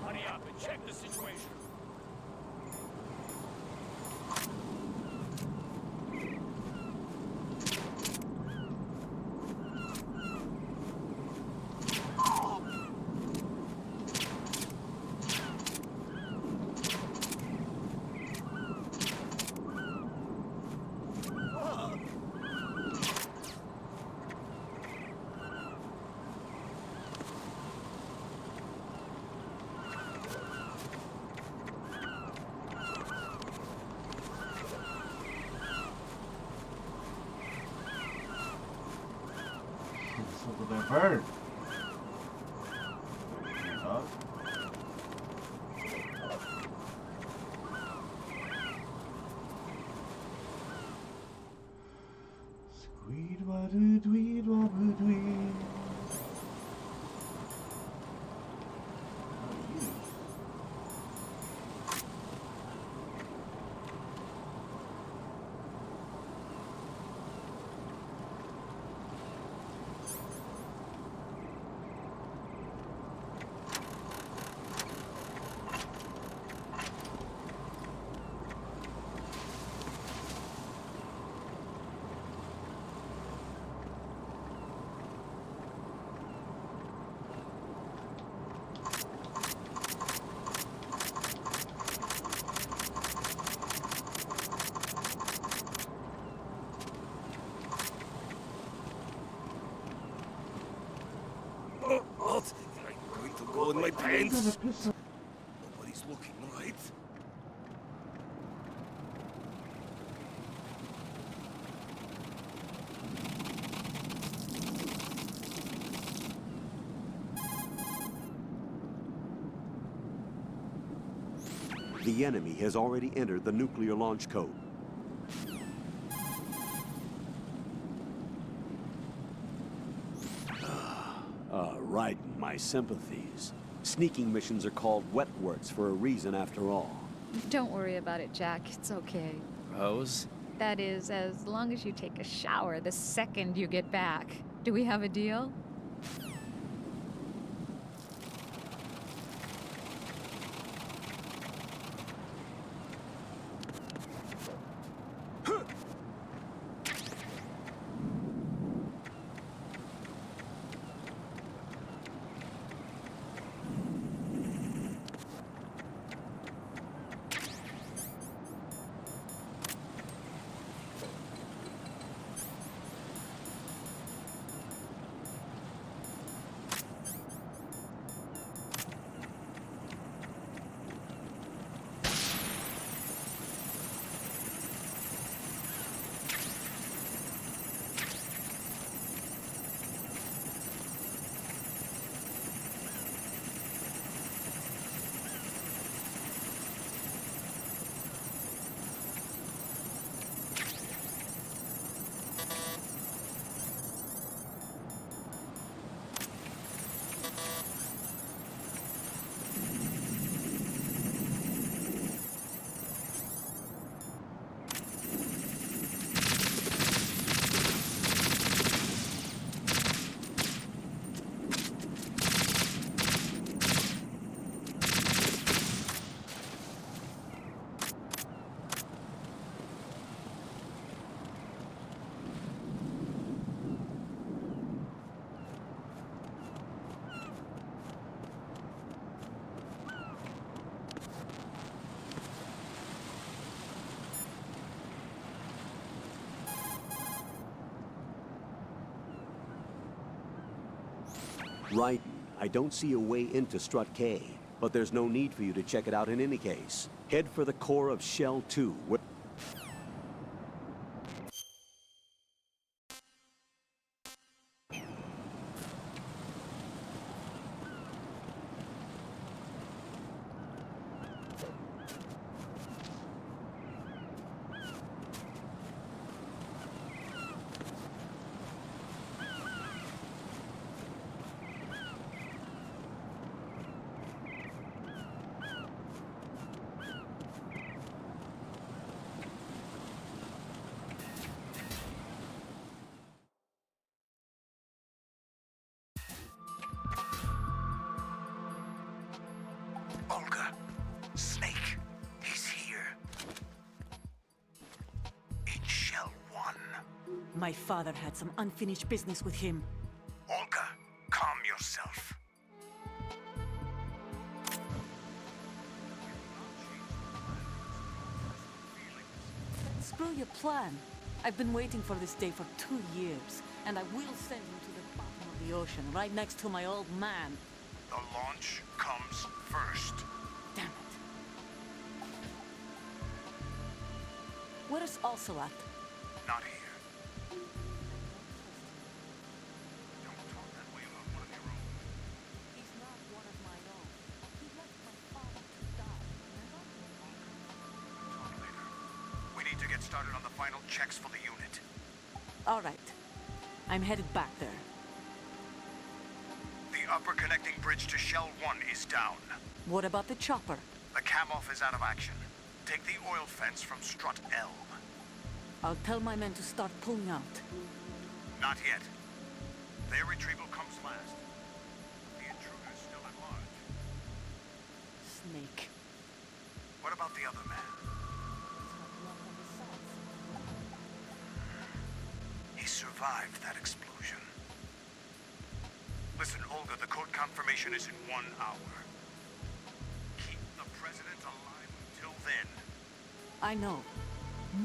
Hurry up and check the situation. It's a little bit bird. Dog. Squeed wadoo dweed waboo dweed. What? I'm going to go in my pants. Nobody's looking, right? The enemy has already entered the nuclear launch code. Right, my sympathies. Sneaking missions are called wet works for a reason after all. Don't worry about it, Jack. It's okay. Rose? That is, as long as you take a shower the second you get back. Do we have a deal? Right, I don't see a way into Strut K, but there's no need for you to check it out in any case. Head for the core of Shell 2, where... Olga, Snake, he's here. In Shell 1. My father had some unfinished business with him. Olga, calm yourself. Screw your plan. I've been waiting for this day for 2 years, and I will send him to the bottom of the ocean, right next to my old man. The launch comes first. Damn it. Where is Ocelot? Not here. Don't need to get started on the final checks for the unit. All right. I'm headed back there. The upper connecting bridge to Shell 1 is down. What about the chopper? The cam-off is out of action. Take the oil fence from strut L. I'll tell my men to start pulling out. Not yet. Their retrieval comes last. The intruder's still at large. Snake. What about the other man? He survived that explosion. Listen, Olga, the code confirmation is in 1 hour. Keep the president alive until then. I know.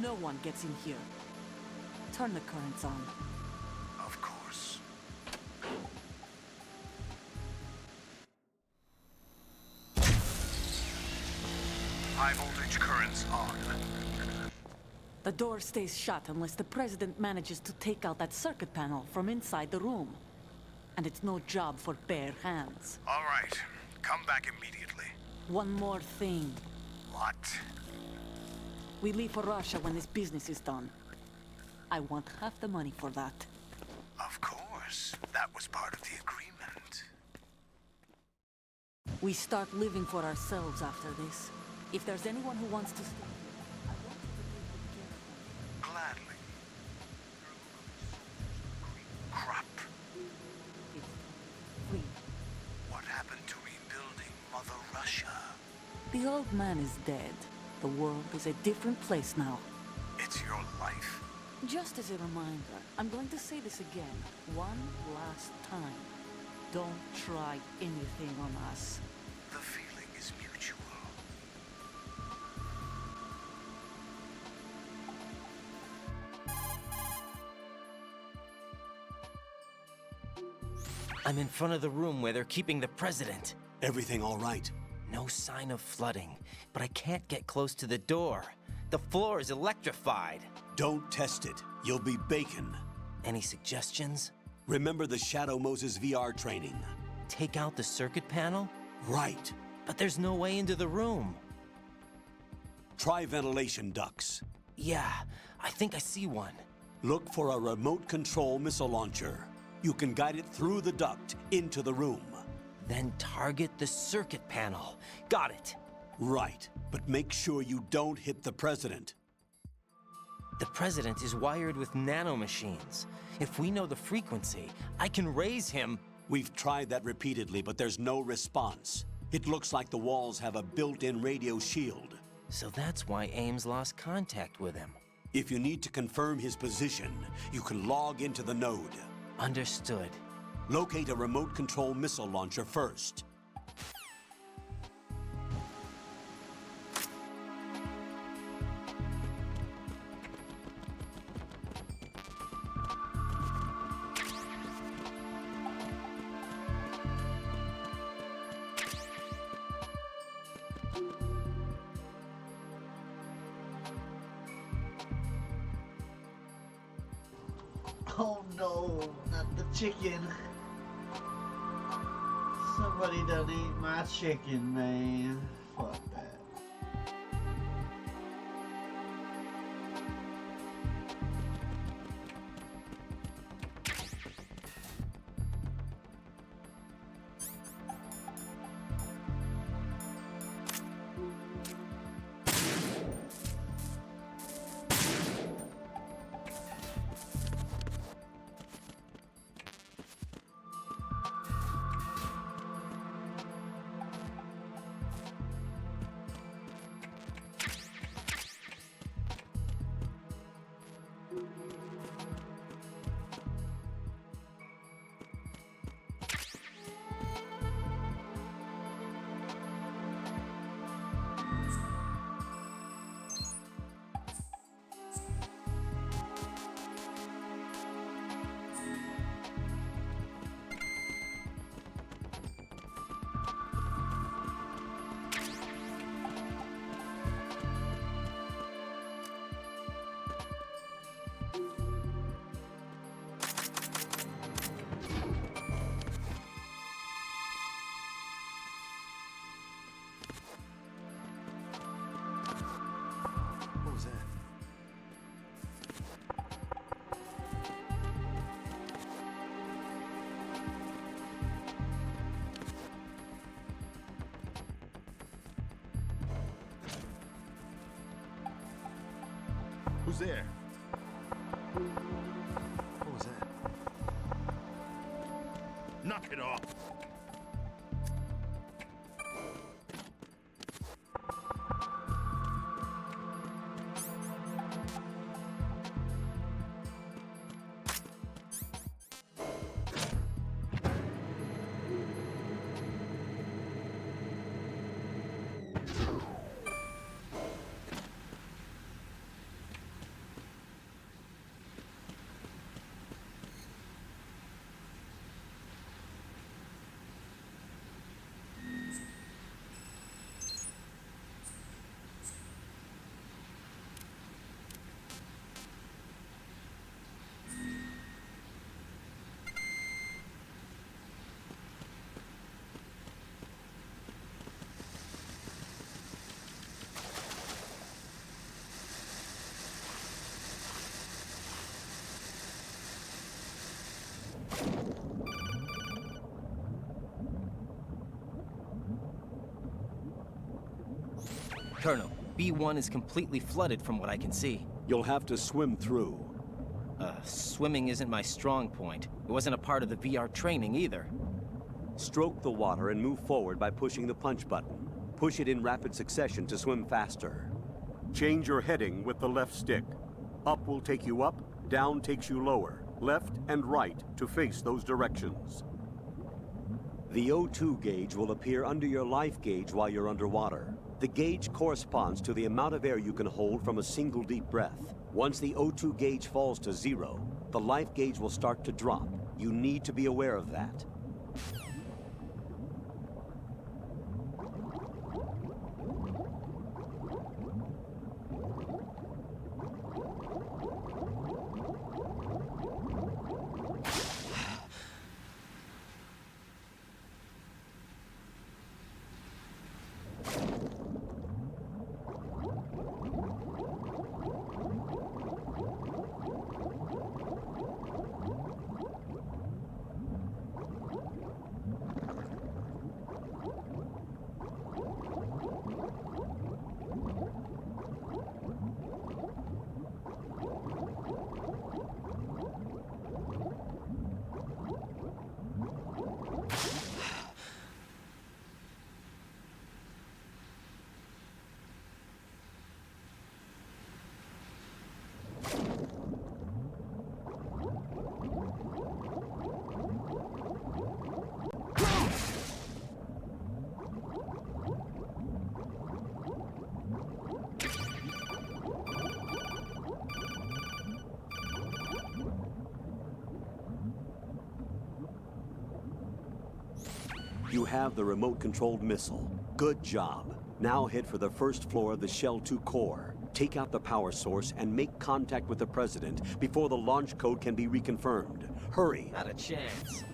No one gets in here. Turn the currents on. Of course. High voltage currents on. The door stays shut unless the president manages to take out that circuit panel from inside the room. And it's no job for bare hands. All right. Come back immediately. One more thing. What? We leave for Russia when this business is done. I want half the money for that. Of course. That was part of the agreement. We start living for ourselves after this. If there's anyone who wants to stay here, I want you to take good care of them. Gladly. Crap. It's free. What happened to rebuilding Mother Russia? The old man is dead. The world is a different place now. It's your life. Just as a reminder, I'm going to say this again, one last time. Don't try anything on us. The feeling is mutual. I'm in front of the room where they're keeping the president. Everything all right? No sign of flooding, but I can't get close to the door. The floor is electrified. Don't test it. You'll be bacon. Any suggestions? Remember the Shadow Moses VR training. Take out the circuit panel? Right. But there's no way into the room. Try ventilation ducts. Yeah, I think I see one. Look for a remote control missile launcher. You can guide it through the duct into the room. Then target the circuit panel. Got it. Right, but make sure you don't hit the president. The president is wired with nanomachines. If we know the frequency, I can raise him. We've tried that repeatedly, but there's no response. It looks like the walls have a built-in radio shield. So that's why Ames lost contact with him. If you need to confirm his position, you can log into the node. Understood. Locate a remote control missile launcher first. Oh no, not the chicken. Somebody done ate my chicken, man. Fuck that. there? What was that? Knock it off. Colonel, B1 is completely flooded from what I can see. You'll have to swim through. Swimming isn't my strong point. It wasn't a part of the VR training either. Stroke the water and move forward by pushing the punch button. Push it in rapid succession to swim faster. Change your heading with the left stick. Up will take you up, down takes you lower. Left and right to face those directions. The O2 gauge will appear under your life gauge while you're underwater. The gauge corresponds to the amount of air you can hold from a single deep breath. Once the O2 gauge falls to 0, the life gauge will start to drop. You need to be aware of that. You have the remote-controlled missile. Good job. Now head for the first floor of the Shell 2 core. Take out the power source and make contact with the President before the launch code can be reconfirmed. Hurry. Not a chance.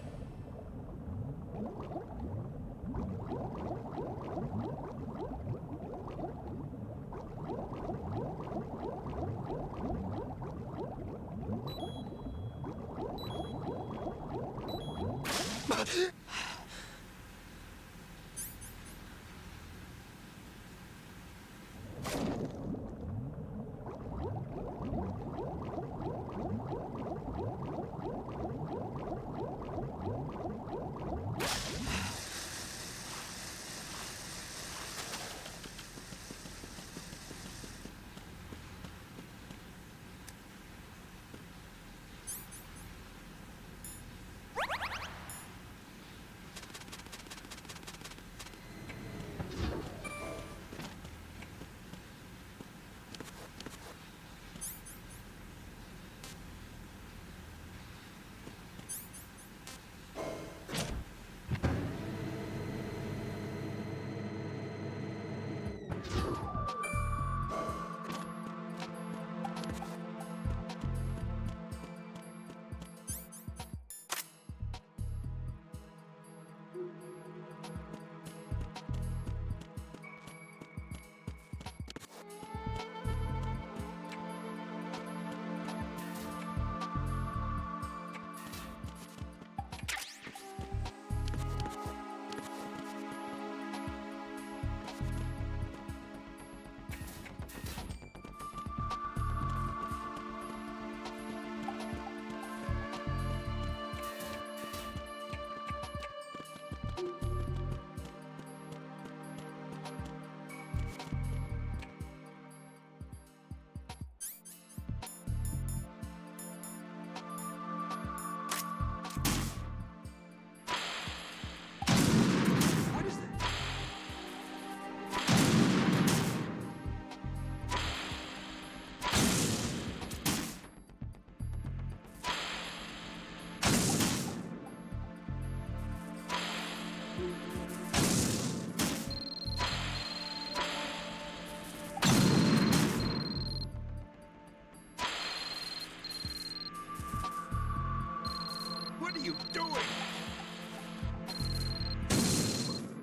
doing?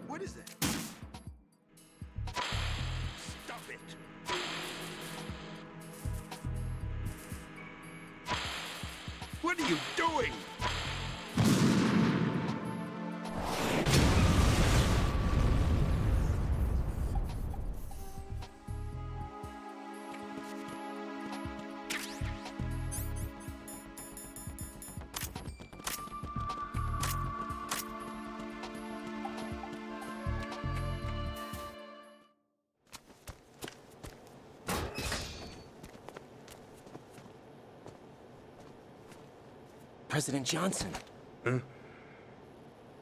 What is that? Stop it! What are you doing? President Johnson. Huh?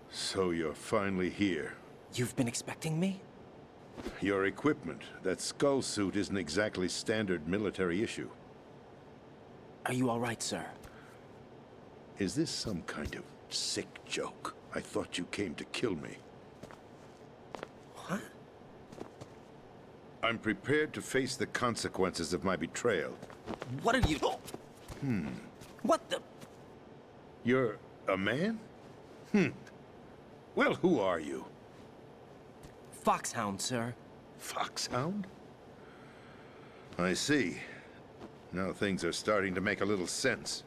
So you're finally here. You've been expecting me? Your equipment, that skull suit, isn't exactly standard military issue. Are you all right, sir? Is this some kind of sick joke? I thought you came to kill me. What? I'm prepared to face the consequences of my betrayal. What are you... What the... You're a man? Well, who are you? Foxhound, sir. Foxhound? I see. Now things are starting to make a little sense.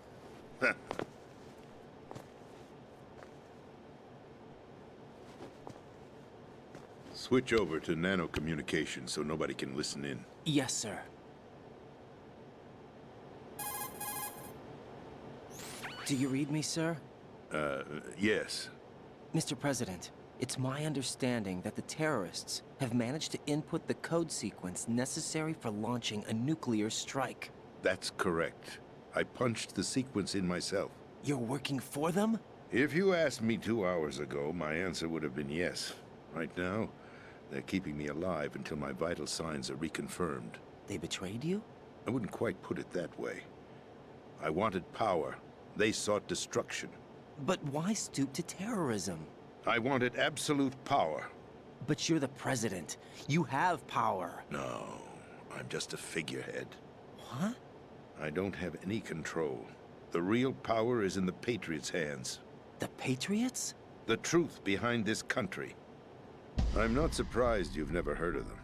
Switch over to nano-communication so nobody can listen in. Yes, sir. Do you read me, sir? Yes. Mr. President, it's my understanding that the terrorists have managed to input the code sequence necessary for launching a nuclear strike. That's correct. I punched the sequence in myself. You're working for them? If you asked me 2 hours ago, my answer would have been yes. Right now, they're keeping me alive until my vital signs are reconfirmed. They betrayed you? I wouldn't quite put it that way. I wanted power. They sought destruction. But why stoop to terrorism? I wanted absolute power. But you're the president. You have power. No, I'm just a figurehead. What? I don't have any control. The real power is in the Patriots' hands. The Patriots? The truth behind this country. I'm not surprised you've never heard of them.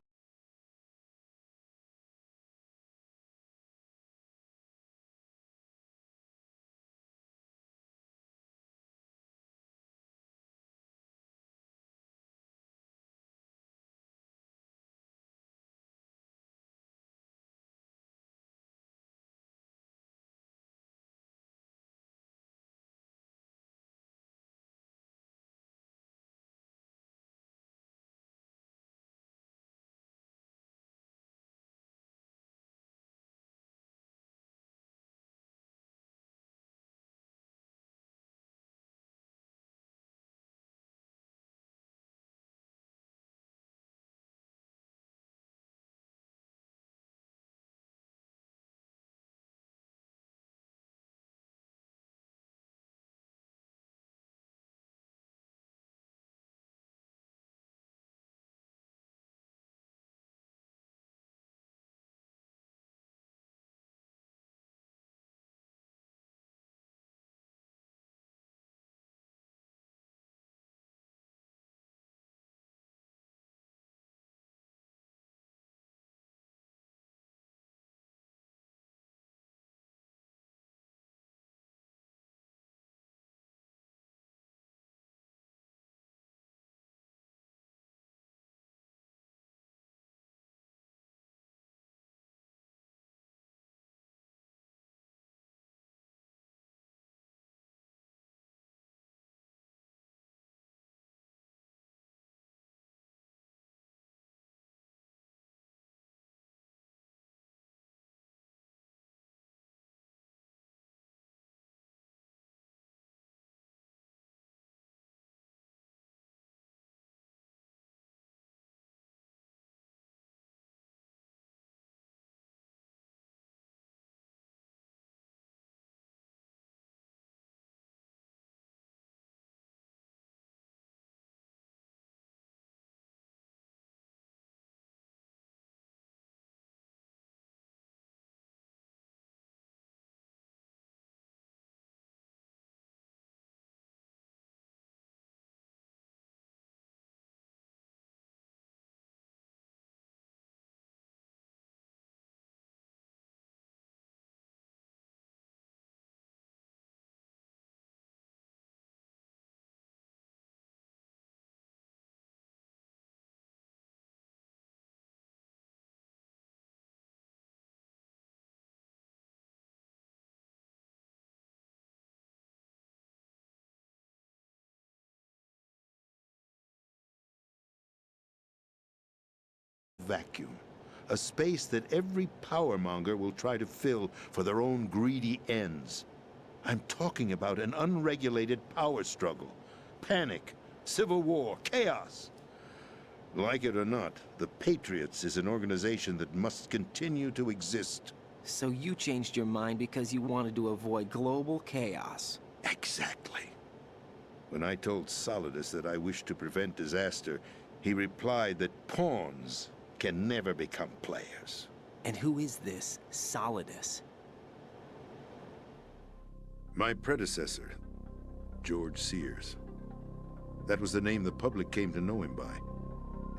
vacuum. A space that every powermonger will try to fill for their own greedy ends. I'm talking about an unregulated power struggle. Panic, civil war, chaos. Like it or not, the Patriots is an organization that must continue to exist. So you changed your mind because you wanted to avoid global chaos. Exactly. When I told Solidus that I wished to prevent disaster, he replied that pawns can never become players. And who is this Solidus? My predecessor, George Sears. That was the name the public came to know him by.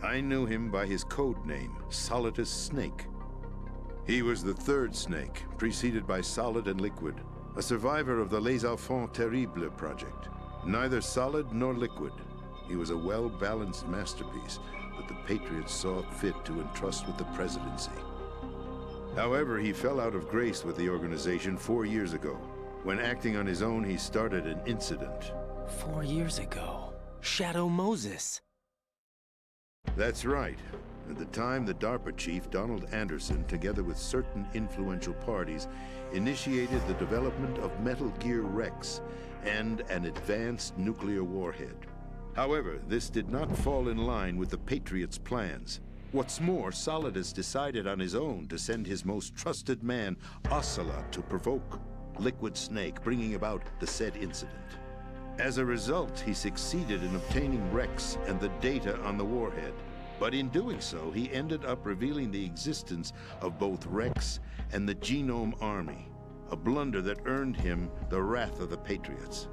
I knew him by his code name, Solidus Snake. He was the third Snake, preceded by Solid and Liquid, a survivor of the Les Enfants Terribles project. Neither solid nor liquid, he was a well-balanced masterpiece that the Patriots saw fit to entrust with the presidency. However, he fell out of grace with the organization 4 years ago. When acting on his own, he started an incident. 4 years ago? Shadow Moses. That's right. At the time, the DARPA chief, Donald Anderson, together with certain influential parties, initiated the development of Metal Gear Rex and an advanced nuclear warhead. However, this did not fall in line with the Patriots' plans. What's more, Solidus decided on his own to send his most trusted man, Ocelot, to provoke Liquid Snake, bringing about the said incident. As a result, he succeeded in obtaining Rex and the data on the warhead. But in doing so, he ended up revealing the existence of both Rex and the Genome Army, a blunder that earned him the wrath of the Patriots.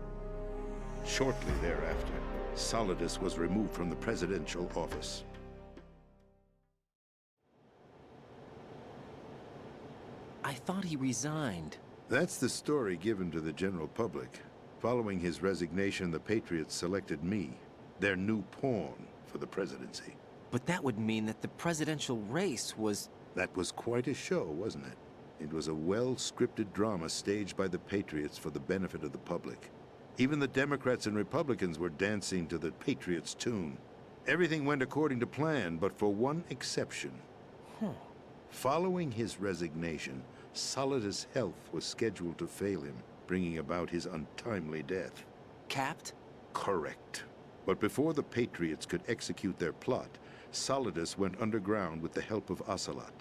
Shortly thereafter, Solidus was removed from the presidential office. I thought he resigned. That's the story given to the general public. Following his resignation, the Patriots selected me, their new pawn, for the presidency. But that would mean that the presidential race was... That was quite a show, wasn't it? It was a well-scripted drama staged by the Patriots for the benefit of the public. Even the Democrats and Republicans were dancing to the Patriots' tune. Everything went according to plan, but for one exception. Following his resignation, Solidus' health was scheduled to fail him, bringing about his untimely death. Capped? Correct. But before the Patriots could execute their plot, Solidus went underground with the help of Ocelot.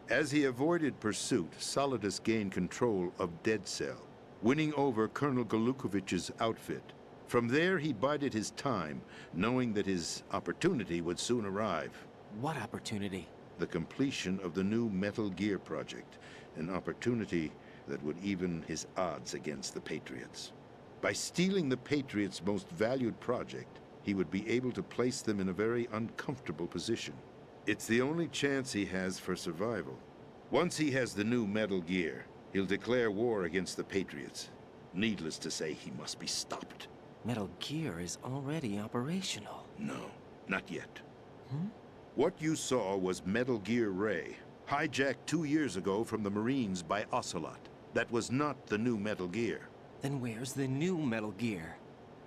As he avoided pursuit, Solidus gained control of Dead Cell, winning over Colonel Golukovich's outfit. From there, he bided his time, knowing that his opportunity would soon arrive. What opportunity? The completion of the new Metal Gear project, an opportunity that would even his odds against the Patriots. By stealing the Patriots' most valued project, he would be able to place them in a very uncomfortable position. It's the only chance he has for survival. Once he has the new Metal Gear, he'll declare war against the Patriots. Needless to say, he must be stopped. Metal Gear is already operational. No, not yet. What you saw was Metal Gear Ray, hijacked 2 years ago from the Marines by Ocelot. That was not the new Metal Gear. Then where's the new Metal Gear?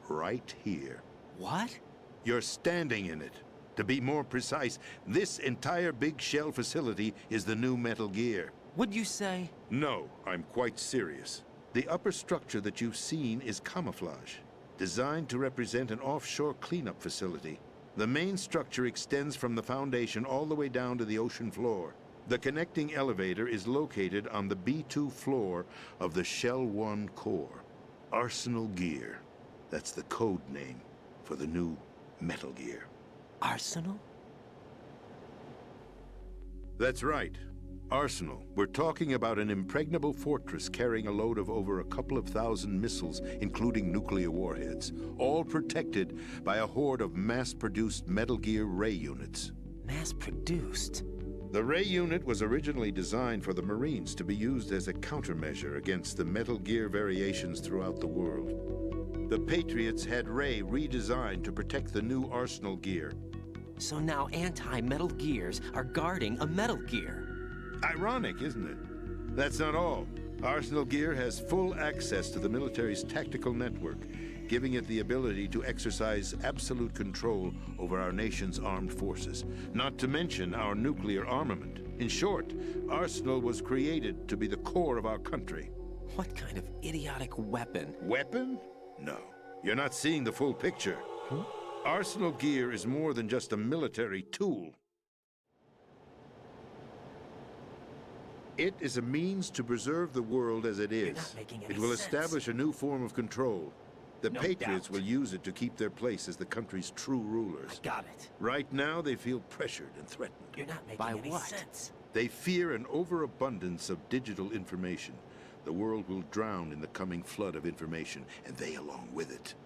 Right here. What? You're standing in it. To be more precise, this entire big shell facility is the new Metal Gear. What'd you say? No, I'm quite serious. The upper structure that you've seen is camouflage, designed to represent an offshore cleanup facility. The main structure extends from the foundation all the way down to the ocean floor. The connecting elevator is located on the B2 floor of the Shell 1 core. Arsenal Gear. That's the code name for the new Metal Gear. Arsenal? That's right. Arsenal. We're talking about an impregnable fortress carrying a load of over a couple of thousand missiles, including nuclear warheads, all protected by a horde of mass-produced Metal Gear Ray units. Mass-produced? The Ray unit was originally designed for the Marines to be used as a countermeasure against the Metal Gear variations throughout the world. The Patriots had Ray redesigned to protect the new Arsenal Gear. So now anti-Metal Gears are guarding a Metal Gear. Ironic, isn't it? That's not all. Arsenal Gear has full access to the military's tactical network, giving it the ability to exercise absolute control over our nation's armed forces, not to mention our nuclear armament. In short, Arsenal was created to be the core of our country. What kind of idiotic weapon? Weapon? No. You're not seeing the full picture. Arsenal gear is more than just a military tool. It is a means to preserve the world as it is. It will establish a new form of control. The Patriots will use it to keep their place as the country's true rulers. Got it. Right now, they feel pressured and threatened. You're not making any sense. They fear an overabundance of digital information. The world will drown in the coming flood of information, and they along with it.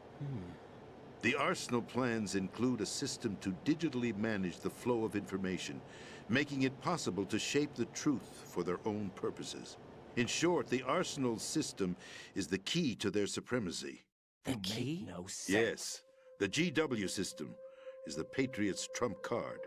The Arsenal plans include a system to digitally manage the flow of information, making it possible to shape the truth for their own purposes. In short, the Arsenal system is the key to their supremacy. The key? No sense. Yes. The GW system is the Patriots' trump card.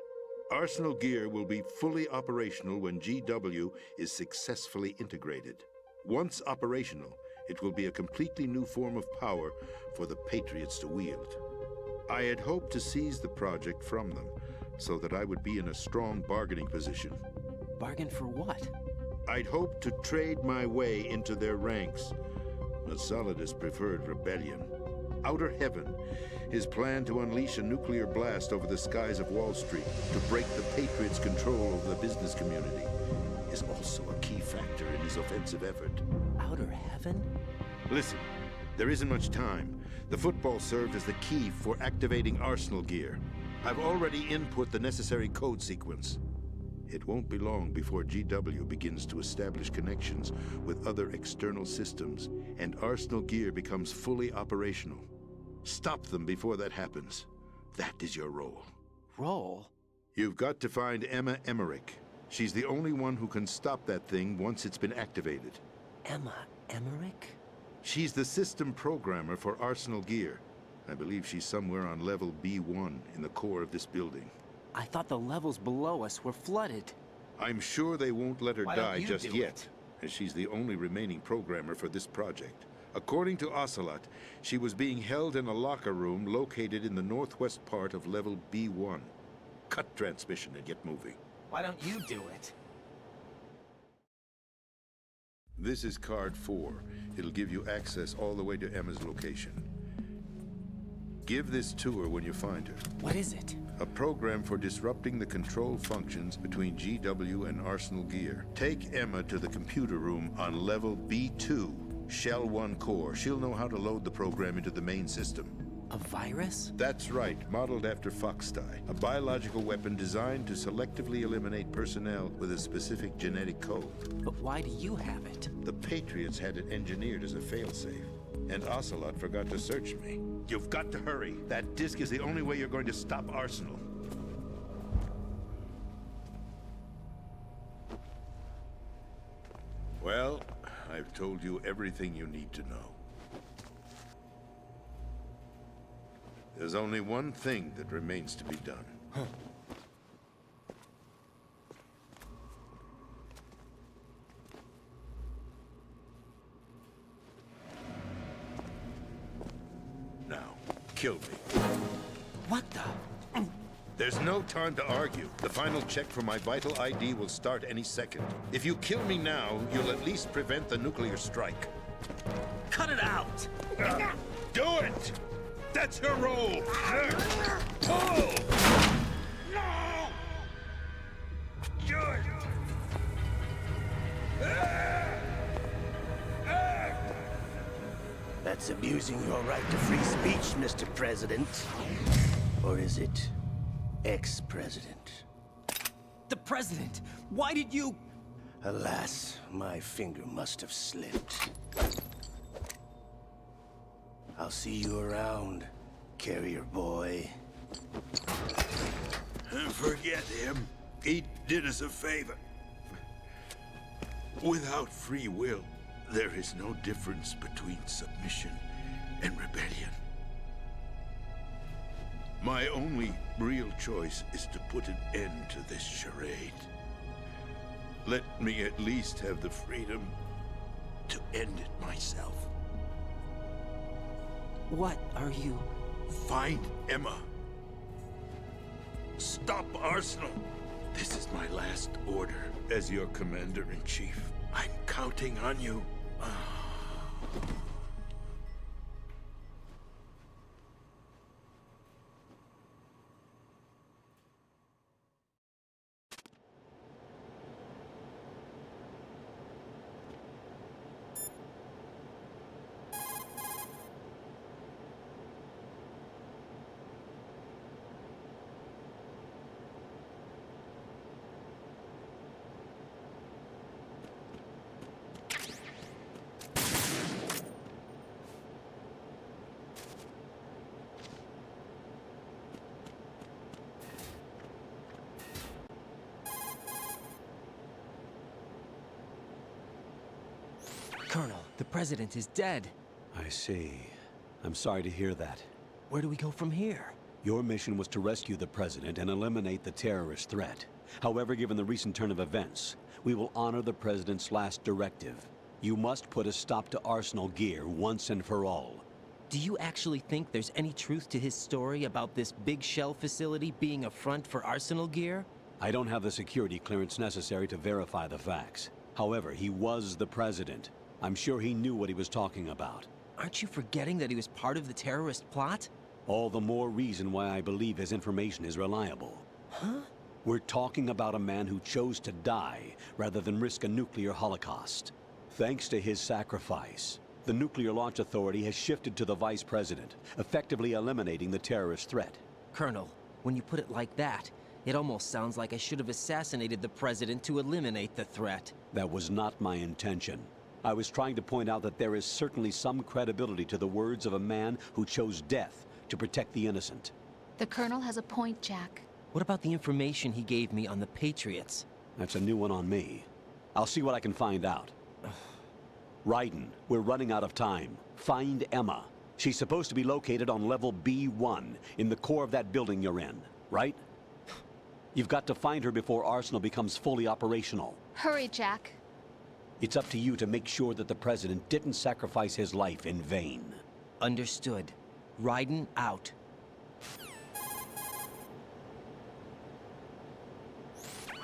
Arsenal gear will be fully operational when GW is successfully integrated. Once operational, it will be a completely new form of power for the Patriots to wield. I had hoped to seize the project from them, so that I would be in a strong bargaining position. Bargain for what? I'd hoped to trade my way into their ranks, but Solidus preferred rebellion. Outer Heaven, his plan to unleash a nuclear blast over the skies of Wall Street to break the Patriots' control over the business community, is also a key factor in his offensive effort. Outer Heaven? Listen, there isn't much time. The football served as the key for activating Arsenal gear. I've already input the necessary code sequence. It won't be long before GW begins to establish connections with other external systems, and Arsenal gear becomes fully operational. Stop them before that happens. That is your role. Role? You've got to find Emma Emmerich. She's the only one who can stop that thing once it's been activated. Emma Emmerich? She's the system programmer for Arsenal gear. I believe she's somewhere on level B1 in the core of this building. I thought the levels below us were flooded. I'm sure they won't let her Why don't die you just do yet, as she's the only remaining programmer for this project. According to Ocelot, she was being held in a locker room located in the northwest part of level B1. Cut transmission and get moving. Why don't you do it? This is card 4. It'll give you access all the way to Emma's location. Give this to her when you find her. What is it? A program for disrupting the control functions between GW and Arsenal gear. Take Emma to the computer room on level B2, Shell 1 core. She'll know how to load the program into the main system. A virus? That's right, modeled after Foxdie, a biological weapon designed to selectively eliminate personnel with a specific genetic code. But why do you have it? The Patriots had it engineered as a failsafe, and Ocelot forgot to search me. You've got to hurry. That disk is the only way you're going to stop Arsenal. Well, I've told you everything you need to know. There's only one thing that remains to be done. Now, kill me. What the? There's no time to argue. The final check for my vital ID will start any second. If you kill me now, you'll at least prevent the nuclear strike. Cut it out! Do it! That's your role! Pull! No! Do it! That's abusing your right to free speech, Mr. President. Or is it ex-president? The president! Why did you... Alas, my finger must have slipped. I'll see you around, carrier boy. Forget him. He did us a favor. Without free will, there is no difference between submission and rebellion. My only real choice is to put an end to this charade. Let me at least have the freedom to end it myself. What are you... Find Emma. Stop Arsenal. This is my last order as your commander-in-chief. I'm counting on you. Colonel, the president is dead. I see. I'm sorry to hear that. Where do we go from here? Your mission was to rescue the president and eliminate the terrorist threat. However, given the recent turn of events, we will honor the president's last directive. You must put a stop to Arsenal Gear once and for all. Do you actually think there's any truth to his story about this big shell facility being a front for Arsenal Gear? I don't have the security clearance necessary to verify the facts. However, he was the president. I'm sure he knew what he was talking about. Aren't you forgetting that he was part of the terrorist plot? All the more reason why I believe his information is reliable. Huh? We're talking about a man who chose to die rather than risk a nuclear holocaust. Thanks to his sacrifice, the Nuclear Launch Authority has shifted to the vice president, effectively eliminating the terrorist threat. Colonel, when you put it like that, it almost sounds like I should have assassinated the president to eliminate the threat. That was not my intention. I was trying to point out that there is certainly some credibility to the words of a man who chose death to protect the innocent. The Colonel has a point, Jack. What about the information he gave me on the Patriots? That's a new one on me. I'll see what I can find out. Raiden, we're running out of time. Find Emma. She's supposed to be located on level B1, in the core of that building you're in, right? You've got to find her before Arsenal becomes fully operational. Hurry, Jack. It's up to you to make sure that the president didn't sacrifice his life in vain. Understood. Raiden out.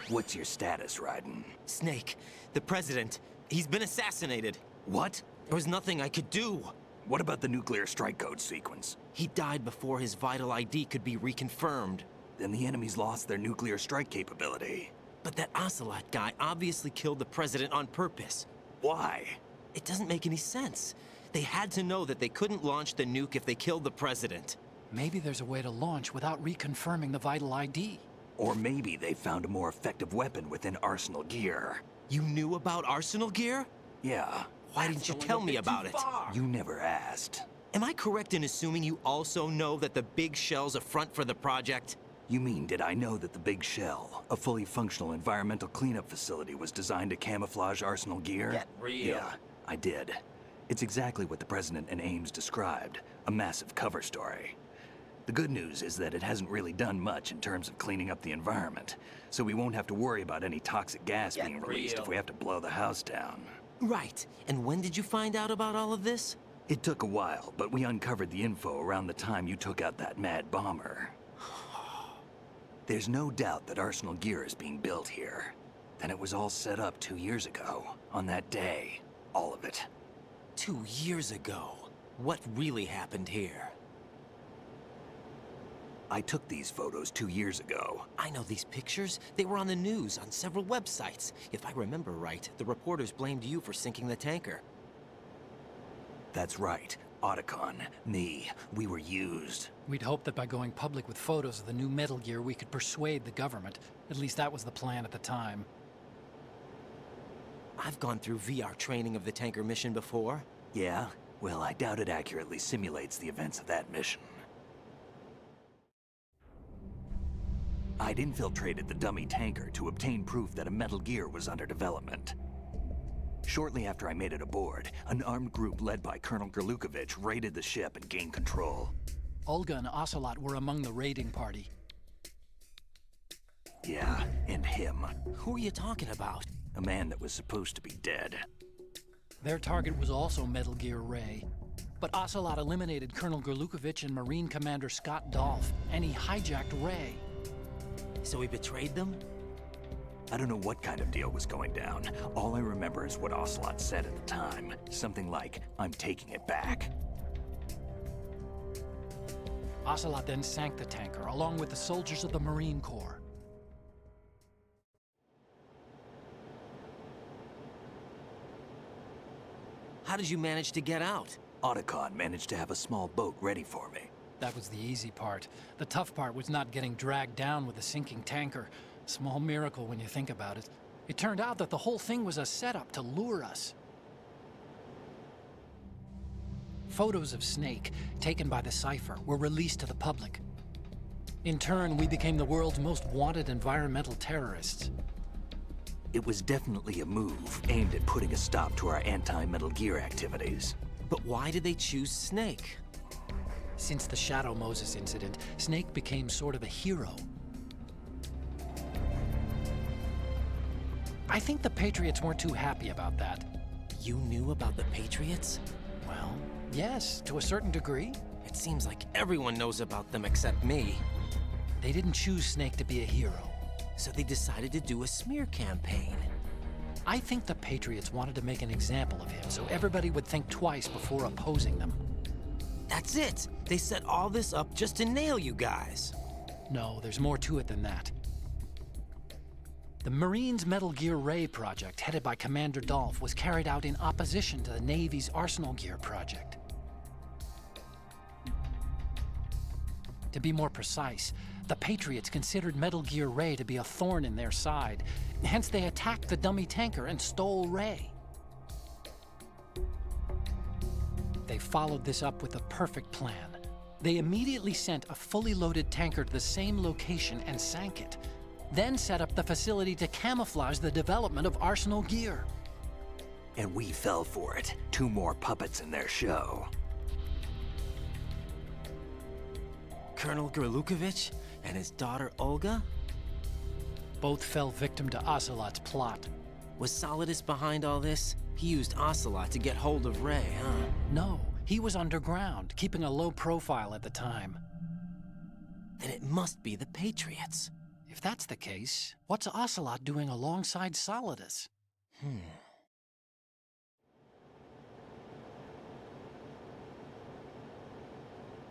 What's your status, Raiden? Snake, the president, he's been assassinated. What? There was nothing I could do. What about the nuclear strike code sequence? He died before his vital ID could be reconfirmed. Then the enemy's lost their nuclear strike capability. But that Ocelot guy obviously killed the president on purpose. Why? It doesn't make any sense. They had to know that they couldn't launch the nuke if they killed the president. Maybe there's a way to launch without reconfirming the vital ID. Or maybe they found a more effective weapon within Arsenal Gear. You knew about Arsenal Gear? Yeah. Why didn't you tell me about it? You never asked. Am I correct in assuming you also know that the big shell's a front for the project? You mean, did I know that the Big Shell, a fully functional environmental cleanup facility, was designed to camouflage Arsenal Gear? Get real. Yeah, I did. It's exactly what the President and Ames described, a massive cover story. The good news is that it hasn't really done much in terms of cleaning up the environment, so we won't have to worry about any toxic gas being released if we have to blow the house down. Right. And when did you find out about all of this? It took a while, but we uncovered the info around the time you took out that mad bomber. There's no doubt that Arsenal Gear is being built here. Then it was all set up 2 years ago, on that day. All of it. 2 years ago? What really happened here? I took these photos 2 years ago. I know these pictures. They were on the news, on several websites. If I remember right, the reporters blamed you for sinking the tanker. That's right. Otacon, me, we were used. We'd hoped that by going public with photos of the new Metal Gear, we could persuade the government. At least that was the plan at the time. I've gone through VR training of the tanker mission before. Yeah? Well, I doubt it accurately simulates the events of that mission. I'd infiltrated the dummy tanker to obtain proof that a Metal Gear was under development. Shortly after I made it aboard, an armed group led by Colonel Gerlukovich raided the ship and gained control. Olga and Ocelot were among the raiding party. Yeah, and him. Who are you talking about? A man that was supposed to be dead. Their target was also Metal Gear Ray. But Ocelot eliminated Colonel Gerlukovich and Marine Commander Scott Dolph, and he hijacked Ray. So he betrayed them? I don't know what kind of deal was going down. All I remember is what Ocelot said at the time. Something like, "I'm taking it back." Ocelot then sank the tanker, along with the soldiers of the Marine Corps. How did you manage to get out? Otacon managed to have a small boat ready for me. That was the easy part. The tough part was not getting dragged down with a sinking tanker. Small miracle when you think about it. It turned out that the whole thing was a setup to lure us. Photos of Snake, taken by the Cypher, were released to the public. In turn, we became the world's most wanted environmental terrorists. It was definitely a move aimed at putting a stop to our anti-Metal Gear activities. But why did they choose Snake? Since the Shadow Moses incident, Snake became sort of a hero. I think the Patriots weren't too happy about that. You knew about the Patriots? Well, yes, to a certain degree. It seems like everyone knows about them except me. They didn't choose Snake to be a hero. So they decided to do a smear campaign. I think the Patriots wanted to make an example of him so everybody would think twice before opposing them. That's it! They set all this up just to nail you guys. No, there's more to it than that. The Marines' Metal Gear Ray project, headed by Commander Dolph, was carried out in opposition to the Navy's Arsenal Gear project. To be more precise, the Patriots considered Metal Gear Ray to be a thorn in their side. Hence, they attacked the dummy tanker and stole Ray. They followed this up with a perfect plan. They immediately sent a fully loaded tanker to the same location and sank it. Then set up the facility to camouflage the development of Arsenal Gear. And we fell for it. 2 more puppets in their show. Colonel Gerlukovich and his daughter Olga? Both fell victim to Ocelot's plot. Was Solidus behind all this? He used Ocelot to get hold of Ray, huh? No, he was underground, keeping a low profile at the time. Then it must be the Patriots. If that's the case, what's Ocelot doing alongside Solidus?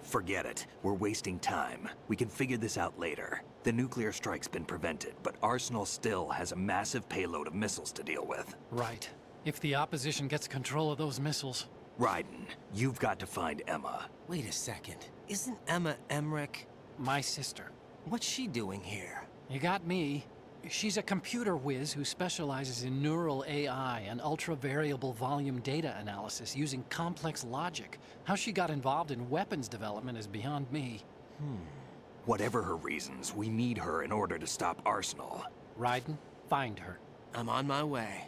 Forget it. We're wasting time. We can figure this out later. The nuclear strike's been prevented, but Arsenal still has a massive payload of missiles to deal with. Right. If the opposition gets control of those missiles... Raiden, you've got to find Emma. Wait a second. Isn't Emma Emmerich... my sister? What's she doing here? You got me. She's a computer whiz who specializes in neural AI and ultra-variable volume data analysis using complex logic. How she got involved in weapons development is beyond me. Whatever her reasons, we need her in order to stop Arsenal. Raiden, find her. I'm on my way.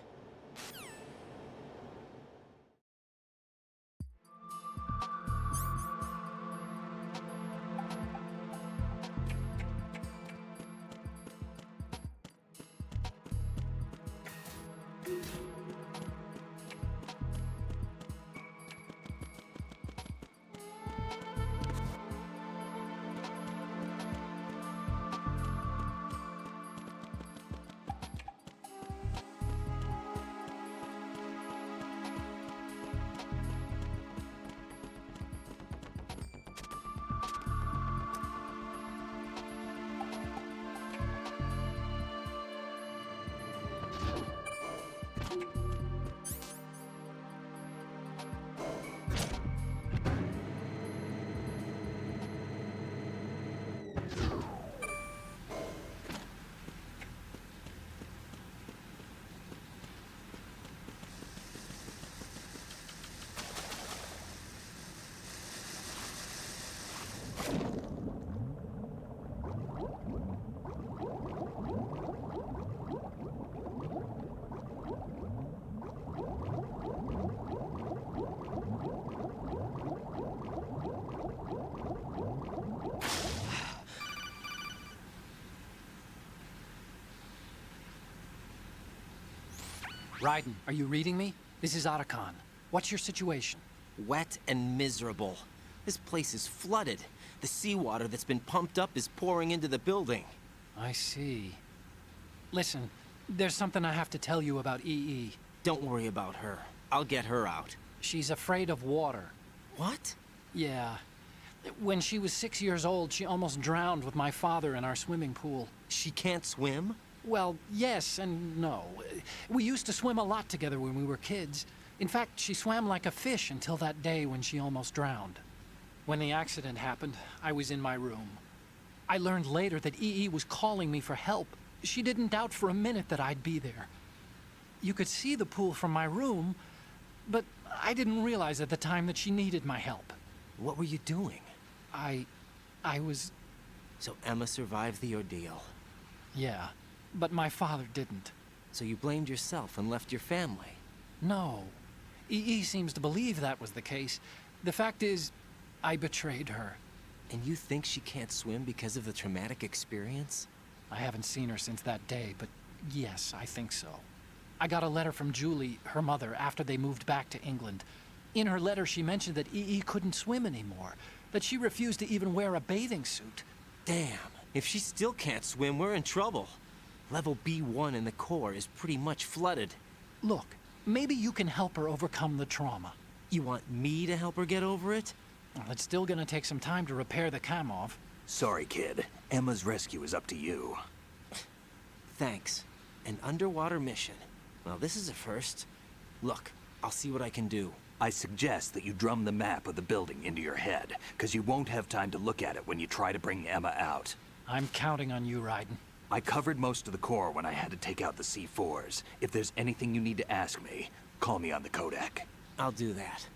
Raiden, are you reading me? This is Otacon. What's your situation? Wet and miserable. This place is flooded. The seawater that's been pumped up is pouring into the building. I see. Listen, there's something I have to tell you about EE. Don't worry about her. I'll get her out. She's afraid of water. What? Yeah. When she was 6 years old, she almost drowned with my father in our swimming pool. She can't swim? Well, yes and no. We used to swim a lot together when we were kids. In fact, she swam like a fish until that day when she almost drowned. When the accident happened, I was in my room. I learned later that EE was calling me for help. She didn't doubt for a minute that I'd be there. You could see the pool from my room, but I didn't realize at the time that she needed my help. What were you doing? I was... So Emma survived the ordeal. Yeah, but my father didn't. So you blamed yourself and left your family? No. EE seems to believe that was the case. The fact is, I betrayed her. And you think she can't swim because of the traumatic experience? I haven't seen her since that day, but yes, I think so. I got a letter from Julie, her mother, after they moved back to England. In her letter, she mentioned that EE couldn't swim anymore, that she refused to even wear a bathing suit. Damn, if she still can't swim, we're in trouble. Level B1 in the core is pretty much flooded. Look, maybe you can help her overcome the trauma. You want me to help her get over it? Well, it's still gonna take some time to repair the Kamov. Sorry, kid. Emma's rescue is up to you. Thanks. An underwater mission. Well, this is a first. Look, I'll see what I can do. I suggest that you drum the map of the building into your head, because you won't have time to look at it when you try to bring Emma out. I'm counting on you, Raiden. I covered most of the core when I had to take out the C4s. If there's anything you need to ask me, call me on the codec. I'll do that.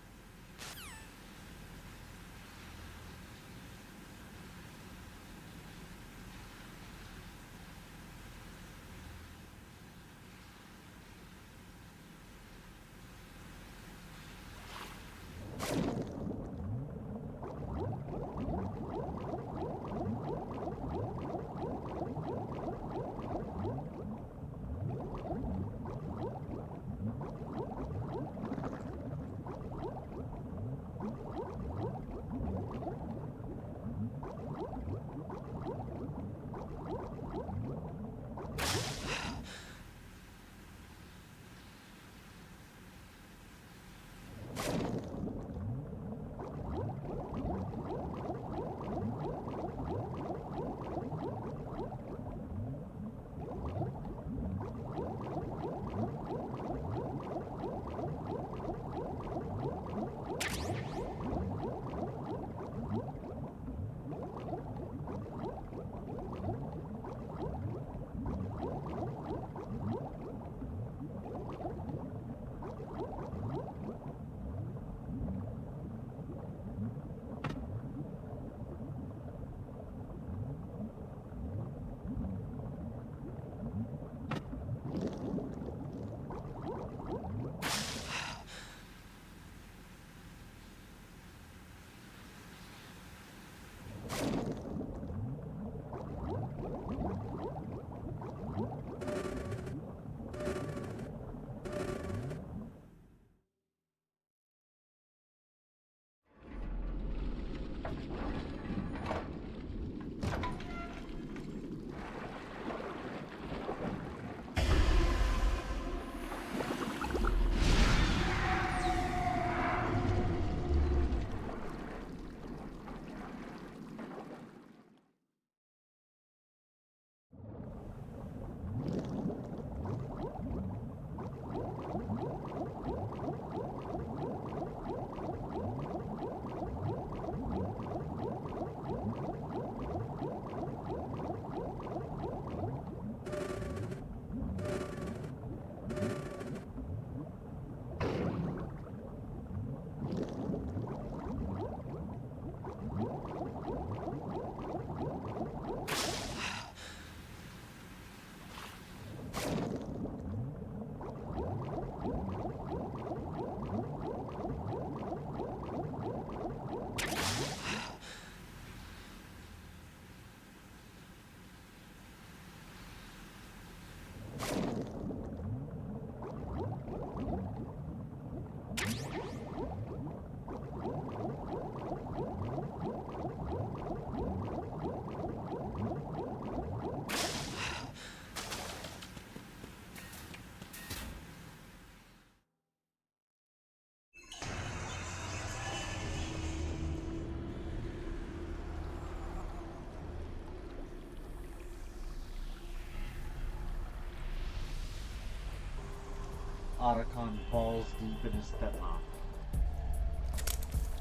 Otacon balls deep in his stepmom.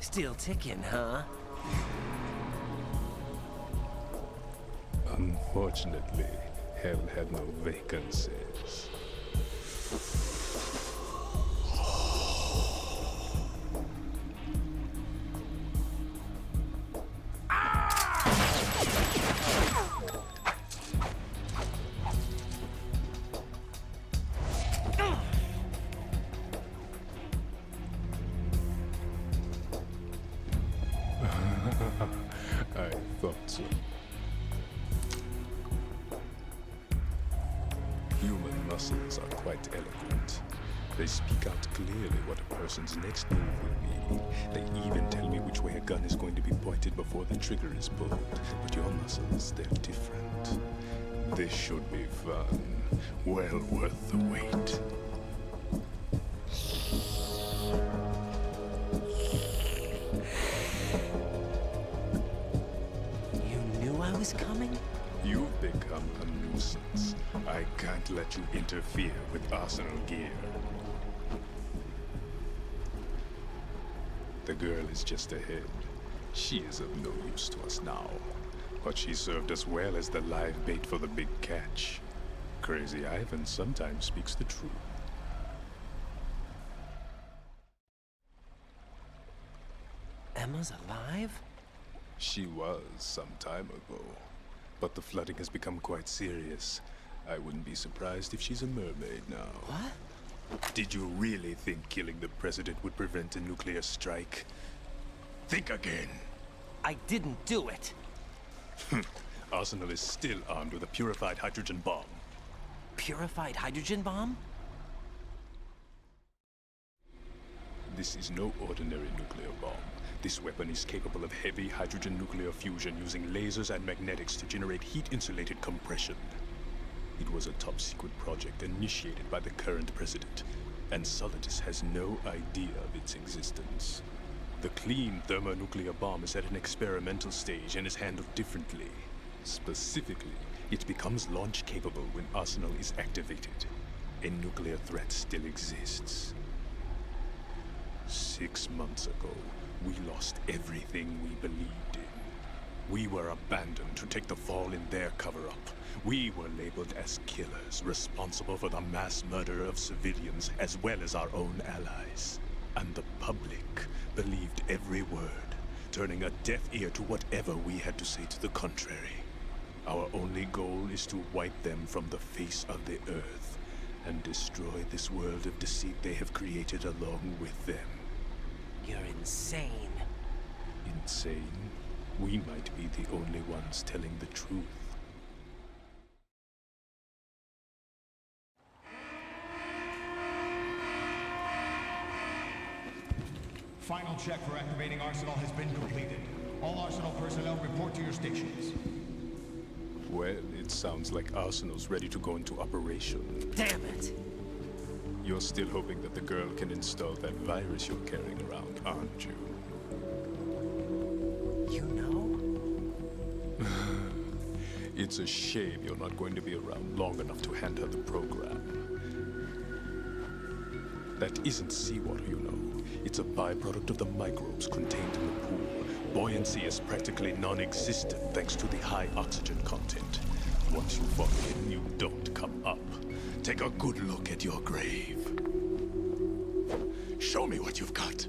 Still ticking, huh? Unfortunately, hell had no vacancies. I thought so. Human muscles are quite eloquent. They speak out clearly what a person's next move will be. They even tell me which way a gun is going to be pointed before the trigger is pulled. But your muscles, they're different. This should be fun. Well worth the wait. You knew I was coming? You've become a nuisance. I can't let you interfere with Arsenal gear. The girl is just ahead. She is of no use to us now. But she served us well as the live bait for the big catch. Crazy Ivan sometimes speaks the truth. Emma's alive? She was some time ago. But the flooding has become quite serious. I wouldn't be surprised if she's a mermaid now. What? Did you really think killing the president would prevent a nuclear strike? Think again. I didn't do it. Arsenal is still armed with a purified hydrogen bomb. Purified hydrogen bomb? This is no ordinary nuclear bomb. This weapon is capable of heavy hydrogen nuclear fusion using lasers and magnetics to generate heat-insulated compression. It was a top-secret project initiated by the current president, and Solidus has no idea of its existence. The clean thermonuclear bomb is at an experimental stage and is handled differently. Specifically, it becomes launch-capable when Arsenal is activated. A nuclear threat still exists. 6 months ago, we lost everything we believed in. We were abandoned to take the fall in their cover-up. We were labeled as killers, responsible for the mass murder of civilians as well as our own allies. And the public believed every word, turning a deaf ear to whatever we had to say to the contrary. Our only goal is to wipe them from the face of the earth and destroy this world of deceit they have created along with them. You're insane. Insane? We might be the only ones telling the truth. Final check for activating Arsenal has been completed. All Arsenal personnel report to your stations. Well, it sounds like Arsenal's ready to go into operation. Damn it! You're still hoping that the girl can install that virus you're carrying around, aren't you? You know? It's a shame you're not going to be around long enough to hand her the program. That isn't seawater, you know. It's a byproduct of the microbes contained in the pool. Buoyancy is practically non-existent thanks to the high oxygen content. Once you fall in, you don't come up. Take a good look at your grave. Show me what you've got.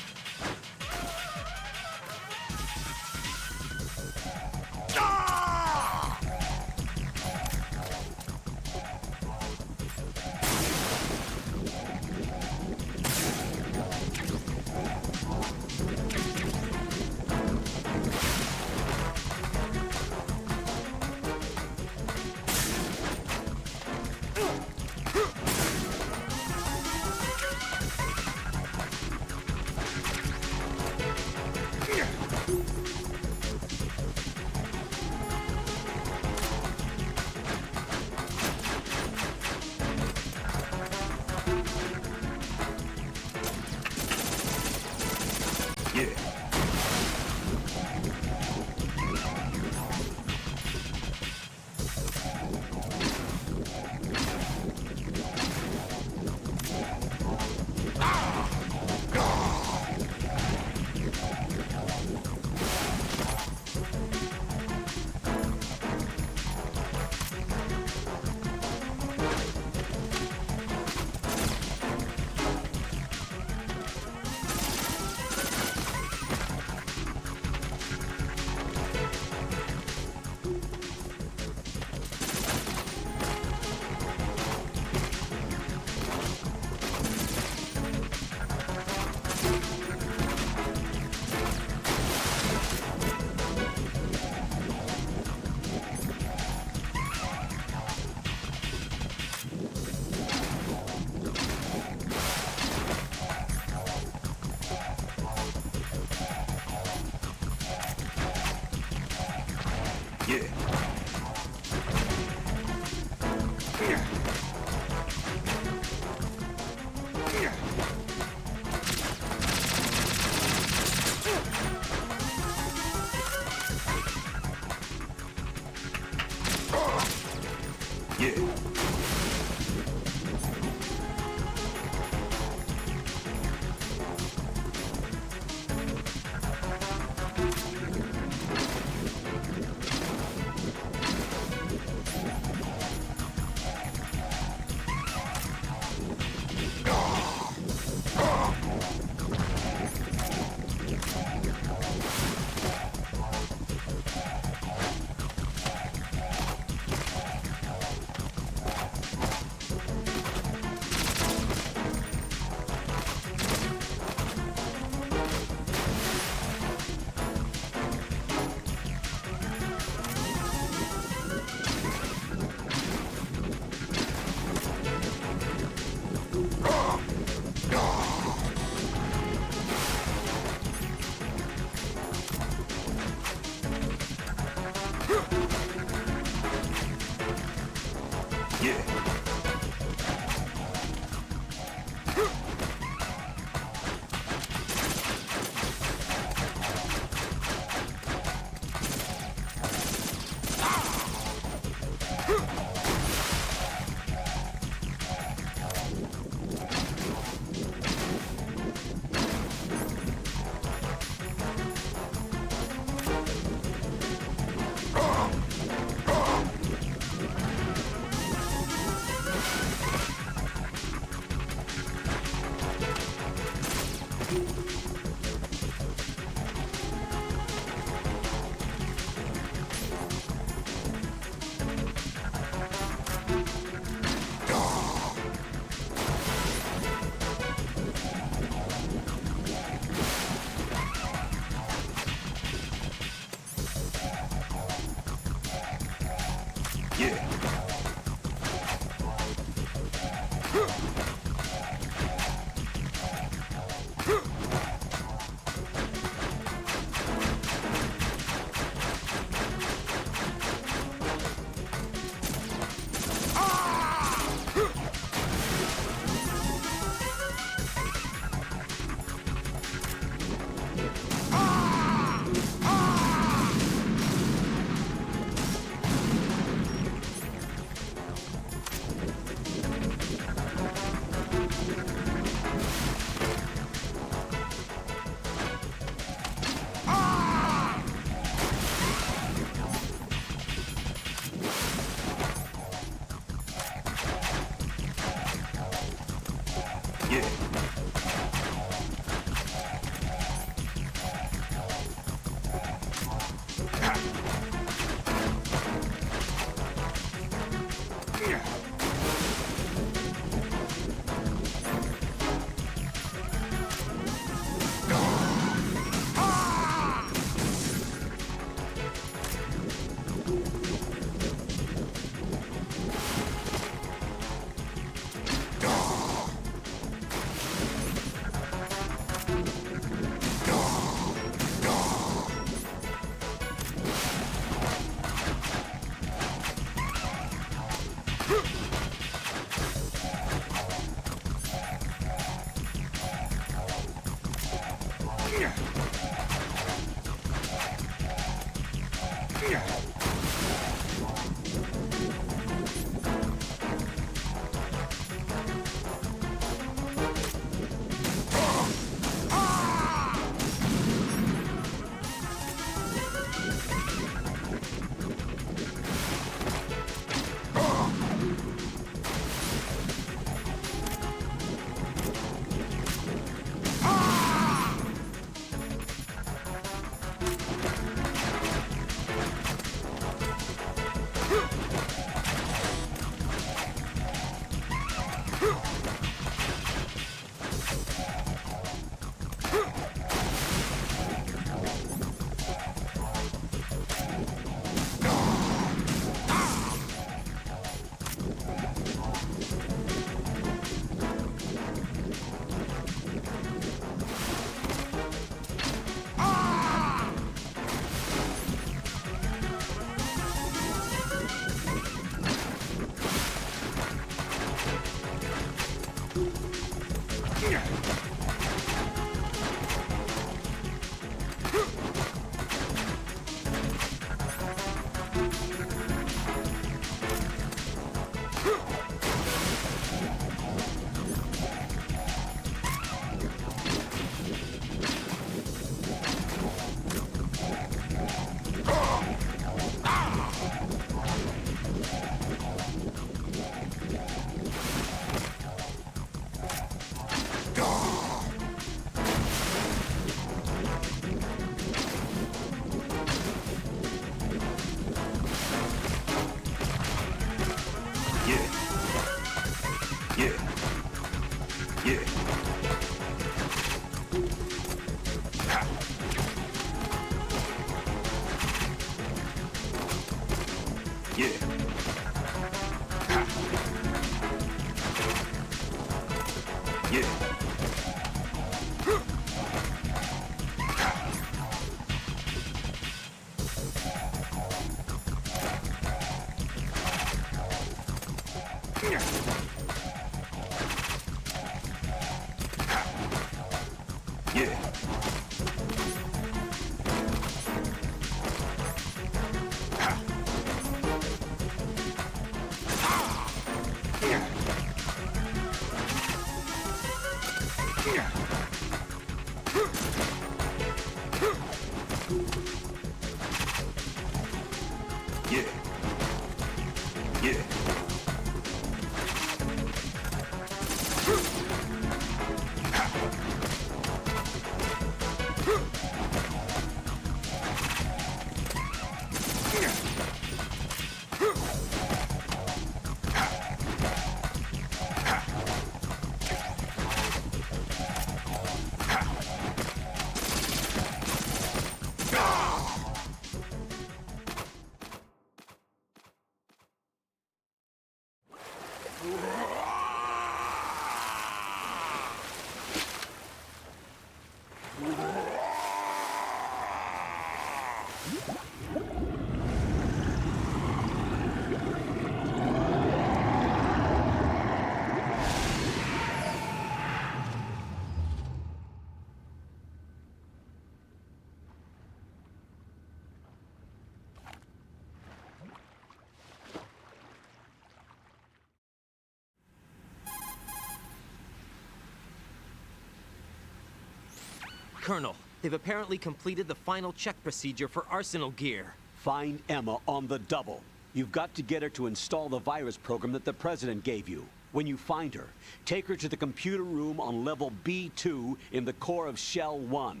Colonel, they've apparently completed the final check procedure for arsenal gear. Find Emma on the double. You've got to get her to install the virus program that the President gave you. When you find her, take her to the computer room on level B2 in the core of Shell 1.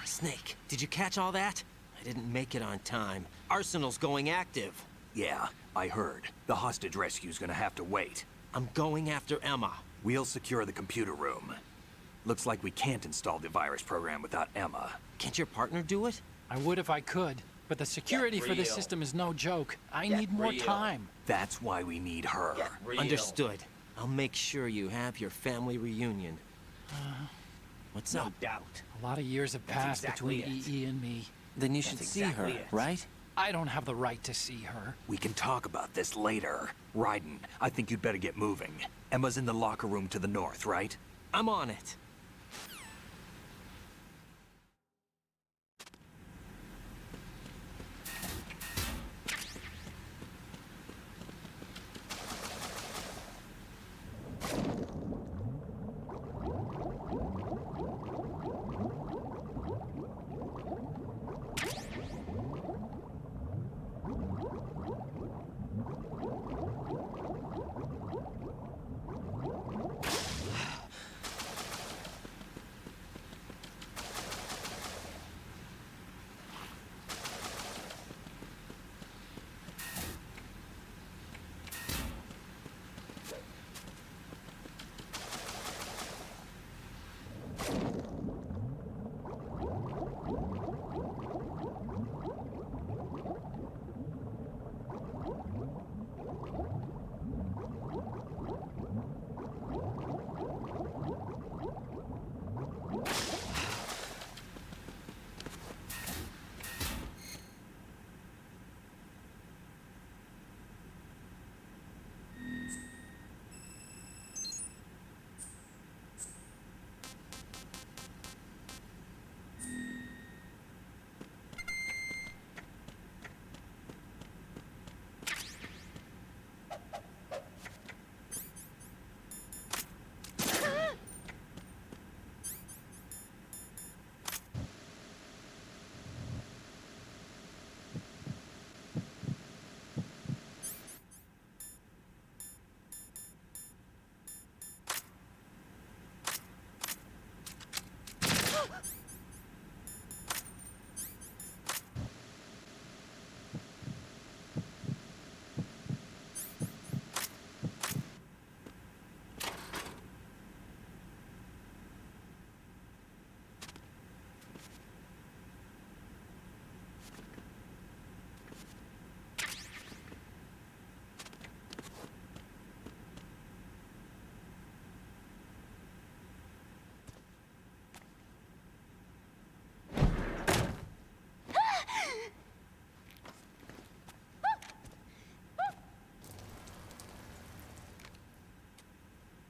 Snake, did you catch all that? I didn't make it on time. Arsenal's going active. Yeah, I heard. The hostage rescue's gonna have to wait. I'm going after Emma. We'll secure the computer room. Looks like we can't install the virus program without Emma. Can't your partner do it? I would if I could, but the security for this system is no joke. I need more time. That's why we need her. Understood. I'll make sure you have your family reunion. What's up? No doubt. A lot of years have passed between EE and me. Then you should see her, right? I don't have the right to see her. We can talk about this later. Raiden, I think you'd better get moving. Emma's in the locker room to the north, right? I'm on it.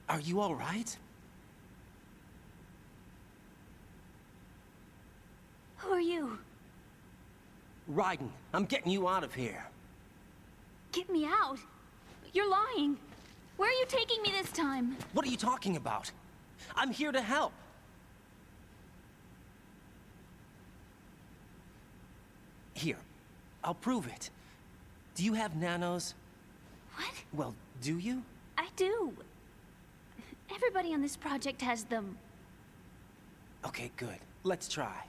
Are you all right? Who are you? Raiden, I'm getting you out of here. Get me out. You're lying. Where are you taking me this time? What are you talking about? I'm here to help. Here, I'll prove it. Do you have nanos? What? Well, do you? I do. Everybody on this project has them. Okay, good. Let's try.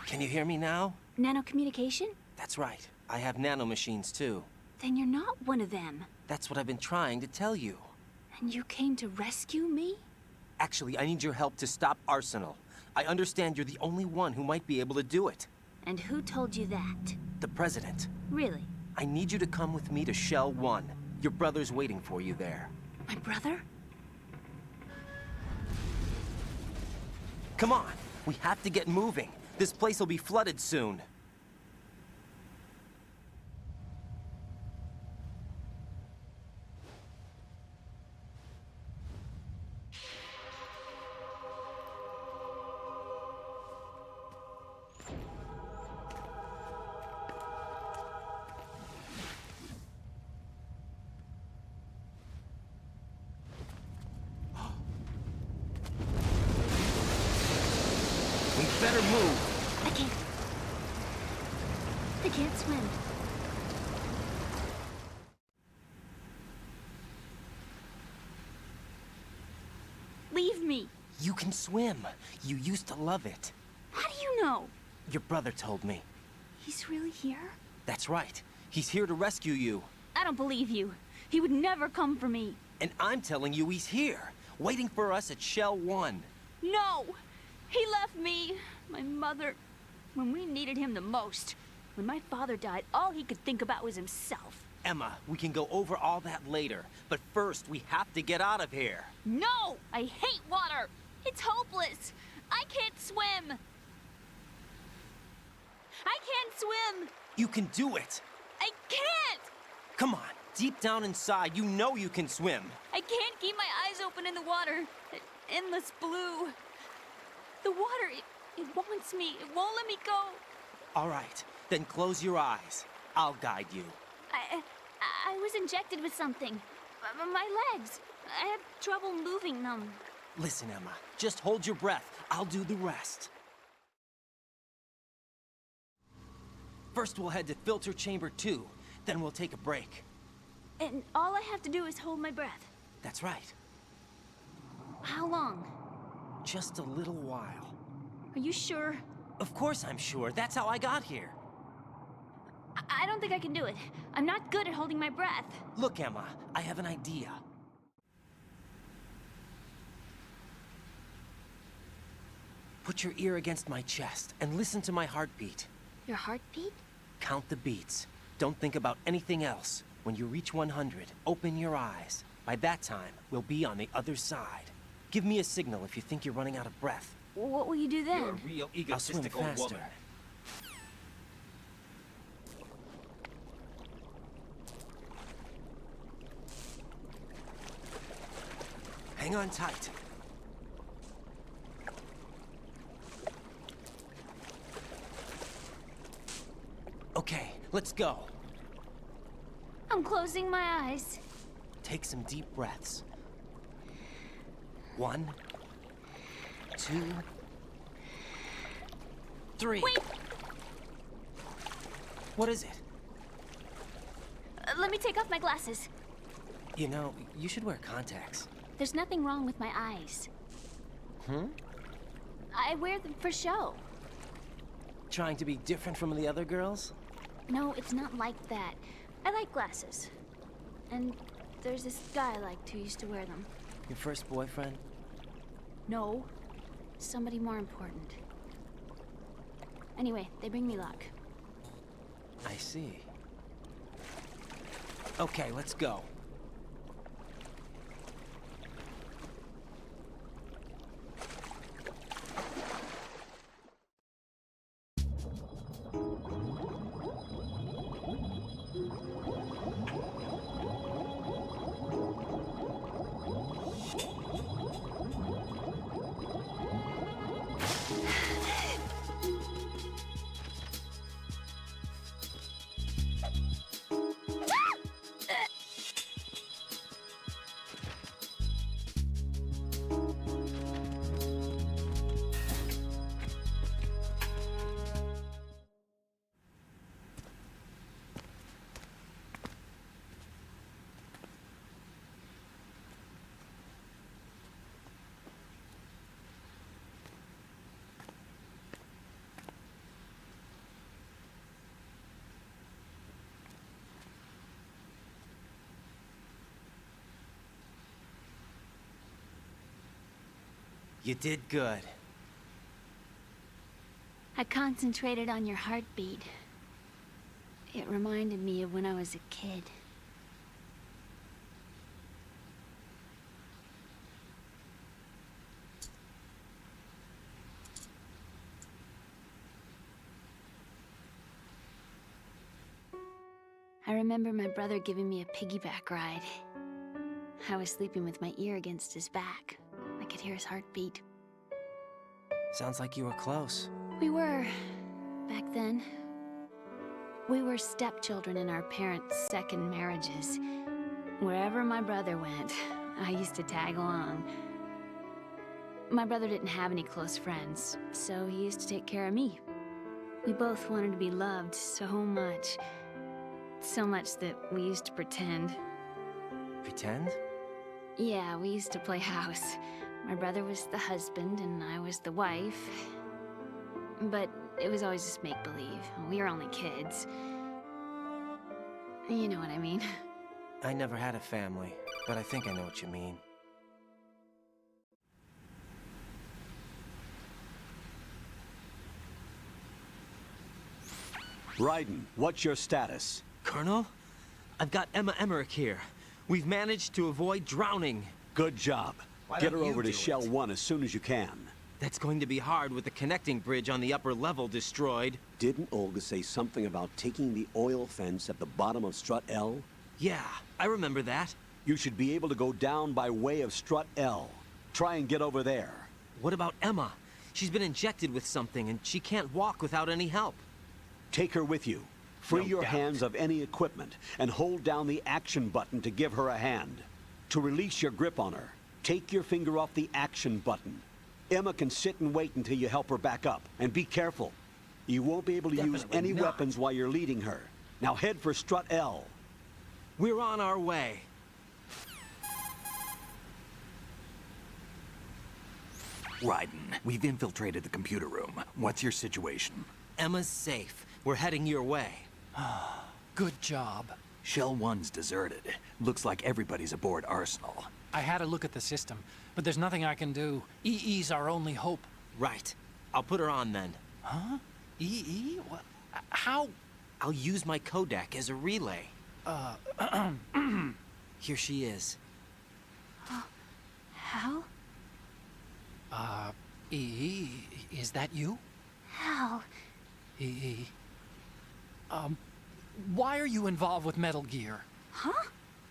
Can you hear me now? Nanocommunication? That's right. I have nanomachines too. Then you're not one of them. That's what I've been trying to tell you. And you came to rescue me? Actually, I need your help to stop Arsenal. I understand you're the only one who might be able to do it. And who told you that? The President. Really? I need you to come with me to Shell 1. Your brother's waiting for you there. My brother? Come on, we have to get moving. This place will be flooded soon. We better move. I can't swim. Leave me. You can swim. You used to love it. How do you know? Your brother told me. He's really here? That's right. He's here to rescue you. I don't believe you. He would never come for me. And I'm telling you he's here, waiting for us at Shell 1. No! He left me, my mother, when we needed him the most. When my father died, all he could think about was himself. Emma, we can go over all that later. But first, we have to get out of here. No! I hate water! It's hopeless! I can't swim! I can't swim! You can do it! I can't! Come on, deep down inside, you know you can swim. I can't keep my eyes open in the water. Endless blue. The water, it wants me. It won't let me go. All right, then close your eyes. I'll guide you. I was injected with something. My legs. I have trouble moving them. Listen, Emma, just hold your breath. I'll do the rest. First, we'll head to filter chamber 2. Then we'll take a break. And all I have to do is hold my breath. That's right. How long? Just a little while. Are you sure? Of course I'm sure. That's how I got here. I don't think I can do it. I'm not good at holding my breath. Look, Emma, I have an idea. Put your ear against my chest and listen to my heartbeat. Your heartbeat? Count the beats. Don't think about anything else. When you reach 100, open your eyes. By that time, we'll be on the other side. Give me a signal if you think you're running out of breath. What will you do then? You're a real egotistical woman. Hang on tight. Okay, let's go. I'm closing my eyes. Take some deep breaths. 1, 2, 3. Wait! What is it? Let me take off my glasses. You know, you should wear contacts. There's nothing wrong with my eyes. Hmm? I wear them for show. Trying to be different from the other girls? No, it's not like that. I like glasses. And there's this guy I liked who used to wear them. Your first boyfriend? No. Somebody more important. Anyway, they bring me luck. I see. Okay, let's go. You did good. I concentrated on your heartbeat. It reminded me of when I was a kid. I remember my brother giving me a piggyback ride. I was sleeping with my ear against his back. I could hear his heartbeat. Sounds like you were close. We were, back then. We were stepchildren in our parents' second marriages. Wherever my brother went, I used to tag along. My brother didn't have any close friends, so he used to take care of me. We both wanted to be loved so much. So much that we used to pretend. Pretend? Yeah, we used to play house. My brother was the husband and I was the wife. But it was always just make-believe. We were only kids. You know what I mean. I never had a family, but I think I know what you mean. Raiden, what's your status? Colonel, I've got Emma Emmerich here. We've managed to avoid drowning. Good job. Get her over to Shell 1 as soon as you can. That's going to be hard with the connecting bridge on the upper level destroyed. Didn't Olga say something about taking the oil fence at the bottom of Strut L? Yeah, I remember that. You should be able to go down by way of Strut L. Try and get over there. What about Emma? She's been injected with something and she can't walk without any help. Take her with you. Free your hands of any equipment and hold down the action button to give her a hand. To release your grip on her, take your finger off the action button. Emma can sit and wait until you help her back up. And be careful. You won't be able to use any weapons while you're leading her. Now head for Strut L. We're on our way. Raiden, we've infiltrated the computer room. What's your situation? Emma's safe. We're heading your way. Good job. Shell 1's deserted. Looks like everybody's aboard Arsenal. I had a look at the system, but there's nothing I can do. EE's our only hope. Right. I'll put her on then. Huh? EE? What? How? I'll use my codec as a relay. Here she is. Hal? EE, is that you? Hal. EE. Why are you involved with Metal Gear? Huh?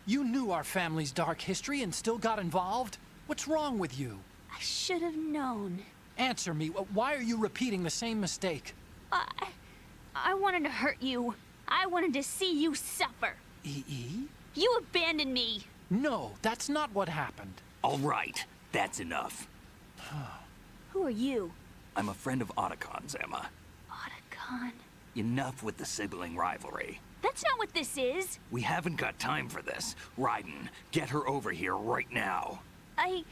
You knew our family's dark history and still got involved? What's wrong with you? I should have known. Answer me. Why are you repeating the same mistake? I wanted to hurt you. I wanted to see you suffer. EE? You abandoned me. No, that's not what happened. All right, that's enough. Who are you? I'm a friend of Otacon's, Emma. Otacon? Enough with the sibling rivalry. That's not what this is. We haven't got time for this. Raiden, get her over here right now. I...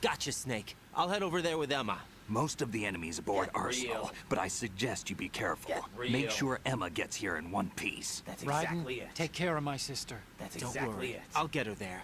Gotcha, Snake. I'll head over there with Emma. Most of the enemies aboard Arsenal, but I suggest you be careful. Make sure Emma gets here in one piece. That's exactly Raiden, it. take care of my sister. That's Don't exactly worry. it. I'll get her there.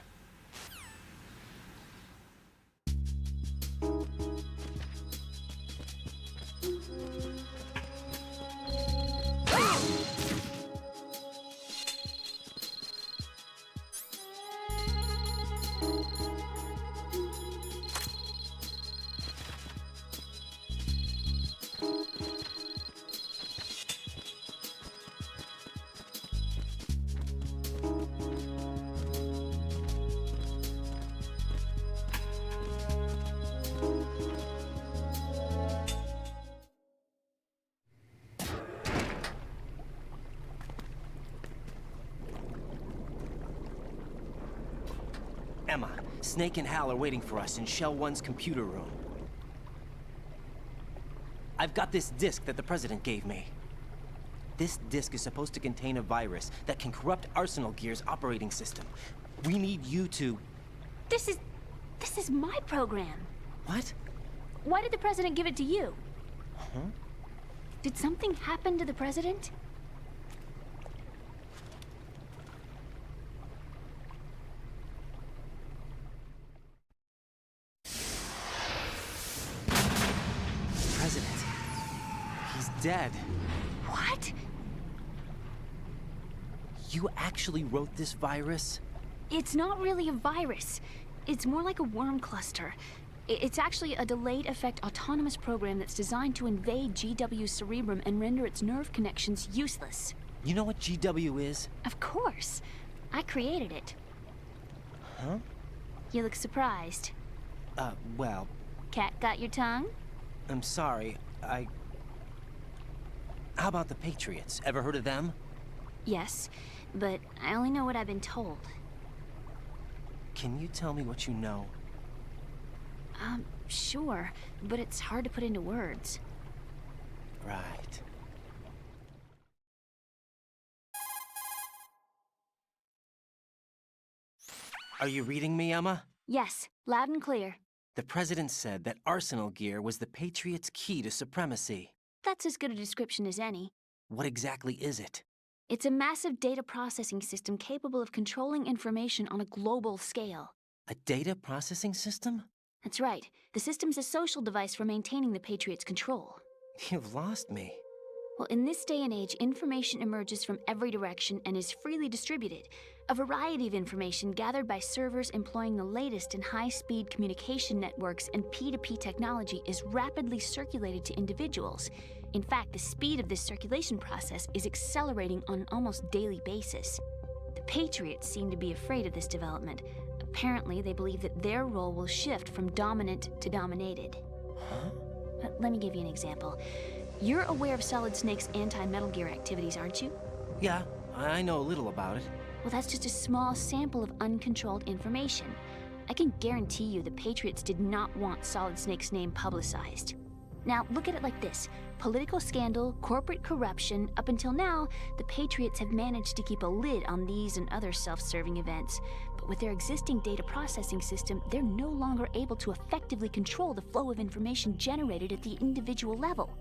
Emma, Snake and Hal are waiting for us in Shell 1's computer room. I've got this disk that the President gave me. This disk is supposed to contain a virus that can corrupt Arsenal Gear's operating system. We need you to... This is my program. What? Why did the President give it to you? Huh? Did something happen to the President? He's dead. What? You actually wrote this virus? It's not really a virus. It's more like a worm cluster. It's actually a delayed effect autonomous program that's designed to invade GW's cerebrum and render its nerve connections useless. You know what GW is? Of course. I created it. Huh? You look surprised. Well... Cat got your tongue? I'm sorry, How about the Patriots? Ever heard of them? Yes, but I only know what I've been told. Can you tell me what you know? Sure, but it's hard to put into words. Right. Are you reading me, Emma? Yes, loud and clear. The President said that Arsenal gear was the Patriots' key to supremacy. That's as good a description as any. What exactly is it? It's a massive data processing system capable of controlling information on a global scale. A data processing system? That's right. The system's a social device for maintaining the Patriots' control. You've lost me. Well, in this day and age, information emerges from every direction and is freely distributed. A variety of information gathered by servers employing the latest in high-speed communication networks and P2P technology is rapidly circulated to individuals. In fact, the speed of this circulation process is accelerating on an almost daily basis. The Patriots seem to be afraid of this development. Apparently, they believe that their role will shift from dominant to dominated. Huh? Let me give you an example. You're aware of Solid Snake's anti-Metal Gear activities, aren't you? Yeah, I know a little about it. Well, that's just a small sample of uncontrolled information. I can guarantee you the Patriots did not want Solid Snake's name publicized. Now, look at it like this. Political scandal, corporate corruption, up until now, the Patriots have managed to keep a lid on these and other self-serving events. But with their existing data processing system, they're no longer able to effectively control the flow of information generated at the individual level.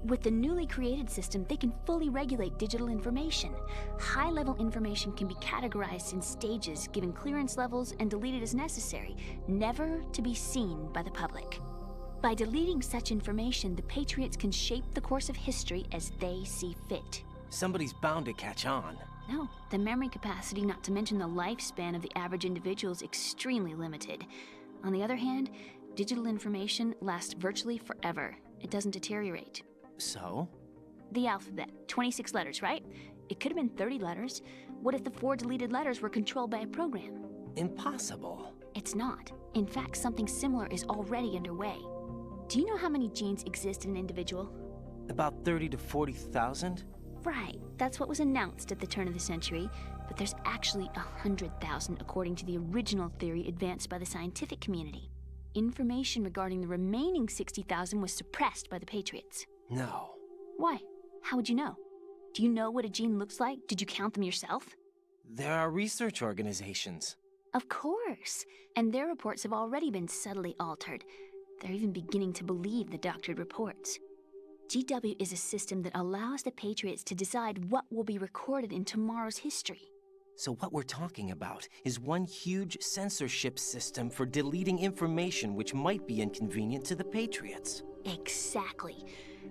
With the newly created system, they can fully regulate digital information. High-level information can be categorized in stages, given clearance levels, and deleted as necessary, never to be seen by the public. By deleting such information, the Patriots can shape the course of history as they see fit. Somebody's bound to catch on. No, the memory capacity, not to mention the lifespan of the average individual, is extremely limited. On the other hand, digital information lasts virtually forever. It doesn't deteriorate. So? The alphabet, 26 letters, right? It could have been 30 letters. What if the 4 deleted letters were controlled by a program? Impossible. It's not. In fact, something similar is already underway. Do you know how many genes exist in an individual? About 30 to 40,000? Right. That's what was announced at the turn of the century. But there's actually 100,000 according to the original theory advanced by the scientific community. Information regarding the remaining 60,000 was suppressed by the Patriots. No. Why? How would you know? Do you know what a gene looks like? Did you count them yourself? There are research organizations. Of course. And their reports have already been subtly altered. They're even beginning to believe the doctored reports. GW is a system that allows the Patriots to decide what will be recorded in tomorrow's history. So what we're talking about is one huge censorship system for deleting information which might be inconvenient to the Patriots. Exactly.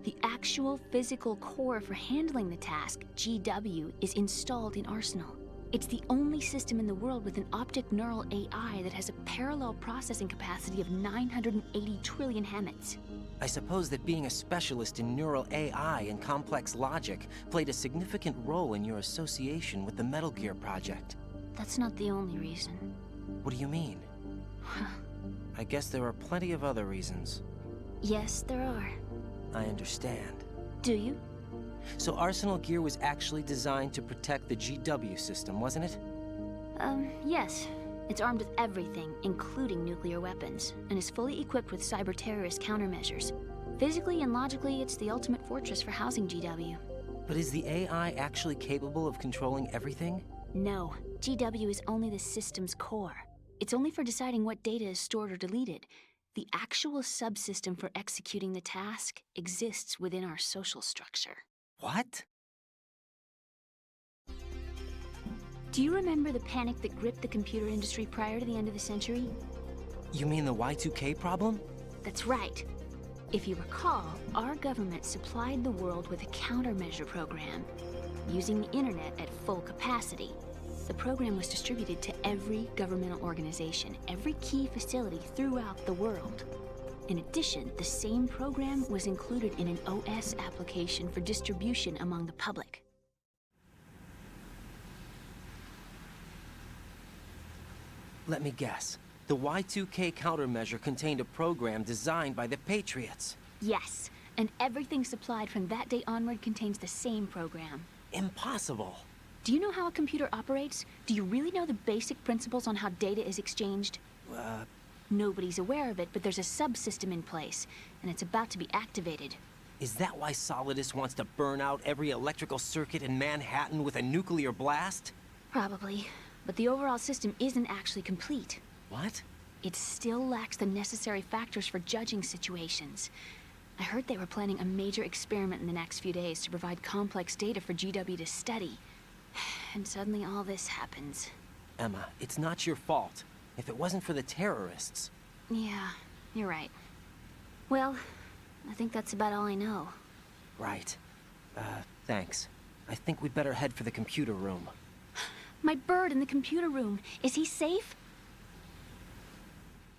The actual physical core for handling the task, GW, is installed in Arsenal. It's the only system in the world with an optic neural AI that has a parallel processing capacity of 980 trillion Hammets. I suppose that being a specialist in neural AI and complex logic played a significant role in your association with the Metal Gear project. That's not the only reason. What do you mean? I guess there are plenty of other reasons. Yes, there are. I understand. Do you? So Arsenal Gear was actually designed to protect the GW system, wasn't it? Yes. It's armed with everything, including nuclear weapons, and is fully equipped with cyber-terrorist countermeasures. Physically and logically, it's the ultimate fortress for housing GW. But is the AI actually capable of controlling everything? No. GW is only the system's core. It's only for deciding what data is stored or deleted. The actual subsystem for executing the task exists within our social structure. What? Do you remember the panic that gripped the computer industry prior to the end of the century? You mean the Y2K problem? That's right. If you recall, our government supplied the world with a countermeasure program, using the internet at full capacity. The program was distributed to every governmental organization, every key facility throughout the world. In addition, the same program was included in an OS application for distribution among the public. Let me guess. The Y2K countermeasure contained a program designed by the Patriots. Yes, and everything supplied from that day onward contains the same program. Impossible. Do you know how a computer operates? Do you really know the basic principles on how data is exchanged? Nobody's aware of it, but there's a subsystem in place, and it's about to be activated. Is that why Solidus wants to burn out every electrical circuit in Manhattan with a nuclear blast? Probably, but the overall system isn't actually complete. What? It still lacks the necessary factors for judging situations. I heard they were planning a major experiment in the next few days to provide complex data for GW to study. And suddenly all this happens. Emma, it's not your fault. If it wasn't for the terrorists... Yeah, you're right. Well, I think that's about all I know. Right. Thanks. I think we'd better head for the computer room. My bird in the computer room. Is he safe?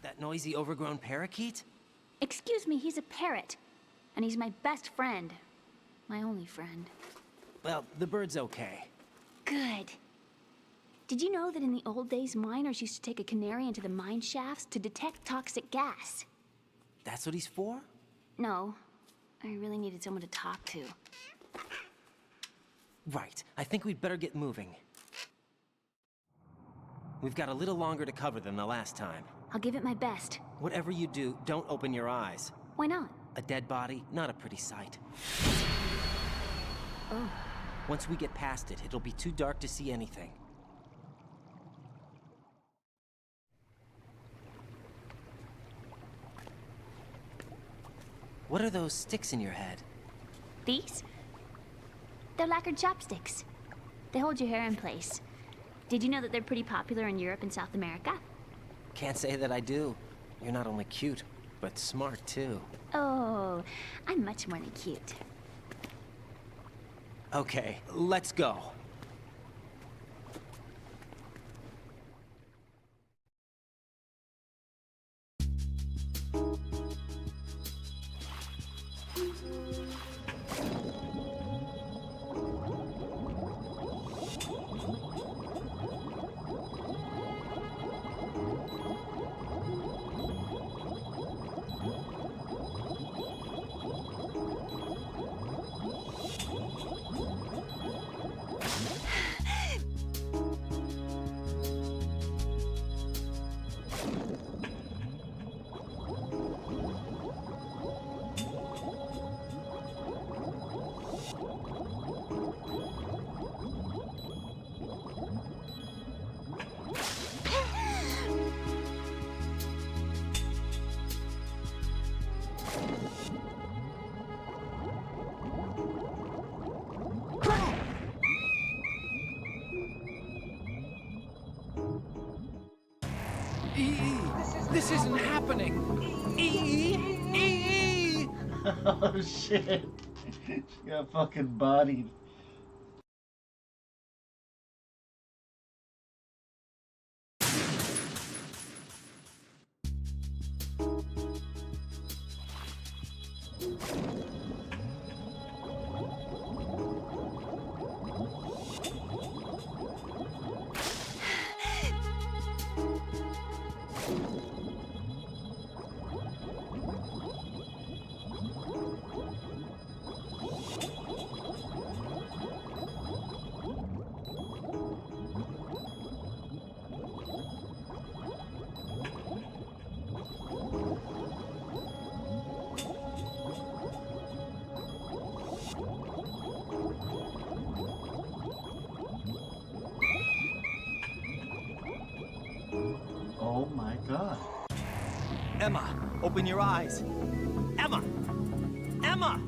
That noisy, overgrown parakeet? Excuse me, he's a parrot. And he's my best friend. My only friend. Well, the bird's okay. Good. Did you know that in the old days, miners used to take a canary into the mine shafts to detect toxic gas? That's what he's for? No. I really needed someone to talk to. Right. I think we'd better get moving. We've got a little longer to cover than the last time. I'll give it my best. Whatever you do, don't open your eyes. Why not? A dead body, not a pretty sight. Oh. Once we get past it, it'll be too dark to see anything. What are those sticks in your head? These? They're lacquered chopsticks. They hold your hair in place. Did you know that they're pretty popular in Europe and South America? Can't say that I do. You're not only cute, but smart too. Oh, I'm much more than cute. Okay, let's go. This isn't happening! Oh shit. She got fucking bodied. Oh my god. Emma, open your eyes. Emma! Emma!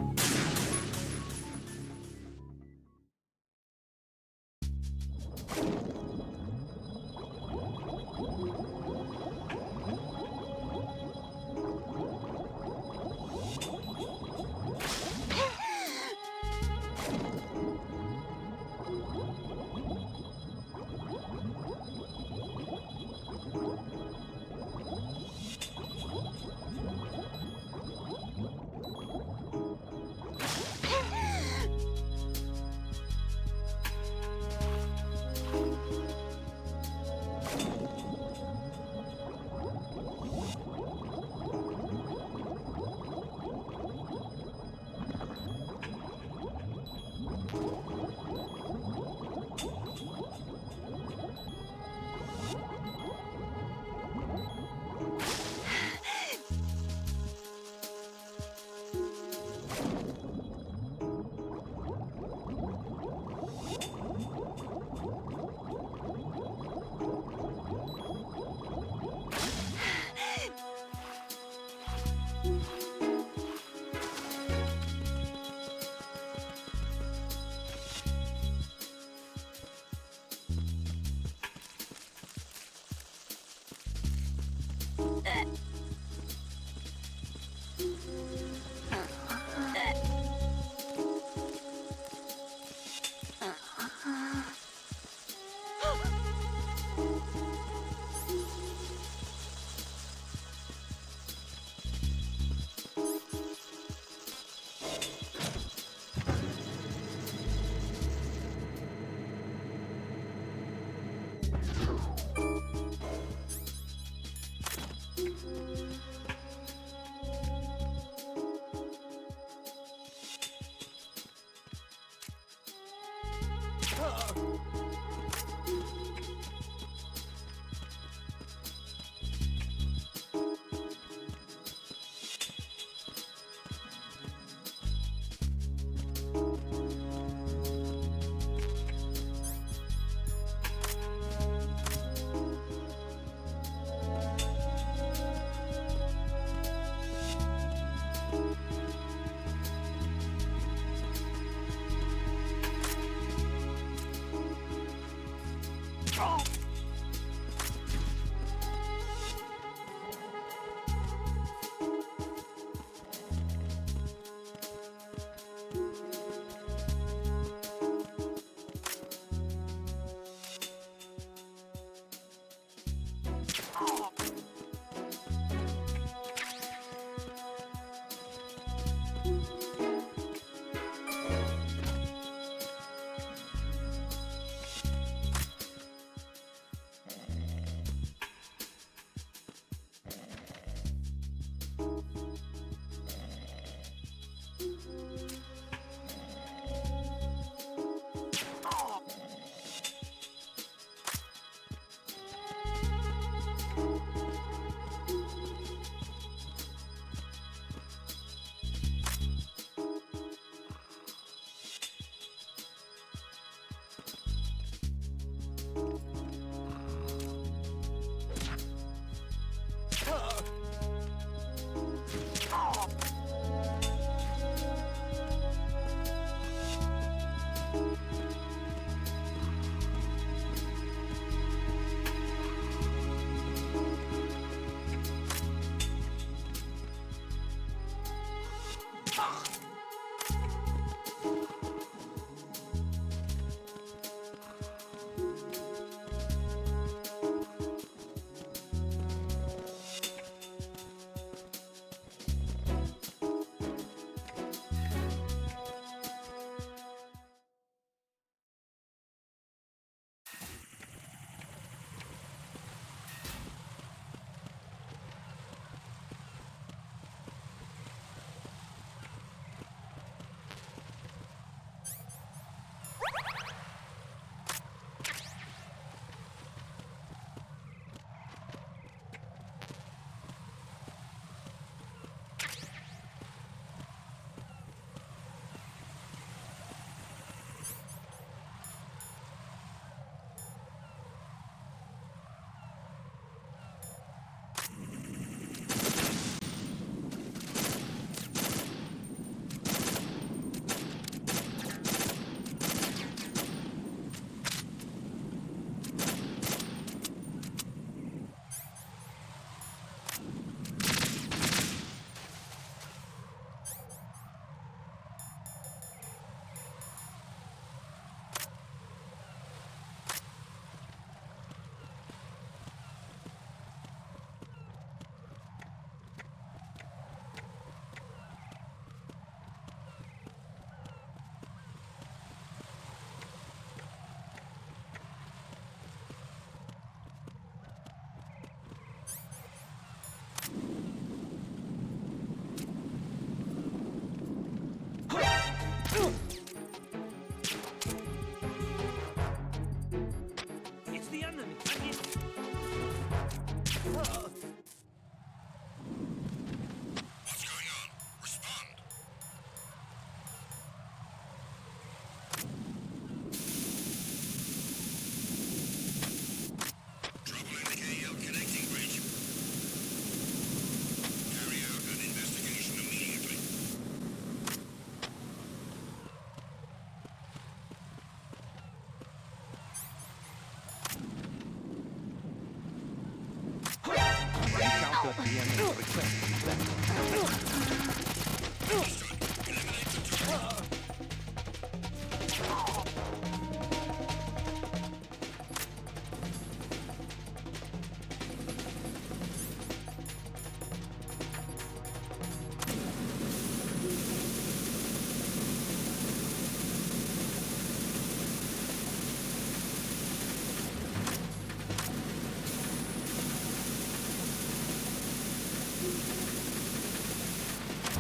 DM and your request will be back.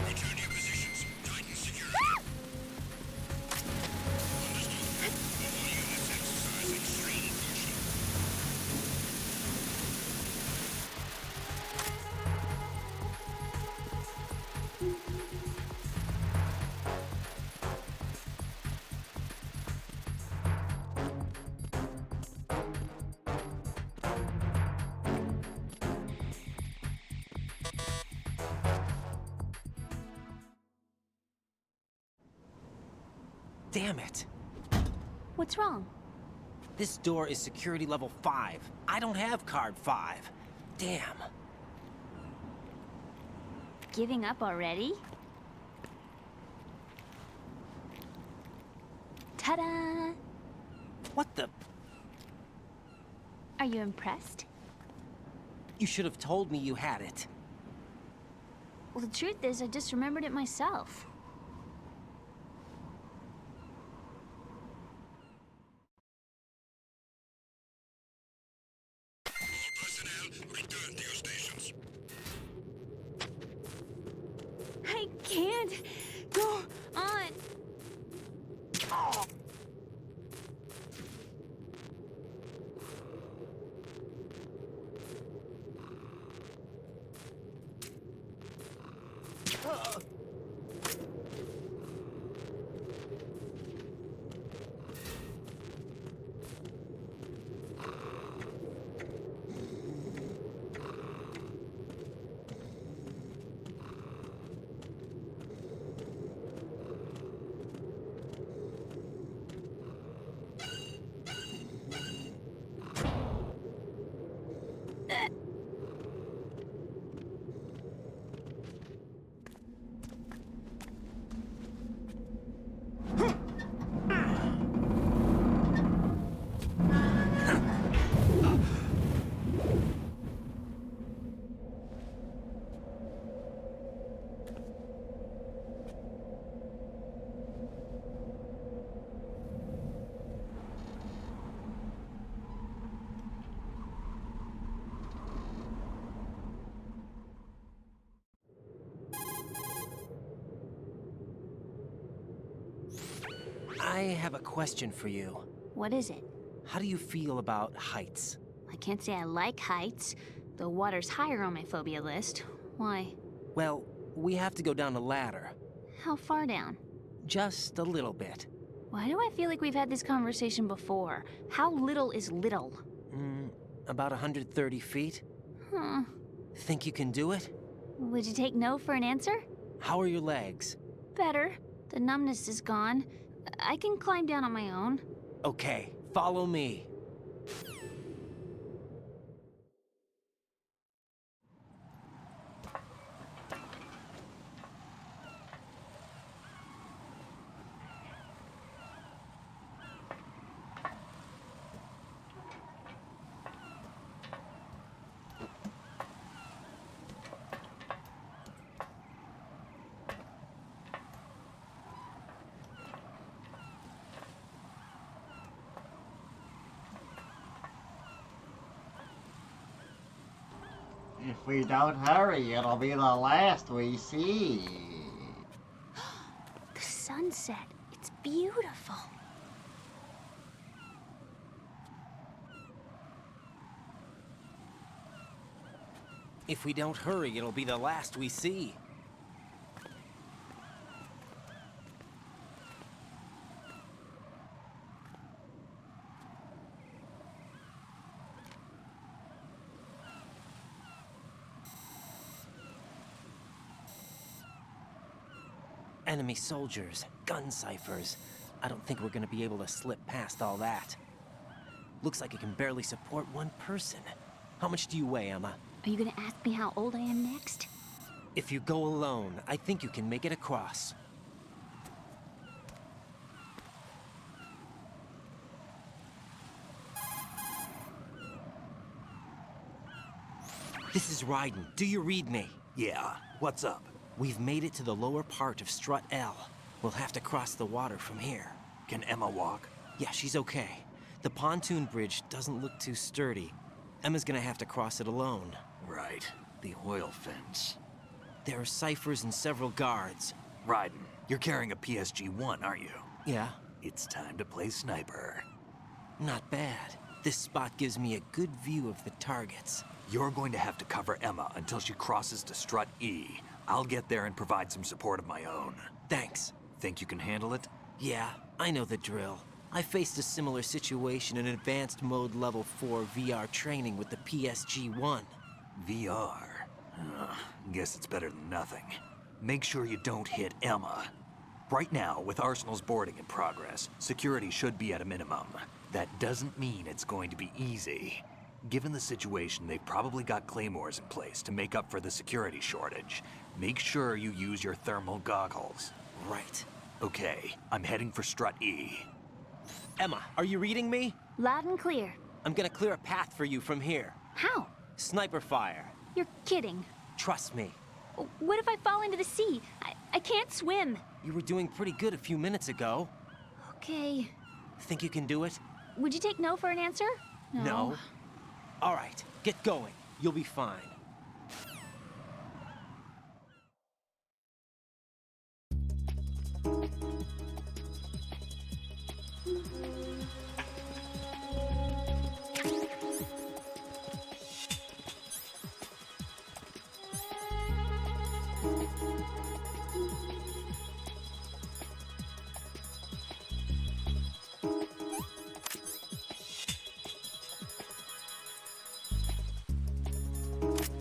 Return to your positions. Tighten security. Understood. All units exercise extreme caution. Damn it. What's wrong? This door is security level 5. I don't have card 5. Damn. Giving up already? Ta-da! What the? Are you impressed? You should have told me you had it. Well, the truth is, I just remembered it myself. Return to your stations. I can't go on. Oh. I have a question for you. What is it? How do you feel about heights? I can't say I like heights, though water's higher on my phobia list. Why? Well, we have to go down a ladder. How far down? Just a little bit. Why do I feel like we've had this conversation before? How little is little? About 130 feet. Huh. Think you can do it? Would you take no for an answer? How are your legs? Better. The numbness is gone. I can climb down on my own. Okay, follow me. If we don't hurry, it'll be the last we see. The sunset. It's beautiful. If we don't hurry, it'll be the last we see. Enemy soldiers, gun ciphers. I don't think we're gonna be able to slip past all that. Looks like it can barely support one person. How much do you weigh, Emma? Are you gonna ask me how old I am next? If you go alone, I think you can make it across. This is Raiden. Do you read me? Yeah, what's up? We've made it to the lower part of Strut L. We'll have to cross the water from here. Can Emma walk? Yeah, she's okay. The pontoon bridge doesn't look too sturdy. Emma's gonna have to cross it alone. Right. The oil fence. There are ciphers and several guards. Raiden, you're carrying a PSG-1, aren't you? Yeah. It's time to play sniper. Not bad. This spot gives me a good view of the targets. You're going to have to cover Emma until she crosses to Strut E. I'll get there and provide some support of my own. Thanks. Think you can handle it? Yeah, I know the drill. I faced a similar situation in Advanced Mode Level 4 VR training with the PSG-1. VR? Guess it's better than nothing. Make sure you don't hit Emma. Right now, with Arsenal's boarding in progress, security should be at a minimum. That doesn't mean it's going to be easy. Given the situation, they've probably got claymores in place to make up for the security shortage. Make sure you use your thermal goggles. Right. Okay, I'm heading for Strut E. Emma, are you reading me? Loud and clear. I'm gonna clear a path for you from here. How? Sniper fire. You're kidding. Trust me. What if I fall into the sea? I can't swim. You were doing pretty good a few minutes ago. Okay. Think you can do it? Would you take no for an answer? No. All right, get going. You'll be fine.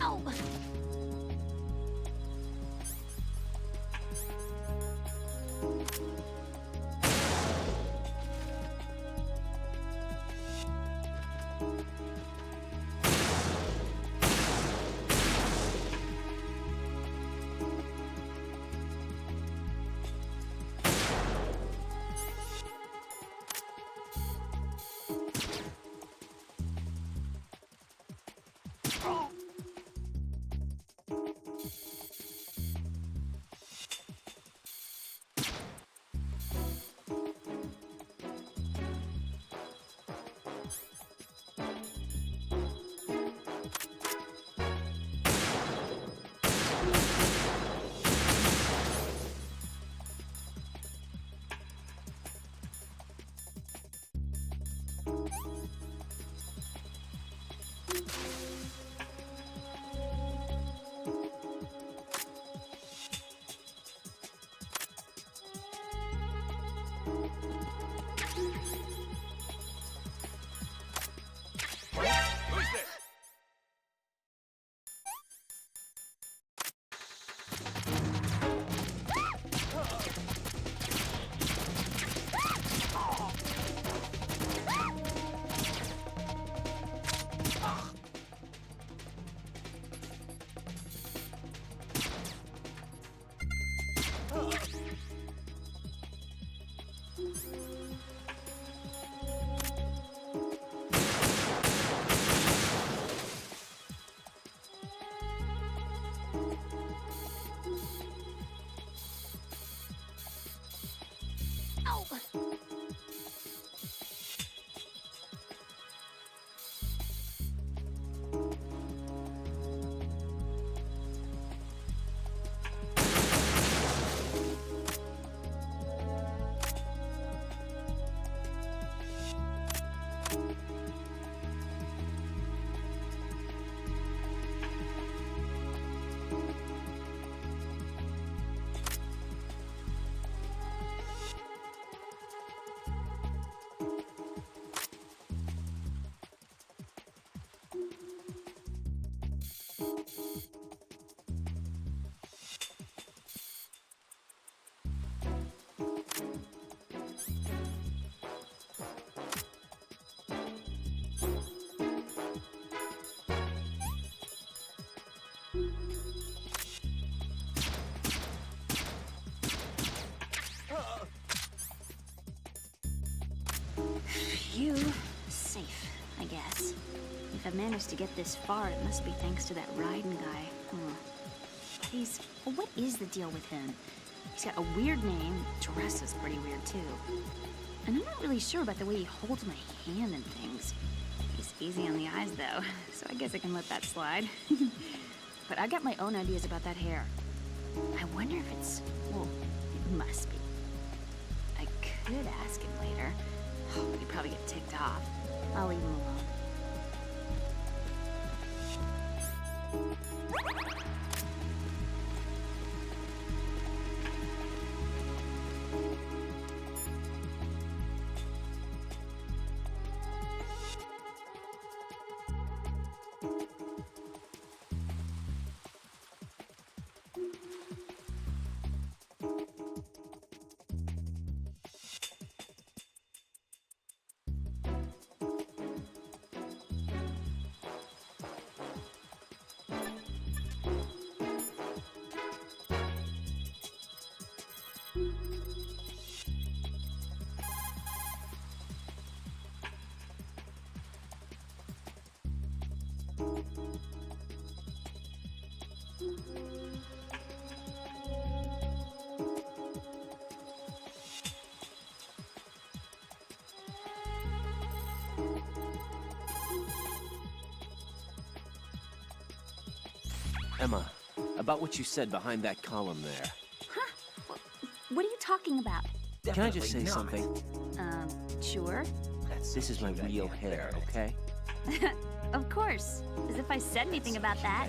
Oh. If I managed to get this far, it must be thanks to that Raiden guy. What is the deal with him? He's got a weird name, dress is pretty weird too. And I'm not really sure about the way he holds my hand and things. He's easy on the eyes though, so I guess I can let that slide. But I got my own ideas about that hair. I wonder if it's... well, it must be. I could ask him later. Oh, he'd probably get ticked off. I'll leave him alone. Emma, about what you said behind that column there. Huh? What are you talking about? Can I just say something? Sure. This is my real hair, okay? Of course. As if I said anything about that.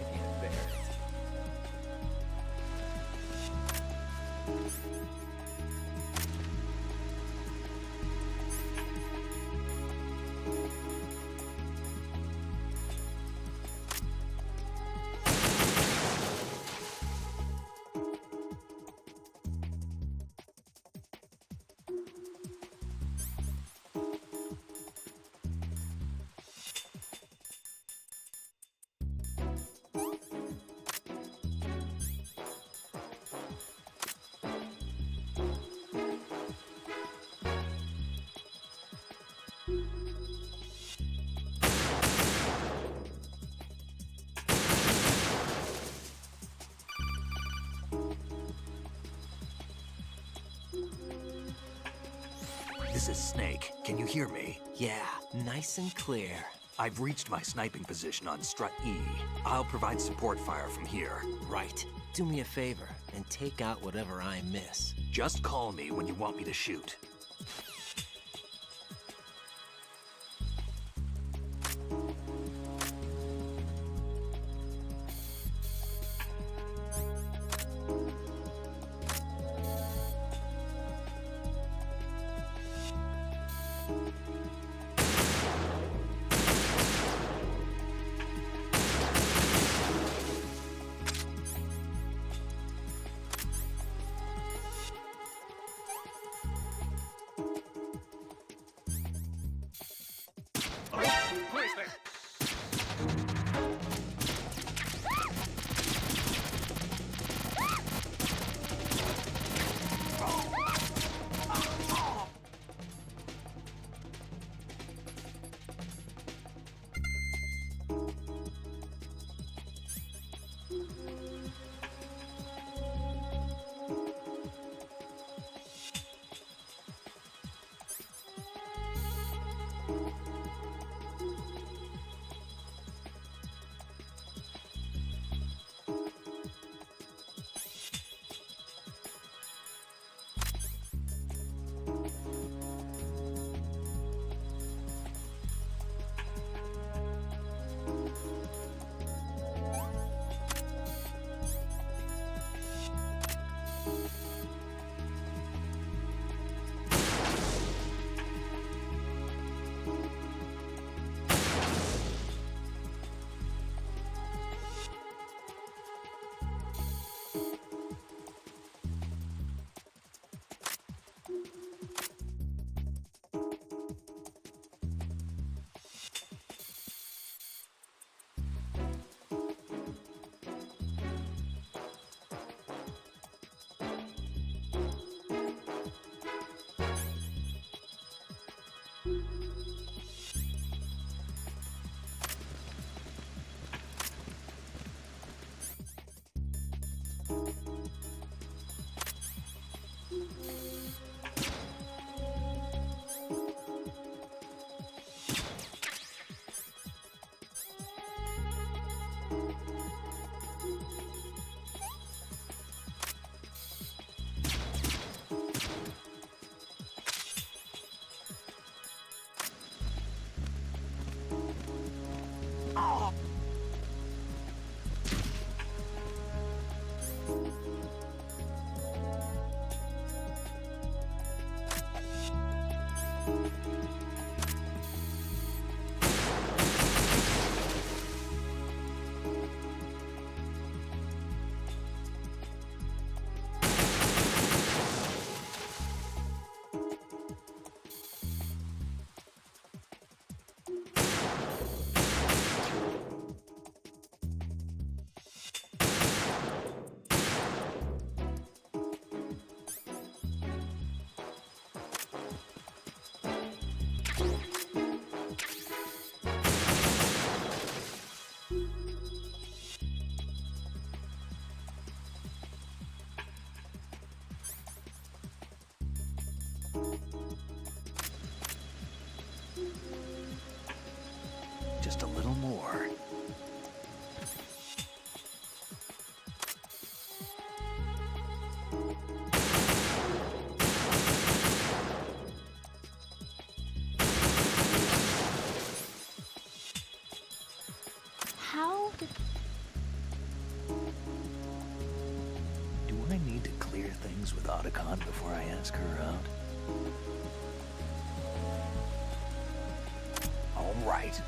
This is Snake. Can you hear me? Yeah, nice and clear. I've reached my sniping position on Strut E. I'll provide support fire from here. Right. Do me a favor and take out whatever I miss. Just call me when you want me to shoot. Just a little more. How did... Do I need to clear things with Otacon before I ask her out? All right.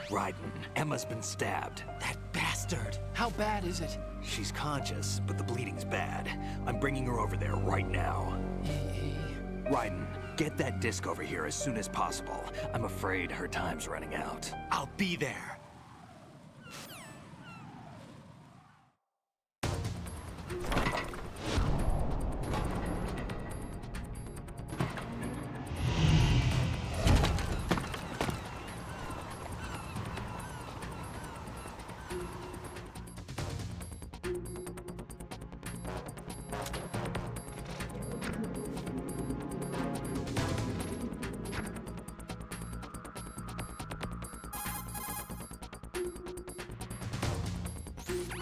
Raiden, Emma's been stabbed. That bastard! How bad is it? She's conscious, but the bleeding's bad. I'm bringing her over there right now. Raiden, get that disc over here as soon as possible. I'm afraid her time's running out. I'll be there.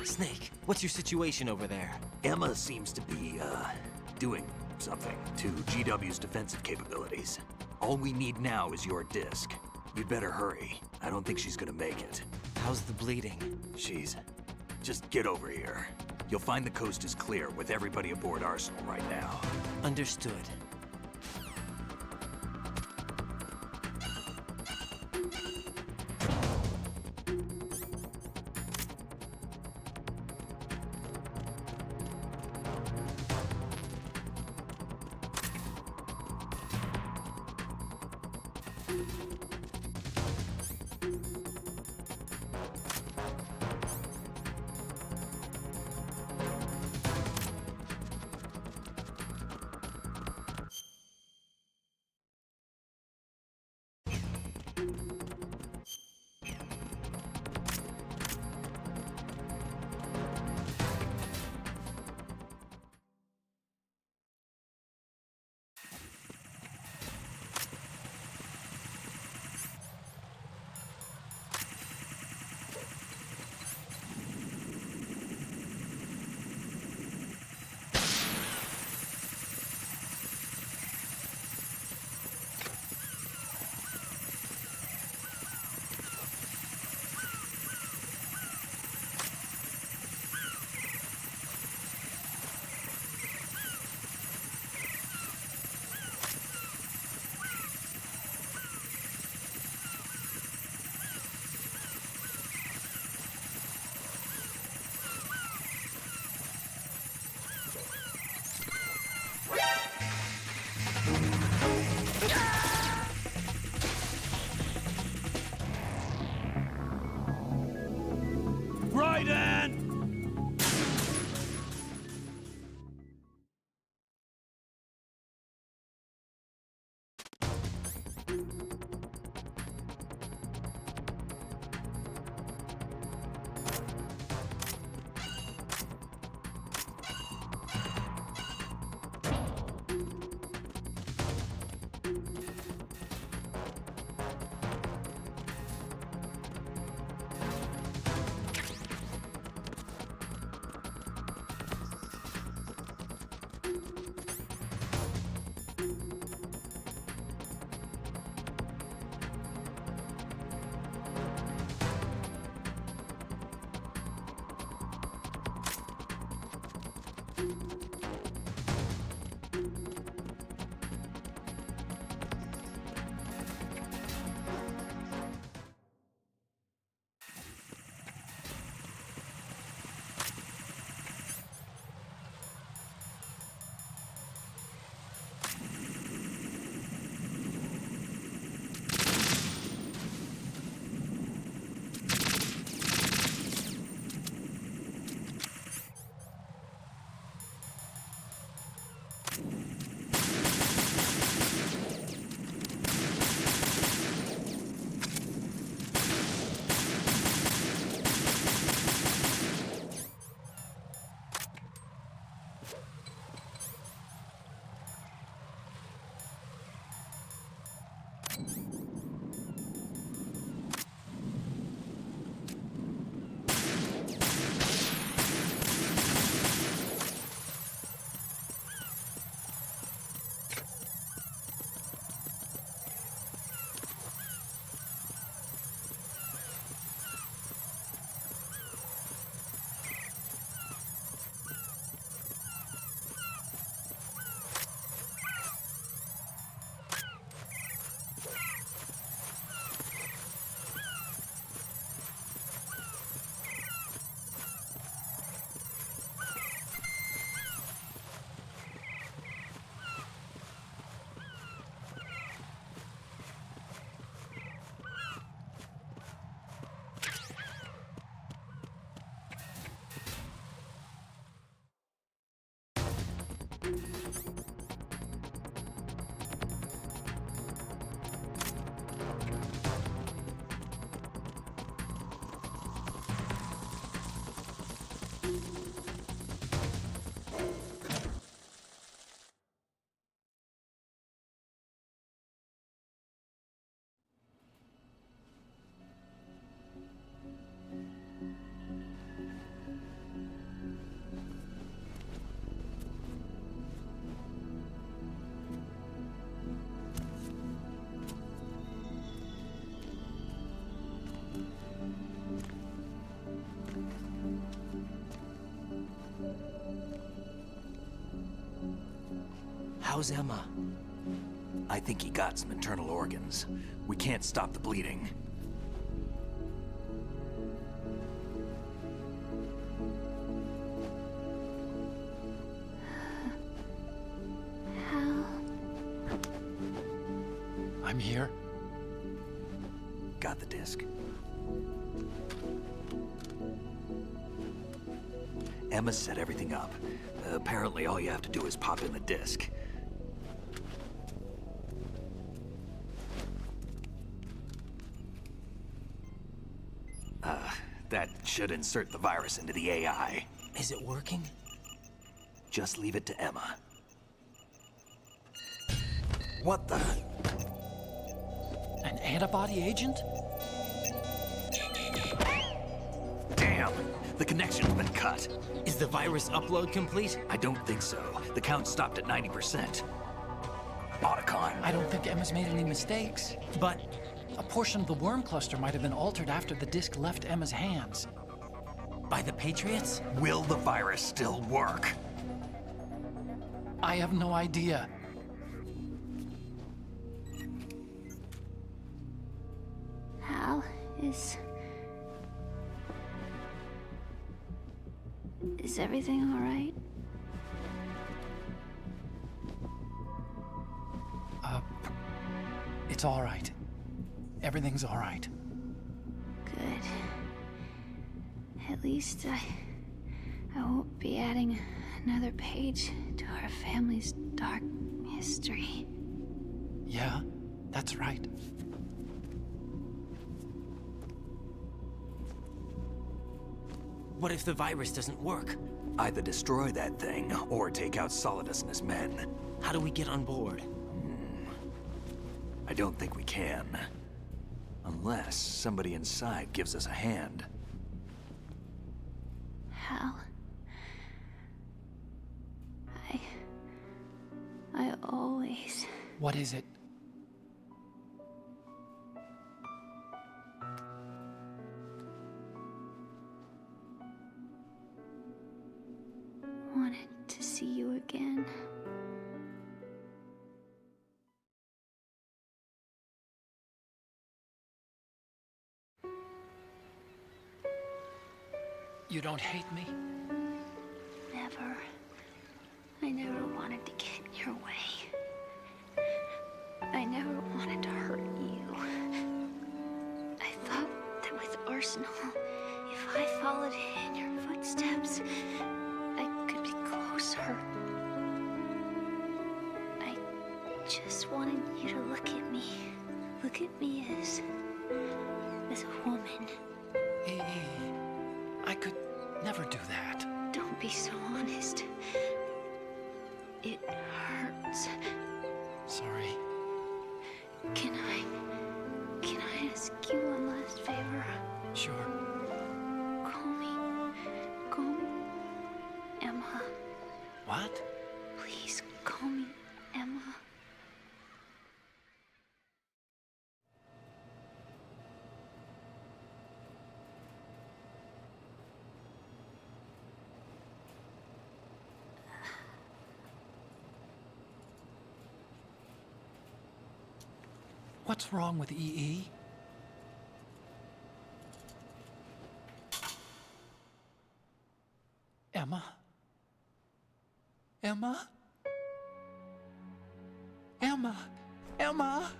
Snake, what's your situation over there? Emma seems to be, doing something to GW's defensive capabilities. All we need now is your disc. You'd better hurry. I don't think she's gonna make it. How's the bleeding? Just get over here. You'll find the coast is clear with everybody aboard Arsenal right now. Understood. How's Emma? I think he got some internal organs. We can't stop the bleeding. Hal? I'm here. Got the disc. Emma set everything up. Apparently all you have to do is pop in the disc. That should insert the virus into the AI. Is it working? Just leave it to Emma. What the? An antibody agent? Damn! The connection's been cut. Is the virus upload complete? I don't think so. The count stopped at 90%. Otacon. I don't think Emma's made any mistakes. But a portion of the worm cluster might have been altered after the disc left Emma's hands. By the Patriots? Will the virus still work? I have no idea. Hal, is everything all right? It's all right. Everything's all right. Good. At least I won't be adding another page to our family's dark history. Yeah, that's right. What if the virus doesn't work? Either destroy that thing, or take out Solidus and his men. How do we get on board? I don't think we can. Unless somebody inside gives us a hand. Hal. I always... What is it? wanted to You don't hate me? Never. I never wanted to get in your way. I never wanted to hurt you. I thought that with Arsenal, if I followed in your footsteps, I could be closer. I just wanted you to look at me. Look at me as a woman. I could never do that. Don't be so honest. It hurts. Sorry. Can I ask you one last favor? Sure. Call me Emma. What? Please call me Emma. What's wrong with EE? Emma? Emma? Emma? Emma?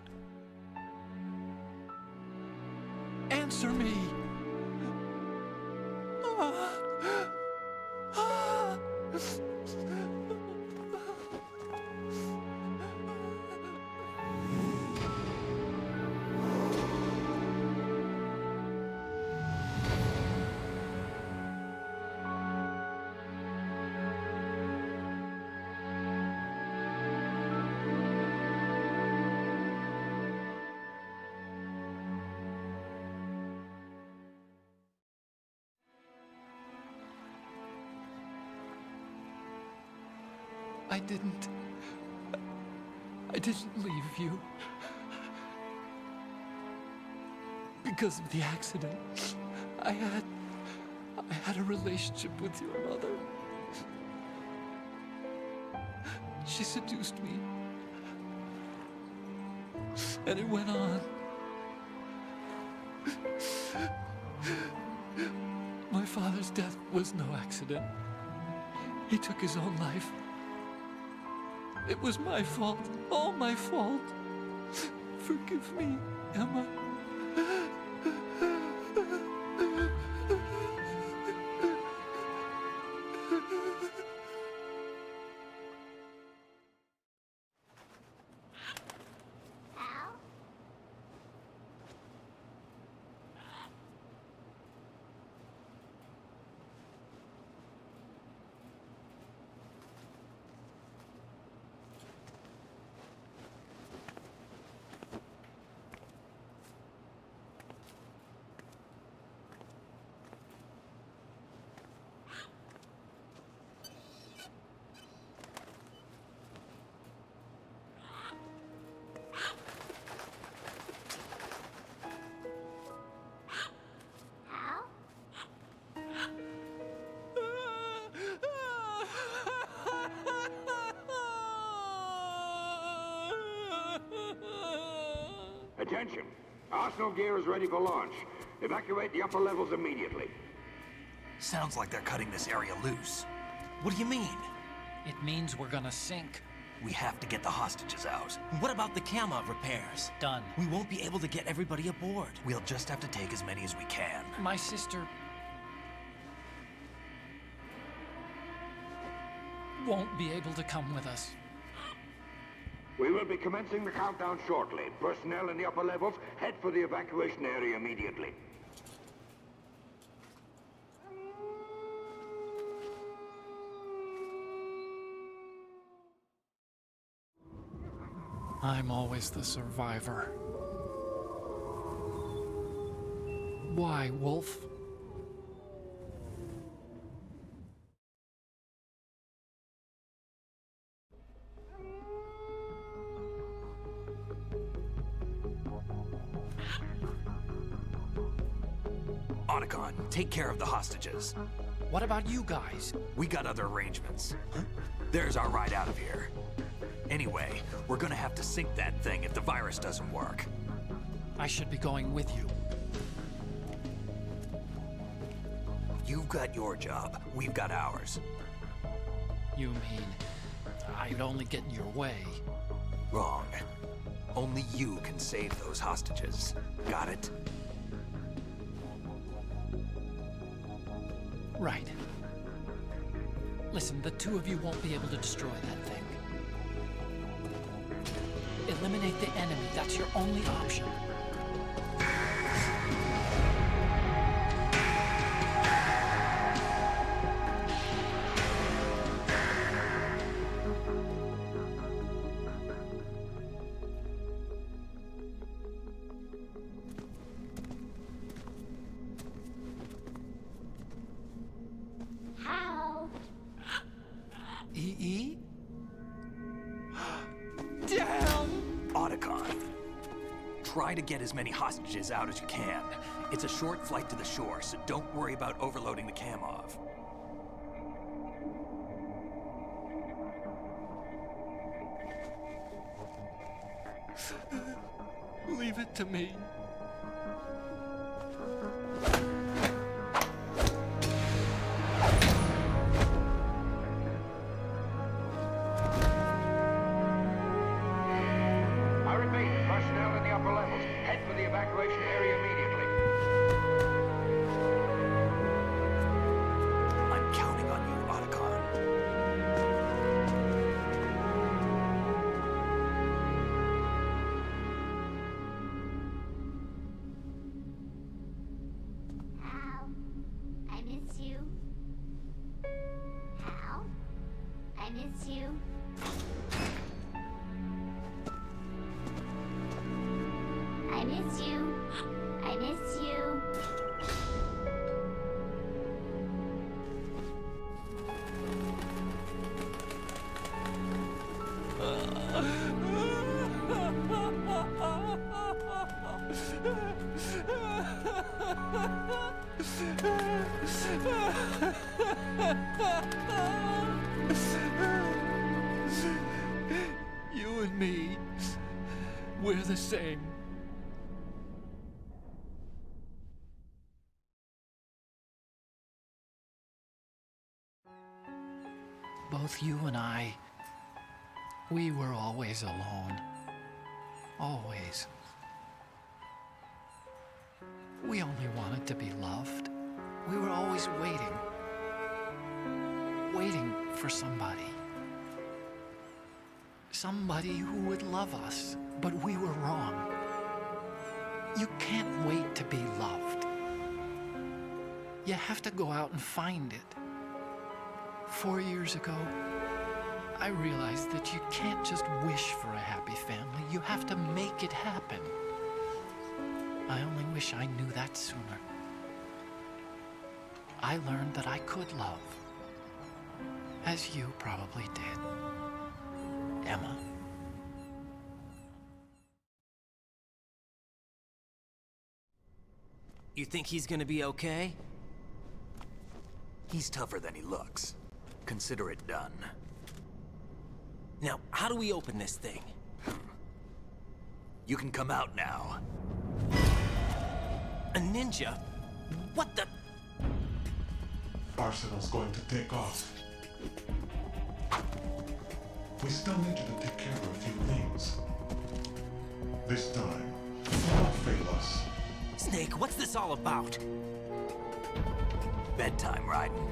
Answer me! I didn't leave you. Because of the accident, I had a relationship with your mother. She seduced me. And it went on. My father's death was no accident. He took his own life. It was my fault, all my fault. Forgive me, Emma. Attention! Arsenal gear is ready for launch. Evacuate the upper levels immediately. Sounds like they're cutting this area loose. What do you mean? It means we're gonna sink. We have to get the hostages out. What about the cam repairs? Done. We won't be able to get everybody aboard. We'll just have to take as many as we can. My sister won't be able to come with us. We will be commencing the countdown shortly. Personnel in the upper levels, head for the evacuation area immediately. I'm always the survivor. Why, Wolf? Otacon, take care of the hostages. What about you guys? We got other arrangements. There's our ride out of here. Anyway, we're gonna have to sink that thing if the virus doesn't work. I should be going with you. You've got your job. We've got ours. You mean I'd only get in your way? Wrong. Only you can save those hostages. Got it? Right. Listen, the two of you won't be able to destroy that thing. Eliminate the enemy. That's your only option. How? E.E.? Damn! Otacon. Try to get as many hostages out as you can. It's a short flight to the shore, so don't worry about overloading the Kamov. Leave it to me. I repeat, personnel in the upper levels, head for the evacuation area immediately. I'm counting on you, Otacon. Hal, I miss you. Hal, I miss you. I miss you. I miss you. You and me, we're the same. Both you and I, we were always alone. Always. We only wanted to be loved. We were always waiting. Waiting for somebody. Somebody who would love us, but we were wrong. You can't wait to be loved. You have to go out and find it. 4 years ago, I realized that you can't just wish for a happy family. You have to make it happen. I only wish I knew that sooner. I learned that I could love, as you probably did, Emma. You think he's gonna be okay? He's tougher than he looks. Consider it done. Now, how do we open this thing? You can come out now. A ninja? What the? Arsenal's going to take off. We still need you to take care of a few things. This time, don't fail us. Snake, what's this all about? Bedtime, Raiden.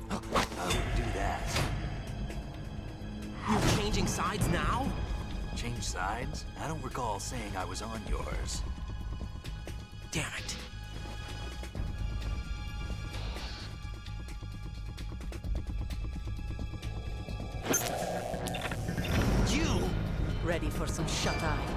I wouldn't do that. You're changing sides now? Change sides? I don't recall saying I was on yours. Damn it. You! Ready for some shut-eye?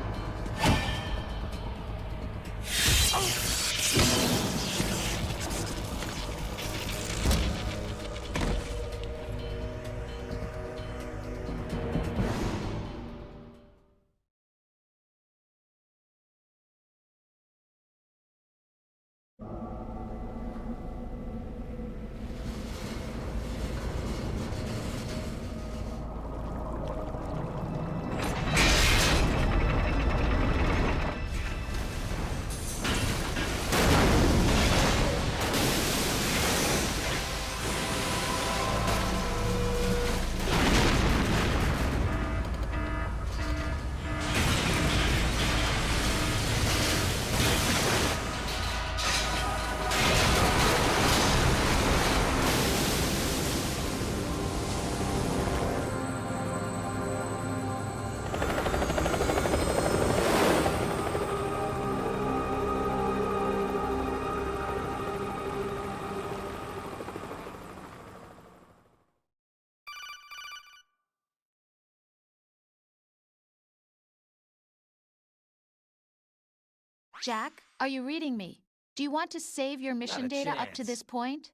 Jack, are you reading me? Do you want to save your mission data up to chance. this point?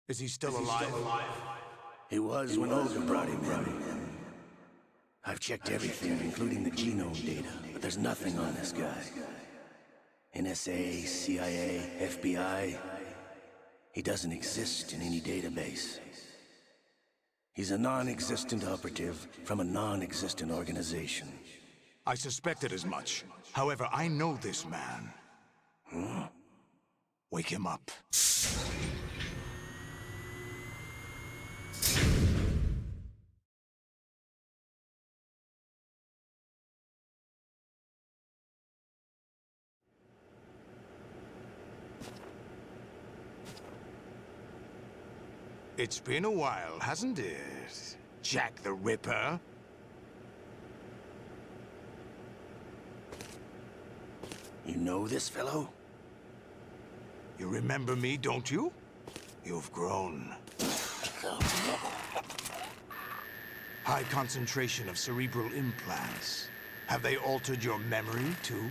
Is he still alive? He was when Olga brought him in. I've checked everything, including the genome data, but there's nothing on this guy. NSA, CIA, FBI. He doesn't exist in any database. He's a non-existent operative from a non-existent organization. I suspected as much. However, I know this man. Huh? Wake him up. It's been a while, hasn't it? Jack the Ripper? You know this fellow? You remember me, don't you? You've grown. High concentration of cerebral implants. Have they altered your memory, too?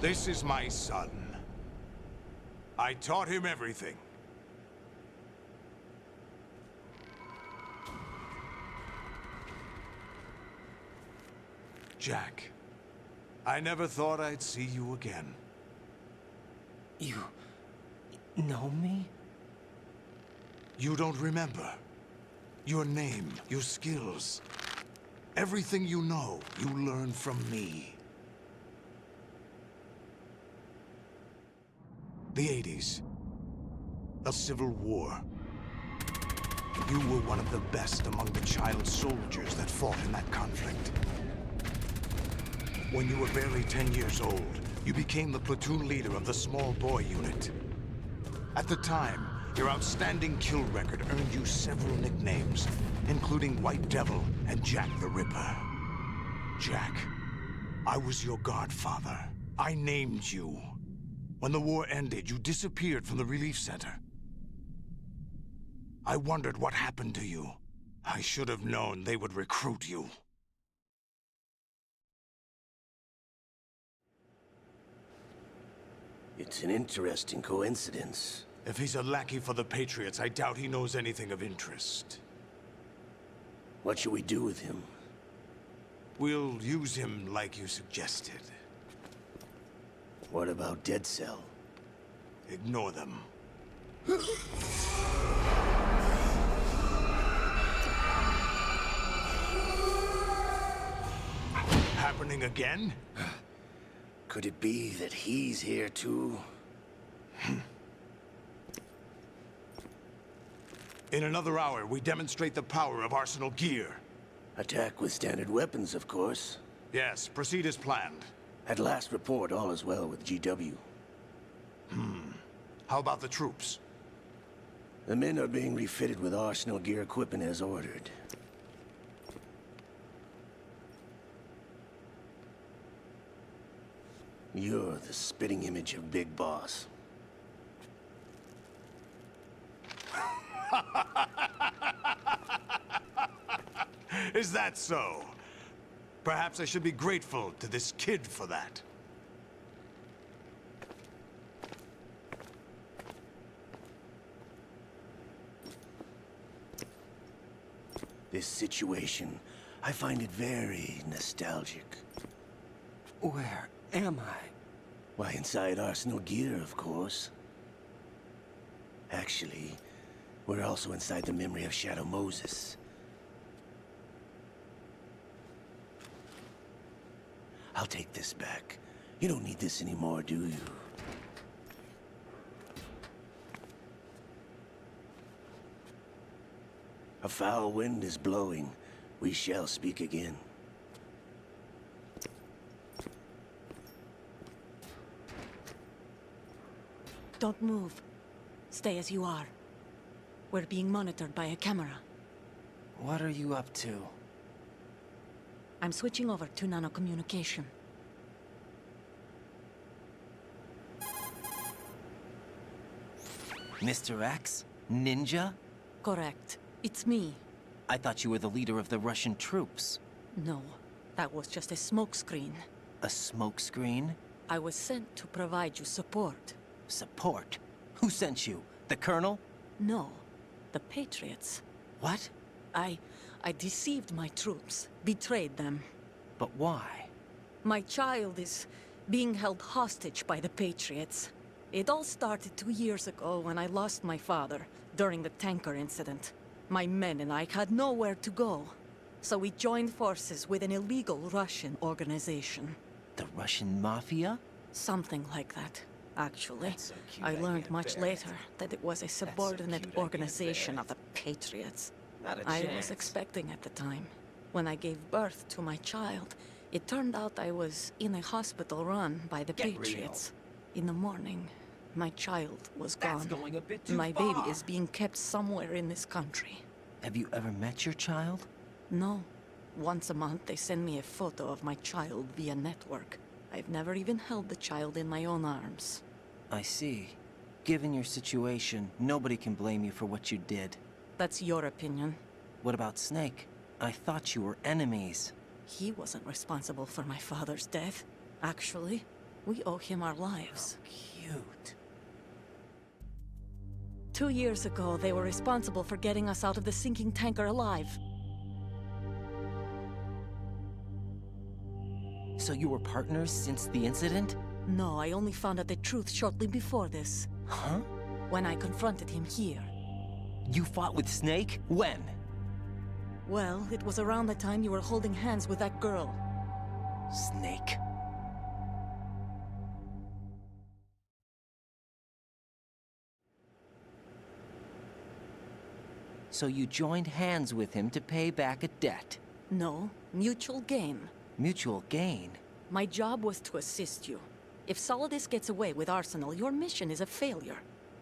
This is my son. I taught him everything. Jack, I never thought I'd see you again. You know me? You don't remember. Your name, your skills. Everything you know, you learned from me. The 80s. A civil war. You were one of the best among the child soldiers that fought in that conflict. When you were barely 10 years old, you became the platoon leader of the small boy unit. At the time, your outstanding kill record earned you several nicknames, including White Devil and Jack the Ripper. Jack, I was your godfather. I named you. When the war ended, you disappeared from the relief center. I wondered what happened to you. I should have known they would recruit you. It's an interesting coincidence. If he's a lackey for the Patriots, I doubt he knows anything of interest. What should we do with him? We'll use him like you suggested. What about Dead Cell? Ignore them. Happening again? Could it be that he's here too? In another hour, we demonstrate the power of Arsenal gear. Attack with standard weapons, of course. Yes, proceed as planned. At last report, all is well with GW. How about the troops? The men are being refitted with Arsenal gear equipment as ordered. You're the spitting image of Big Boss. Is that so? Perhaps I should be grateful to this kid for that. This situation, I find it very nostalgic. Where am I? Why, inside Arsenal gear, of course. Actually, we're also inside the memory of Shadow Moses. I'll take this back. You don't need this anymore, do you? A foul wind is blowing. We shall speak again. Don't move. Stay as you are. We're being monitored by a camera. What are you up to? I'm switching over to nanocommunication. Mr. X? Ninja? Correct. It's me. I thought you were the leader of the Russian troops. No, that was just a smokescreen. A smokescreen? I was sent to provide you support. Support? Who sent you? The Colonel? No, the Patriots. What? I deceived my troops, betrayed them. But why? My child is being held hostage by the Patriots. It all started 2 years ago when I lost my father during the tanker incident. My men and I had nowhere to go. So we joined forces with an illegal Russian organization. The Russian Mafia? Something like that, actually. I learned much later that it was a subordinate organization of the Patriots. I was expecting at the time. When I gave birth to my child, it turned out I was in a hospital run by the Patriots. In the morning, my child was gone. My baby is being kept somewhere in this country. Have you ever met your child? No. Once a month, they send me a photo of my child via network. I've never even held the child in my own arms. I see. Given your situation, nobody can blame you for what you did. That's your opinion. What about Snake? I thought you were enemies. He wasn't responsible for my father's death. Actually, we owe him our lives. Cute. 2 years ago, they were responsible for getting us out of the sinking tanker alive. So you were partners since the incident? No, I only found out the truth shortly before this. Huh? When I confronted him here. You fought with Snake? When? Well, it was around the time you were holding hands with that girl. Snake. So you joined hands with him to pay back a debt? No, mutual gain. Mutual gain? My job was to assist you. If Solidus gets away with Arsenal, your mission is a failure.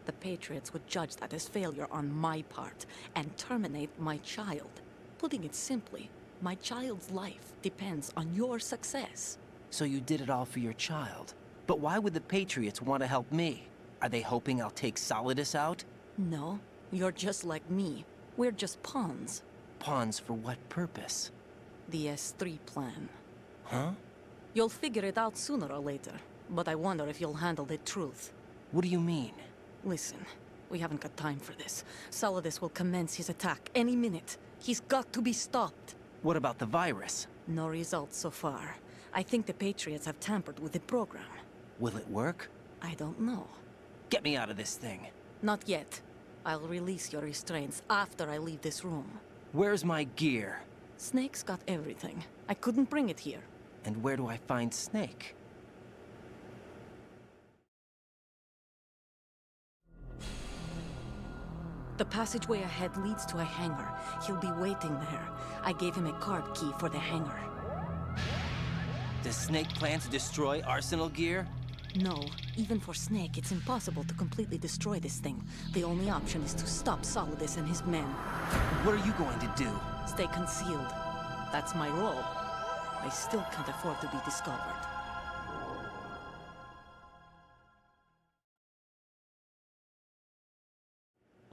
The Patriots would judge that as failure on my part, and terminate my child. Putting it simply, my child's life depends on your success. So you did it all for your child. But why would the Patriots want to help me? Are they hoping I'll take Solidus out? No, you're just like me. We're just pawns. Pawns for what purpose? The S3 plan. Huh? You'll figure it out sooner or later, but I wonder if you'll handle the truth. What do you mean? Listen, we haven't got time for this. Solidus will commence his attack any minute. He's got to be stopped. What about the virus? No results so far. I think the Patriots have tampered with the program. Will it work? I don't know. Get me out of this thing. Not yet. I'll release your restraints after I leave this room. Where's my gear? Snake's got everything. I couldn't bring it here. And where do I find Snake? The passageway ahead leads to a hangar. He'll be waiting there. I gave him a card key for the hangar. Does Snake plan to destroy Arsenal gear? No. Even for Snake, it's impossible to completely destroy this thing. The only option is to stop Solidus and his men. What are you going to do? Stay concealed. That's my role. I still can't afford to be discovered.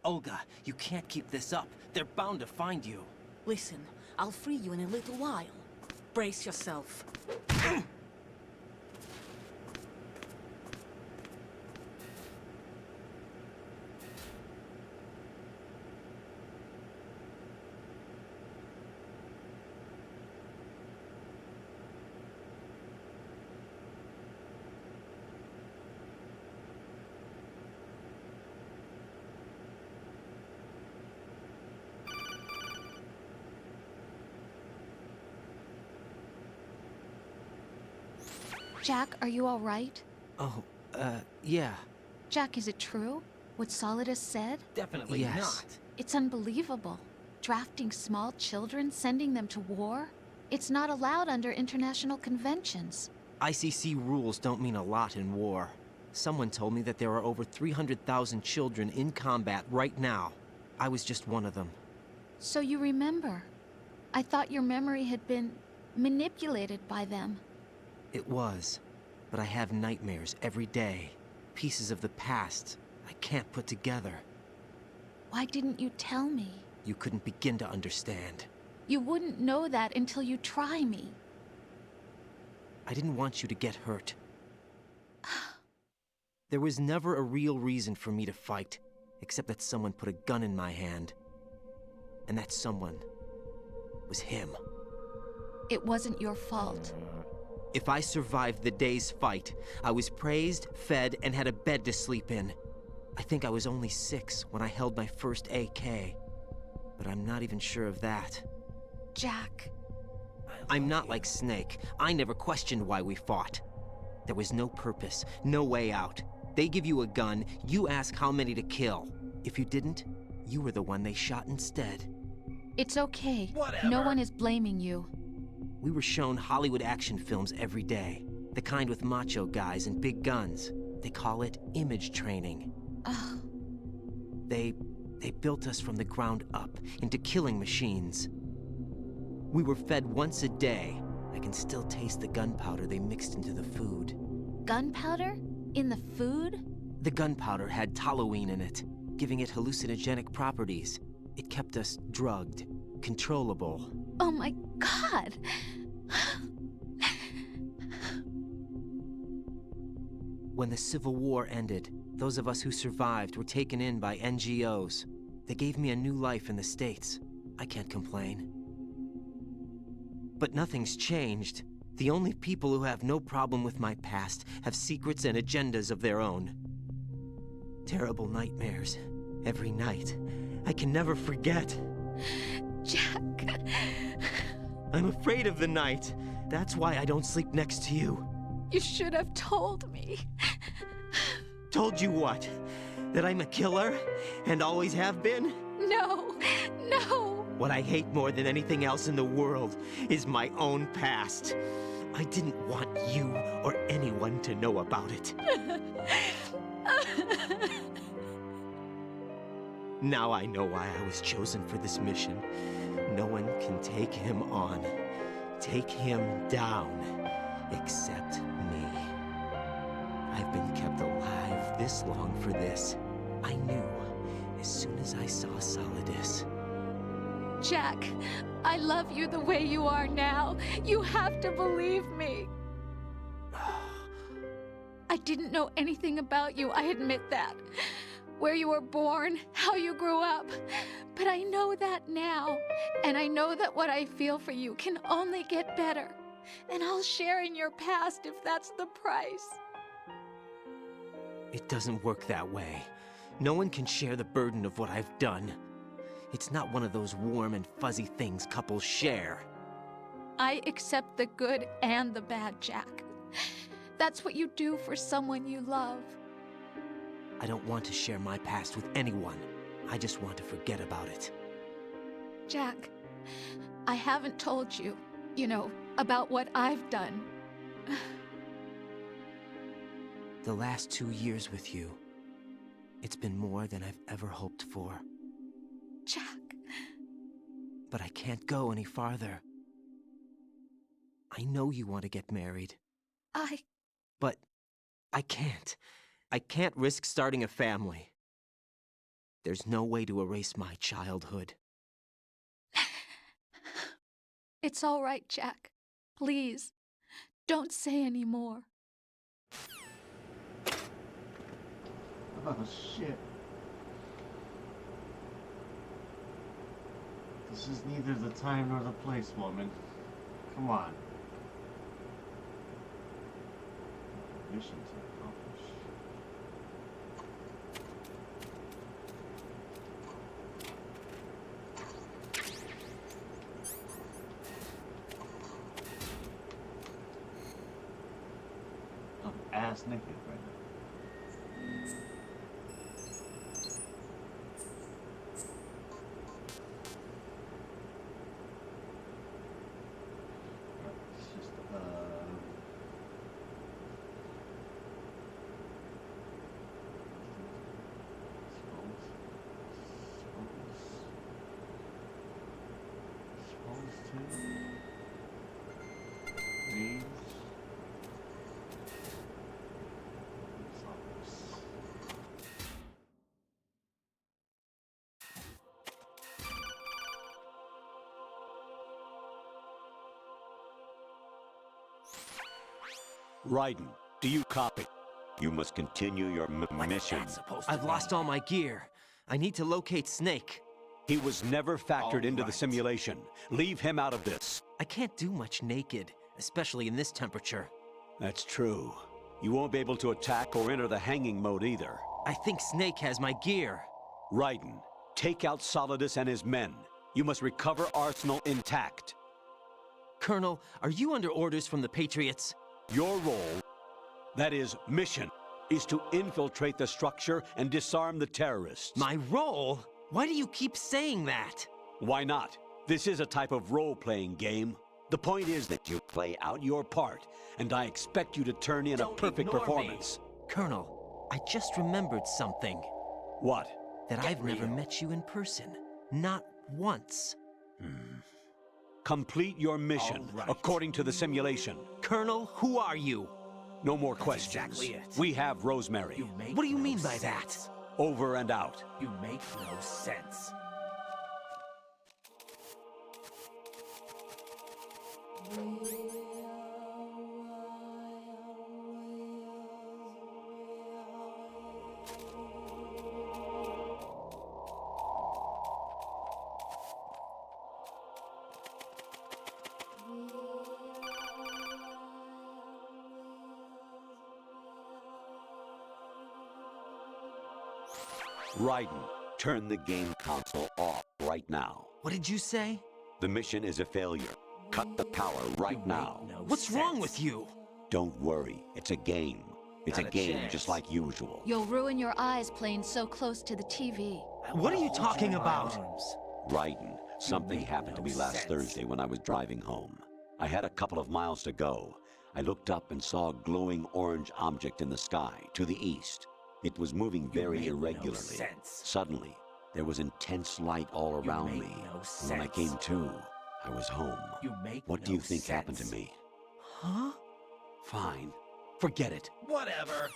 Olga, you can't keep this up. They're bound to find you. Listen, I'll free you in a little while. Brace yourself. Jack, are you all right? Oh, yeah. Jack, is it true? What Solidus said? Definitely Yes. not. It's unbelievable. Drafting small children, sending them to war? It's not allowed under international conventions. ICC rules don't mean a lot in war. Someone told me that there are over 300,000 children in combat right now. I was just one of them. So you remember. I thought your memory had been manipulated by them. It was. But I have nightmares every day. Pieces of the past I can't put together. Why didn't you tell me? You couldn't begin to understand. You wouldn't know that until you try me. I didn't want you to get hurt. There was never a real reason for me to fight, except that someone put a gun in my hand. And that someone was him. It wasn't your fault. If I survived the day's fight, I was praised, fed, and had a bed to sleep in. I think I was only 6 when I held my first AK. But I'm not even sure of that. Jack. I'm not like Snake. I never questioned why we fought. There was no purpose, no way out. They give you a gun, you ask how many to kill. If you didn't, you were the one they shot instead. It's okay. Whatever. No one is blaming you. We were shown Hollywood action films every day. The kind with macho guys and big guns. They call it image training. Ugh. They built us from the ground up into killing machines. We were fed once a day. I can still taste the gunpowder they mixed into the food. Gunpowder? In the food? The gunpowder had toluene in it, giving it hallucinogenic properties. It kept us drugged, controllable. Oh my God! When the Civil War ended, those of us who survived were taken in by NGOs. They gave me a new life in the States. I can't complain. But nothing's changed. The only people who have no problem with my past have secrets and agendas of their own. Terrible nightmares. Every night. I can never forget. Jack. I'm afraid of the night. That's why I don't sleep next to you. You should have told me. Told you what? That I'm a killer? And always have been? No, no. What I hate more than anything else in the world is my own past. I didn't want you or anyone to know about it. Now I know why I was chosen for this mission. No one can take him on, take him down, except me. I've been kept alive this long for this. I knew as soon as I saw Solidus. Jack, I love you the way you are now. You have to believe me. I didn't know anything about you, I admit that. Where you were born, how you grew up. But I know that now. And I know that what I feel for you can only get better. And I'll share in your past if that's the price. It doesn't work that way. No one can share the burden of what I've done. It's not one of those warm and fuzzy things couples share. I accept the good and the bad, Jack. That's what you do for someone you love. I don't want to share my past with anyone. I just want to forget about it. Jack, I haven't told you, about what I've done. The last 2 years with you, it's been more than I've ever hoped for. Jack. But I can't go any farther. I know you want to get married. But I can't. I can't risk starting a family. There's no way to erase my childhood. It's all right, Jack. Please, don't say any more. Oh, shit. This is neither the time nor the place, woman. Come on. Mission to accomplish. I'm ass naked right now. Raiden, do you copy? You must continue your mission. I've lost all my gear. I need to locate Snake. He was never factored into the simulation. Leave him out of this. I can't do much naked, especially in this temperature. That's true. You won't be able to attack or enter the hanging mode either. I think Snake has my gear. Raiden, take out Solidus and his men. You must recover Arsenal intact. Colonel, are you under orders from the Patriots? Your role, that is, mission, is to infiltrate the structure and disarm the terrorists. My role? Why do you keep saying that? Why not? This is a type of role-playing game. The point is that you play out your part, and I expect you to turn in a perfect performance. Colonel, I just remembered something. What? That I've never met you in person. Not once. Complete your mission, according to the simulation. Colonel, who are you? No more questions. Exactly it. We have Rosemary. What do you mean by that? Over and out. You make no sense. Raiden, turn the game console off right now. What did you say? The mission is a failure. Cut the power right now. What's wrong with you? Don't worry, it's a game. It's a game just like usual. You'll ruin your eyes playing so close to the TV. What are you talking about? Raiden, something happened to me last Thursday when I was driving home. I had a couple of miles to go. I looked up and saw a glowing orange object in the sky to the east. It was moving very irregularly. Suddenly, there was intense light all around me. And when I came to, I was home. What do you think happened to me? Huh? Fine. Forget it. Whatever.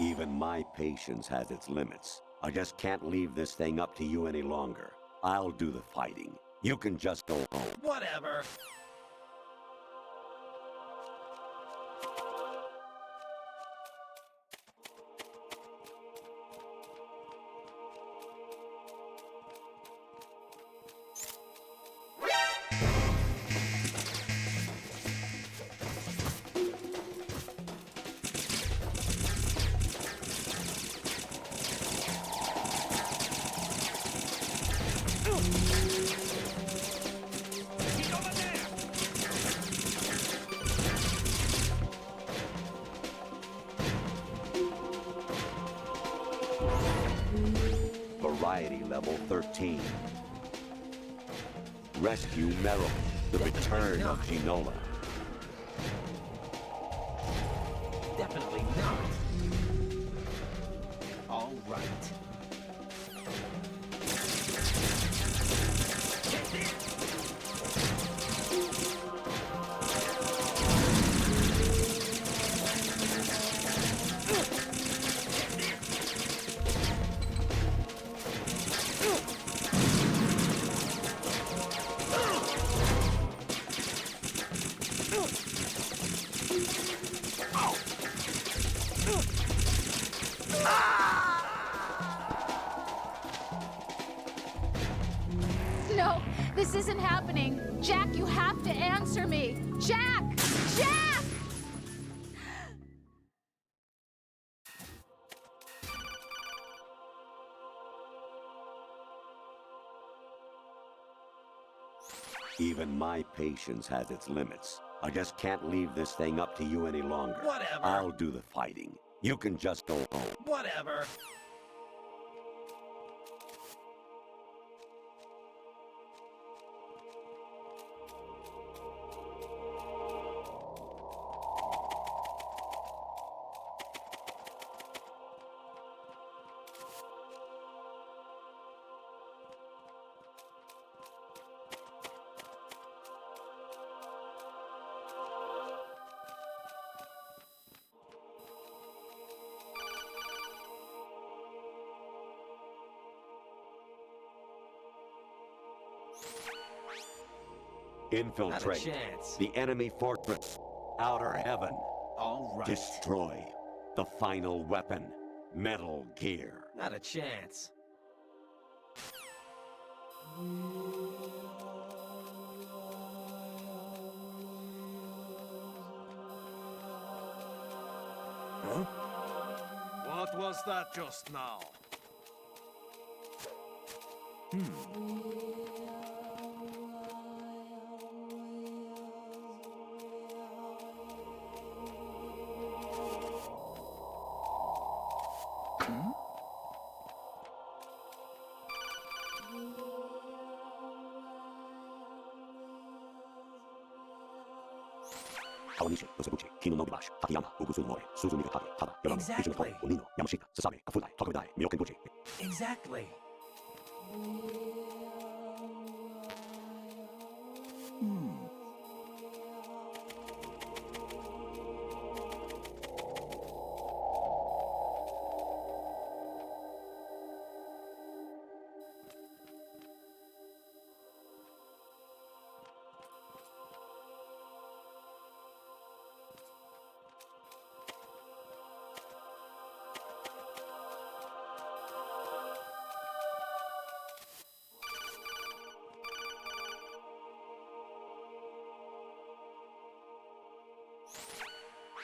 Even my patience has its limits. I just can't leave this thing up to you any longer. I'll do the fighting. You can just go home. Whatever. Variety level 13. Rescue Meryl, the return of Ginola. Definitely not. All right. No, this isn't happening. Jack, you have to answer me. Jack! Jack! Even my patience has its limits. I just can't leave this thing up to you any longer. Whatever. I'll do the fighting. You can just go home. Whatever. Infiltrate chance. the enemy fortress. Outer heaven. All right. Destroy the final weapon. Metal Gear. Not a chance. Huh? What was that just now? Kawanishi, Osabuchi, Kino no Gibashi, Takayama, Ugusumori, Suzumi Kage, Tada, Yamamu, Exactly. Ichimoto, Onino, Yamashita, Sasame, Kafudai, Tokudai, Miyokenbuchi. Exactly.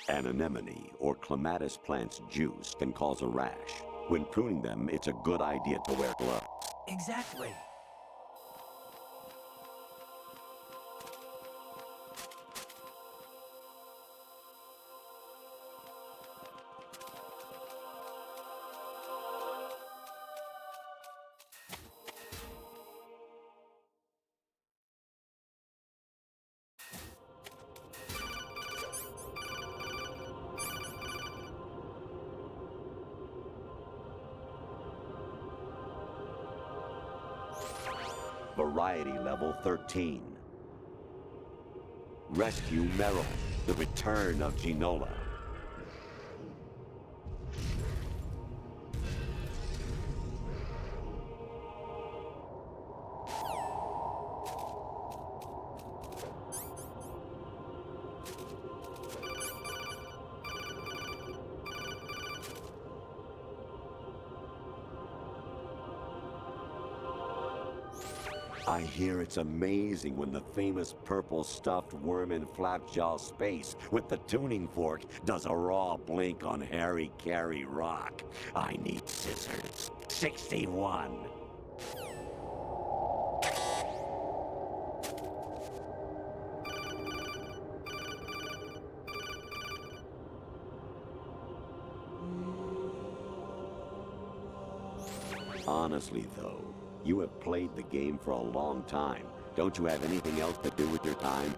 An anemone or clematis plant's juice can cause a rash. When pruning them, it's a good idea to wear gloves. Exactly. Variety level 13. Rescue Meryl, the return of Ginola. I hear it's amazing when the famous purple stuffed worm in Flapjaw Space with the tuning fork does a raw blink on Harry Carey Rock. I need scissors. 61. Honestly, though, you have played the game for a long time. Don't you have anything else to do with your time?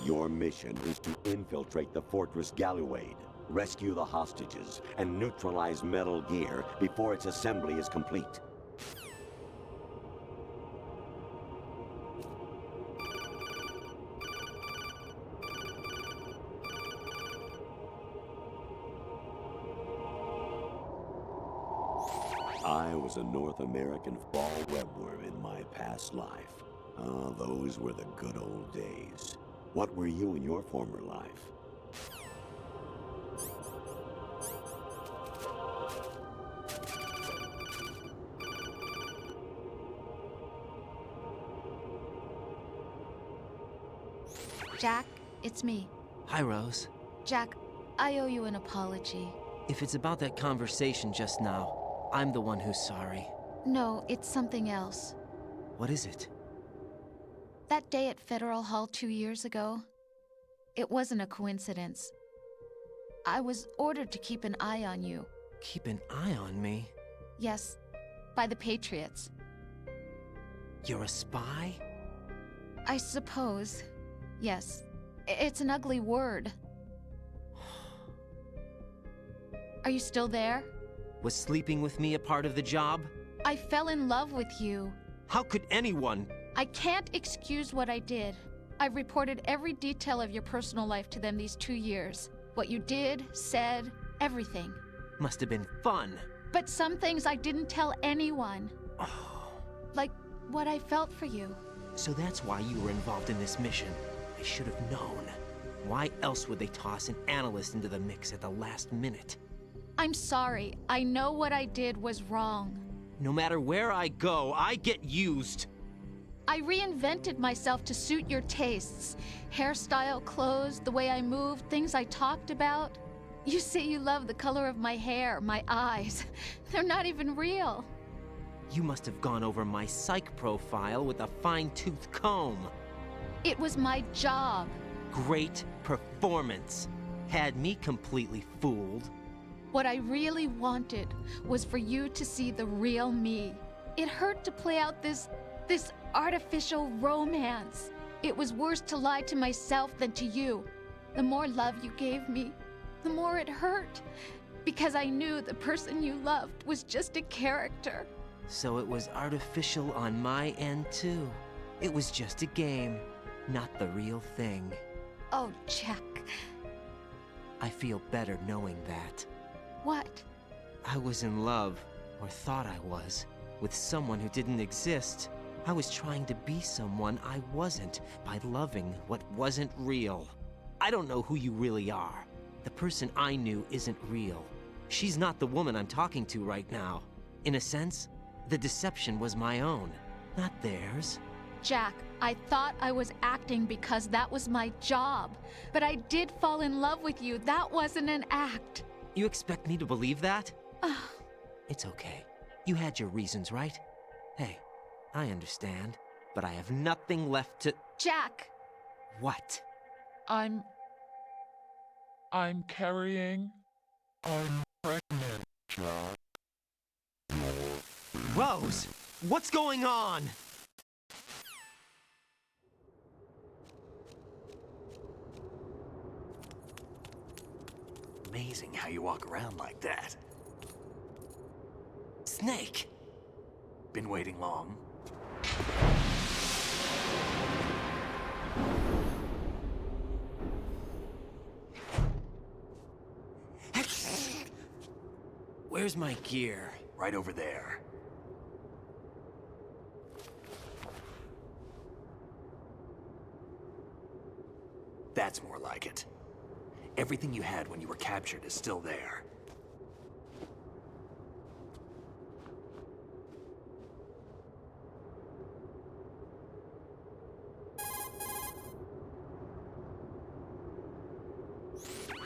Your mission is to infiltrate the Fortress Galluade, rescue the hostages, and neutralize Metal Gear before its assembly is complete. I was a North American fall webworm in my past life. Ah, those were the good old days. What were you in your former life? Jack, it's me. Hi, Rose. Jack, I owe you an apology. If it's about that conversation just now, I'm the one who's sorry. No, it's something else. What is it? That day at Federal Hall 2 years ago, it wasn't a coincidence. I was ordered to keep an eye on you. Keep an eye on me? Yes, by the Patriots. You're a spy? I suppose. Yes. It's an ugly word. Are you still there? Was sleeping with me a part of the job? I fell in love with you. How could anyone? I can't excuse what I did. I've reported every detail of your personal life to them these 2 years. What you did, said, everything. Must have been fun. But some things I didn't tell anyone. Like what I felt for you. So that's why you were involved in this mission. I should have known. Why else would they toss an analyst into the mix at the last minute? I'm sorry. I know what I did was wrong. No matter where I go, I get used. I reinvented myself to suit your tastes. Hairstyle, clothes, the way I moved, things I talked about. You say you love the color of my hair, my eyes. They're not even real. You must have gone over my psych profile with a fine-tooth comb. It was my job. Great performance. Had me completely fooled. What I really wanted was for you to see the real me. It hurt to play out this artificial romance. It was worse to lie to myself than to you. The more love you gave me, the more it hurt. Because I knew the person you loved was just a character. So it was artificial on my end too. It was just a game, not the real thing. Oh, Jack. I feel better knowing that. What? I was in love, or thought I was, with someone who didn't exist. I was trying to be someone I wasn't by loving what wasn't real. I don't know who you really are. The person I knew isn't real. She's not the woman I'm talking to right now. In a sense, the deception was my own, not theirs. Jack, I thought I was acting because that was my job. But I did fall in love with you. That wasn't an act. You expect me to believe that? It's okay. You had your reasons, right? Hey, I understand, but I have nothing left to... Jack! What? I'm carrying... I'm pregnant, Jack. Rose! What's going on? Amazing how you walk around like that. Snake! Been waiting long? Where's my gear? Right over there. That's more like it. Everything you had when you were captured is still there.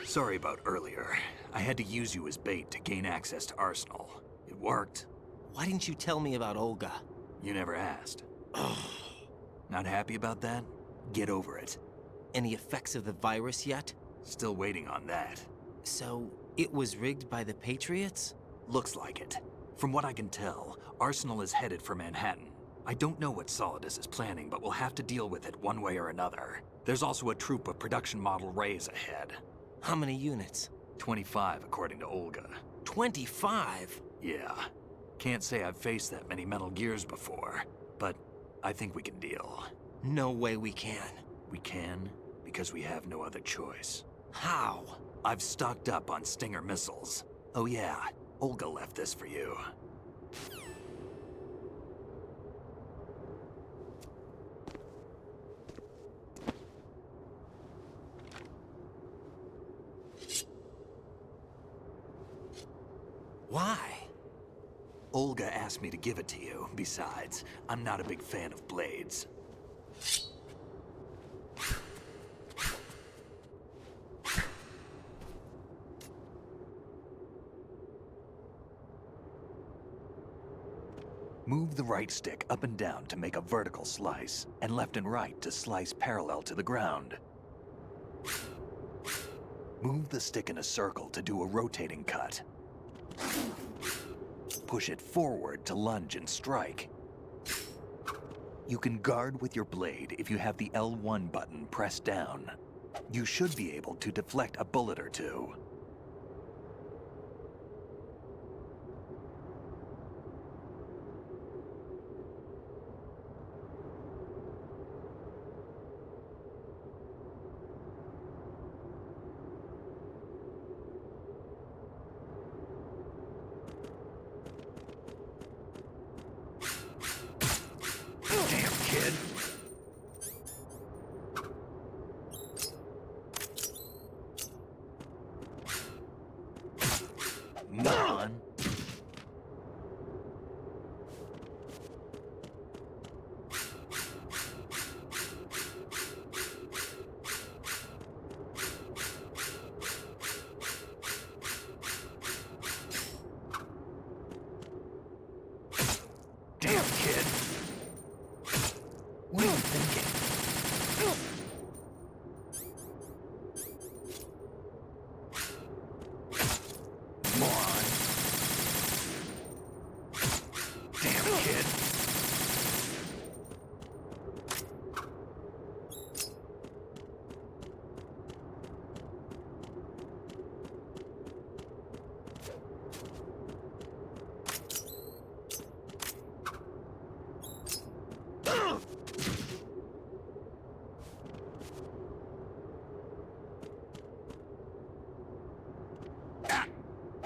Sorry about earlier. I had to use you as bait to gain access to Arsenal. It worked. Why didn't you tell me about Olga? You never asked. Not happy about that? Get over it. Any effects of the virus yet? Still waiting on that. So, it was rigged by the Patriots? Looks like it. From what I can tell, Arsenal is headed for Manhattan. I don't know what Solidus is planning, but we'll have to deal with it one way or another. There's also a troop of production model Rays ahead. How many units? 25, according to Olga. 25? Yeah. Can't say I've faced that many Metal Gears before, but I think we can deal. No way we can. We can, because we have no other choice. How? I've stocked up on Stinger missiles. Oh yeah, Olga left this for you. Why? Olga asked me to give it to you. Besides, I'm not a big fan of blades. Move the right stick up and down to make a vertical slice, and left and right to slice parallel to the ground. Move the stick in a circle to do a rotating cut. Push it forward to lunge and strike. You can guard with your blade if you have the L1 button pressed down. You should be able to deflect a bullet or two. Damn, kid. Moron. Damn, kid. What are you thinking? Moron. Damn, kid.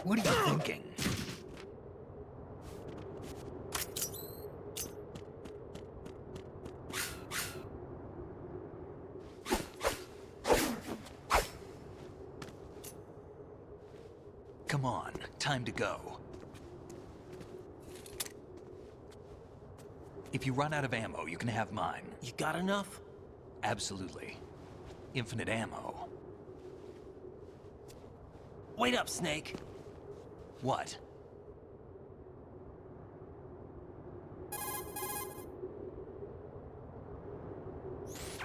What are you thinking? Come on, time to go. If you run out of ammo, you can have mine. You got enough? Absolutely. Infinite ammo. Wait up, Snake. What?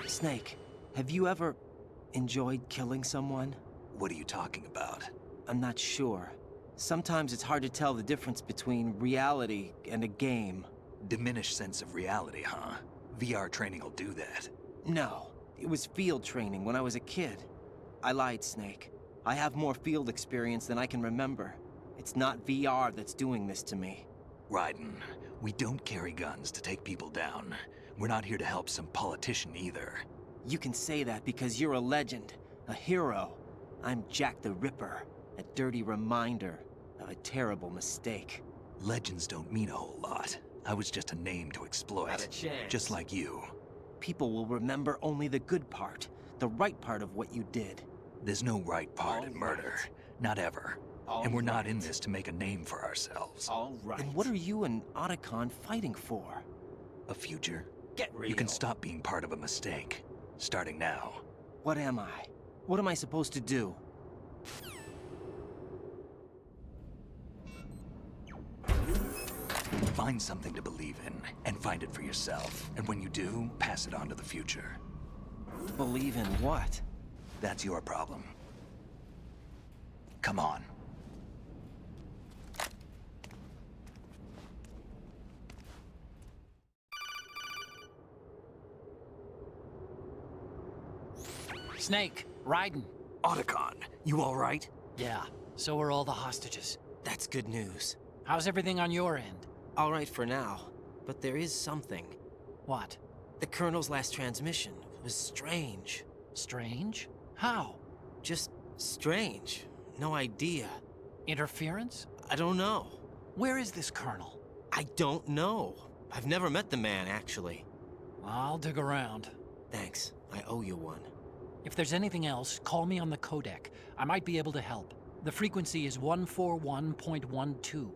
Snake, have you ever enjoyed killing someone? What are you talking about? I'm not sure. Sometimes it's hard to tell the difference between reality and a game. Diminished sense of reality, huh? VR training will do that. No, it was field training when I was a kid. I lied, Snake. I have more field experience than I can remember. It's not VR that's doing this to me. Raiden, we don't carry guns to take people down. We're not here to help some politician either. You can say that because you're a legend, a hero. I'm Jack the Ripper, a dirty reminder of a terrible mistake. Legends don't mean a whole lot. I was just a name to exploit. Not a chance. Just like you. People will remember only the good part, the right part of what you did. There's no right part in murder. Not ever. And we're not in this to make a name for ourselves. All right. And what are you and Otacon fighting for? A future. Get real. You can stop being part of a mistake. Starting now. What am I? What am I supposed to do? Find something to believe in, and find it for yourself. And when you do, pass it on to the future. Believe in what? That's your problem. Come on. Snake, Raiden. Otacon, you all right? Yeah, so are all the hostages. That's good news. How's everything on your end? All right for now, but there is something. What? The Colonel's last transmission was strange. Strange? How? Just strange. No idea. Interference? I don't know. Where is this Colonel? I don't know. I've never met the man, actually. I'll dig around. Thanks. I owe you one. If there's anything else, call me on the codec. I might be able to help. The frequency is 141.12.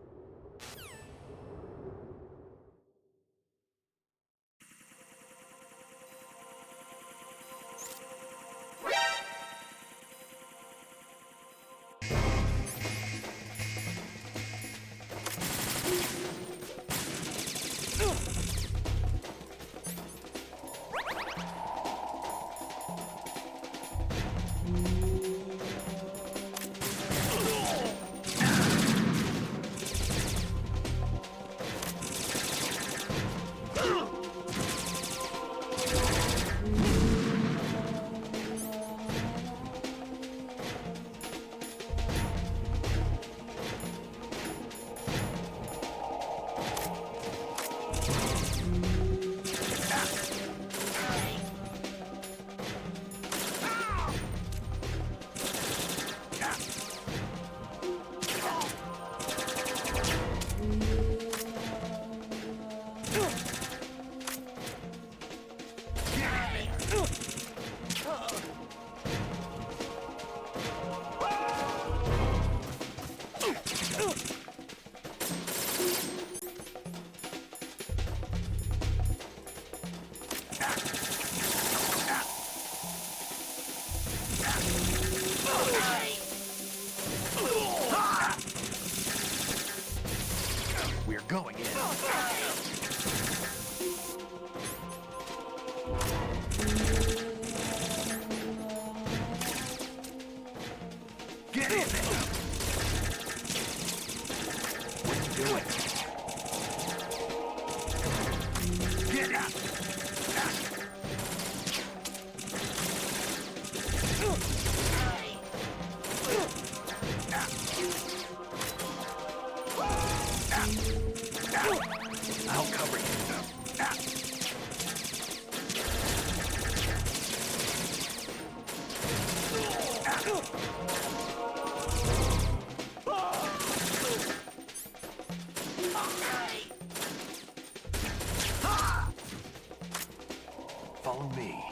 Follow me.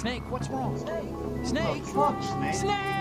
Snake, what's wrong? Snake! Fuck, Snake! Snake!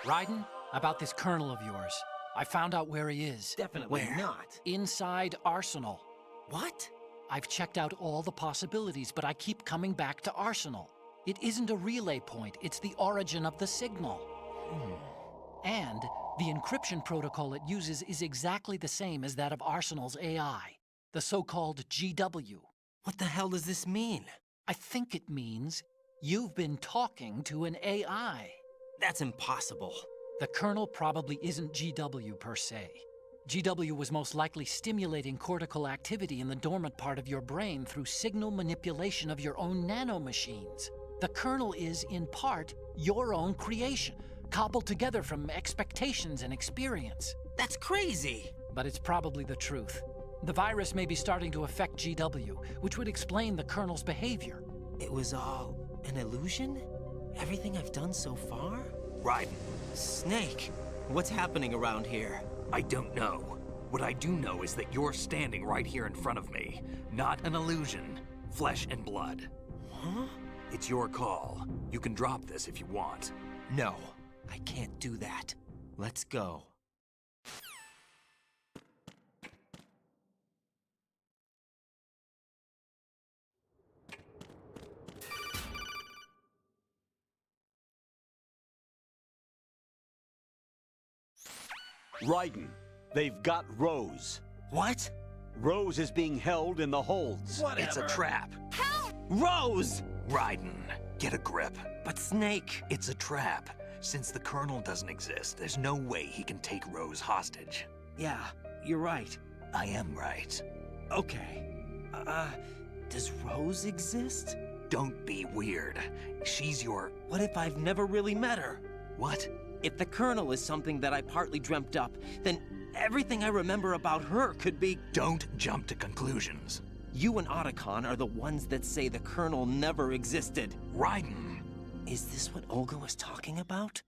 Raiden, about this colonel of yours. I found out where he is. Definitely not. Inside Arsenal. What? I've checked out all the possibilities, but I keep coming back to Arsenal. It isn't a relay point, it's the origin of the signal. And the encryption protocol it uses is exactly the same as that of Arsenal's AI, the so-called GW. What the hell does this mean? I think it means you've been talking to an AI. That's impossible. The kernel probably isn't GW per se. GW was most likely stimulating cortical activity in the dormant part of your brain through signal manipulation of your own nanomachines. The kernel is, in part, your own creation, cobbled together from expectations and experience. That's crazy! But it's probably the truth. The virus may be starting to affect GW, which would explain the kernel's behavior. It was all an illusion? Everything I've done so far? Raiden. Snake, what's happening around here? I don't know. What I do know is that you're standing right here in front of me. Not an illusion. Flesh and blood. Huh? It's your call. You can drop this if you want. No, I can't do that. Let's go. Raiden, they've got Rose. What? Rose is being held in the holds. Whatever. It's a trap. Help! Rose! Raiden, get a grip. But Snake... It's a trap. Since the Colonel doesn't exist, there's no way he can take Rose hostage. Yeah, you're right. I am right. Okay. Does Rose exist? Don't be weird. She's your... What if I've never really met her? What? If the Colonel is something that I partly dreamt up, then everything I remember about her could be... Don't jump to conclusions. You and Otacon are the ones that say the Colonel never existed. Raiden! Is this what Olga was talking about?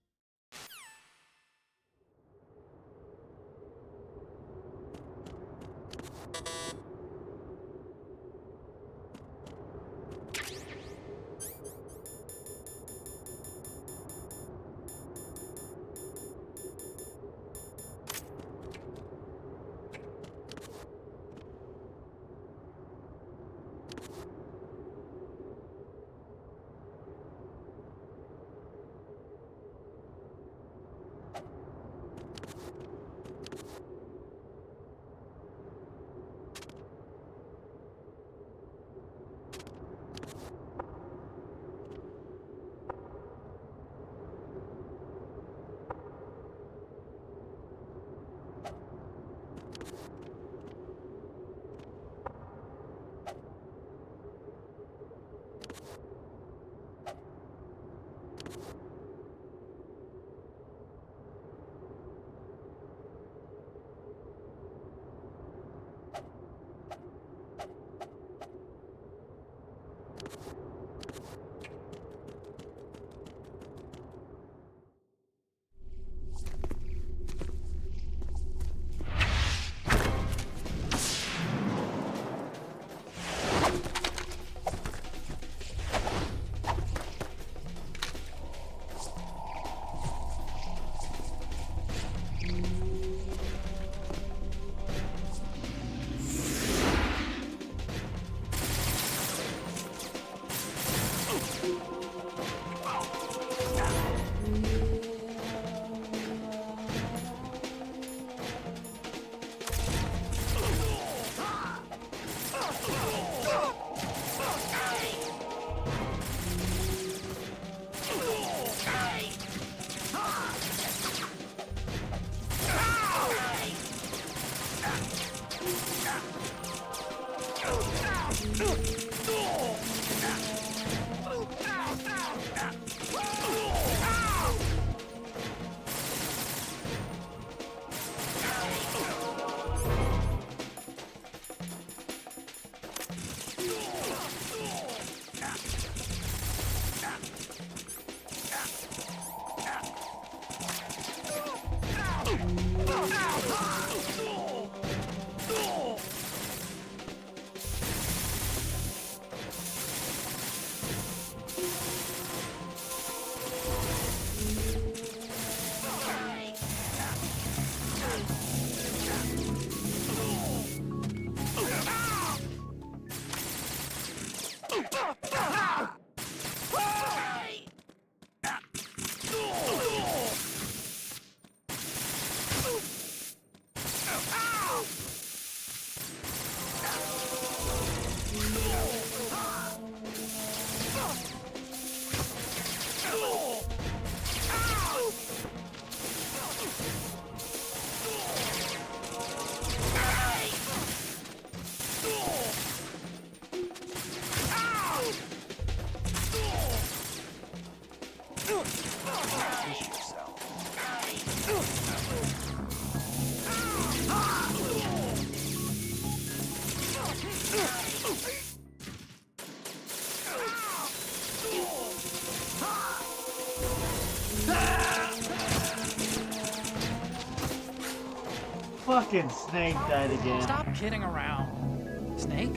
Fucking Snake died again. Stop kidding around. Snake?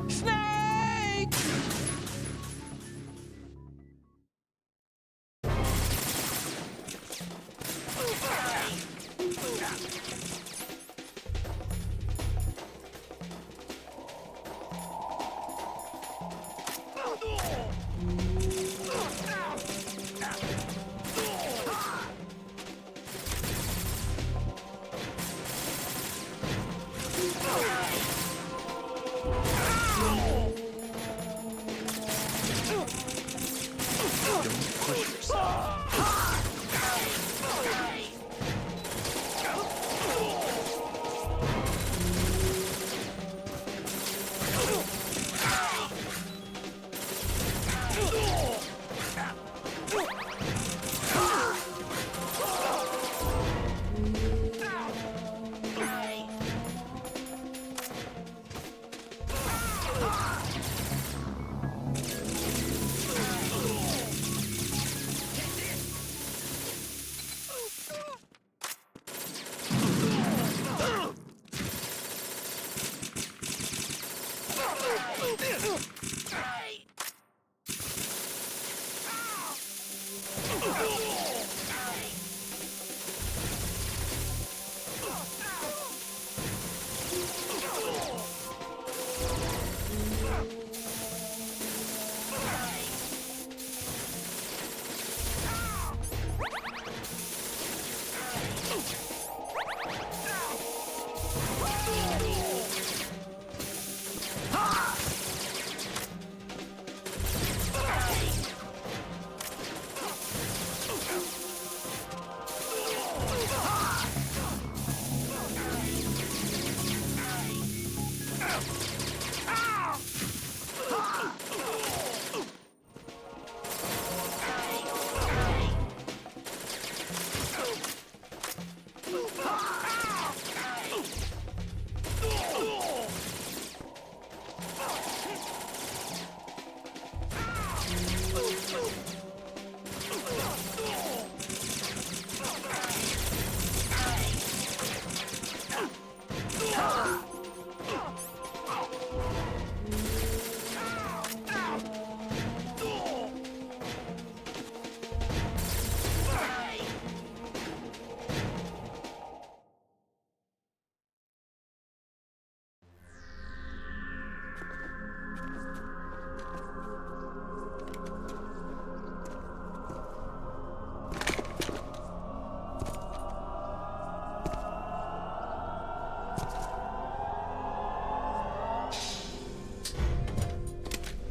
Snake!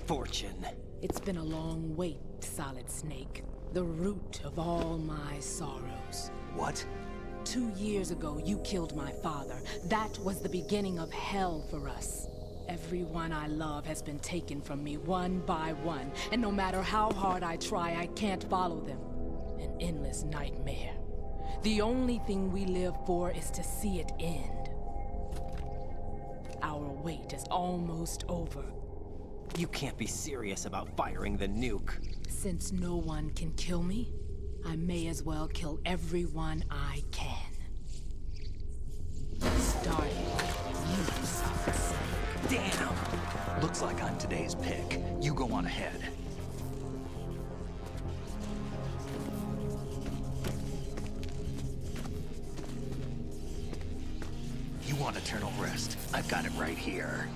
Fortune. It's been a long wait, Solid Snake. The root of all my sorrows. What? 2 years ago, you killed my father. That was the beginning of hell for us. Everyone I love has been taken from me one by one, and no matter how hard I try, I can't follow them. An endless nightmare. The only thing we live for is to see it end. Our wait is almost over. You can't be serious about firing the nuke. Since no one can kill me, I may as well kill everyone I can. Starting with you, Solid Snake. Damn! Looks like I'm today's pick. You go on ahead. You want eternal rest? I've got it right here.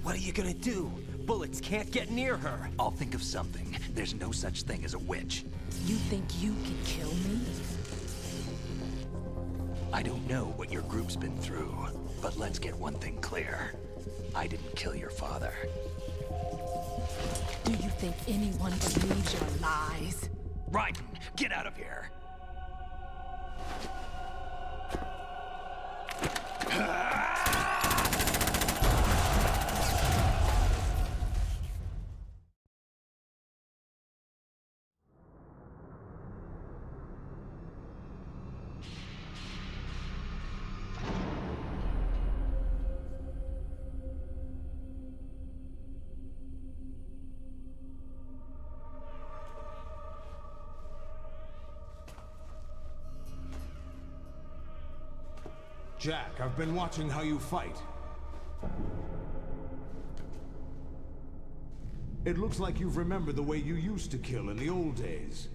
What are you gonna do? Bullets can't get near her. I'll think of something. There's no such thing as a witch. You think you can kill me? I don't know what your group's been through, but let's get one thing clear. I didn't kill your father. Do you think anyone believes your lies? Raiden, get out of here! Jack, I've been watching how you fight. It looks like you've remembered the way you used to kill in the old days.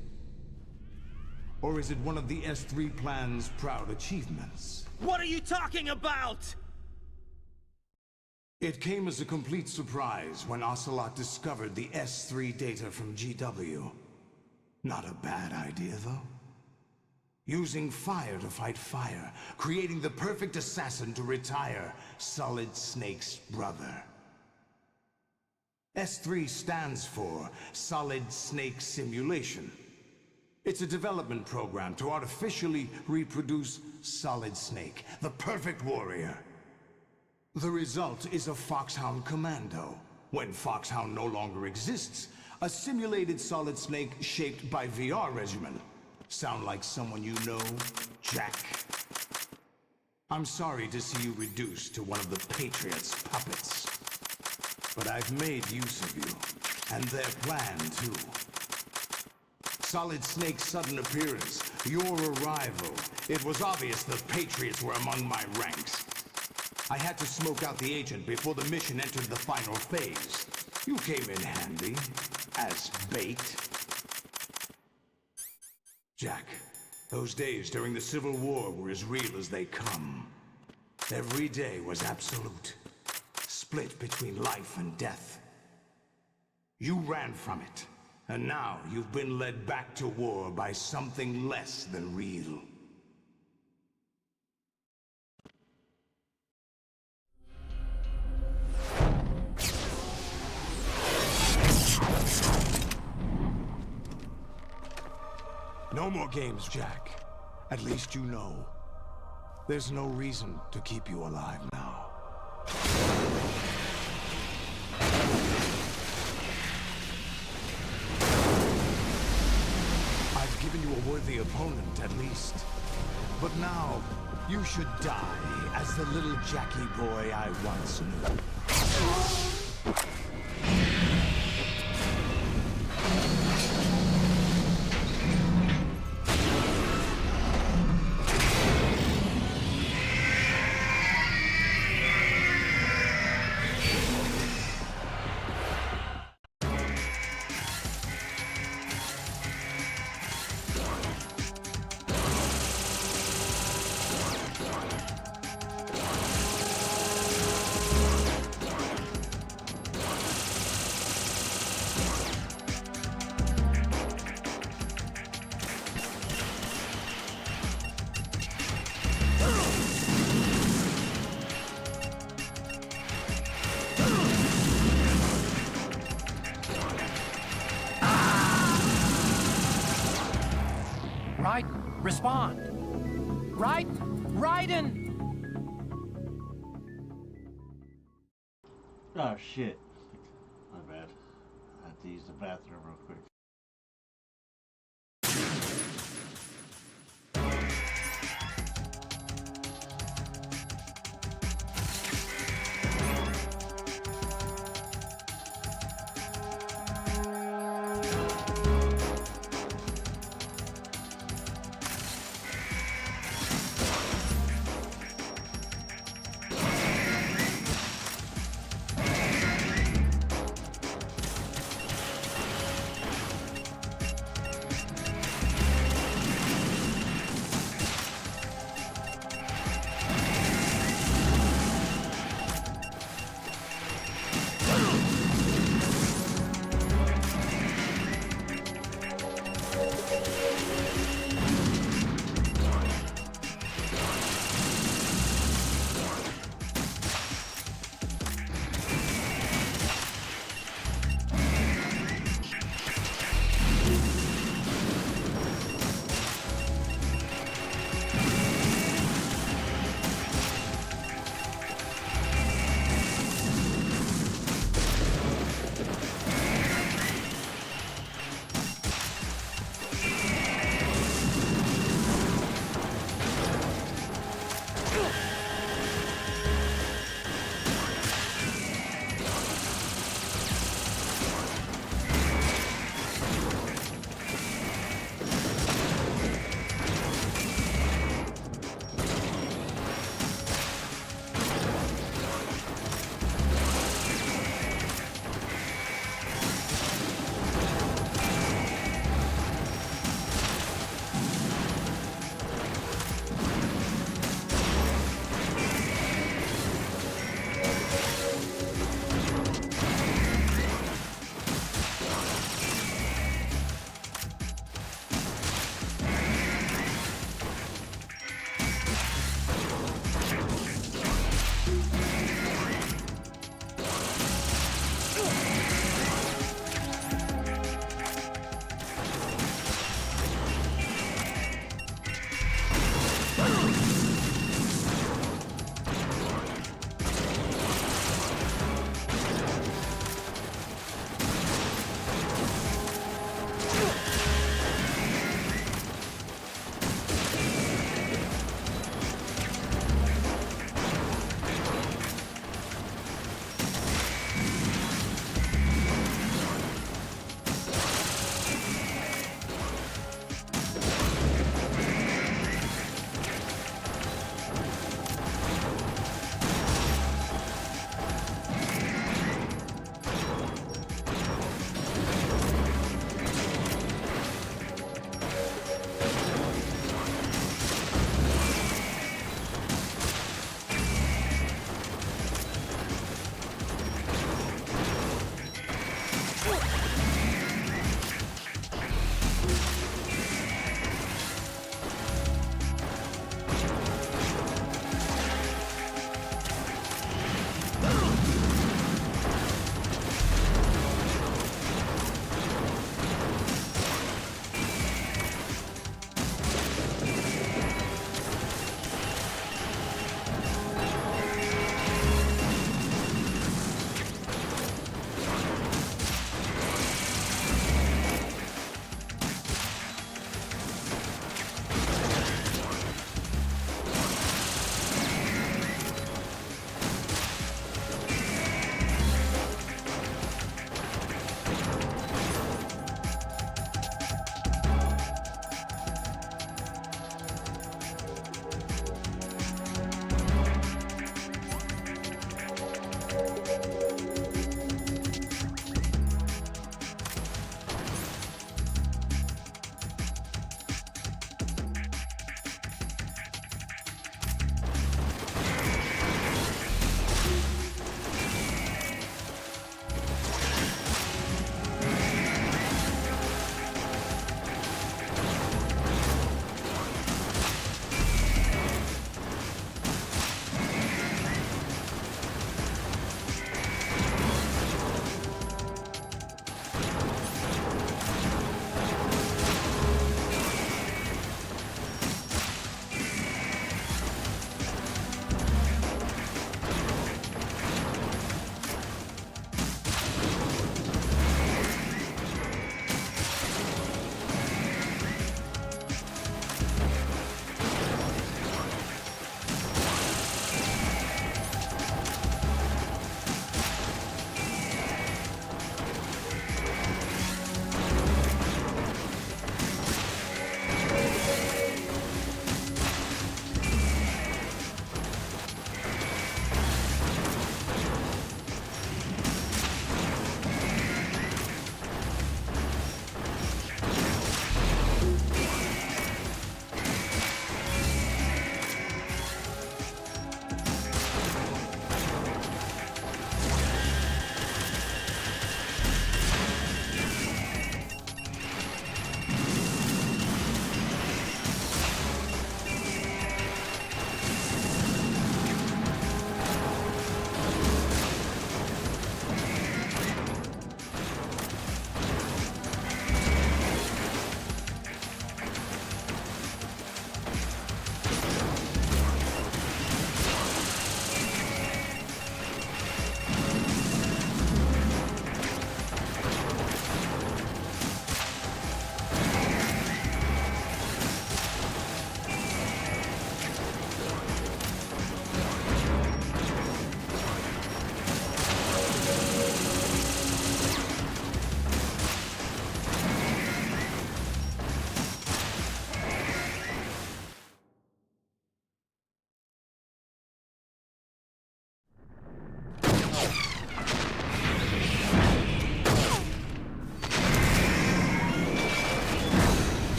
Or is it one of the S3 plan's proud achievements? What are you talking about? It came as a complete surprise when Ocelot discovered the S3 data from GW. Not a bad idea, though. Using fire to fight fire, creating the perfect assassin to retire Solid Snake's brother. S3 stands for Solid Snake Simulation. It's a development program to artificially reproduce Solid Snake, the perfect warrior. The result is a Foxhound Commando. When Foxhound no longer exists, a simulated Solid Snake shaped by VR regimen. Sound like someone you know, Jack? I'm sorry to see you reduced to one of the Patriots' puppets. But I've made use of you, and their plan too. Solid Snake's sudden appearance, your arrival. It was obvious the Patriots were among my ranks. I had to smoke out the agent before the mission entered the final phase. You came in handy, as bait. Jack, those days during the Civil War were as real as they come. Every day was absolute, split between life and death. You ran from it, and now you've been led back to war by something less than real. No more games, Jack. At least you know. There's no reason to keep you alive now. I've given you a worthy opponent, at least. But now, you should die as the little Jackie boy I once knew. Respond! Raiden! Oh shit. My bad. I had to use the bathroom real quick.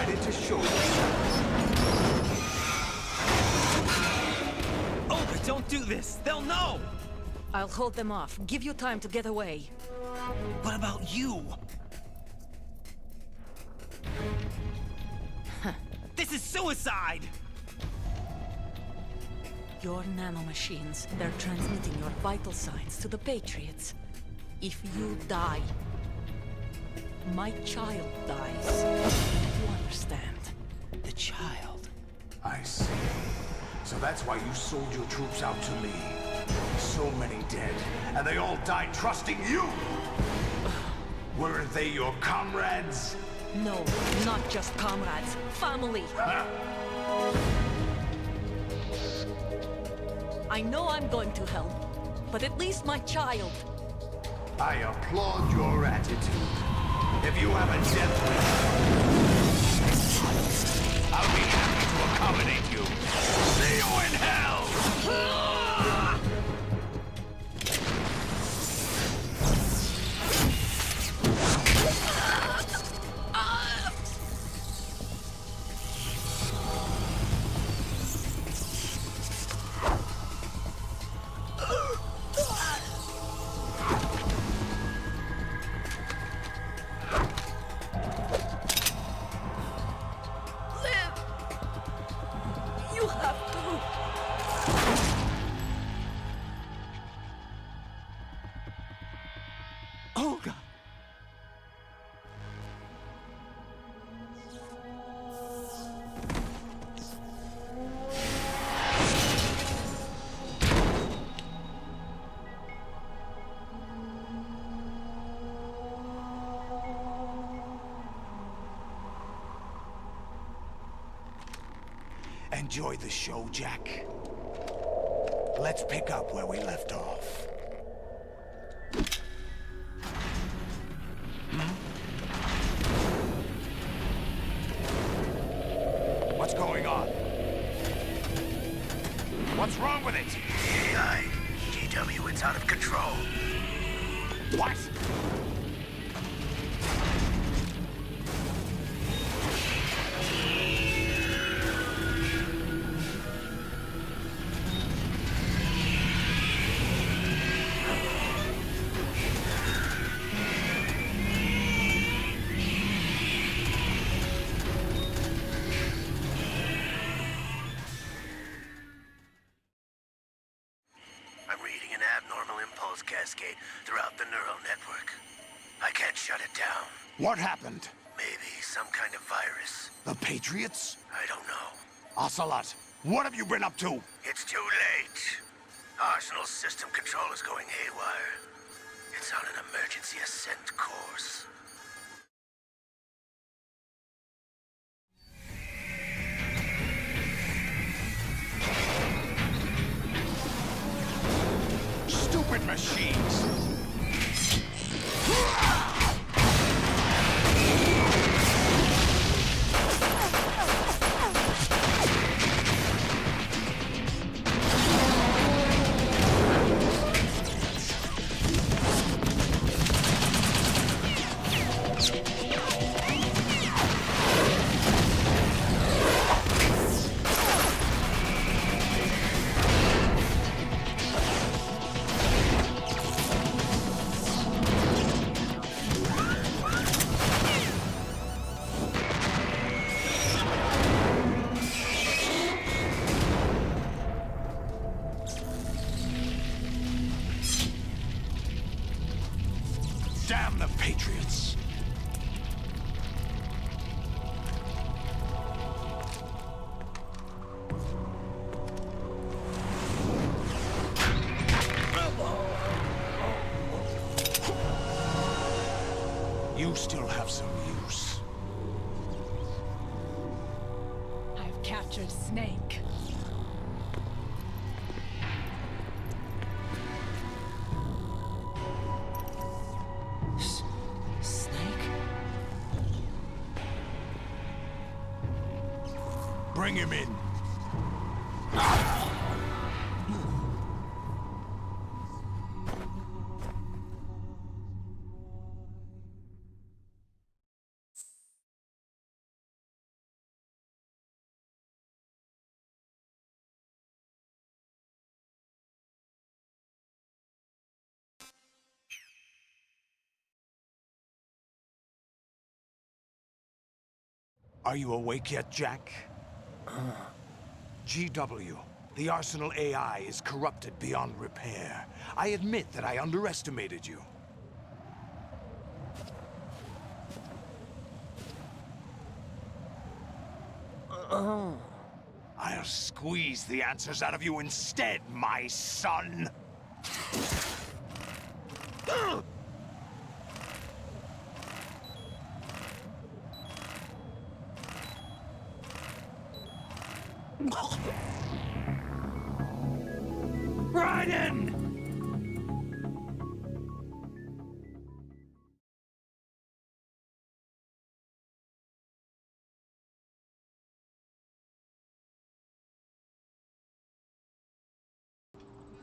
decided to show yourself. Oh, but don't do this! They'll know! I'll hold them off. Give you time to get away. What about you? This is suicide! Your nanomachines, they're transmitting your vital signs to the Patriots. If you die, my child dies. You understand? The child. I see. So that's why you sold your troops out to me. So many dead, and they all died trusting you! Weren't they your comrades? No, not just comrades. Family! I know I'm going to help, but at least my child. I applaud your attitude. If you have a death wish, I'll be happy to accommodate you. See you in hell! You have to. Olga! Enjoy the show, Jack. Let's pick up where we left off. What's going on? What's wrong with it? AI, GW, it's out of control. What? I'm reading an abnormal impulse cascade throughout the neural network. I can't shut it down. What happened? Maybe some kind of virus. The Patriots? I don't know. Ocelot, what have you been up to? It's too late. Arsenal's system control is going haywire. It's on an emergency ascent course. Stupid machines! Damn the Patriots! You still have some use. I've captured Snake. Snake? Bring him in. Are you awake yet, Jack? GW, the Arsenal AI is corrupted beyond repair. I admit that I underestimated you. I'll squeeze the answers out of you instead, my son! Raiden!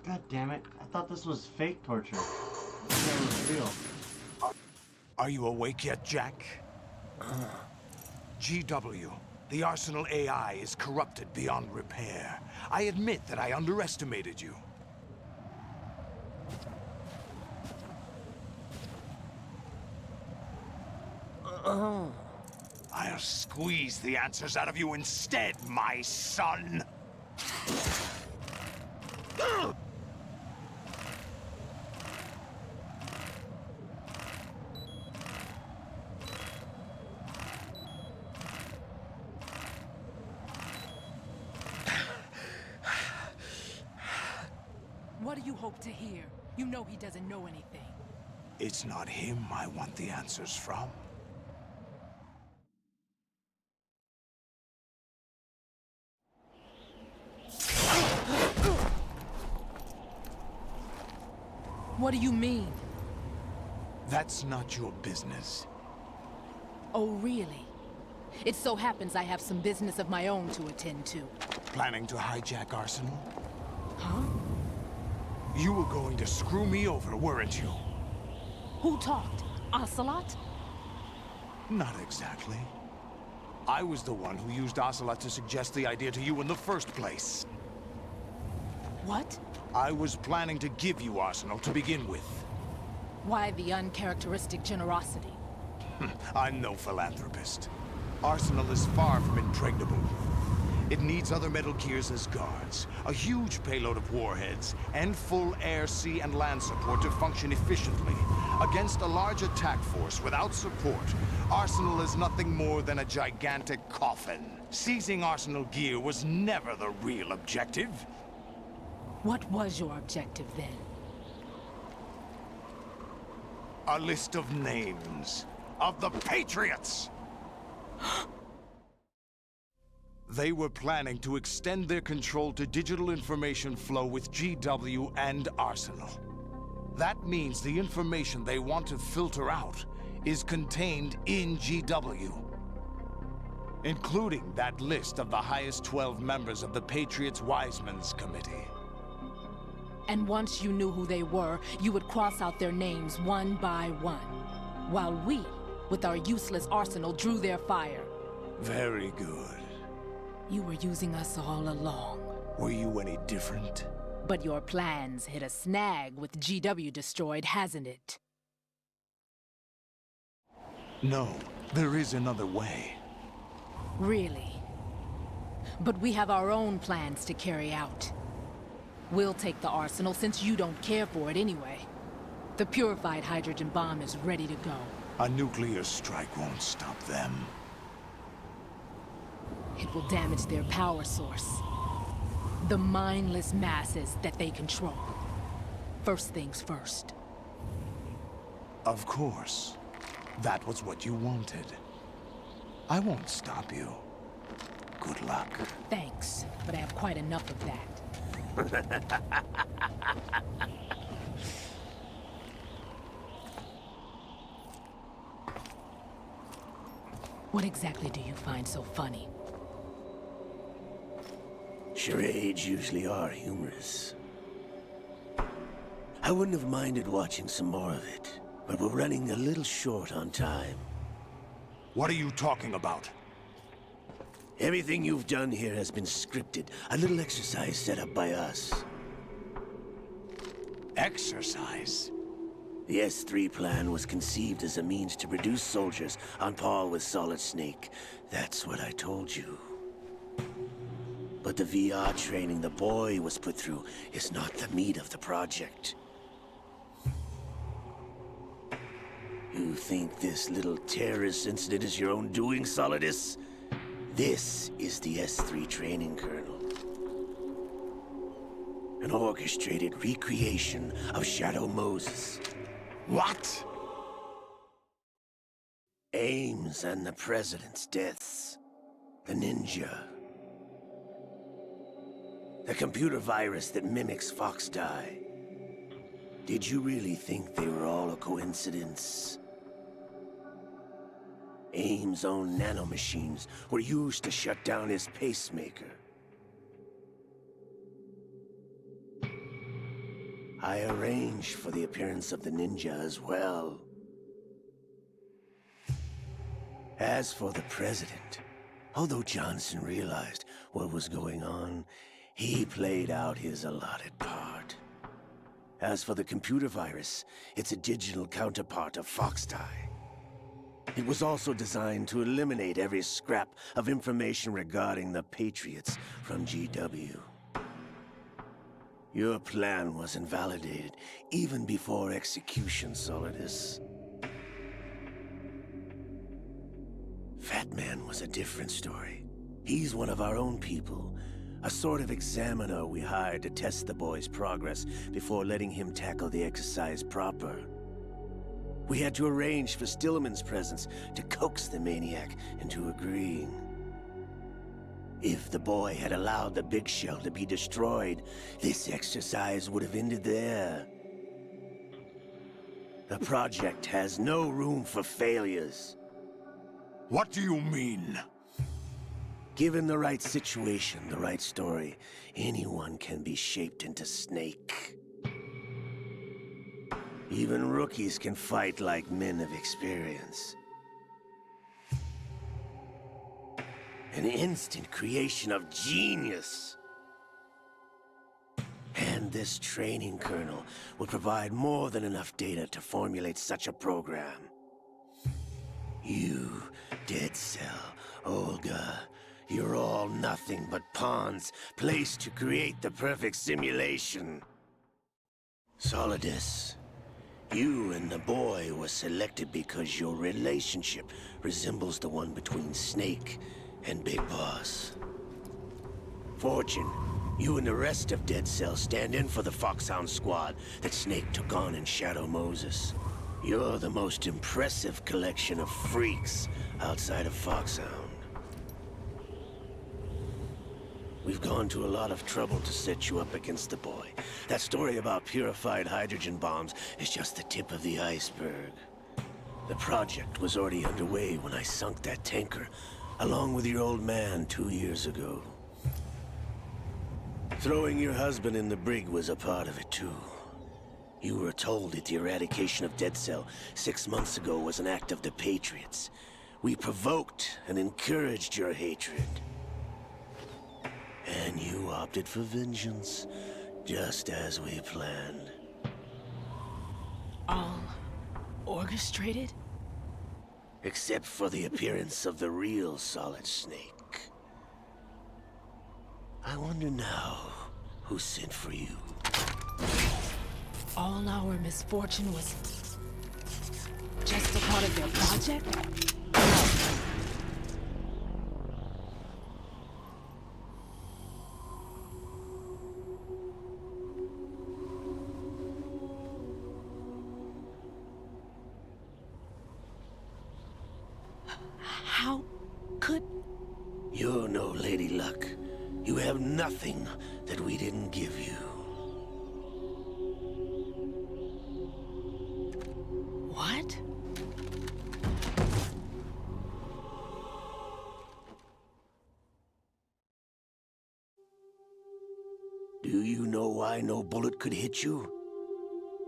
God damn it. I thought this was fake torture. This guy was real. Are you awake yet, Jack? GW, the Arsenal AI is corrupted beyond repair. I admit that I underestimated you. I'll squeeze the answers out of you instead, my son! What do you hope to hear? You know he doesn't know anything. It's not him I want the answers from. What do you mean? That's not your business. Oh, really? It so happens I have some business of my own to attend to. Planning to hijack Arsenal? Huh? You were going to screw me over, weren't you? Who talked? Ocelot? Not exactly. I was the one who used Ocelot to suggest the idea to you in the first place. What? I was planning to give you Arsenal to begin with. Why the uncharacteristic generosity? I'm no philanthropist. Arsenal is far from impregnable. It needs other Metal Gears as guards, a huge payload of warheads, and full air, sea, and land support to function efficiently. Against a large attack force without support, Arsenal is nothing more than a gigantic coffin. Seizing Arsenal gear was never the real objective. What was your objective then? A list of names of the Patriots! They were planning to extend their control to digital information flow with GW and Arsenal. That means the information they want to filter out is contained in GW, including that list of the highest 12 members of the Patriots Wiseman's Committee. And once you knew who they were, you would cross out their names one by one, while we, with our useless arsenal, drew their fire. Very good. You were using us all along. Were you any different? But your plans hit a snag with GW destroyed, hasn't it? No, there is another way. Really? But we have our own plans to carry out. We'll take the arsenal since you don't care for it anyway. The purified hydrogen bomb is ready to go. A nuclear strike won't stop them. It will damage their power source. The mindless masses that they control. First things first. Of course. That was what you wanted. I won't stop you. Good luck. Thanks, but I have quite enough of that. What exactly do you find so funny? Charades usually are humorous. I wouldn't have minded watching some more of it, but we're running a little short on time. What are you talking about? Everything you've done here has been scripted. A little exercise set up by us. Exercise? The S3 plan was conceived as a means to produce soldiers on par with Solid Snake. That's what I told you. But the VR training the boy was put through is not the meat of the project. You think this little terrorist incident is your own doing, Solidus? This is the S3 training kernel. An orchestrated recreation of Shadow Moses. What? Ames and the President's deaths. The ninja. The computer virus that mimics Foxdie. Did you really think they were all a coincidence? Ames' own nanomachines were used to shut down his pacemaker. I arranged for the appearance of the ninja as well. As for the President, although Johnson realized what was going on, he played out his allotted part. As for the computer virus, it's a digital counterpart of Foxdie. It was also designed to eliminate every scrap of information regarding the Patriots from GW. Your plan was invalidated even before execution, Solidus. Fat Man was a different story. He's one of our own people, a sort of examiner we hired to test the boy's progress before letting him tackle the exercise proper. We had to arrange for Stillman's presence to coax the maniac into agreeing. If the boy had allowed the big shell to be destroyed, this exercise would have ended there. The project has no room for failures. What do you mean? Given the right situation, the right story, anyone can be shaped into Snake. Even rookies can fight like men of experience. An instant creation of genius. And this training kernel will provide more than enough data to formulate such a program. You, Dead Cell, Olga, you're all nothing but pawns placed to create the perfect simulation. Solidus, you and the boy were selected because your relationship resembles the one between Snake and Big Boss. Fortune, you and the rest of Dead Cell stand in for the Foxhound squad that Snake took on in Shadow Moses. You're the most impressive collection of freaks outside of Foxhound. We've gone to a lot of trouble to set you up against the boy. That story about purified hydrogen bombs is just the tip of the iceberg. The project was already underway when I sunk that tanker, along with your old man 2 years ago. Throwing your husband in the brig was a part of it too. You were told that the eradication of Dead Cell 6 months ago was an act of the Patriots. We provoked and encouraged your hatred. And you opted for vengeance, just as we planned. All orchestrated? Except for the appearance of the real Solid Snake. I wonder now who sent for you. All our misfortune was just a part of their project? How could... You're no Lady Luck. You have nothing that we didn't give you. What? Do you know why no bullet could hit you?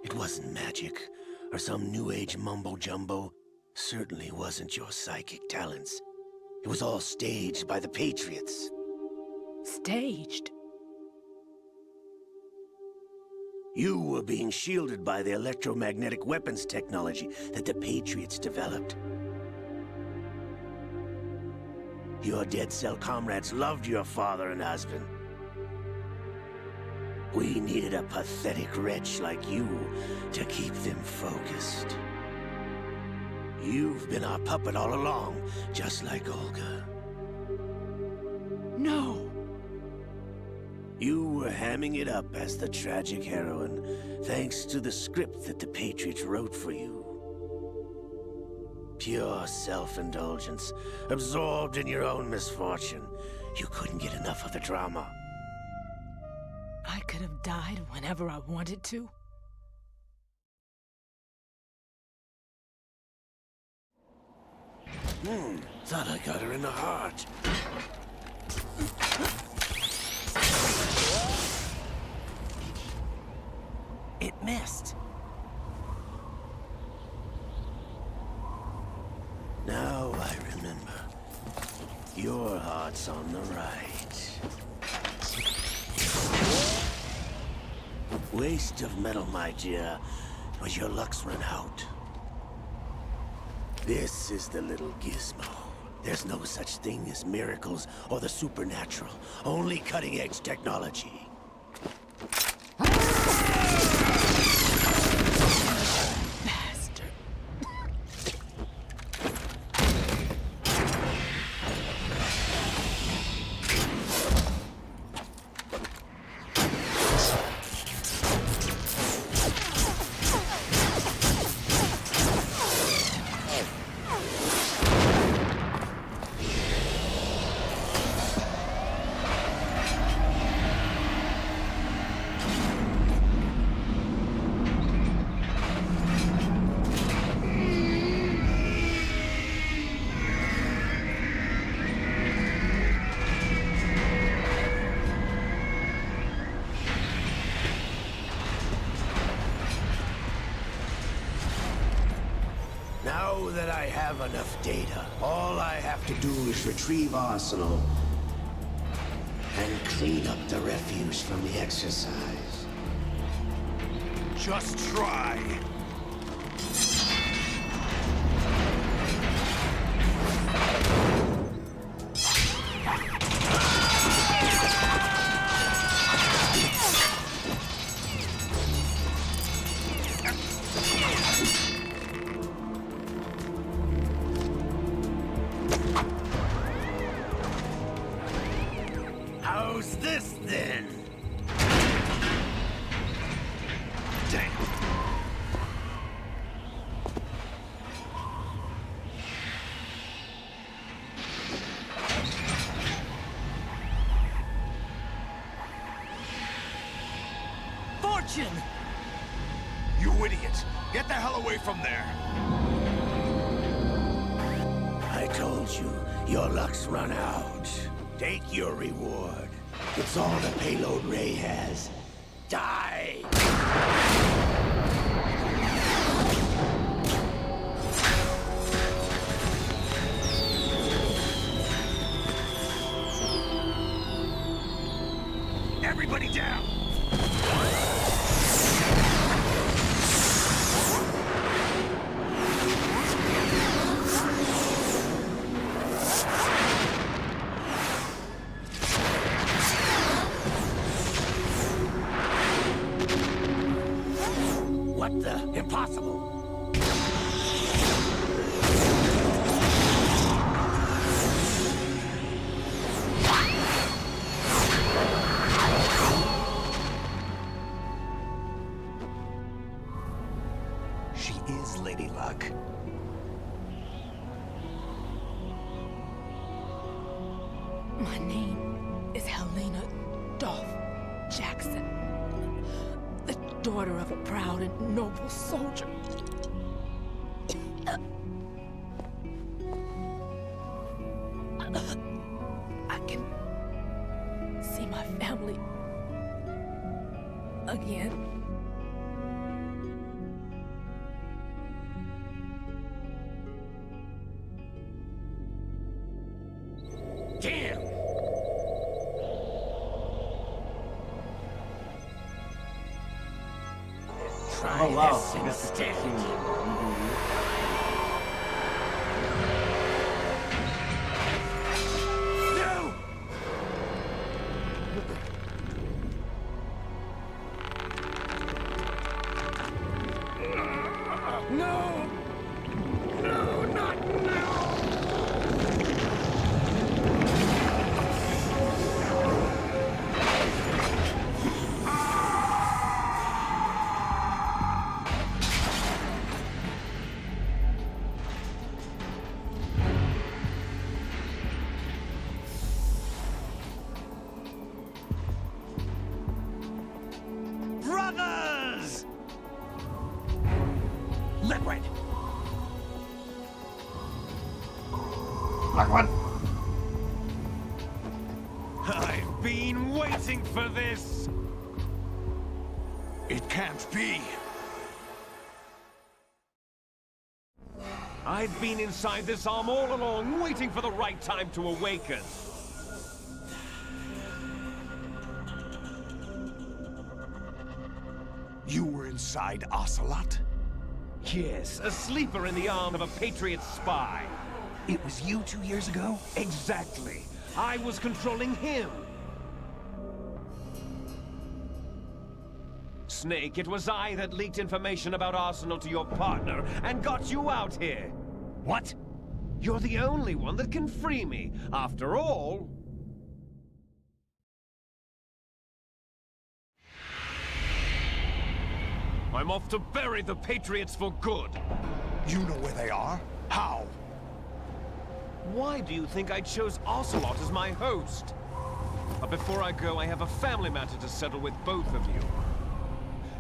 It wasn't magic, or some new age mumbo-jumbo. Certainly wasn't your psychic talents. It was all staged by the Patriots. Staged? You were being shielded by the electromagnetic weapons technology that the Patriots developed. Your dead cell comrades loved your father and husband. We needed a pathetic wretch like you to keep them focused. You've been our puppet all along, just like Olga. No! You were hamming it up as the tragic heroine, thanks to the script that the Patriots wrote for you. Pure self-indulgence, absorbed in your own misfortune. You couldn't get enough of the drama. I could have died whenever I wanted to. Thought I got her in the heart. It missed. Now I remember. Your heart's on the right. Waste of metal, my dear, but your luck's run out. This is the little gizmo. There's no such thing as miracles or the supernatural, only cutting-edge technology. Now that I have enough data, all I have to do is retrieve Arsenal and clean up the refuse from the exercise. Just try. How's this then? Damn. Fortune! You idiot! Get the hell away from there! I told you, your luck's run out. Take your reward. It's all the payload Ray has. Die! Everybody down! What the? Impossible! She is Lady Luck. My name is Helena Dolph Jackson, the daughter of a proud and noble soldier. I can see my family again. Damn! Oh wow, I got to see it. No! No, not now! Brothers! Liquid! Liquid! I've been waiting for this! It can't be! I've been inside this arm all along, waiting for the right time to awaken. You were inside Ocelot? Yes, a sleeper in the arm of a Patriot spy. It was you 2 years ago? Exactly. I was controlling him. Snake, it was I that leaked information about Arsenal to your partner and got you out here. What? You're the only one that can free me. After all... I'm off to bury the Patriots for good. You know where they are? How? Why do you think I chose Ocelot as my host? But before I go, I have a family matter to settle with both of you.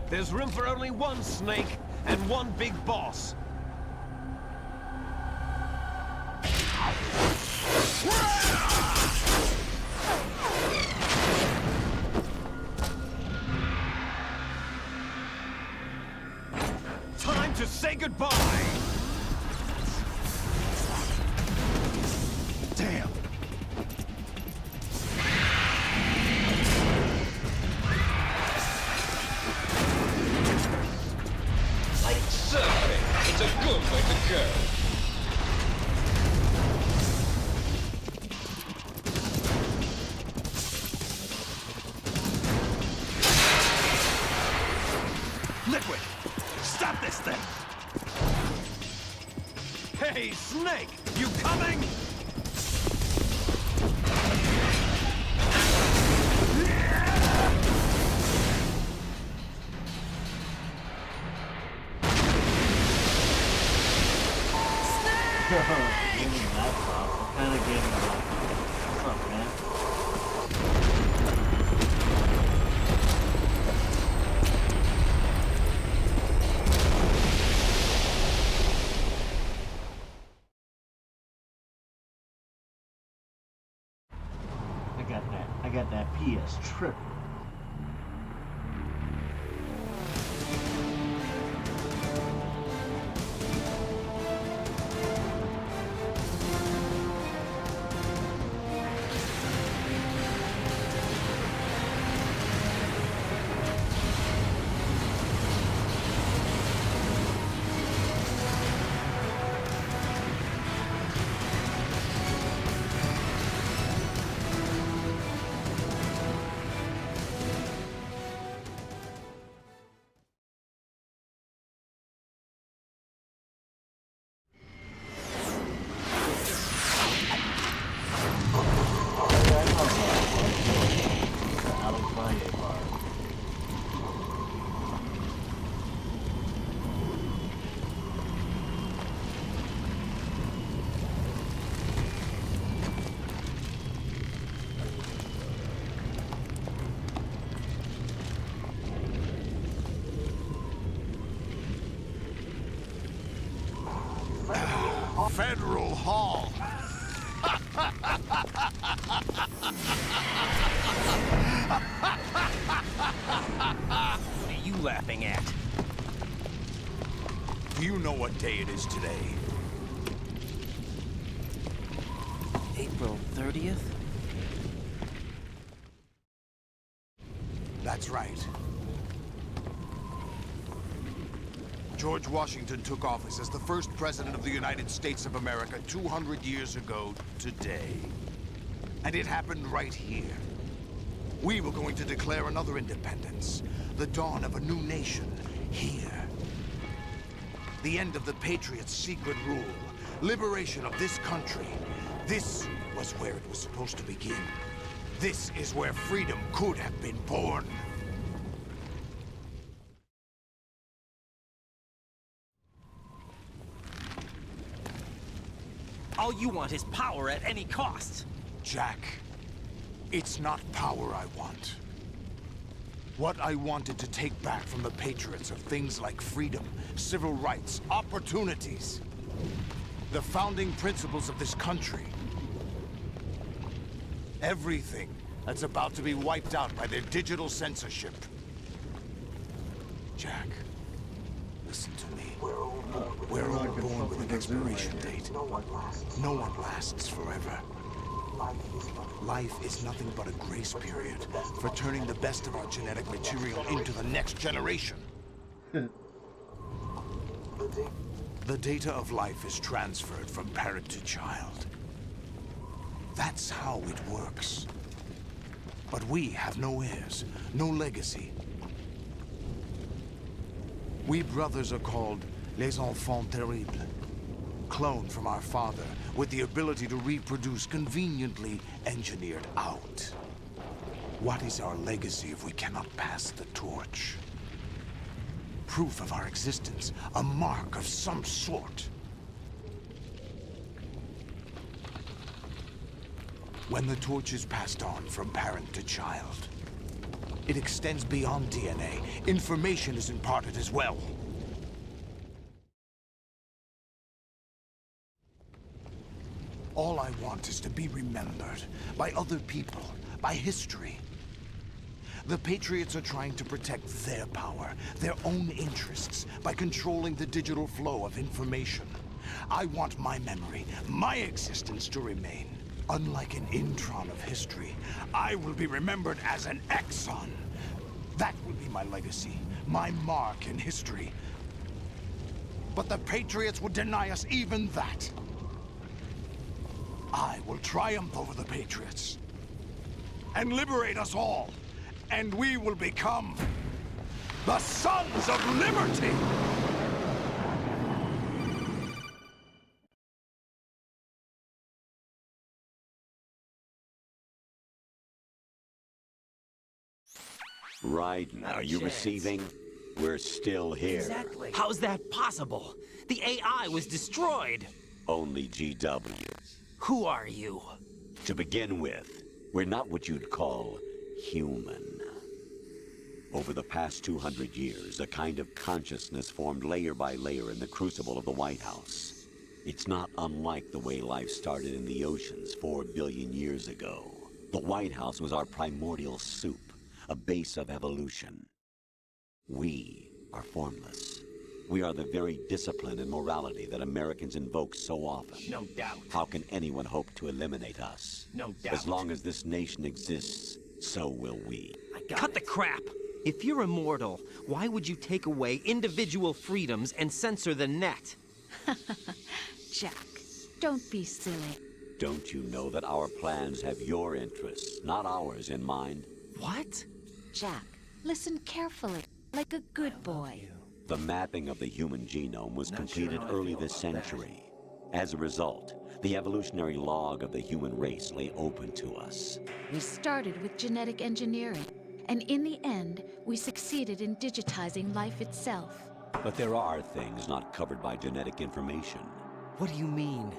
There's room for only one Snake and one big boss. Time to say goodbye! Damn! Like surfing, it's a good way to go. Liquid! Stop this thing! Hey, Snake! You coming? Give me a laptop. What kind of game is that? What's up, man? I got that PS triple. Federal Hall. What are you laughing at? Do you know what day it is today? April 30th? That's right. George Washington took office as the first president of the United States of America 200 years ago today. And it happened right here. We were going to declare another independence, the dawn of a new nation, here. The end of the Patriots' secret rule, liberation of this country. This was where it was supposed to begin. This is where freedom could have been born. All you want is power at any cost. Jack, it's not power I want. What I wanted to take back from the Patriots are things like freedom, civil rights, opportunities. The founding principles of this country. Everything that's about to be wiped out by their digital censorship. Jack, listen to me. We're all born with an expiration date. No one lasts forever. Life is nothing but a grace period for turning the best of our genetic material into the next generation. The data of life is transferred from parent to child. That's how it works. But we have no heirs, no legacy. We brothers are called les enfants terribles. Cloned from our father, with the ability to reproduce conveniently engineered out. What is our legacy if we cannot pass the torch? Proof of our existence, a mark of some sort. When the torch is passed on from parent to child, it extends beyond DNA. Information is imparted as well. All I want is to be remembered by other people, by history. The Patriots are trying to protect their power, their own interests, by controlling the digital flow of information. I want my memory, my existence to remain. Unlike an intron of history, I will be remembered as an exon. That will be my legacy, my mark in history. But the Patriots would deny us even that. I will triumph over the Patriots and liberate us all, and we will become the Sons of Liberty! Raiden, are you receiving? We're still here. Exactly. How's that possible? The AI was destroyed. Only GW. Who are you? To begin with, we're not what you'd call human. Over the past 200 years, a kind of consciousness formed layer by layer in the crucible of the White House. It's not unlike the way life started in the oceans 4 billion years ago. The White House was our primordial soup, a base of evolution. We are formless. We are the very discipline and morality that Americans invoke so often. No doubt. How can anyone hope to eliminate us? No doubt. As long as this nation exists, so will we. Cut the crap! If you're immortal, why would you take away individual freedoms and censor the net? Jack, don't be silly. Don't you know that our plans have your interests, not ours, in mind? What? Jack, listen carefully, like a good boy. The mapping of the human genome was completed early this century. As a result, the evolutionary log of the human race lay open to us. We started with genetic engineering, and in the end, we succeeded in digitizing life itself. But there are things not covered by genetic information. What do you mean?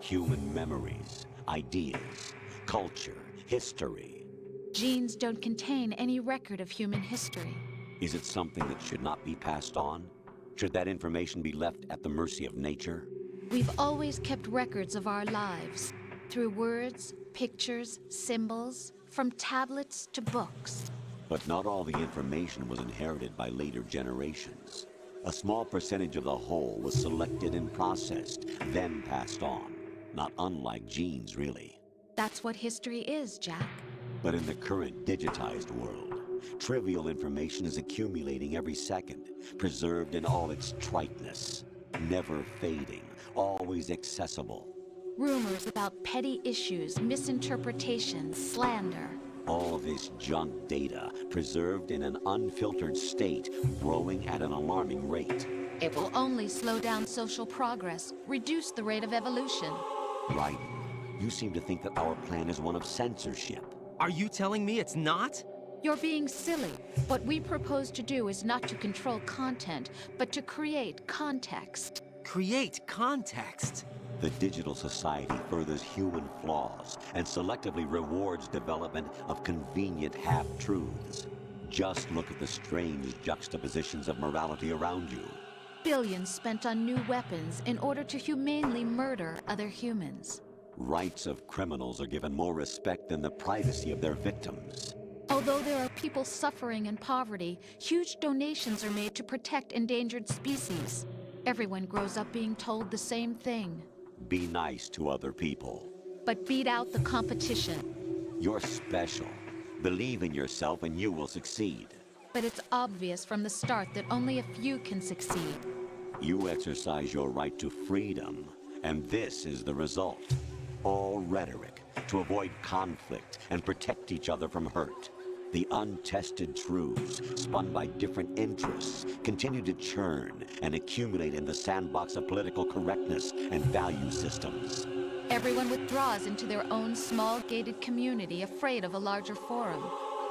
Human memories, ideas, culture, history. Genes don't contain any record of human history. Is it something that should not be passed on? Should that information be left at the mercy of nature? We've always kept records of our lives, through words, pictures, symbols, from tablets to books. But not all the information was inherited by later generations. A small percentage of the whole was selected and processed, then passed on. Not unlike genes, really. That's what history is, Jack. But in the current digitized world, Trivial information is accumulating every second, preserved in all its triteness. Never fading, always accessible. Rumors about petty issues, misinterpretations, slander. All this junk data, preserved in an unfiltered state, growing at an alarming rate. It will only slow down social progress, reduce the rate of evolution. Right. You seem to think that our plan is one of censorship. Are you telling me it's not? You're being silly. What we propose to do is not to control content, but to create context. Create context? The digital society furthers human flaws and selectively rewards development of convenient half-truths. Just look at the strange juxtapositions of morality around you. Billions spent on new weapons in order to humanely murder other humans. Rights of criminals are given more respect than the privacy of their victims. Although there are people suffering in poverty, huge donations are made to protect endangered species. Everyone grows up being told the same thing. Be nice to other people. But beat out the competition. You're special. Believe in yourself and you will succeed. But it's obvious from the start that only a few can succeed. You exercise your right to freedom, and this is the result. All rhetoric to avoid conflict and protect each other from hurt. The untested truths, spun by different interests, continue to churn and accumulate in the sandbox of political correctness and value systems. Everyone withdraws into their own small gated community, afraid of a larger forum.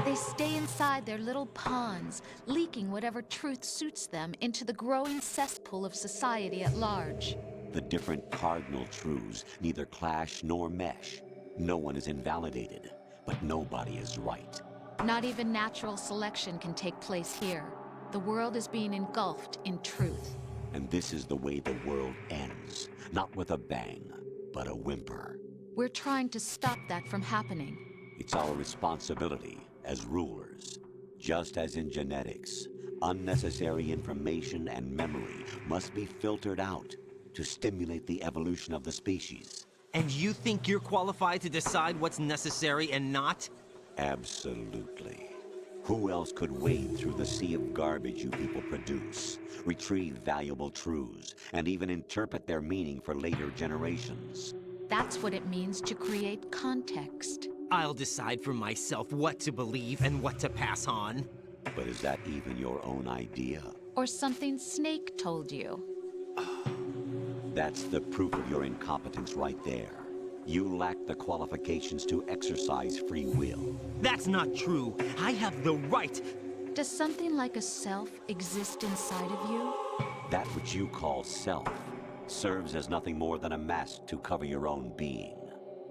They stay inside their little ponds, leaking whatever truth suits them into the growing cesspool of society at large. The different cardinal truths neither clash nor mesh. No one is invalidated, but nobody is right. Not even natural selection can take place here. The world is being engulfed in truth. And this is the way the world ends. Not with a bang, but a whimper. We're trying to stop that from happening. It's our responsibility as rulers. Just as in genetics, unnecessary information and memory must be filtered out to stimulate the evolution of the species. And you think you're qualified to decide what's necessary and not? Absolutely. Who else could wade through the sea of garbage you people produce, retrieve valuable truths, and even interpret their meaning for later generations? That's what it means to create context. I'll decide for myself what to believe and what to pass on. But is that even your own idea? Or something Snake told you? That's the proof of your incompetence right there. You lack the qualifications to exercise free will. That's not true. I have the right. Does something like a self exist inside of you? That which you call self serves as nothing more than a mask to cover your own being.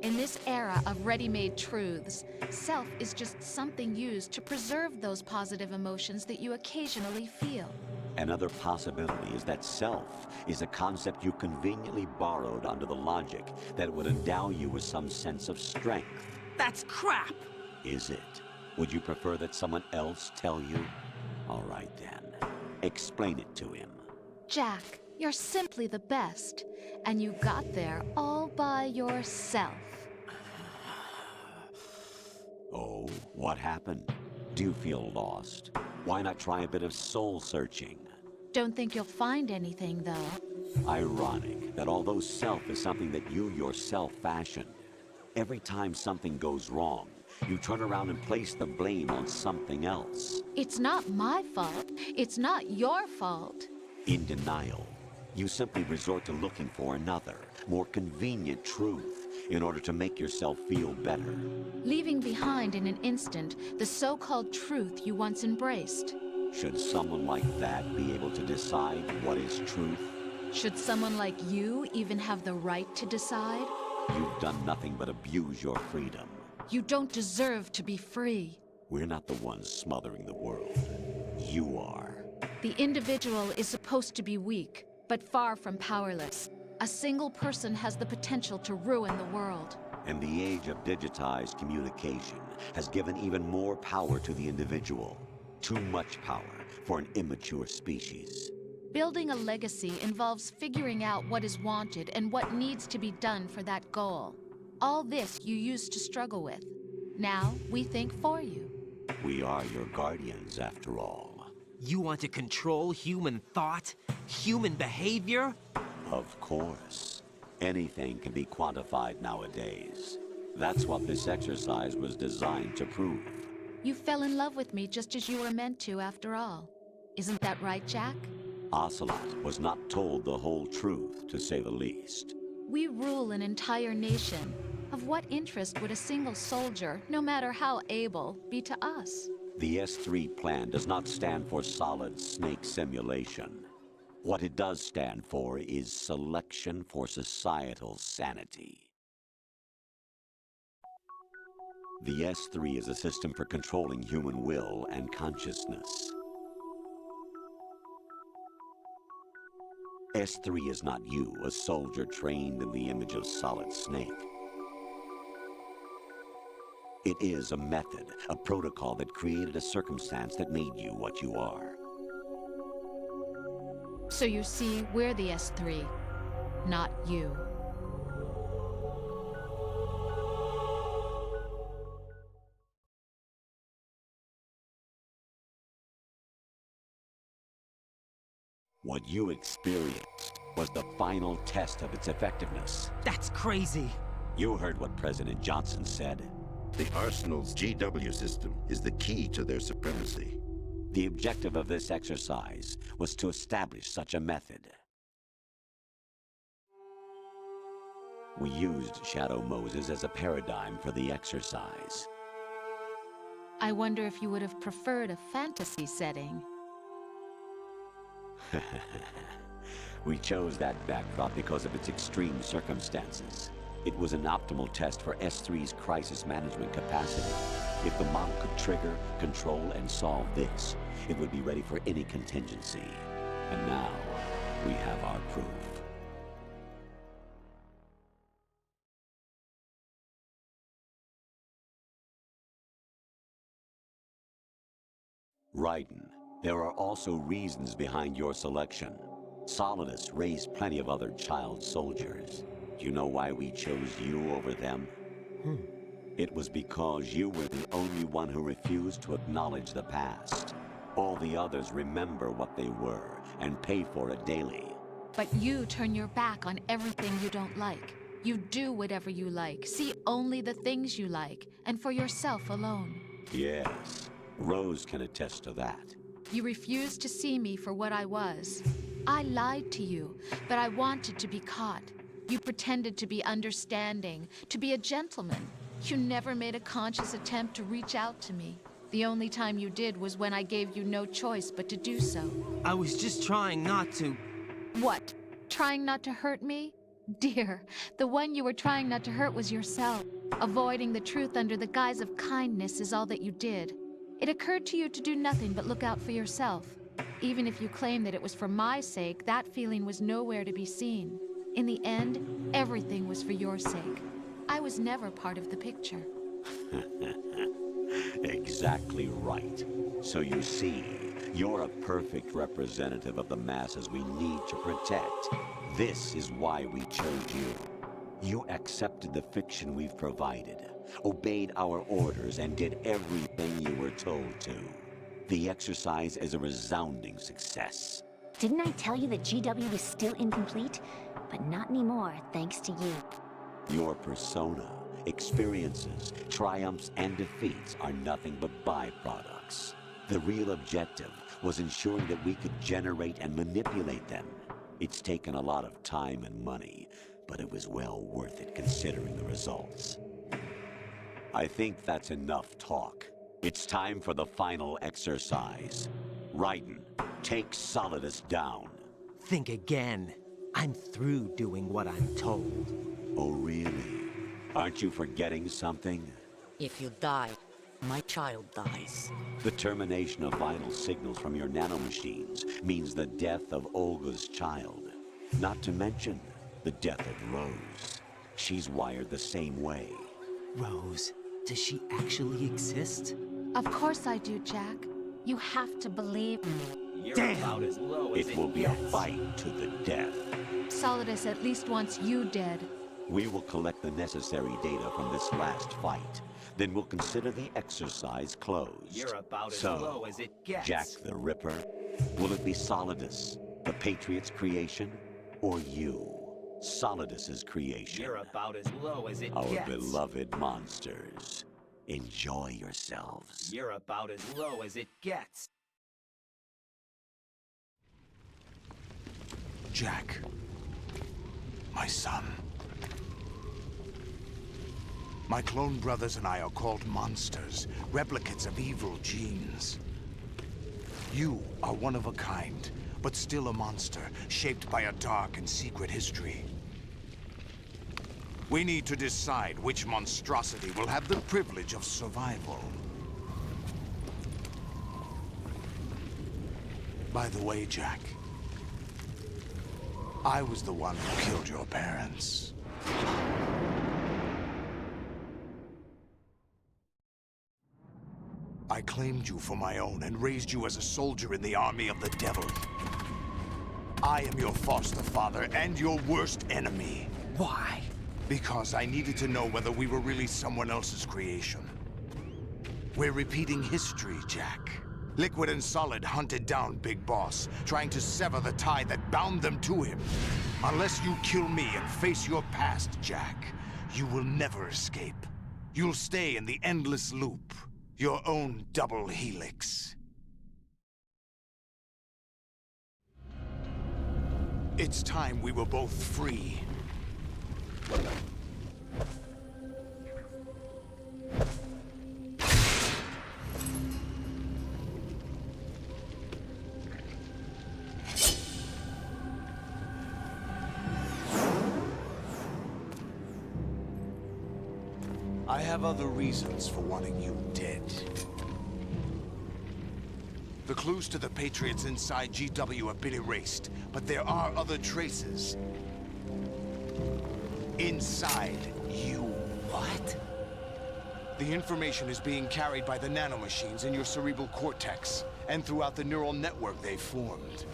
In this era of ready-made truths, self is just something used to preserve those positive emotions that you occasionally feel. Another possibility is that self is a concept you conveniently borrowed under the logic that it would endow you with some sense of strength. That's crap! Is it? Would you prefer that someone else tell you? All right then. Explain it to him. Jack, you're simply the best. And you got there all by yourself. Oh, what happened? Do you feel lost? Why not try a bit of soul searching? Don't think you'll find anything, though. Ironic that although self is something that you yourself fashioned, every time something goes wrong, you turn around and place the blame on something else. It's not my fault. It's not your fault. In denial, you simply resort to looking for another, more convenient truth in order to make yourself feel better. Leaving behind in an instant the so-called truth you once embraced. Should someone like that be able to decide what is truth? Should someone like you even have the right to decide? You've done nothing but abuse your freedom. You don't deserve to be free. We're not the ones smothering the world. You are. The individual is supposed to be weak, but far from powerless. A single person has the potential to ruin the world. And the age of digitized communication has given even more power to the individual. Too much power for an immature species. Building a legacy involves figuring out what is wanted and what needs to be done for that goal. All this you used to struggle with. Now we think for you. We are your guardians, after all. You want to control human thought? Human behavior? Of course. Anything can be quantified nowadays. That's what this exercise was designed to prove. You fell in love with me just as you were meant to, after all. Isn't that right, Jack? Ocelot was not told the whole truth, to say the least. We rule an entire nation. Of what interest would a single soldier, no matter how able, be to us? The S3 plan does not stand for solid snake simulation. What it does stand for is selection for societal sanity. The S3 is a system for controlling human will and consciousness. S3 is not you, a soldier trained in the image of Solid Snake. It is a method, a protocol that created a circumstance that made you what you are. So you see, we're the S3, not you. What you experienced was the final test of its effectiveness. That's crazy. You heard what President Johnson said. The Arsenal's GW system is the key to their supremacy. The objective of this exercise was to establish such a method. We used Shadow Moses as a paradigm for the exercise. I wonder if you would have preferred a fantasy setting. We chose that backdrop because of its extreme circumstances. It was an optimal test for S3's crisis management capacity. If the model could trigger, control, and solve this, it would be ready for any contingency. And now, we have our proof. Raiden, there are also reasons behind your selection. Solidus raised plenty of other child soldiers. Do you know why we chose you over them? It was because you were the only one who refused to acknowledge the past. All the others remember what they were and pay for it daily. But you turn your back on everything you don't like. You do whatever you like, see only the things you like, and for yourself alone. Yes, Rose can attest to that. You refused to see me for what I was. I lied to you, but I wanted to be caught. You pretended to be understanding, to be a gentleman. You never made a conscious attempt to reach out to me. The only time you did was when I gave you no choice but to do so. I was just trying not to... What? Trying not to hurt me? Dear, the one you were trying not to hurt was yourself. Avoiding the truth under the guise of kindness is all that you did. It occurred to you to do nothing but look out for yourself. Even if you claim that it was for my sake, that feeling was nowhere to be seen. In the end, everything was for your sake. I was never part of the picture. Exactly right. So you see, you're a perfect representative of the masses we need to protect. This is why we chose you. You accepted the fiction we've provided, obeyed our orders, and did everything you were told to. The exercise is a resounding success. Didn't I tell you that GW is still incomplete? But not anymore, thanks to you. Your persona, experiences, triumphs, and defeats are nothing but byproducts. The real objective was ensuring that we could generate and manipulate them. It's taken a lot of time and money, but it was well worth it considering the results. I think that's enough talk. It's time for the final exercise. Raiden, take Solidus down. Think again. I'm through doing what I'm told. Oh, really? Aren't you forgetting something? If you die, my child dies. The termination of vital signals from your nanomachines means the death of Olga's child. Not to mention the death of Rose. She's wired the same way. Rose, does she actually exist? Of course I do, Jack. You have to believe me. Damn! It will be a fight to the death. Solidus at least wants you dead. We will collect the necessary data from this last fight. then we'll consider the exercise closed. You're about as So, low as it gets. Jack the Ripper, will it be Solidus, the Patriot's creation, or you, Solidus's creation? You're about as low as it Our gets. beloved monsters. Enjoy yourselves. You're about as low as it gets. Jack, my son. My clone brothers and I are called monsters, replicates of evil genes. You are one of a kind, but still a monster, shaped by a dark and secret history. We need to decide which monstrosity will have the privilege of survival. By the way, Jack, I was the one who killed your parents. I claimed you for my own and raised you as a soldier in the army of the devil. I am your foster father and your worst enemy. Why? Because I needed to know whether we were really someone else's creation. We're repeating history, Jack. Liquid and Solid hunted down Big Boss, trying to sever the tie that bound them to him. Unless you kill me and face your past, Jack, you will never escape. You'll stay in the endless loop, your own double helix. It's time we were both free. I have other reasons for wanting you dead. The clues to the Patriots inside GW have been erased, but there are other traces. Inside you. What? The information is being carried by the nanomachines in your cerebral cortex, and throughout the neural network they formed.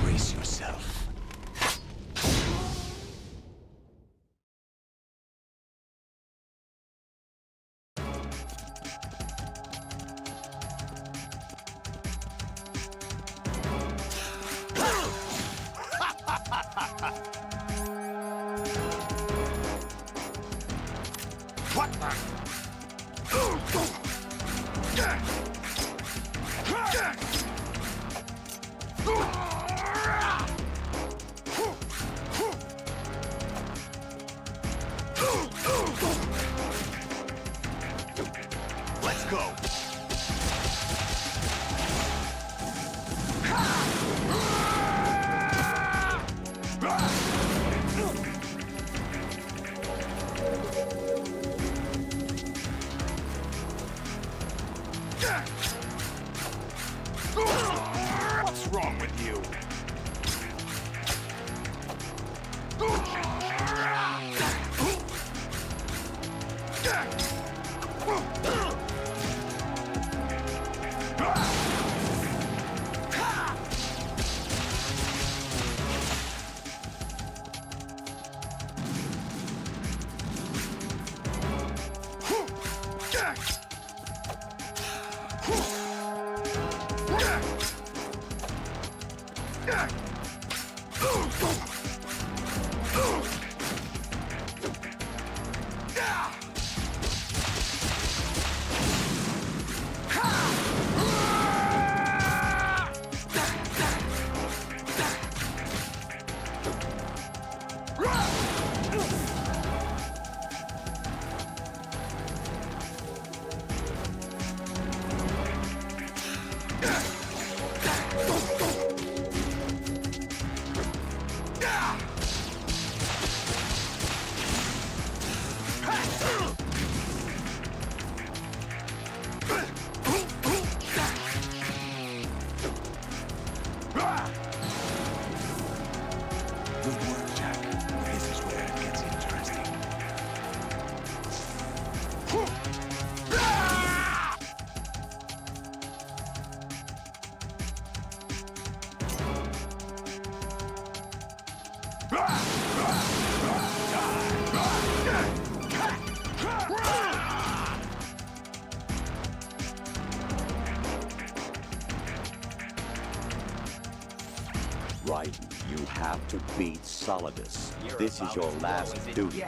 Brace yourself. What the? Let's go. What's wrong with you? Good work, Jack. This is where it gets interesting. Raiden, you have to beat Solidus. This is your last duty.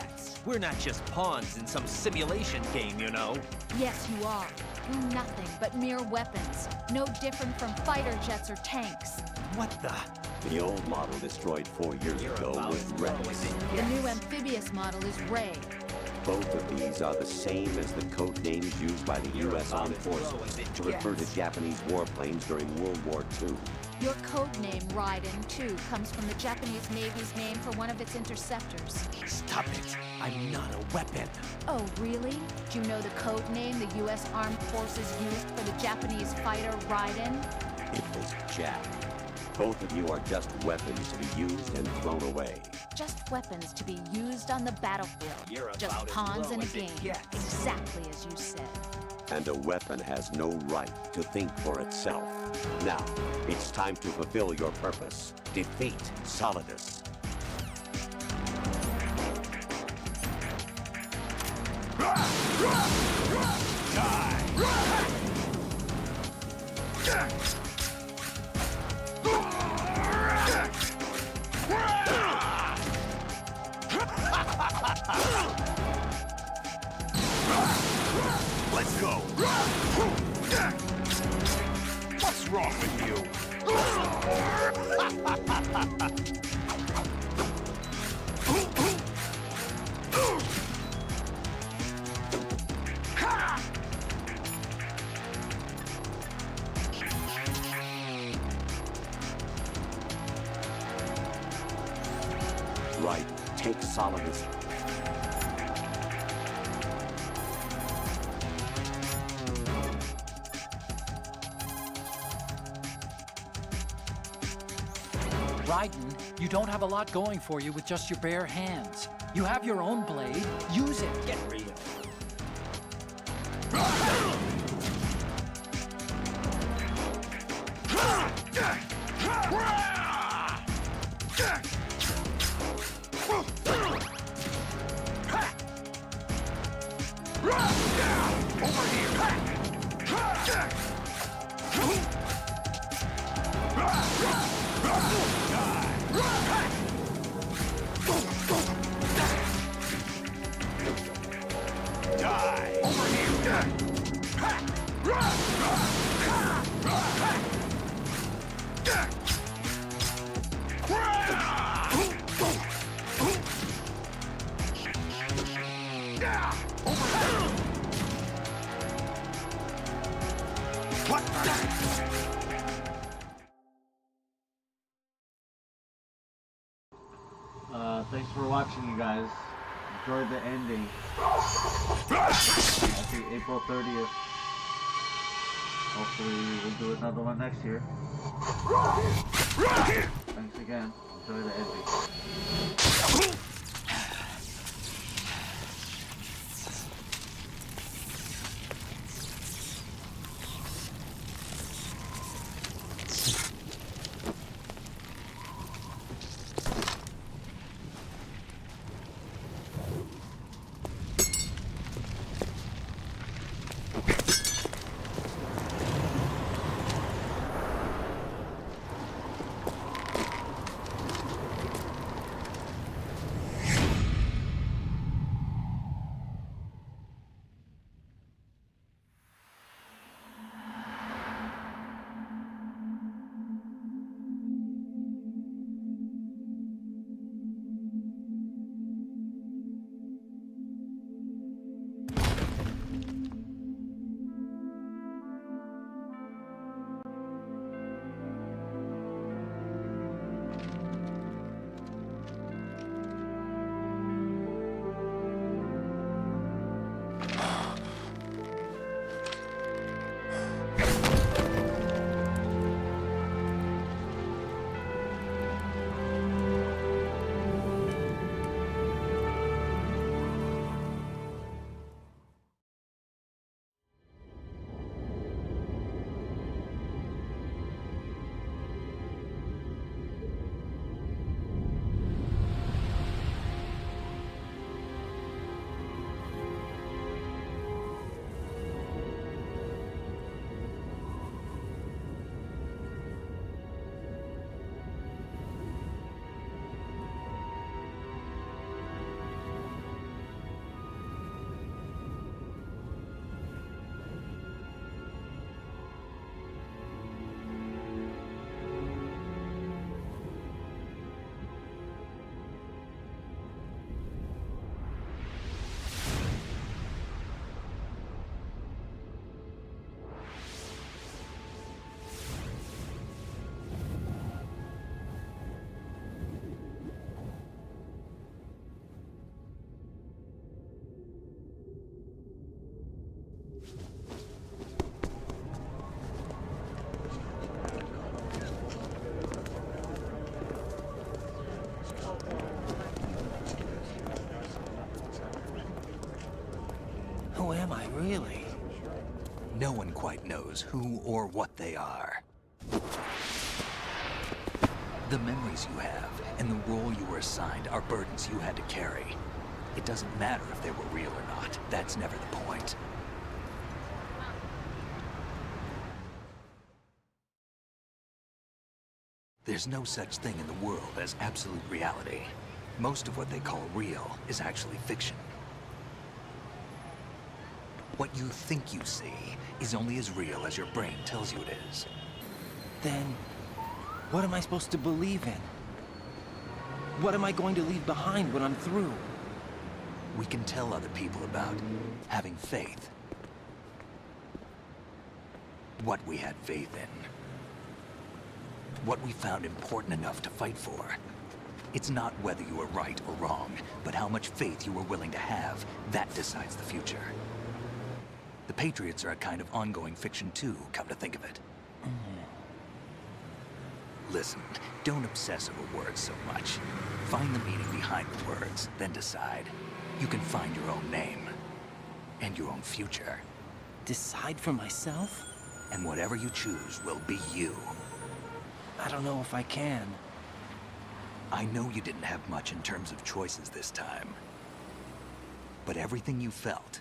We're not just pawns in some simulation game, you know. Yes, you are. You're nothing but mere weapons. No different from fighter jets or tanks. What the? The old model destroyed 4 years ago was Rex. The new amphibious model is Ray. Both of these are the same as the code names used by the U.S. Armed Forces to refer to Japanese warplanes during World War II. Your code name, Raiden, too, comes from the Japanese Navy's name for one of its interceptors. Stop it. I'm not a weapon. Oh, really? Do you know the code name the U.S. Armed Forces used for the Japanese fighter Raiden? It was Jack. Both of you are just weapons to be used and thrown away. Just weapons to be used on the battlefield. You're just about as pawns low in a as it game. gets. Exactly as you said. And a weapon has no right to think for itself. Now, it's time to fulfill your purpose. Defeat Solidus. Let's go! What's wrong with you? Right, take Solidus. Raiden, you don't have a lot going for you with just your bare hands. You have your own blade. Use it. Get real. Thanks for watching, you guys. Enjoyed the ending. I think April 30th. Hopefully we'll do another one next year. Thanks again. Enjoy the ending. No one quite knows who or what they are. The memories you have and the role you were assigned are burdens you had to carry. It doesn't matter if they were real or not. That's never the point. There's no such thing in the world as absolute reality. Most of what they call real is actually fiction. What you think you see is only as real as your brain tells you it is. Then, what am I supposed to believe in? What am I going to leave behind when I'm through? We can tell other people about having faith. What we had faith in. What we found important enough to fight for. It's not whether you were right or wrong, but how much faith you were willing to have. That decides the future. The Patriots are a kind of ongoing fiction too, come to think of it. Listen, don't obsess over words so much. Find the meaning behind the words, then decide. You can find your own name. And your own future. Decide for myself? And whatever you choose will be you. I don't know if I can. I know you didn't have much in terms of choices this time. But everything you felt,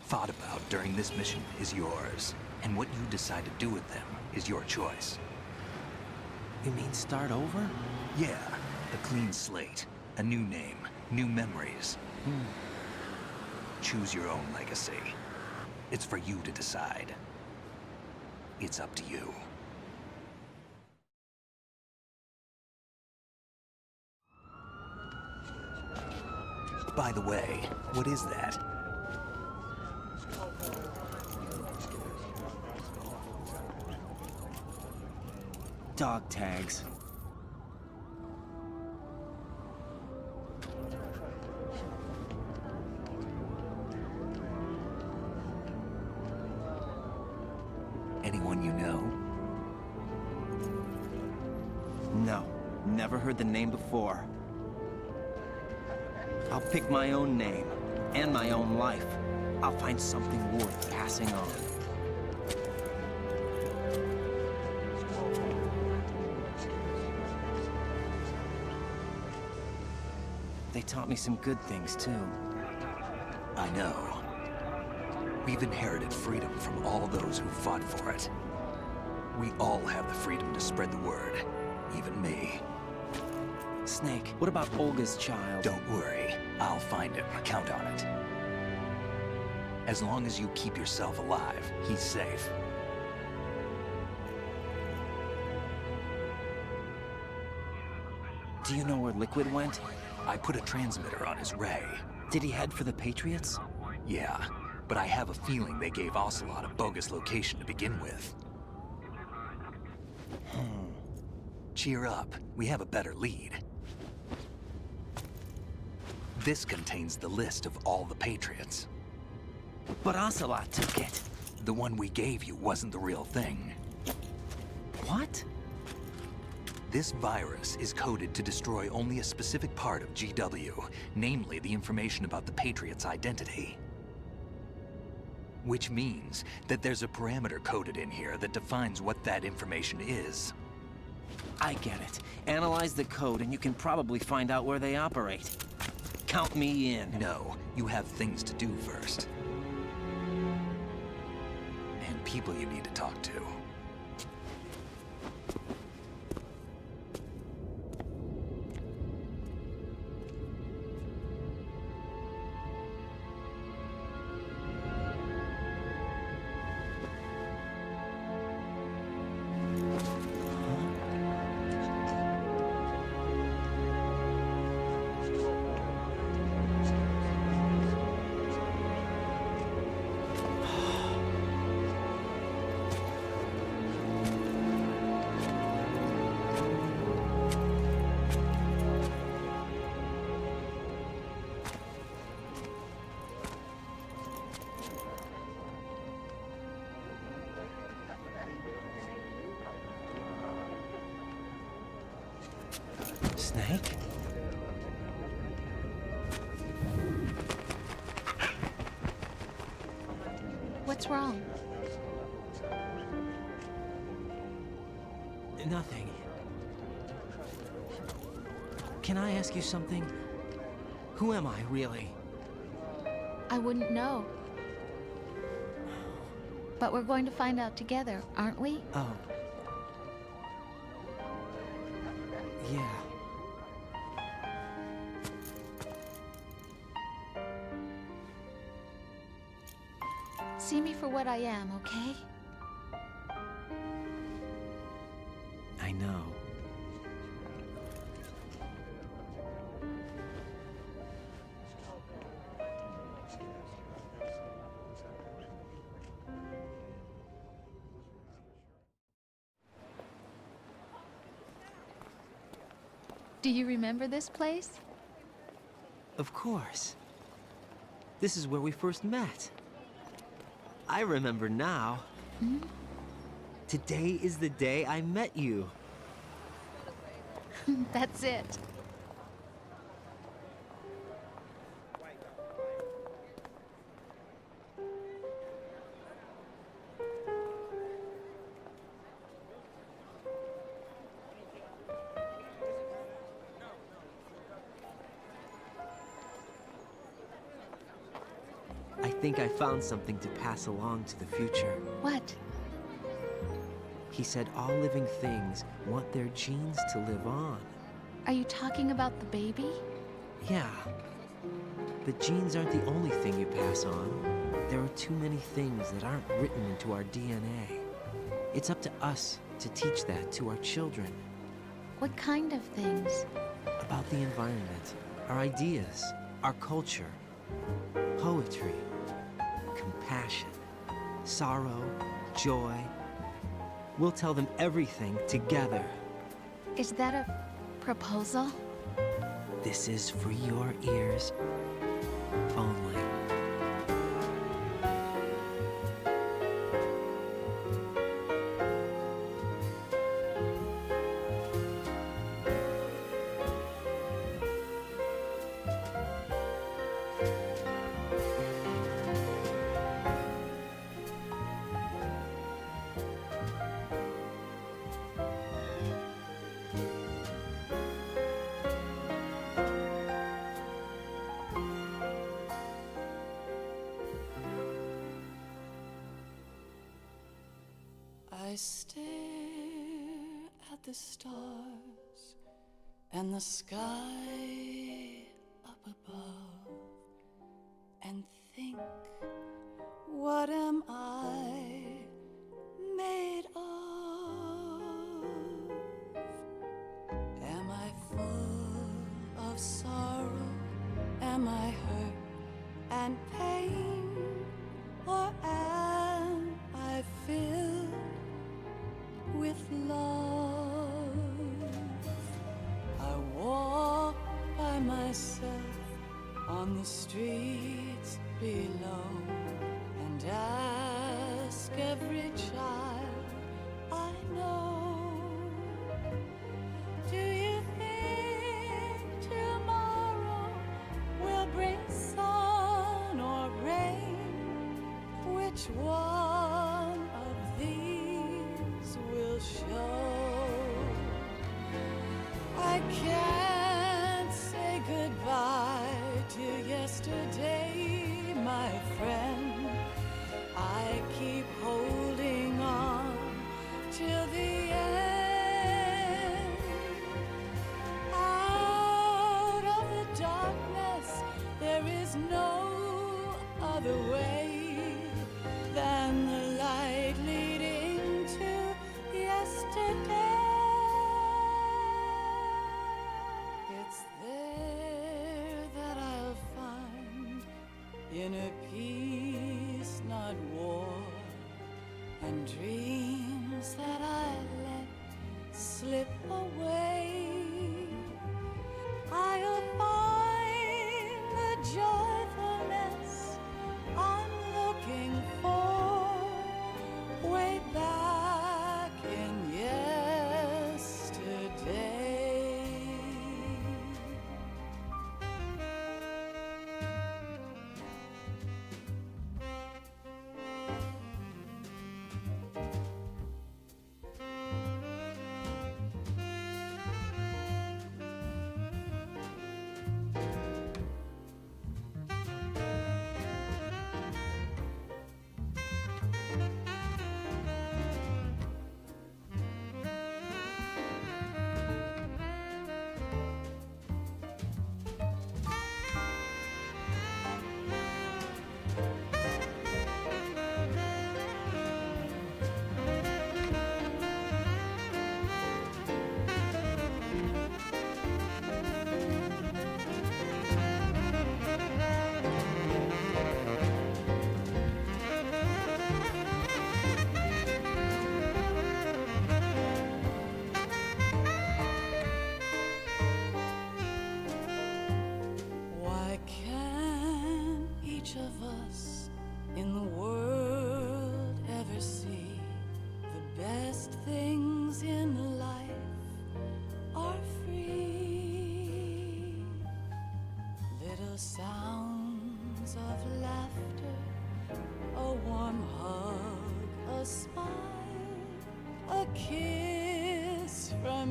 thought about during this mission is yours. And what you decide to do with them is your choice. You mean start over? Yeah, a clean slate, a new name, new memories. Choose your own legacy. It's for you to decide. It's up to you. By the way, what is that? Dog tags. Anyone you know? No, never heard the name before. I'll pick my own name, and my own life. I'll find something worth passing on. They taught me some good things, too. I know. We've inherited freedom from all those who fought for it. We all have the freedom to spread the word, even me. Snake, what about Olga's child? Don't worry. I'll find him. Count on it. As long as you keep yourself alive, he's safe. Do you know where Liquid went? I put a transmitter on his ray. Did he head for the Patriots? Yeah, but I have a feeling they gave Ocelot a bogus location to begin with. Cheer up. We have a better lead. This contains the list of all the Patriots. But Ocelot took it. The one we gave you wasn't the real thing. What? This virus is coded to destroy only a specific part of GW, namely the information about the Patriots' identity. Which means that there's a parameter coded in here that defines what that information is. I get it. Analyze the code and you can probably find out where they operate. Count me in. No, you have things to do first. And people you need to talk to. Snake? What's wrong? Nothing. Can I ask you something? Who am I, really? I wouldn't know. But we're going to find out together, aren't we? Oh. Yeah. See me for what I am, okay? I know. Do you remember this place? Of course. This is where we first met. I remember now. Hmm? Today is the day I met you. That's it. I think I found something to pass along to the future. What? He said all living things want their genes to live on. Are you talking about the baby? Yeah. But genes aren't the only thing you pass on. There are too many things that aren't written into our DNA. It's up to us to teach that to our children. What kind of things? About the environment, our ideas, our culture, poetry, compassion, sorrow, joy. We'll tell them everything together. Is that a proposal? This is for your ears only. I stare at the stars and the sky up above and think, what am I made of? Am I full of sorrow? Am I hurt and pain? Or am I filled with love? I walk by myself on the streets below and ask every child I know, do you think tomorrow will bring sun or rain? Which one of these will show? I can't say goodbye to yesterday, my friend. I keep holding on till the end. Out of the darkness, there is no other way than the light leading to yesterday. It's there that I'll find inner peace, not war, and dreams that I let slip away. I'll find the joyfulness I'm looking for way back in yesterday.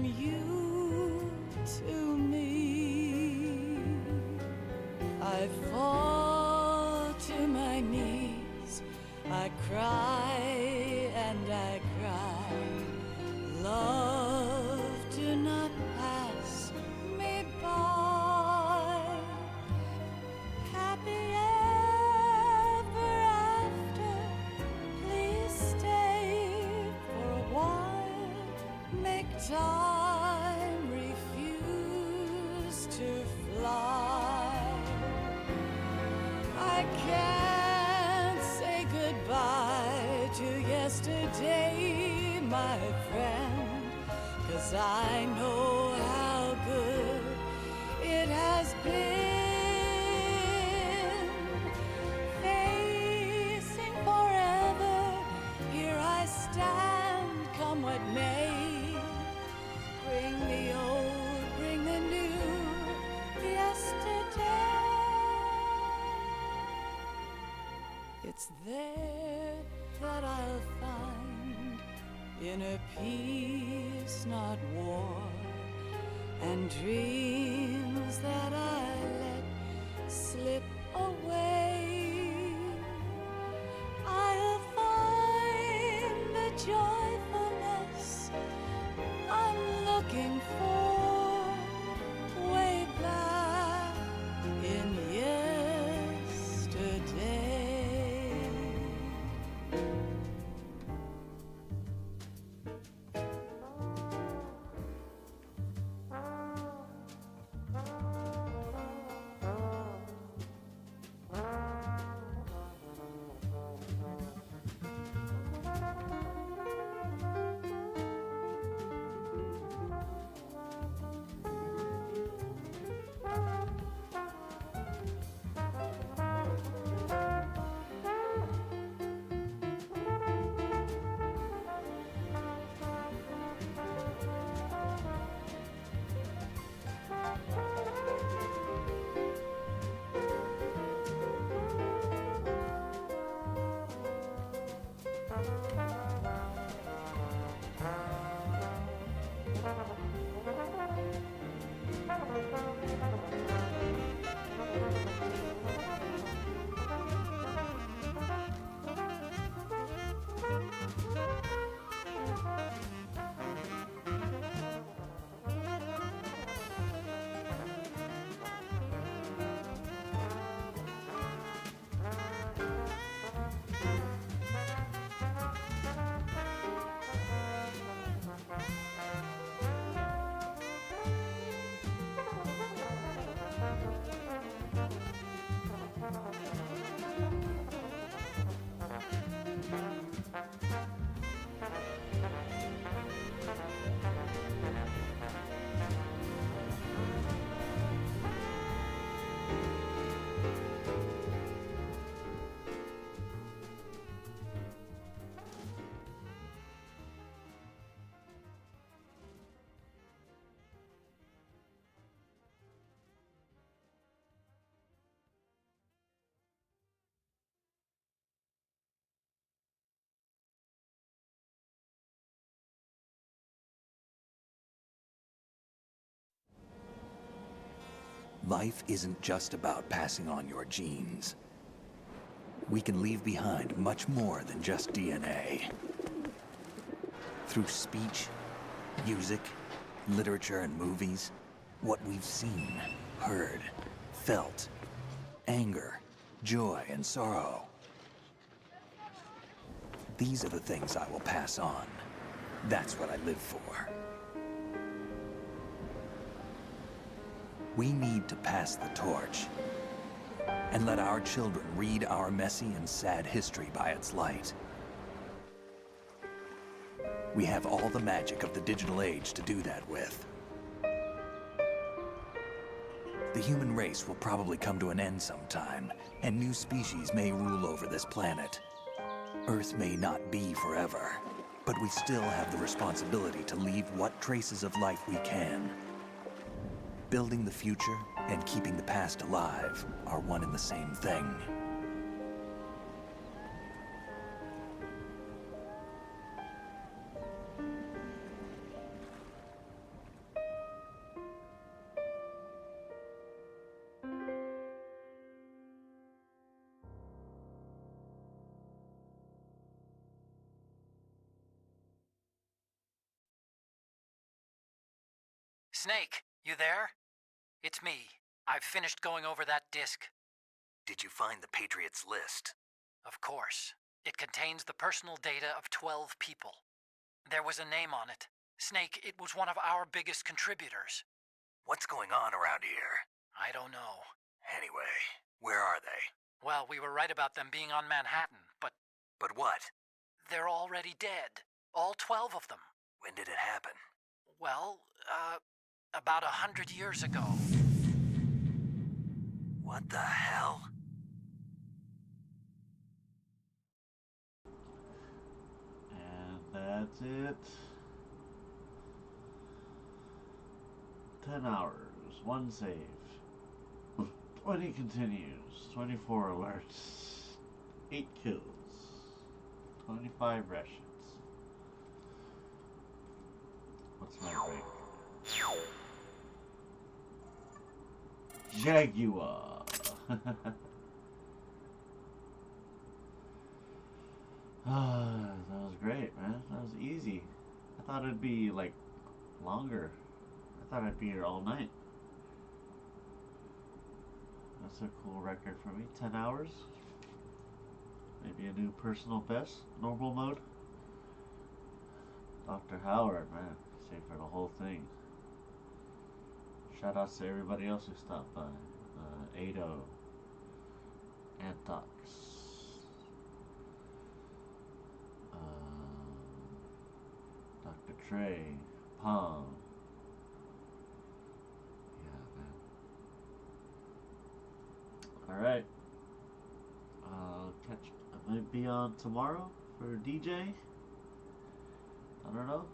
from you to me. I fall to my knees, I cry and I cry. Love, do not pass me by. Happy ever after, please stay for a while. Make time refuse to fly. I can't say goodbye to yesterday, my friend, 'cause I know how good it has been. Facing forever, here I stand, come what may. Bring the old, bring the new, yesterday. It's there that I'll find inner peace, not war, and dreams that I let slip away. I'll find the joyfulness I'm looking for way back in yesterday. Life isn't just about passing on your genes. We can leave behind much more than just DNA. Through speech, music, literature, and movies, what we've seen, heard, felt, anger, joy, and sorrow. These are the things I will pass on. That's what I live for. We need to pass the torch and let our children read our messy and sad history by its light. We have all the magic of the digital age to do that with. The human race will probably come to an end sometime, and new species may rule over this planet. Earth may not be forever, but we still have the responsibility to leave what traces of life we can. Building the future and keeping the past alive are one and the same thing. Snake, you there? It's me. I've finished going over that disk. Did you find the Patriots list? Of course. It contains the personal data of 12 people. There was a name on it. Snake, it was one of our biggest contributors. What's going on around here? I don't know. Anyway, where are they? Well, we were right about them being on Manhattan, but... But what? They're already dead. All 12 of them. When did it happen? Well, about 100 years ago. What the hell? And that's it. 10 hours, 1 save. 20 continues, 24 alerts, 8 kills, 25 rations. What's my break? Jaguar. That was great, man. That was easy. I thought it'd be like longer. I thought I'd be here all night. That's a cool record for me. 10 hours. Maybe a new personal best. Normal mode. Dr. Howard, man. Stayed for the whole thing. Shout outs to everybody else who stopped by. Ado. Antox. Dr. Trey. Palm. Alright. I might be on tomorrow for DJ. I don't know.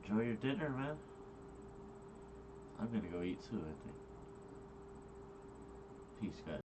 Enjoy your dinner, man. I'm gonna go eat too, I think. Peace, guys.